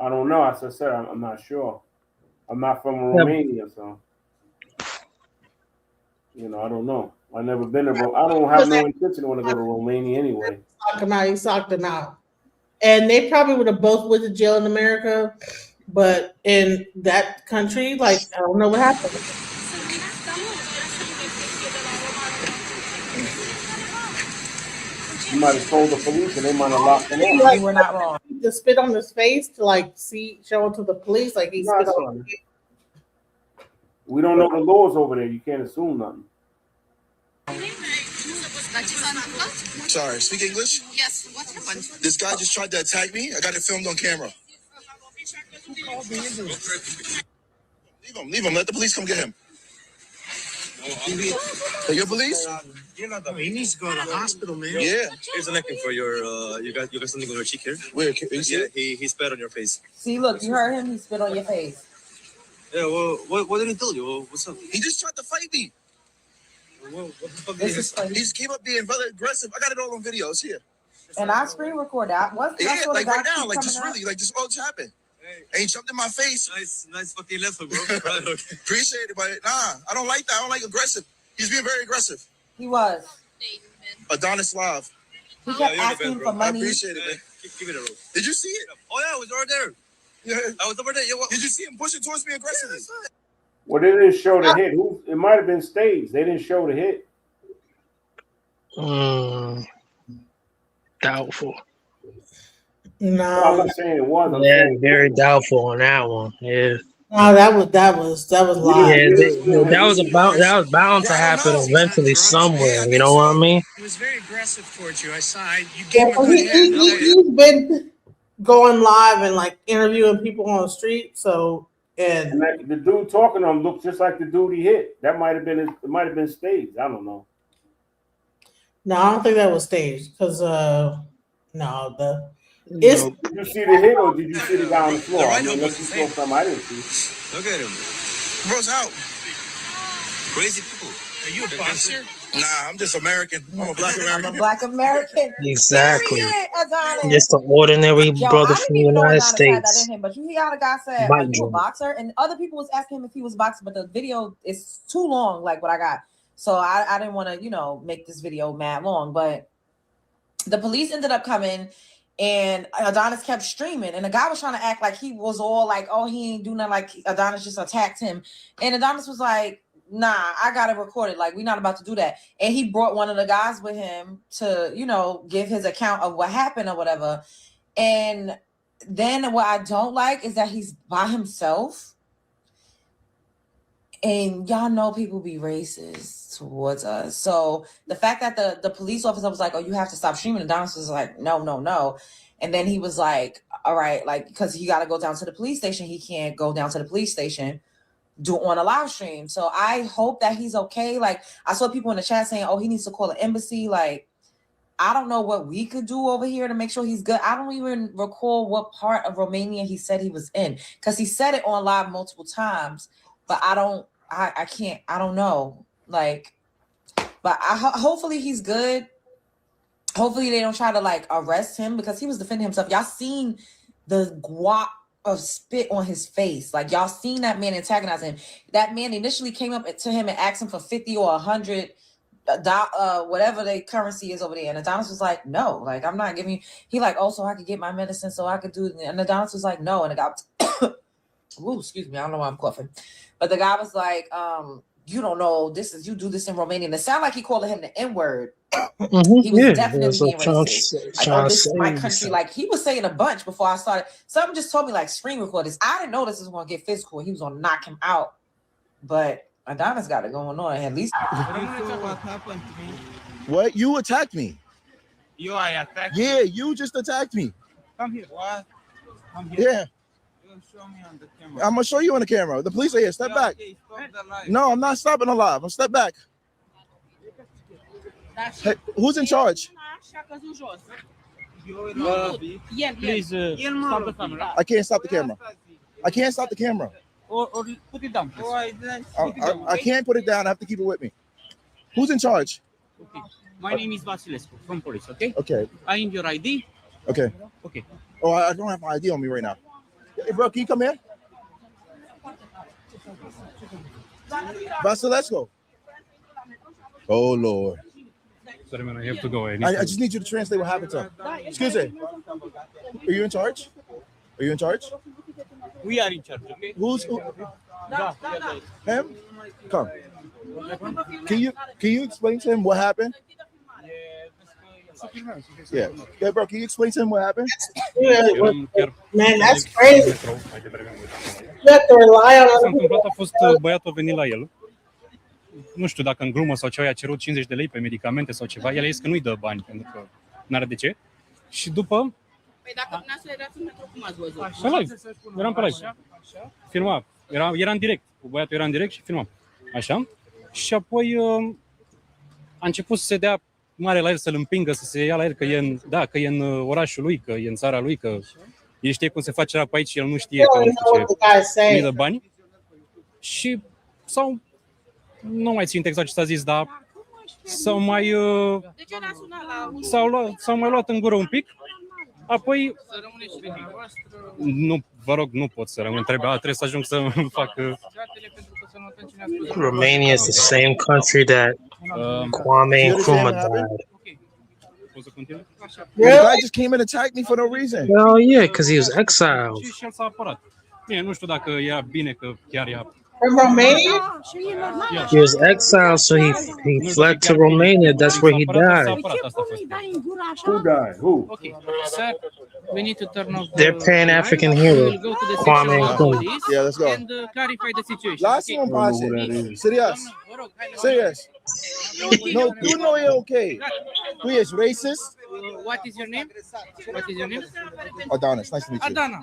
I don't know. As I said, I'm not sure. I'm not from Romania, so I don't know. I've never been to. I don't have no intention to want to go to Romania anyway. He socked him out, and they probably would have both went to jail in America, but in that country, like I don't know what happened. You might have told the police, and they might have locked him up. Like, we're not wrong. To spit on his face to show it to the police, like he spit on. We don't know the laws over there. You can't assume nothing. Sorry, speak English? Yes, what happened? This guy just tried to attack me. I got it filmed on camera. Leave him. Let the police come get him. So your police? He needs to go to the hospital, man. Yeah. Here's a necklace for your. You got something on your cheek here. Where? You see it? He spit on your face. See, look, you heard him. He spit on your face. Yeah. Well, what did he tell you? What's up? He just tried to fight me. What the fuck This is funny. He just came up being very aggressive. I got it all on video. It's here. And I screen record that. Yeah, That's what like the right guy now, keep like just coming really, like just all just happened. And he jumped in my face. Nice fucking left hook, bro. Appreciate it, but nah, I don't like that. I don't like aggressive. He's being very aggressive. He was. Adonis Slav. He kept asking for I money. appreciate it, man. Give it a roll. Did you see it? Oh yeah, I was right there. Yeah. I was over there. Did you see him pushing towards me aggressively? Well, they didn't show the hit. It might have been staged. They didn't show the hit. Doubtful. No, I'm not saying it was. I'm Yeah, saying very doubtful on that one. Yeah. no, that was live. Yeah, that was bound to happen eventually somewhere. You know what I mean? He was very aggressive towards you. I saw. You Yeah, gave him a he, good hand. he's been going live and like interviewing people on the street. So And the dude talking to him looked just like the dude he hit. That might have been it. Might have been staged. I don't know. no, I don't think that was staged because Did you see the hit or did you see the guy on the floor? I mean, unless you saw something I didn't see. Look at him. Bro's out. Crazy people. Are you a boxer? Nah, I'm just American. I'm a black American. I'm a black American. Exactly. Period, Adonis. Just an ordinary Yo, brother I from didn't the even know United Adonis had that States. in him, but you hear how the guy said, Mic "Are you a drop. boxer?" And other people was asking him if he was a boxer, but the video is too long, like what I got. So I didn't want to, make this video mad long. But the police ended up coming, and Adonis kept streaming, and the guy was trying to act like he was all like, "Oh, he ain't do nothing," like Adonis just attacked him, and Adonis was like, "Nah, I got it recorded. Like, we're not about to do that." And he brought one of the guys with him to, give his account of what happened or whatever. And then what I don't like is that he's by himself. And y'all know people be racist towards us. So the fact that the police officer was like, "Oh, you have to stop streaming," and Adonis was like, no. And then he was like, "All right," like, because he got to go down to the police station. He can't go down to the police station do on a live stream. So I hope that he's okay. Like, I saw people in the chat saying, "Oh, he needs to call an embassy." Like, I don't know what we could do over here to make sure he's good. I don't even recall what part of Romania he said he was in, because he said it on live multiple times, but I don't know. Like, but hopefully he's good. Hopefully they don't try to like arrest him, because he was defending himself. Y'all seen the guap of spit on his face. Like, y'all seen that man antagonize him. That man initially came up to him and asked him for 50 or 100 whatever the currency is over there. And Adonis was like, "No, like, I'm not giving you." He like, "Oh, so I could get my medicine, so I could do it." And Adonis was like, "No." And the guy, ooh, excuse me, I don't know why I'm coughing. But the guy was like, "You don't know, you do this in Romania." And it sounded like he called him the N-word. He was definitely being racist. Like, "Oh, this is my country." Like, he was saying a bunch before I started. Something just told me, like, screen record this. I didn't know this was going to get physical. He was going to knock him out. But Adonis got it going on. At least. What happened to me? What? You attacked me. I attacked Yeah, you just attacked me. Come here. What? Come here. Yeah. You show me on the camera. I'm gonna show you on the camera. The police are here. Step back. Okay, stop the light. No, I'm not stopping the live. I'm step back. Hey, who's in charge? Please stop the camera. I can't stop the camera. I can't stop the camera. Or put it down. I can't put it down. I have to keep it with me. Who's in charge? Okay. My name is Vasilescu from police, okay? Okay. I need your ID. Okay. Okay. Oh, I don't have my ID on me right now. Hey, bro, can you come here? Vasilescu. Oh, Lord. Sorry, man, I have to go. I just need you to translate what happened to him. Excuse me. Are you in charge? Are you in charge? We are in charge, okay? Who? Him? Come. Can you explain to him what happened? Yeah. Yeah, bro, can you explain to him what happened? Man, that's crazy. You have to rely on other people. A fost băiatul venit la el. Nu știu dacă în glumă sau ceva, i-a cerut 50 de lei pe medicamente sau ceva. El a zis că nu-i dă bani pentru că n-are de ce. Și după... Păi dacă dumneavoastră erați în metro, cum ați văzut? Pe live. Eram pe live. Filma. Era în direct. Cu băiatul era în direct și filmam. Așa. Și apoi a început să se dea mare la el, să-l împingă, să se ia la el, că e în orașul lui, că e în țara lui, că el știe cum se face rap aici și el nu știe că nu știu ce, mii de bani. Și nu mai țin exact ce s-a zis, dar s-au mai luat în gură un pic. Apoi, nu, vă rog, nu pot să rămân, trebuie să ajung să fac... Romania is the same country that Kwame Nkrumah died. The guy just came and attacked me for no reason. Well, yeah, because he was exiled. Și el s-a apărat. Bine, nu știu dacă era bine că chiar ea... From Romania? He was exiled, so he fled to Romania. That's where he died. Who died? Who? Okay, sir, we need to turn off Their Pan-African hero, We'll go to the Kwame section of Nkrumah. police Yeah, let's go. and clarify the situation. Last one, Pasha. Serious. Serious. No, you know you're okay. Who is racist? What is your name? What is your name? Adonis, nice to meet you. Adana,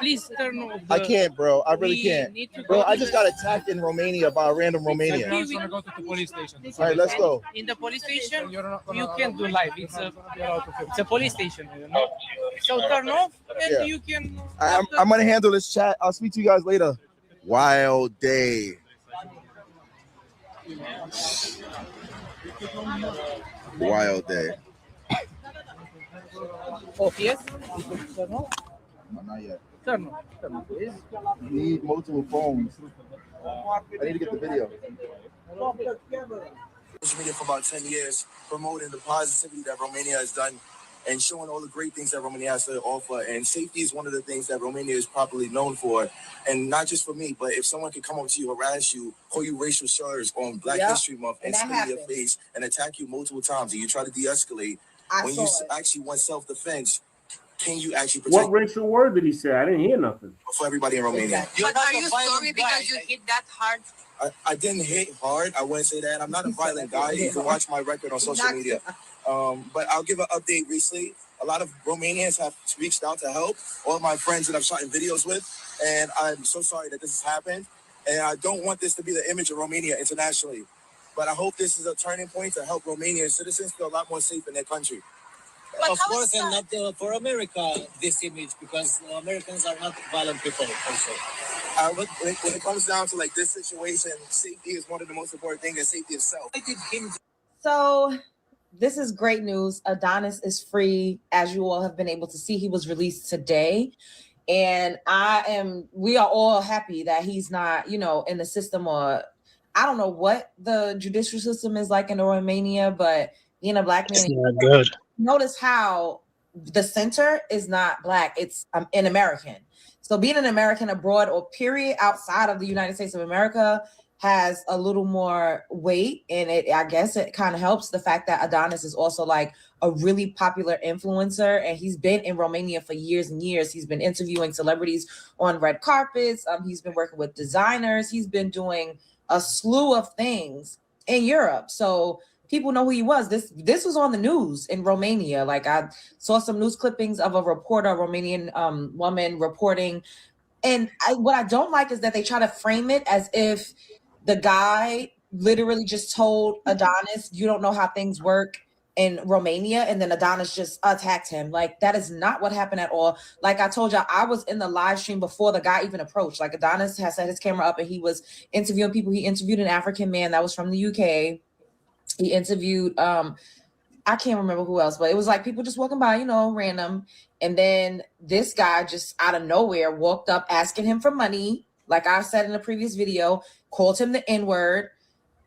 please turn off I can't, bro. I really We can't. need to Bro, go I to just the- got attacked in Romania by a random Romanian. We will go to the police station. All right, let's go. In the police station, you can't do live. It's a police station, you know. So turn off, and Yeah. you can. I'm gonna handle this chat. I'll speak to you guys later. Wild day. Wild day. Off, yes. Turn off. Not yet. Turn off. Turn off, please. You need multiple phones. I need to get the video. Social media for about 10 years, promoting the positivity that Romania has done and showing all the great things that Romania has to offer. And safety is one of the things that Romania is properly known for. And not just for me, but if someone could come up to you, harass you, call you racial slurs on Black Yep. History Month and And that spit in your happened. face and attack you multiple times and you try to de-escalate, when you actually want self-defense, can you actually What protect racial word did he say? I didn't hear nothing. for everybody in Romania? But are you sorry because you hit that hard? I didn't hit hard. I wouldn't say that. I'm not a violent guy. You can watch my record on social media. But I'll give an update recently. A lot of Romanians have reached out to help. All my friends that I've shot in videos with. And I'm so sorry that this has happened. And I don't want this to be the image of Romania internationally. But I hope this is a turning point to help Romanian citizens feel a lot more safe in their country. Of course, and not for America, this image, because Americans are not violent people also. When it comes down to like this situation, safety is one of the most important things, and safety itself. So this is great news. Adonis is free. As you all have been able to see, he was released today. And we are all happy that he's not, in the system, or I don't know what the judicial system is like in Romania, but being a Black man, It's not good. notice how the center is not Black, it's an American. So being an American abroad or period outside of the United States of America has a little more weight, and I guess it kind of helps the fact that Adonis is also like a really popular influencer, and he's been in Romania for years and years. He's been interviewing celebrities on red carpets. He's been working with designers. He's been doing a slew of things in Europe. So people know who he was. This was on the news in Romania. Like I saw some news clippings of a reporter, a Romanian woman reporting. And what I don't like is that they try to frame it as if the guy literally just told Adonis, you don't know how things work in Romania. And then Adonis just attacked him. Like that is not what happened at all. Like I told y'all, I was in the live stream before the guy even approached. Like Adonis has set his camera up and he was interviewing people. He interviewed an African man that was from the UK. He interviewed, I can't remember who else, but it was like people just walking by, random. And then this guy just out of nowhere walked up asking him for money. Like I said in the previous video, called him the N-word.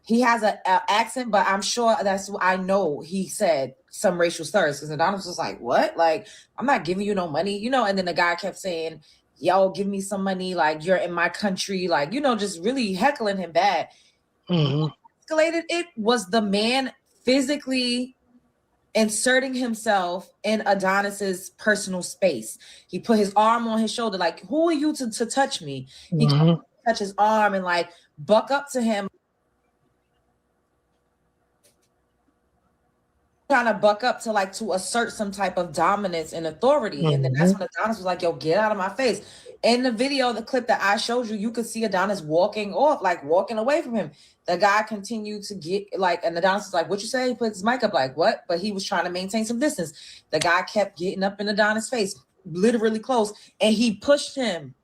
He has an accent, but I'm sure I know he said some racial slurs because Adonis was like, what? Like, I'm not giving you no money, And then the guy kept saying, yo, give me some money. Like, you're in my country. Like, just really heckling him bad. Mm-hmm. Escalated. It was the man physically inserting himself in Adonis's personal space. He put his arm on his shoulder, like, who are you to touch me? He touch his arm and like buck up to him, trying to buck up to assert some type of dominance and authority. And then that's when Adonis was like, yo, get out of my face. In the video, the clip that I showed you, you could see Adonis walking off, like walking away from him. The guy continued to get like, and Adonis was like, "What you say?" He put his mic up, like, "What?" But he was trying to maintain some distance. The guy kept getting up in Adonis' face, literally close, and he pushed him.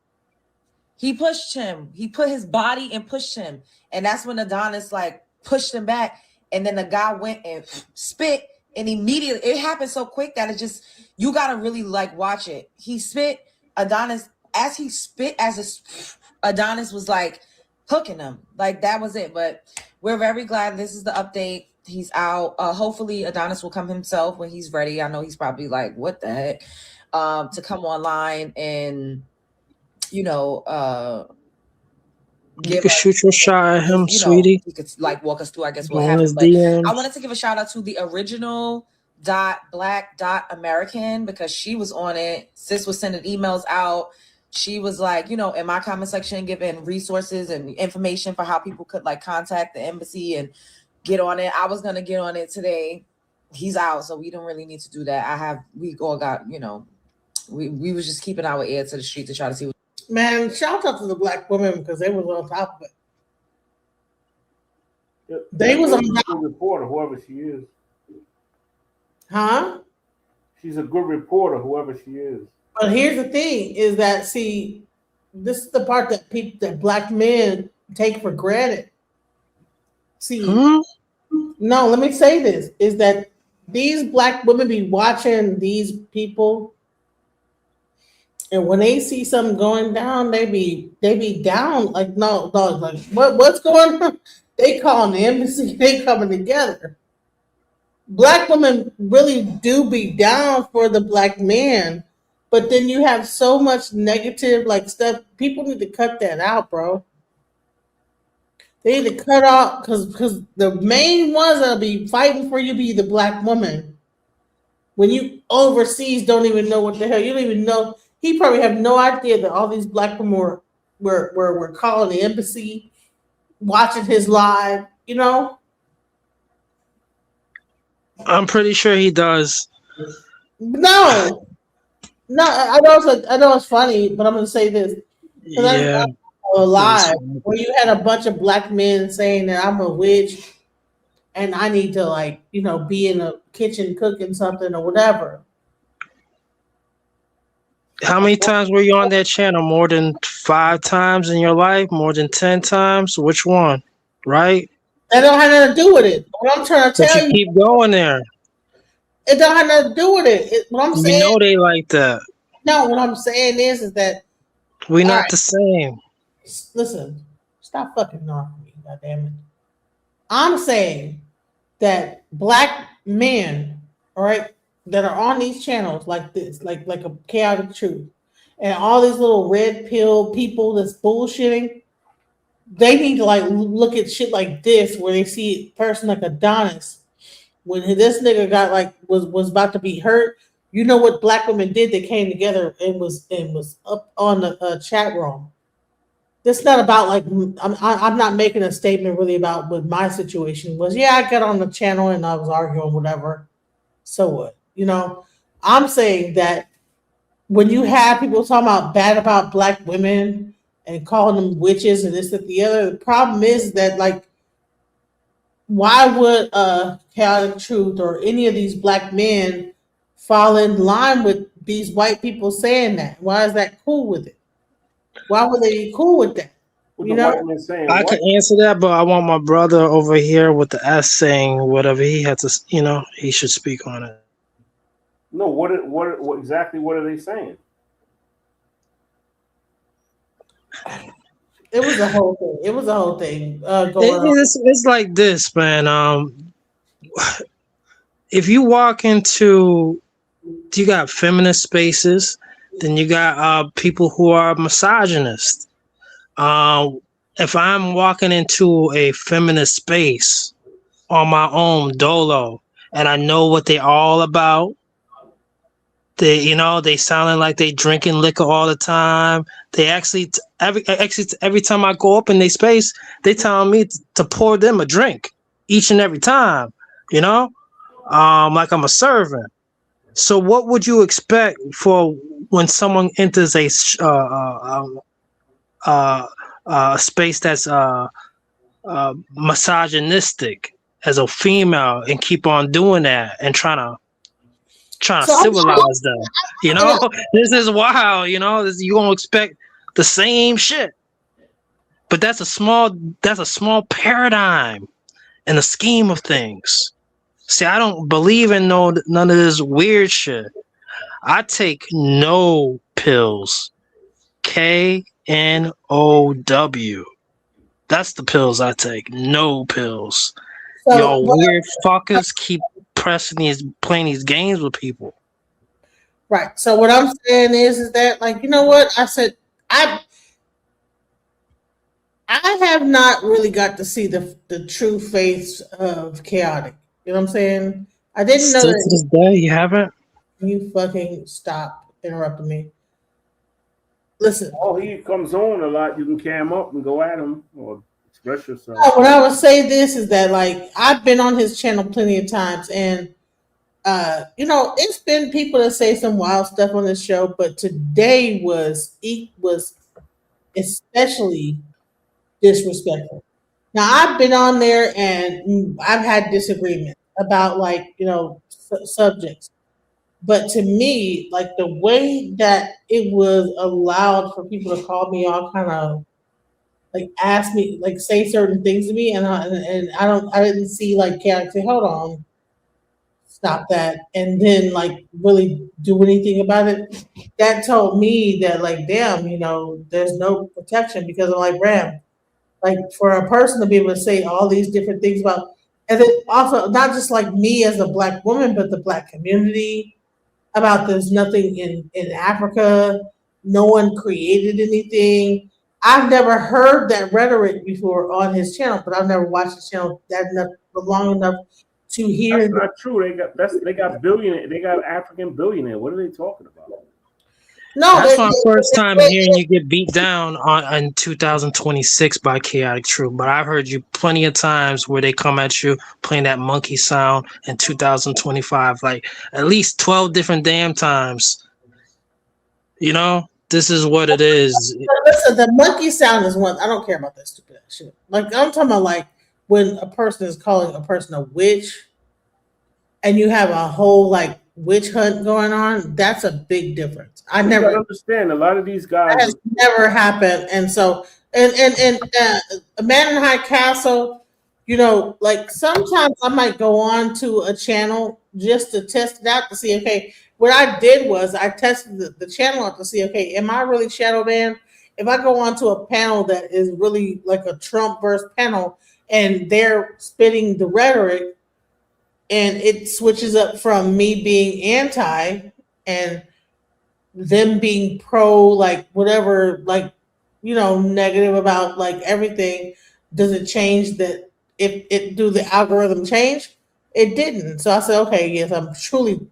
He pushed him. He put his body and pushed him, and that's when Adonis like pushed him back, and then the guy went and spit, and immediately it happened so quick that it just, you gotta really like watch it. He spit. Adonis, as he spit, Adonis was like hooking him. Like that was it. But we're very glad this is the update. He's out. Hopefully Adonis will come himself when he's ready. I know he's probably like, what the heck? To come online and, you know, you could shoot your shot at him, sweetie. He could like walk us through, I guess, what On happened. his But DMs. I wanted to give a shout out to the original .black.american because she was on it. Sis was sending emails out. She was like, you know, in my comment section, giving resources and information for how people could like contact the embassy and get on it. I was gonna get on it today. He's out, so we don't really need to do that. We all got, you know, we was just keeping our ear to the street to try to see what. Man, shout out to the black women because they was on top of it. They was on top. Good reporter, whoever she is. Huh? She's a good reporter, whoever she is. But here's the thing: is that see, this is the part that black men take for granted. See, no, let me say this: is that these black women be watching these people, and when they see something going down, they be down. Like no, like what's going on? They calling the embassy. They coming together. Black women really do be down for the black man, but then you have so much negative like stuff. People need to cut that out, bro. They need to cut out because the main ones that'll be fighting for you be the black woman. When you overseas don't even know what the hell, you don't even know. He probably have no idea that all these black women were calling the embassy, watching his live, you know? I'm pretty sure he does. No, I know it's funny, but I'm gonna say this. Yeah. Live where you had a bunch of black men saying that I'm a witch and I need to like, you know, be in a kitchen cooking something or whatever. How many times were you on that channel? More than 5 times in your life? More than 10 times? Which one? Right? That don't have nothing to do with it. What I'm trying to But tell you you, keep going there. it don't have nothing to do with it. What I'm saying, You know they like that. no, what I'm saying is that We not Alright. the same. listen, stop fucking knocking me, goddammit. I'm saying that black men, all right, that are on these channels like this, like a chaotic truth, and all these little red pill people that's bullshitting, they need to like look at shit like this where they see a person like Adonis when this nigga got like was about to be hurt. You know what black women did? They came together and was up on the chat room. It's not about like I'm not making a statement really about what my situation was. Yeah, I got on the channel and I was arguing whatever. So what? You know, I'm saying that when you have people talking about bad about black women and calling them witches and this and the other, the problem is that like, why would Chaotic Truth or any of these black men fall in line with these white people saying that? Why is that cool with it? Why would they be cool with that? With You the know? white man saying I what? could answer that, but I want my brother over here with the S saying whatever he had to, you know, he should speak on it. No, what exactly what are they saying? It was a whole thing. It was a whole thing going on. It's like this, man. If you walk into, you got feminist spaces, then you got people who are misogynist. If I'm walking into a feminist space on my own dolo, and I know what they're all about, they sounding like they drinking liquor all the time. They actually every time I go up in their space, they tell me to pour them a drink each and every time, like I'm a servant. So what would you expect for when someone enters a space that's misogynistic as a female and keep on doing that and trying to So I'm civilize them? You know, this is wild. You know, you gonna expect the same shit, but that's a small paradigm in the scheme of things. See, I don't believe in none of this weird shit. I take no pills. KNOW. That's the pills I take. No pills. So Yo, weird fuckers keep playing these games with people. right. So what I'm saying is that, like, you know what? I said I have not really got to see the true face of Chaotic. You know what I'm saying? I didn't know Still to that. this day, you haven't? You fucking stop interrupting me. Listen. Oh, he comes on a lot. You can cam up and go at him or express yourself. What I would say this is that, like, I've been on his channel plenty of times, and you know, it's been people that say some wild stuff on this show, but today was especially disrespectful. Now, I've been on there and I've had disagreement about, like, you know, subjects. But to me, like, the way that it was allowed for people to call me all kind of, like, ask me, like, say certain things to me, and I didn't see, like, Chaotic say, hold on, stop that, and then, like, really do anything about it. That told me that, like, damn, you know, there's no protection, because I'm like, Ram, like, for a person to be able to say all these different things about, and then also not just like me as a Black woman, but the Black community, about there's nothing in Africa, no one created anything. I've never heard that rhetoric before on his channel, but I've never watched his channel long enough to hear. That's not true. They got billionaire. They got African billionaire. What are they talking about? No, that's my first time hearing you get beat down in 2026 by Chaotic Truth. But I've heard you plenty of times where they come at you playing that monkey sound in 2025, like at least 12 different damn times. You know, this is what it is. Listen, the monkey sound is one. I don't care about that stupid shit. Like, I'm talking about, like, when a person is calling a person a witch, and you have a whole, like, witch hunt going on. That's a big difference. I never understand. A lot of these guys that has never happened, and so a Man in High Castle. You know, like, sometimes I might go on to a channel just to test it out to see, okay, what I did was I tested the channel out to see, okay, am I really shadow banned? If I go on to a panel that is really like a Trump verse panel and they're spitting the rhetoric and it switches up from me being anti and them being pro, like, whatever, like, you know, negative about, like, everything, does it change that? If it do the algorithm change? It didn't. So I said, okay, yes, I'm truly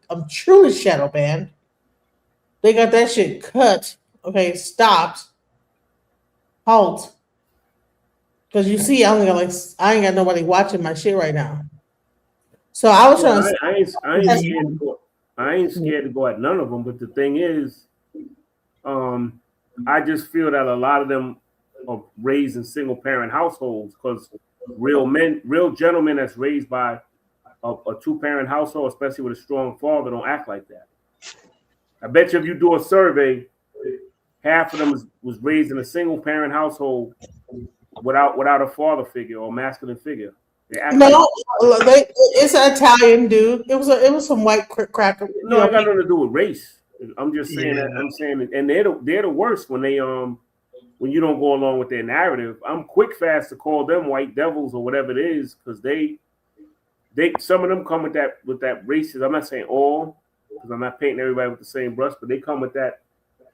shadow banned. They got that shit cut. Okay, stopped. Halt. Because you see, I ain't got nobody watching my shit right now. So I was trying to. I ain't scared to go at none of them. But the thing is, I just feel that a lot of them are raised in single parent households, because real gentlemen that's raised by a 2-parent household, especially with a strong father, don't act like that. I bet you if you do a survey, half of them was raised in a single parent household without a father figure or masculine figure. It's an Italian dude. It was some white cracker. No, it got nothing to do with race. I'm just saying that. I'm saying that, and they're the worst when they when you don't go along with their narrative. I'm quick fast to call them white devils or whatever it is, because they some of them come with that racist. I'm not saying all, because I'm not painting everybody with the same brush, but they come with that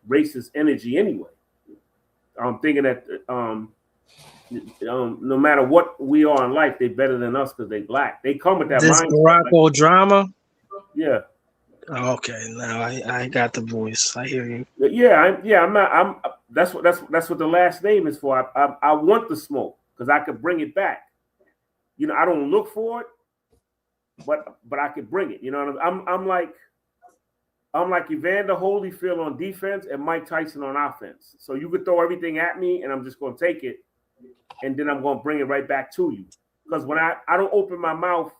racist energy anyway. I'm thinking that no matter what we are in life, they're better than us because they Black. They come with that this mindset. Morocco drama. Yeah. Okay, now I got the voice. I hear you. I'm not. That's what the last name is for. I want the smoke because I could bring it back. You know, I don't look for it, but I could bring it. You know what I'm like. I'm like Evander Holyfield on defense and Mike Tyson on offense. So you could throw everything at me and I'm just going to take it. And then I'm going to bring it right back to you. Because when I don't open my mouth,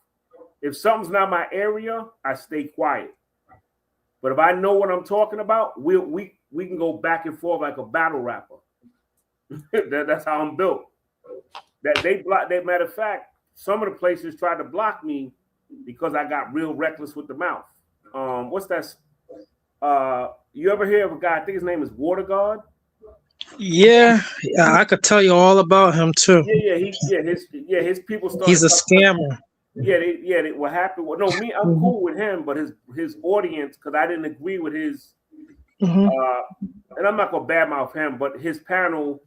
if something's not my area, I stay quiet. But if I know what I'm talking about, we can go back and forth like a battle rapper. That's how I'm built. That they block. That matter of fact, some of the places tried to block me because I got real reckless with the mouth. What's that? You ever hear of a guy? I think his name is Water God. Yeah, I could tell you all about him too. His people started. He's a scammer. What happened? Well, no, me, I'm cool with him, but his audience, because I didn't agree with his. And I'm not gonna badmouth him, but his panel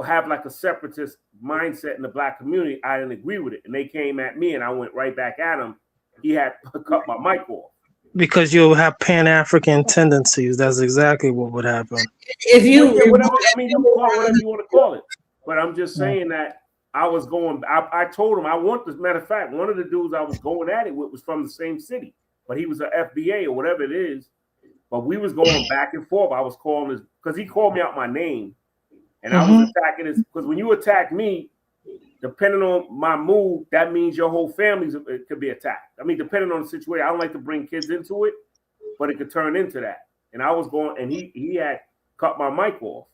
have like a separatist mindset in the black community. I didn't agree with it, and they came at me, and I went right back at him. He had cut my mic off. Because you'll have Pan-African tendencies. That's exactly what would happen. If you, whatever, I mean, you can call it whatever you want to call it. But I'm just saying that I was going. I told him I want this. Matter of fact, one of the dudes I was going at it with was from the same city, but he was an FBA or whatever it is. But we was going back and forth. I was calling his because he called me out my name, and I was attacking his. Because when you attack me, depending on my mood, that means your whole family could be attacked. I mean, depending on the situation, I don't like to bring kids into it, but it could turn into that. And I was going, and he had cut my mic off.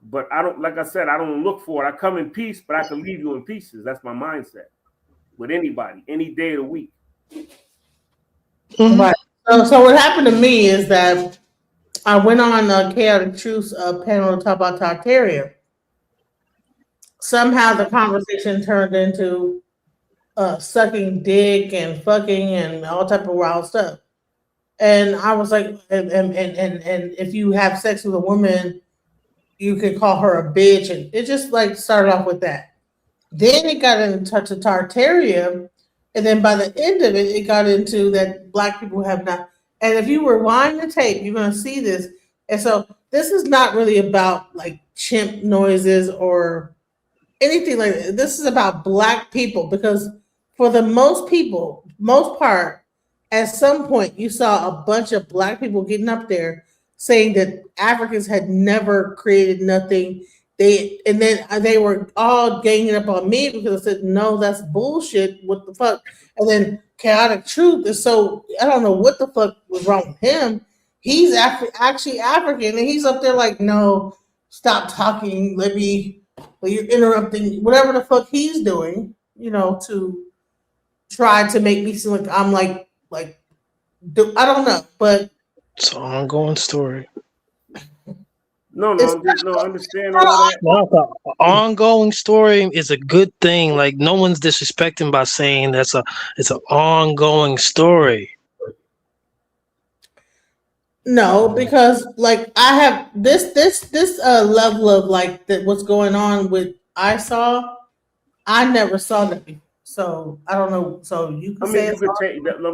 But I don't, like I said, I don't look for it. I come in peace, but I can leave you in pieces. That's my mindset with anybody, any day of the week. Right. So what happened to me is that I went on Chaotic Truth's panel to talk about Tartaria. Somehow the conversation turned into sucking dick and fucking and all type of wild stuff. And I was like, and if you have sex with a woman, you could call her a bitch. And it just like started off with that. Then it got in touch with Tartaria. And then by the end of it, it got into that black people have not. And if you rewind the tape, you're going to see this. And so this is not really about like chimp noises or anything like that. This is about black people, because for the most part, at some point you saw a bunch of black people getting up there saying that Africans had never created nothing. And then they were all ganging up on me because I said, no, that's bullshit. What the fuck? And then Chaotic Truth is so, I don't know what the fuck was wrong with him. He's actually African, and he's up there like, no, stop talking. You're interrupting whatever the fuck he's doing, to try to make me seem like I'm I don't know, but it's an ongoing story. No, understand all that. No, the ongoing story is a good thing. Like no one's disrespecting by saying it's an ongoing story. No, because like I have this level of like that what's going on with I never saw that before. So I don't know. So you can say that's what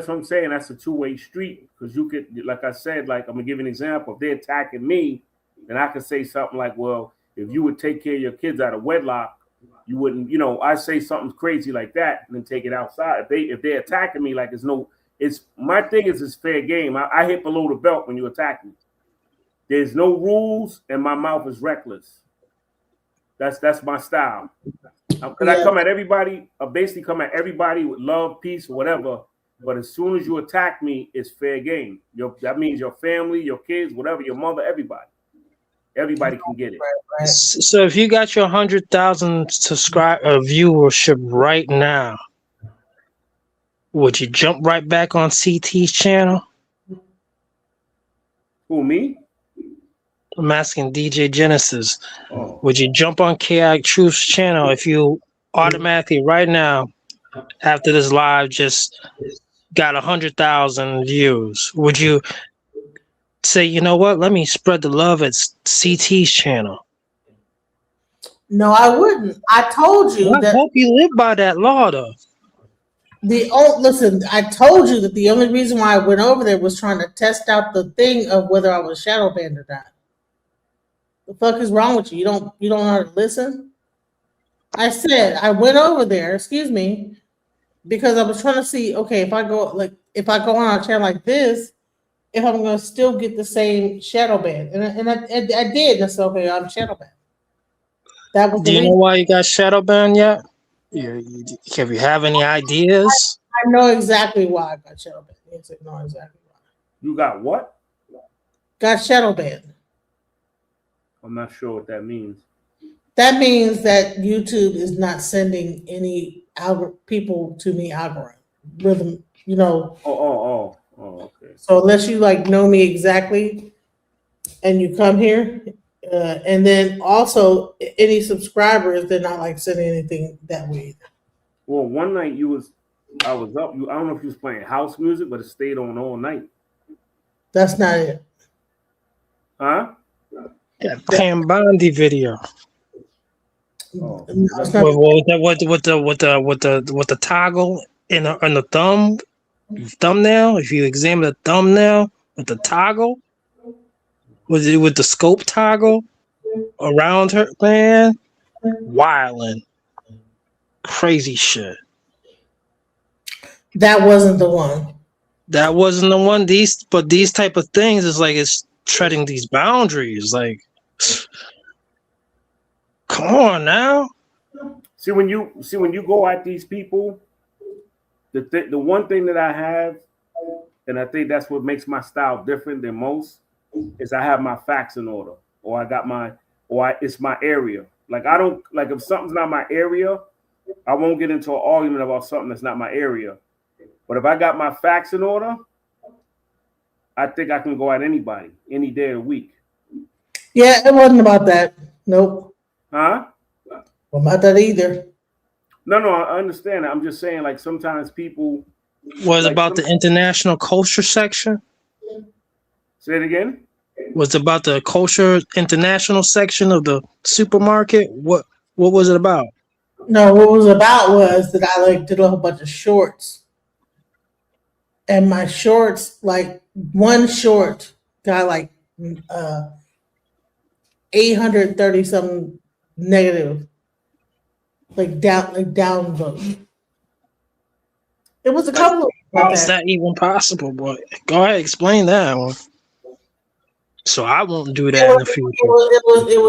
I'm saying. That's a two-way street, because you could, like I said, like I'm gonna give you an example. If they're attacking me, then I could say something like, well, if you would take care of your kids out of wedlock, you wouldn't, I say something crazy like that and then take it outside. If they're attacking me, like it's my thing is it's fair game. I hit below the belt when you attack me. There's no rules and my mouth is reckless. That's my style. I come at everybody, basically come at everybody with love, peace, whatever. But as soon as you attack me, it's fair game. That means your family, your kids, whatever, your mother, everybody. Everybody can get it. So if you got your 100,000 viewership right now, would you jump right back on CT's channel? Who, me? I'm asking DJ Genesis. Oh. Would you jump on Chaotic Truth's channel if you automatically right now, after this live, just got 100,000 views? Would you say, you know what? Let me spread the love at CT's channel. No, I wouldn't. I told you that. I hope you live by that law, though. Listen, I told you that the only reason why I went over there was trying to test out the thing of whether I was shadow banned or not. The fuck is wrong with you? You don't know how to listen? I said I went over there, because I was trying to see, okay, if I go, like, if I go on a channel like this, if I'm going to still get the same shadow ban. And I did. That's okay. I'm shadow banned. That was Do the you know reason. why you got shadow banned yet? Have you have any ideas? I know exactly why I got shadow banned. Yes, I know exactly why. You got what? Got shadow banned. I'm not sure what that means. That means that YouTube is not sending any people to me algorithm, you know. Oh, okay. So unless you like know me exactly and you come here, and then also any subscribers, they're not like sending anything that way. Well, one night I was up. I don't know if you was playing house music, but it stayed on all night. That's not it. Huh? That Pam Bondi video. Oh. With the toggle in the thumbnail. If you examine the thumbnail with the toggle, with the scope toggle around her, man, wildin', crazy shit. That wasn't the one. That wasn't the one. These type of things is like it's treading these boundaries. Like, come on now. See when you go at these people, the one thing that I have, and I think that's what makes my style different than most, is I have my facts in order, or it's my area. Like I don't like if something's not my area, I won't get into an argument about something that's not my area. But if I got my facts in order, I think I can go at anybody any day of the week. Yeah, it wasn't about that. Nope. Huh? Well, about that either. No, I understand that. I'm just saying, like sometimes people. Was about the international culture section? Say it again. Was about the culture international section of the supermarket? What was it about? No, what it was about was that I like did a whole bunch of shorts. And my shorts, like one short got like 830 something negative. Like down vote. It was a couple of How is that even possible, boy? Go ahead, explain that one. So I won't do that in the future. It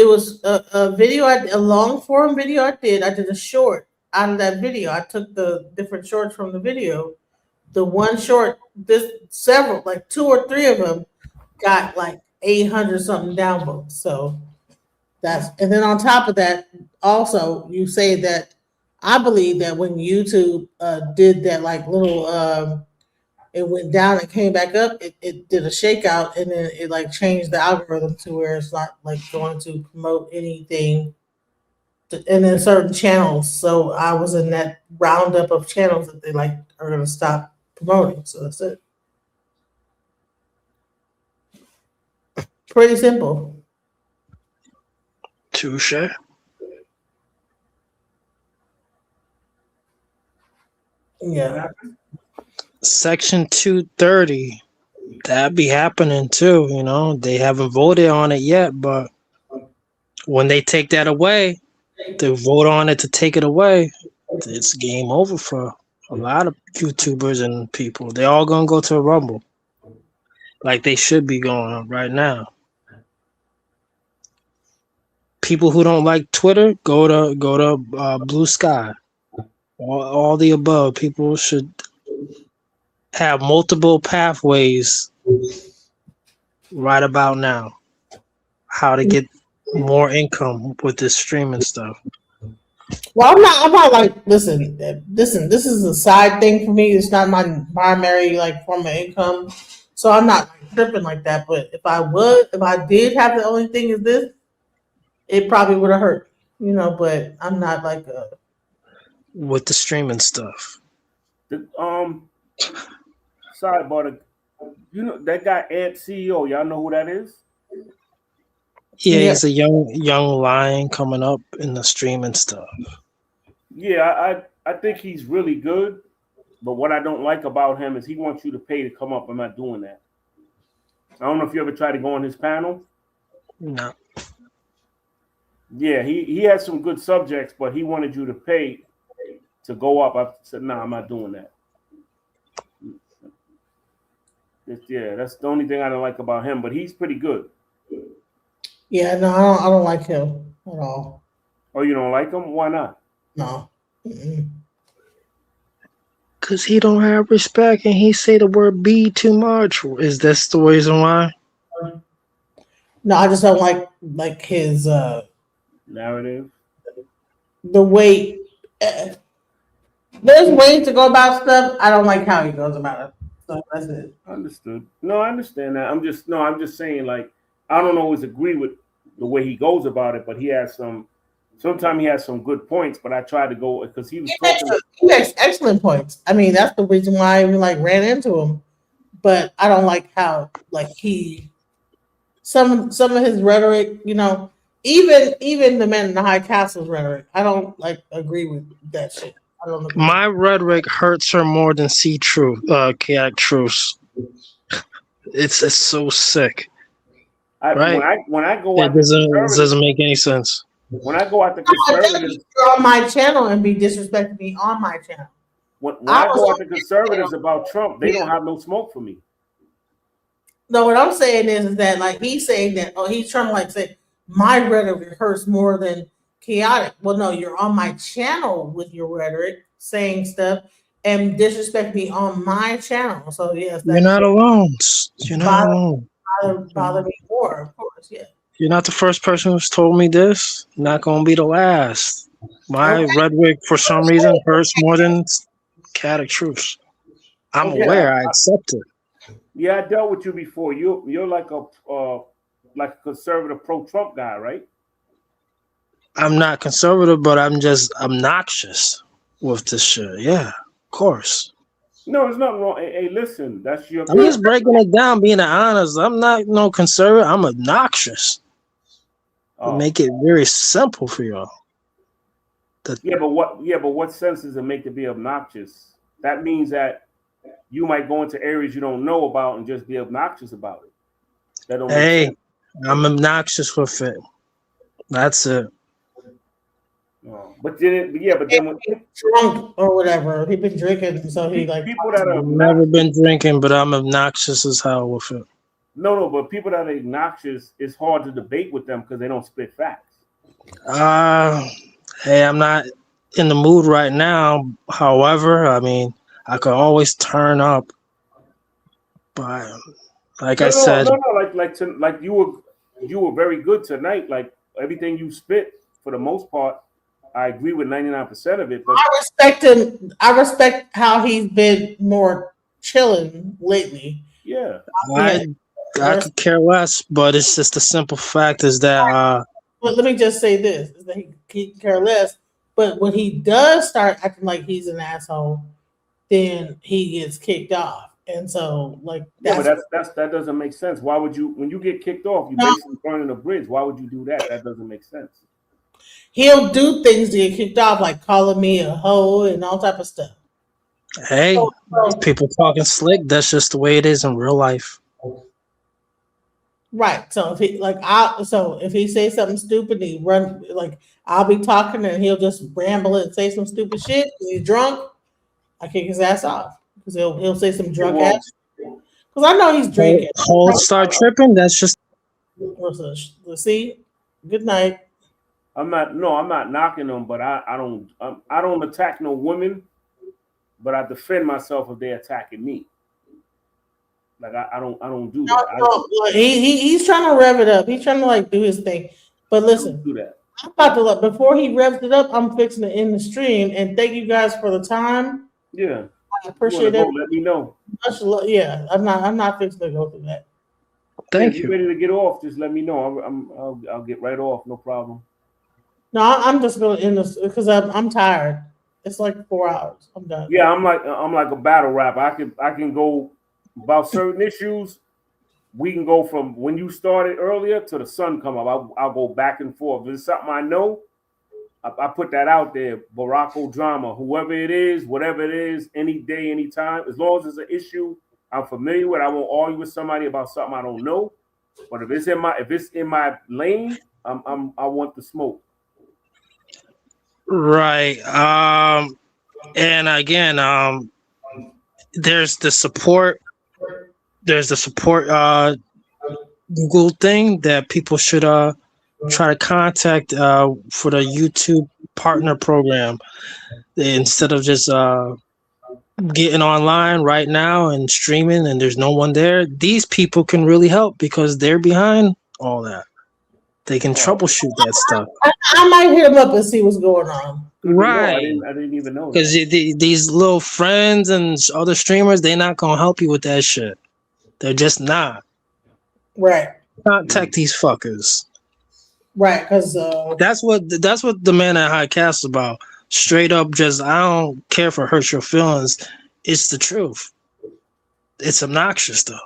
was a video, a long form video I did. I did a short out of that video. I took the different shorts from the video. The one short, several, like 2 or 3 of them got like 800 something downvotes. So and then on top of that, also you say that I believe that when YouTube did that like little it went down and came back up, it did a shakeout and then it like changed the algorithm to where it's not like going to promote anything and then certain channels. So I was in that roundup of channels that they like are gonna stop promoting. So that's it. Pretty simple. Touche. Yeah. Section 230, that be happening too, you know. They haven't voted on it yet, but when they take that away, they vote on it to take it away, it's game over for a lot of YouTubers and people. They're all gonna go to a Rumble. Like they should be going right now. People who don't like Twitter, go to Blue Sky. All the above. People should have multiple pathways right about now. How to get more income with this streaming stuff. Well, I'm not like listen. This is a side thing for me. It's not my primary like form of income, so I'm not like, tripping like that. But if I did have the only thing is this, it probably would have hurt, you know. But I'm not like with the streaming stuff. Sidebar, you know that guy Ant CEO. Y'all know who that is? Yeah, he's a young lion coming up in the streaming stuff. Yeah, I think he's really good, but what I don't like about him is he wants you to pay to come up. I'm not doing that. I don't know if you ever tried to go on his panel. No. Yeah, he had some good subjects, but he wanted you to pay to go up. I said, no, I'm not doing that. Yeah, that's the only thing I don't like about him. But he's pretty good. Yeah, no, I don't like him at all. Oh, you don't like him? Why not? No. Mm-mm. Cause he don't have respect and he say the word "be" too much. Is this the reason why? No, I just don't like his narrative. The way there's ways to go about stuff. I don't like how he goes about it. So that's it. Understood. No, I understand that. I'm just saying, like, I don't always agree with the way he goes about it, but he has some. Sometimes he has some good points, but I try to go because he was talking. He makes excellent points. I mean, that's the reason why I ran into him. But I don't like how he some of his rhetoric, even the man in the high castle's rhetoric. I don't agree with that shit. I don't agree. My rhetoric hurts her more than chaotic truths. It's so sick. Right? When I go, it doesn't make any sense. When I go at the conservatives, on my channel and be disrespecting me on my channel. When I go at the conservatives about Trump, they don't have no smoke for me. No, what I'm saying is that he's saying that he's trying to say my rhetoric hurts more than chaotic. Well, no, you're on my channel with your rhetoric saying stuff and disrespect me on my channel. So yes, you're not alone. You're not alone. Bother me more, of course. Yeah. You're not the first person who's told me this. Not gonna be the last. My rhetoric, for some reason, hurts more than chaotic truths. I'm aware. I accept it. Yeah, I dealt with you before. You're like a conservative pro-Trump guy, right? I'm not conservative, but I'm just obnoxious with this shit. Yeah, of course. No, there's nothing wrong. Hey, listen, that's your. I'm just breaking it down, being honest. I'm not no conservative. I'm obnoxious. Make it very simple for y'all. But what sense does it make to be obnoxious? That means that you might go into areas you don't know about and just be obnoxious about it. That don't make sense. I'm obnoxious with it. That's it. But then when drunk or whatever, he been drinking, so he people that are I've never been drinking, but I'm obnoxious as hell with it. No, but people that are obnoxious, it's hard to debate with them because they don't spit facts. Hey, I'm not in the mood right now. However, I mean, I could always turn up. But like I said, like you were very good tonight. Like everything you spit, for the most part, I agree with 99% of it. But I respect him. I respect how he's been more chilling lately. Yeah. I could care less, but it's just the simple fact is that But let me just say this: is that he care less. But when he does start acting like he's an asshole, then he gets kicked off. And so, that doesn't make sense. Why would you, when you get kicked off, you basically burning a bridge? Why would you do that? That doesn't make sense. He'll do things to get kicked off, like calling me a hoe and all type of stuff. Hey, people talking slick. That's just the way it is in real life. Right. So if he if he says something stupid, he run I'll be talking and he'll just ramble and say some stupid shit. He's drunk. I kick his ass off because he'll say some drunk ass. Because I know he's drinking. Start tripping. That's just. Let's see. Good night. I'm not knocking them, but I don't attack no women, but I defend myself if they're attacking me. Like I don't do that. He's trying to rev it up. He's trying to do his thing. But listen, do that. I'm about to before he revs it up. I'm fixing to end the stream. And thank you guys for the time. Yeah, I appreciate it. Let me know. Yeah, I'm not fixing to go through that. Thank you. you. Ready to get off? Just let me know. I'll get right off. No problem. No, I'm just gonna end this because I'm tired. It's like 4 hours. I'm done. Yeah, I'm like a battle rapper. I can go about certain issues. We can go from when you started earlier to the sun come up. I'll go back and forth. If it's something I know, I put that out there. Barako drama, whoever it is, whatever it is, any day, anytime. As long as it's an issue I'm familiar with, I won't argue with somebody about something I don't know. But if it's in my lane, I want the smoke. Right. And again, there's the support there's the support Google thing that people should try to contact for the YouTube partner program instead of just getting online right now and streaming and there's no one there. These people can really help because they're behind all that. They can troubleshoot that stuff. I might hit them up and see what's going on. Right. I didn't even know. Because these little friends and other streamers, they're not gonna help you with that shit. They're just not. Right. Contact these fuckers. Right, because that's what the man at High Castle about. Straight up, just I don't care if it hurts your feelings. It's the truth. It's obnoxious though.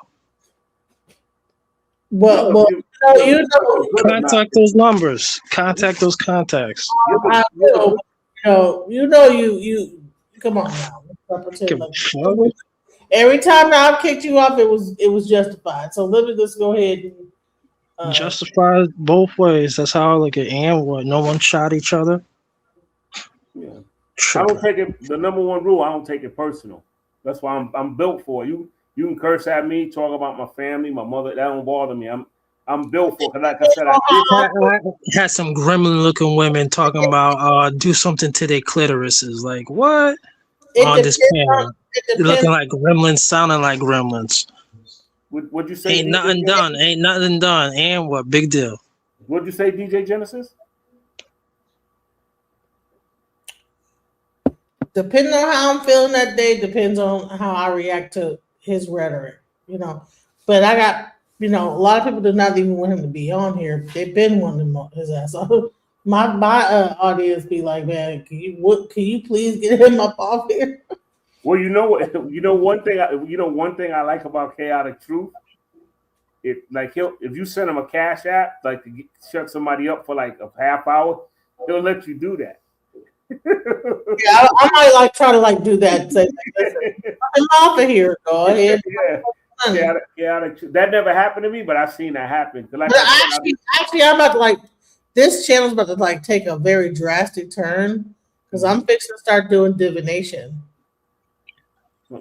Well, you know, contact those numbers. Contact those contacts. I know, you come on now. Every time that I've kicked you off, it was justified. So let me just go ahead and justify both ways. That's how I look at it. And what? No one shot each other. Yeah. I don't take it. The number one rule: I don't take it personal. That's why I'm built for it. You can curse at me, talk about my family, my mother. That don't bother me. I'm built for it. Like I said, I had some gremlin-looking women talking about do something to their clitorises. Like what? On this camera, looking like gremlins, sounding like gremlins. What'd you say? Ain't nothing done. Ain't nothing done. And what? Big deal. What'd you say, DJ Genesis? Depending on how I'm feeling that day, depends on how I react to his rhetoric, But I got, a lot of people do not even want him to be on here. They've been wanting his ass. So my audience be like, man, can you please get him up off here? Well, one thing I like about Chaotic Truth, if you send him a cash app, like to shut somebody up for like a half hour, he'll let you do that. Yeah, I might try to do that. Say, I'm off of here. Go ahead. Yeah, that never happened to me, but I've seen that happen. Actually, I'm about to this channel's about to take a very drastic turn because I'm fixing to start doing divination.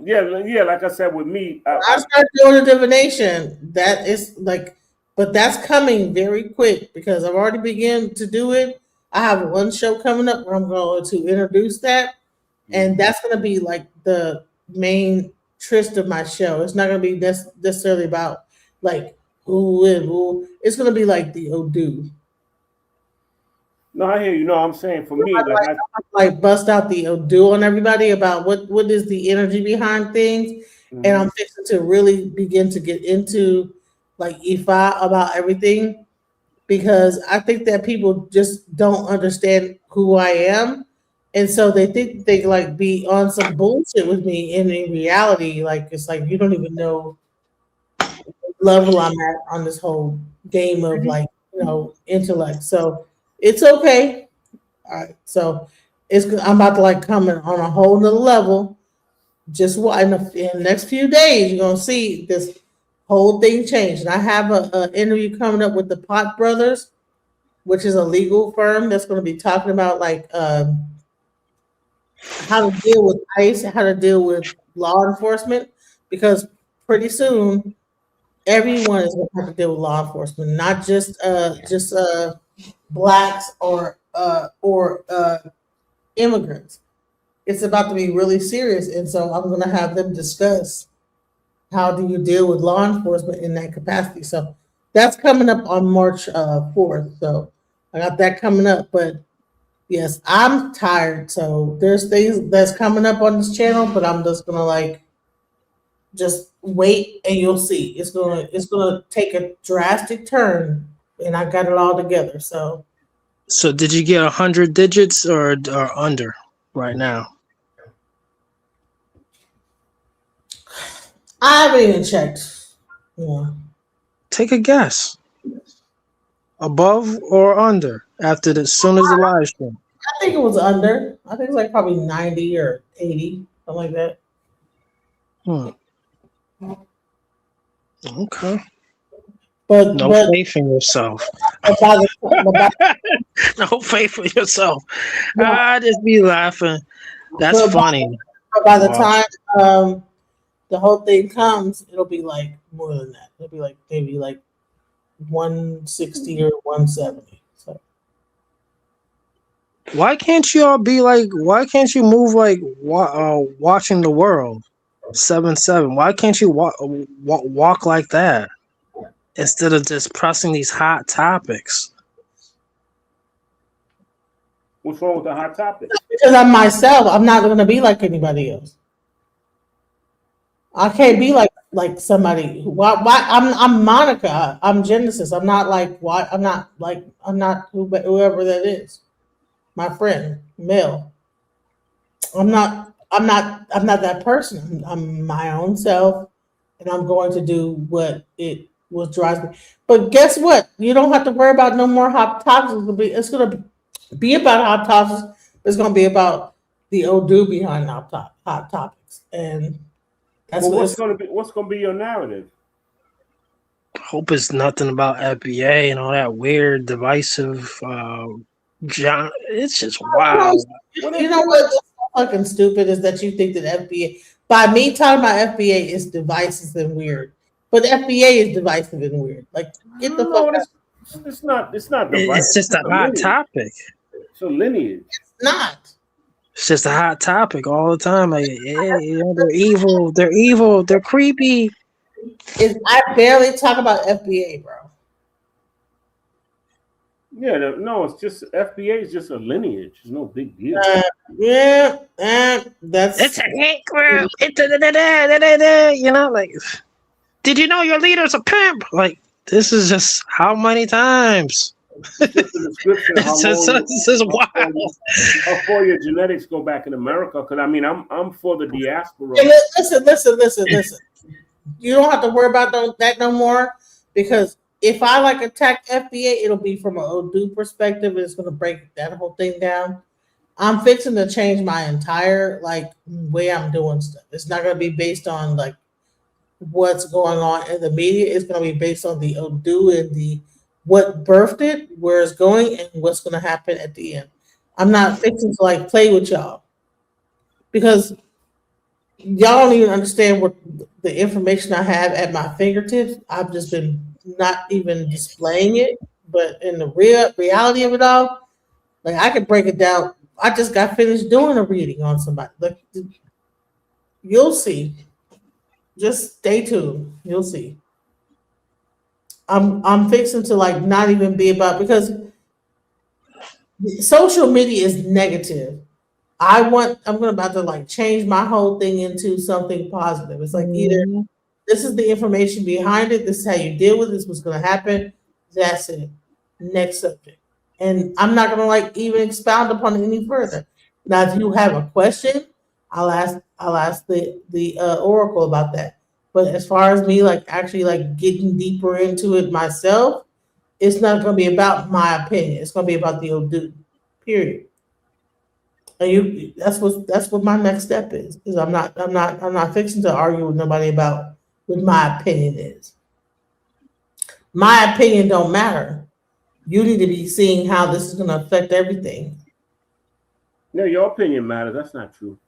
Yeah, like I said with me, I start doing a divination. That is but that's coming very quick because I've already begun to do it. I have one show coming up where I'm going to introduce that, and that's going to be the main tryst of my show. It's not going to be necessarily about who and who. It's going to be like the Odu. No, I hear you. No, I'm saying for me, I bust out the Odu on everybody about what is the energy behind things, and I'm fixing to really begin to get into Ifa about everything. Because I think that people just don't understand who I am. And so they think they be on some bullshit with me. And in reality, it's you don't even know what level I'm at on this whole game of intellect. So it's okay. All right. So I'm about to come on a whole nother level. Just in the next few days, you're going to see this whole thing changed. And I have an interview coming up with the Pot Brothers, which is a legal firm that's going to be talking about how to deal with ICE, how to deal with law enforcement, because pretty soon everyone is going to have to deal with law enforcement, not just blacks or immigrants. It's about to be really serious, and so I'm going to have them discuss how do you deal with law enforcement in that capacity? So that's coming up on March 4th. So I got that coming up. But yes, I'm tired. So there's things that's coming up on this channel, but I'm just gonna just wait and you'll see. It's gonna take a drastic turn, and I got it all together. So did you get 100 digits or under right now? I haven't even checked. Yeah. Take a guess. Above or under after as soon as the live stream? I think it was under. I think it's probably 90 or 80, something like that. Okay. But no faith in yourself. No faith in yourself. I just be laughing. That's funny. By the time the whole thing comes, it'll be like more than that. It'll be like maybe like 160 or 170. So Why can't you all be like? Why can't you move like watching the world 7-7? Why can't you walk like that instead of just pressing these hot topics? What's wrong with the hot topic? because I'm myself, I'm not going to be like anybody else. I can't be like somebody. Why? I'm Monica. I'm Genesis. I'm not like what. I'm not whoever that is. My friend, Mel. I'm not that person. I'm my own self, and I'm going to do what it was drives me. But guess what? You don't have to worry about no more hot topics. It's going to be about hot topics. It's going to be about the Odu behind hot topics, and that's well, what's going to be your narrative? Hope it's nothing about FBA and all that weird, divisive. John, it's just wild. You know what's so fucking stupid is that you think that FBA, by me talking about FBA, is divisive and weird, but FBA is divisive and weird. Like, get the fuck out. It's not. It's not. It's just a hot topic. It's a lineage. It's not. It's just a hot topic all the time. Like, they're evil. They're evil. They're creepy. I barely talk about FBA, bro. Yeah, no, it's just FBA is just a lineage. It's no big deal. That's it's a hate group. You know, like, did you know your leader's a pimp? Like, this is just how many times? This is wild. How far your genetics go back in America? Because I mean, I'm for the diaspora. Hey, listen. You don't have to worry about that no more, because if I attack FBA, it'll be from an Odu perspective. It's going to break that whole thing down. I'm fixing to change my entire way I'm doing stuff. It's not going to be based on what's going on in the media. It's going to be based on the Odu and the what birthed it, where it's going, and what's going to happen at the end. I'm not fixing to play with y'all, because y'all don't even understand what the information I have at my fingertips. I've just been not even displaying it, but in the reality of it all, I could break it down. I just got finished doing a reading on somebody. You'll see. Just stay tuned. You'll see. I'm fixing to not even be about, because social media is negative. I'm about to change my whole thing into something positive. It's either this is the information behind it, this is how you deal with it, this is what's going to happen. That's it. Next subject. And I'm not going to even expound upon it any further. Now, if you have a question, I'll ask the oracle about that. But as far as me actually getting deeper into it myself, it's not going to be about my opinion. It's going to be about the Odu. Period. And that's what my next step is. Is I'm not fixing to argue with nobody about what my opinion is. My opinion don't matter. You need to be seeing how this is going to affect everything. No, your opinion matters. That's not true.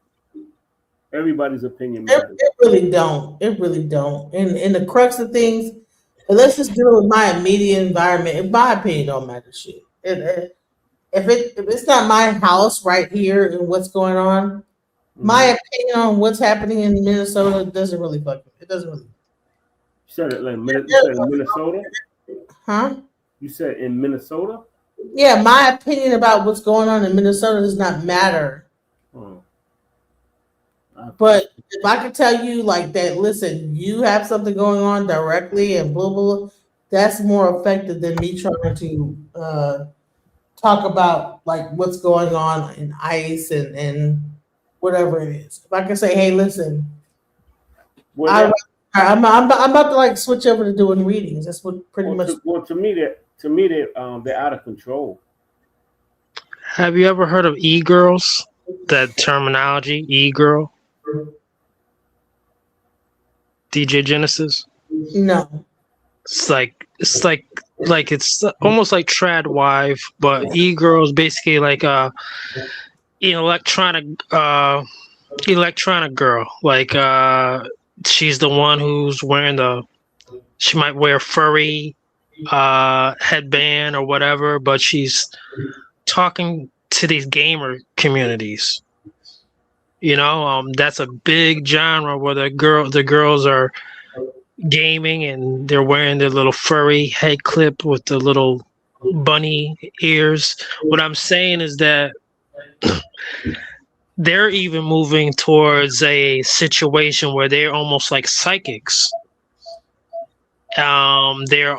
Everybody's opinion matters. It really don't. It really don't. And the crux of things, let's just deal with my immediate environment. In my opinion, don't matter shit. If it's not my house right here and what's going on, my opinion on what's happening in Minnesota doesn't really fuck it. It doesn't really. You said it in Minnesota? Huh? You said in Minnesota? Yeah, my opinion about what's going on in Minnesota does not matter. But if I could tell you that, listen, you have something going on directly and blah, blah, blah, that's more effective than me trying to talk about what's going on in ICE and whatever it is. If I can say, hey, listen, I'm about to switch over to doing readings. That's what pretty much. To me, they're out of control. Have you ever heard of e-girls? That terminology, e-girl? DJ Genesis? No. It's almost like trad wife, but e-girl is basically electronic girl. she's the one who's wearing she might wear furry headband or whatever, but she's talking to these gamer communities. You know, that's a big genre where the girls are gaming and they're wearing their little furry head clip with the little bunny ears. What I'm saying is that they're even moving towards a situation where they're almost like psychics. They're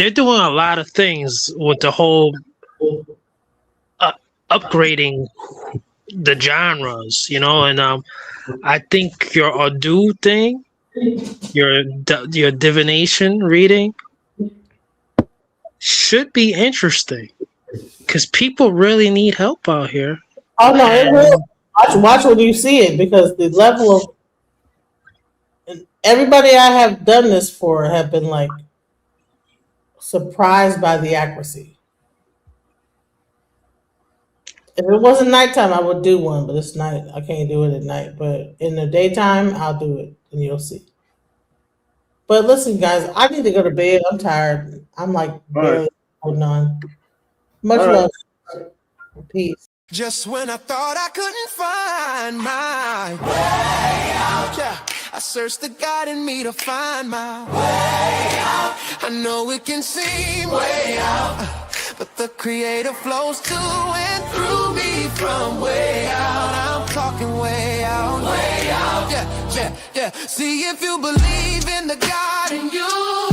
doing a lot of things with the whole upgrading the genres, you know, and I think your Odu thing, your divination reading should be interesting because people really need help out here. Oh no, it will. Watch when you see it, because the level of everybody I have done this for have been like surprised by the accuracy. If it wasn't nighttime, I would do one, but it's night. I can't do it at night. But in the daytime, I'll do it, and you'll see. But listen, guys, I need to go to bed. I'm tired. I'm like barely holding on. Much love. Peace. Just when I thought I couldn't find my way out, yeah, I searched the God in me to find my way out. I know it can seem way out, but the Creator flows to and through me from way out. I'm talking way out, yeah, yeah, yeah. See, if you believe in the God in you,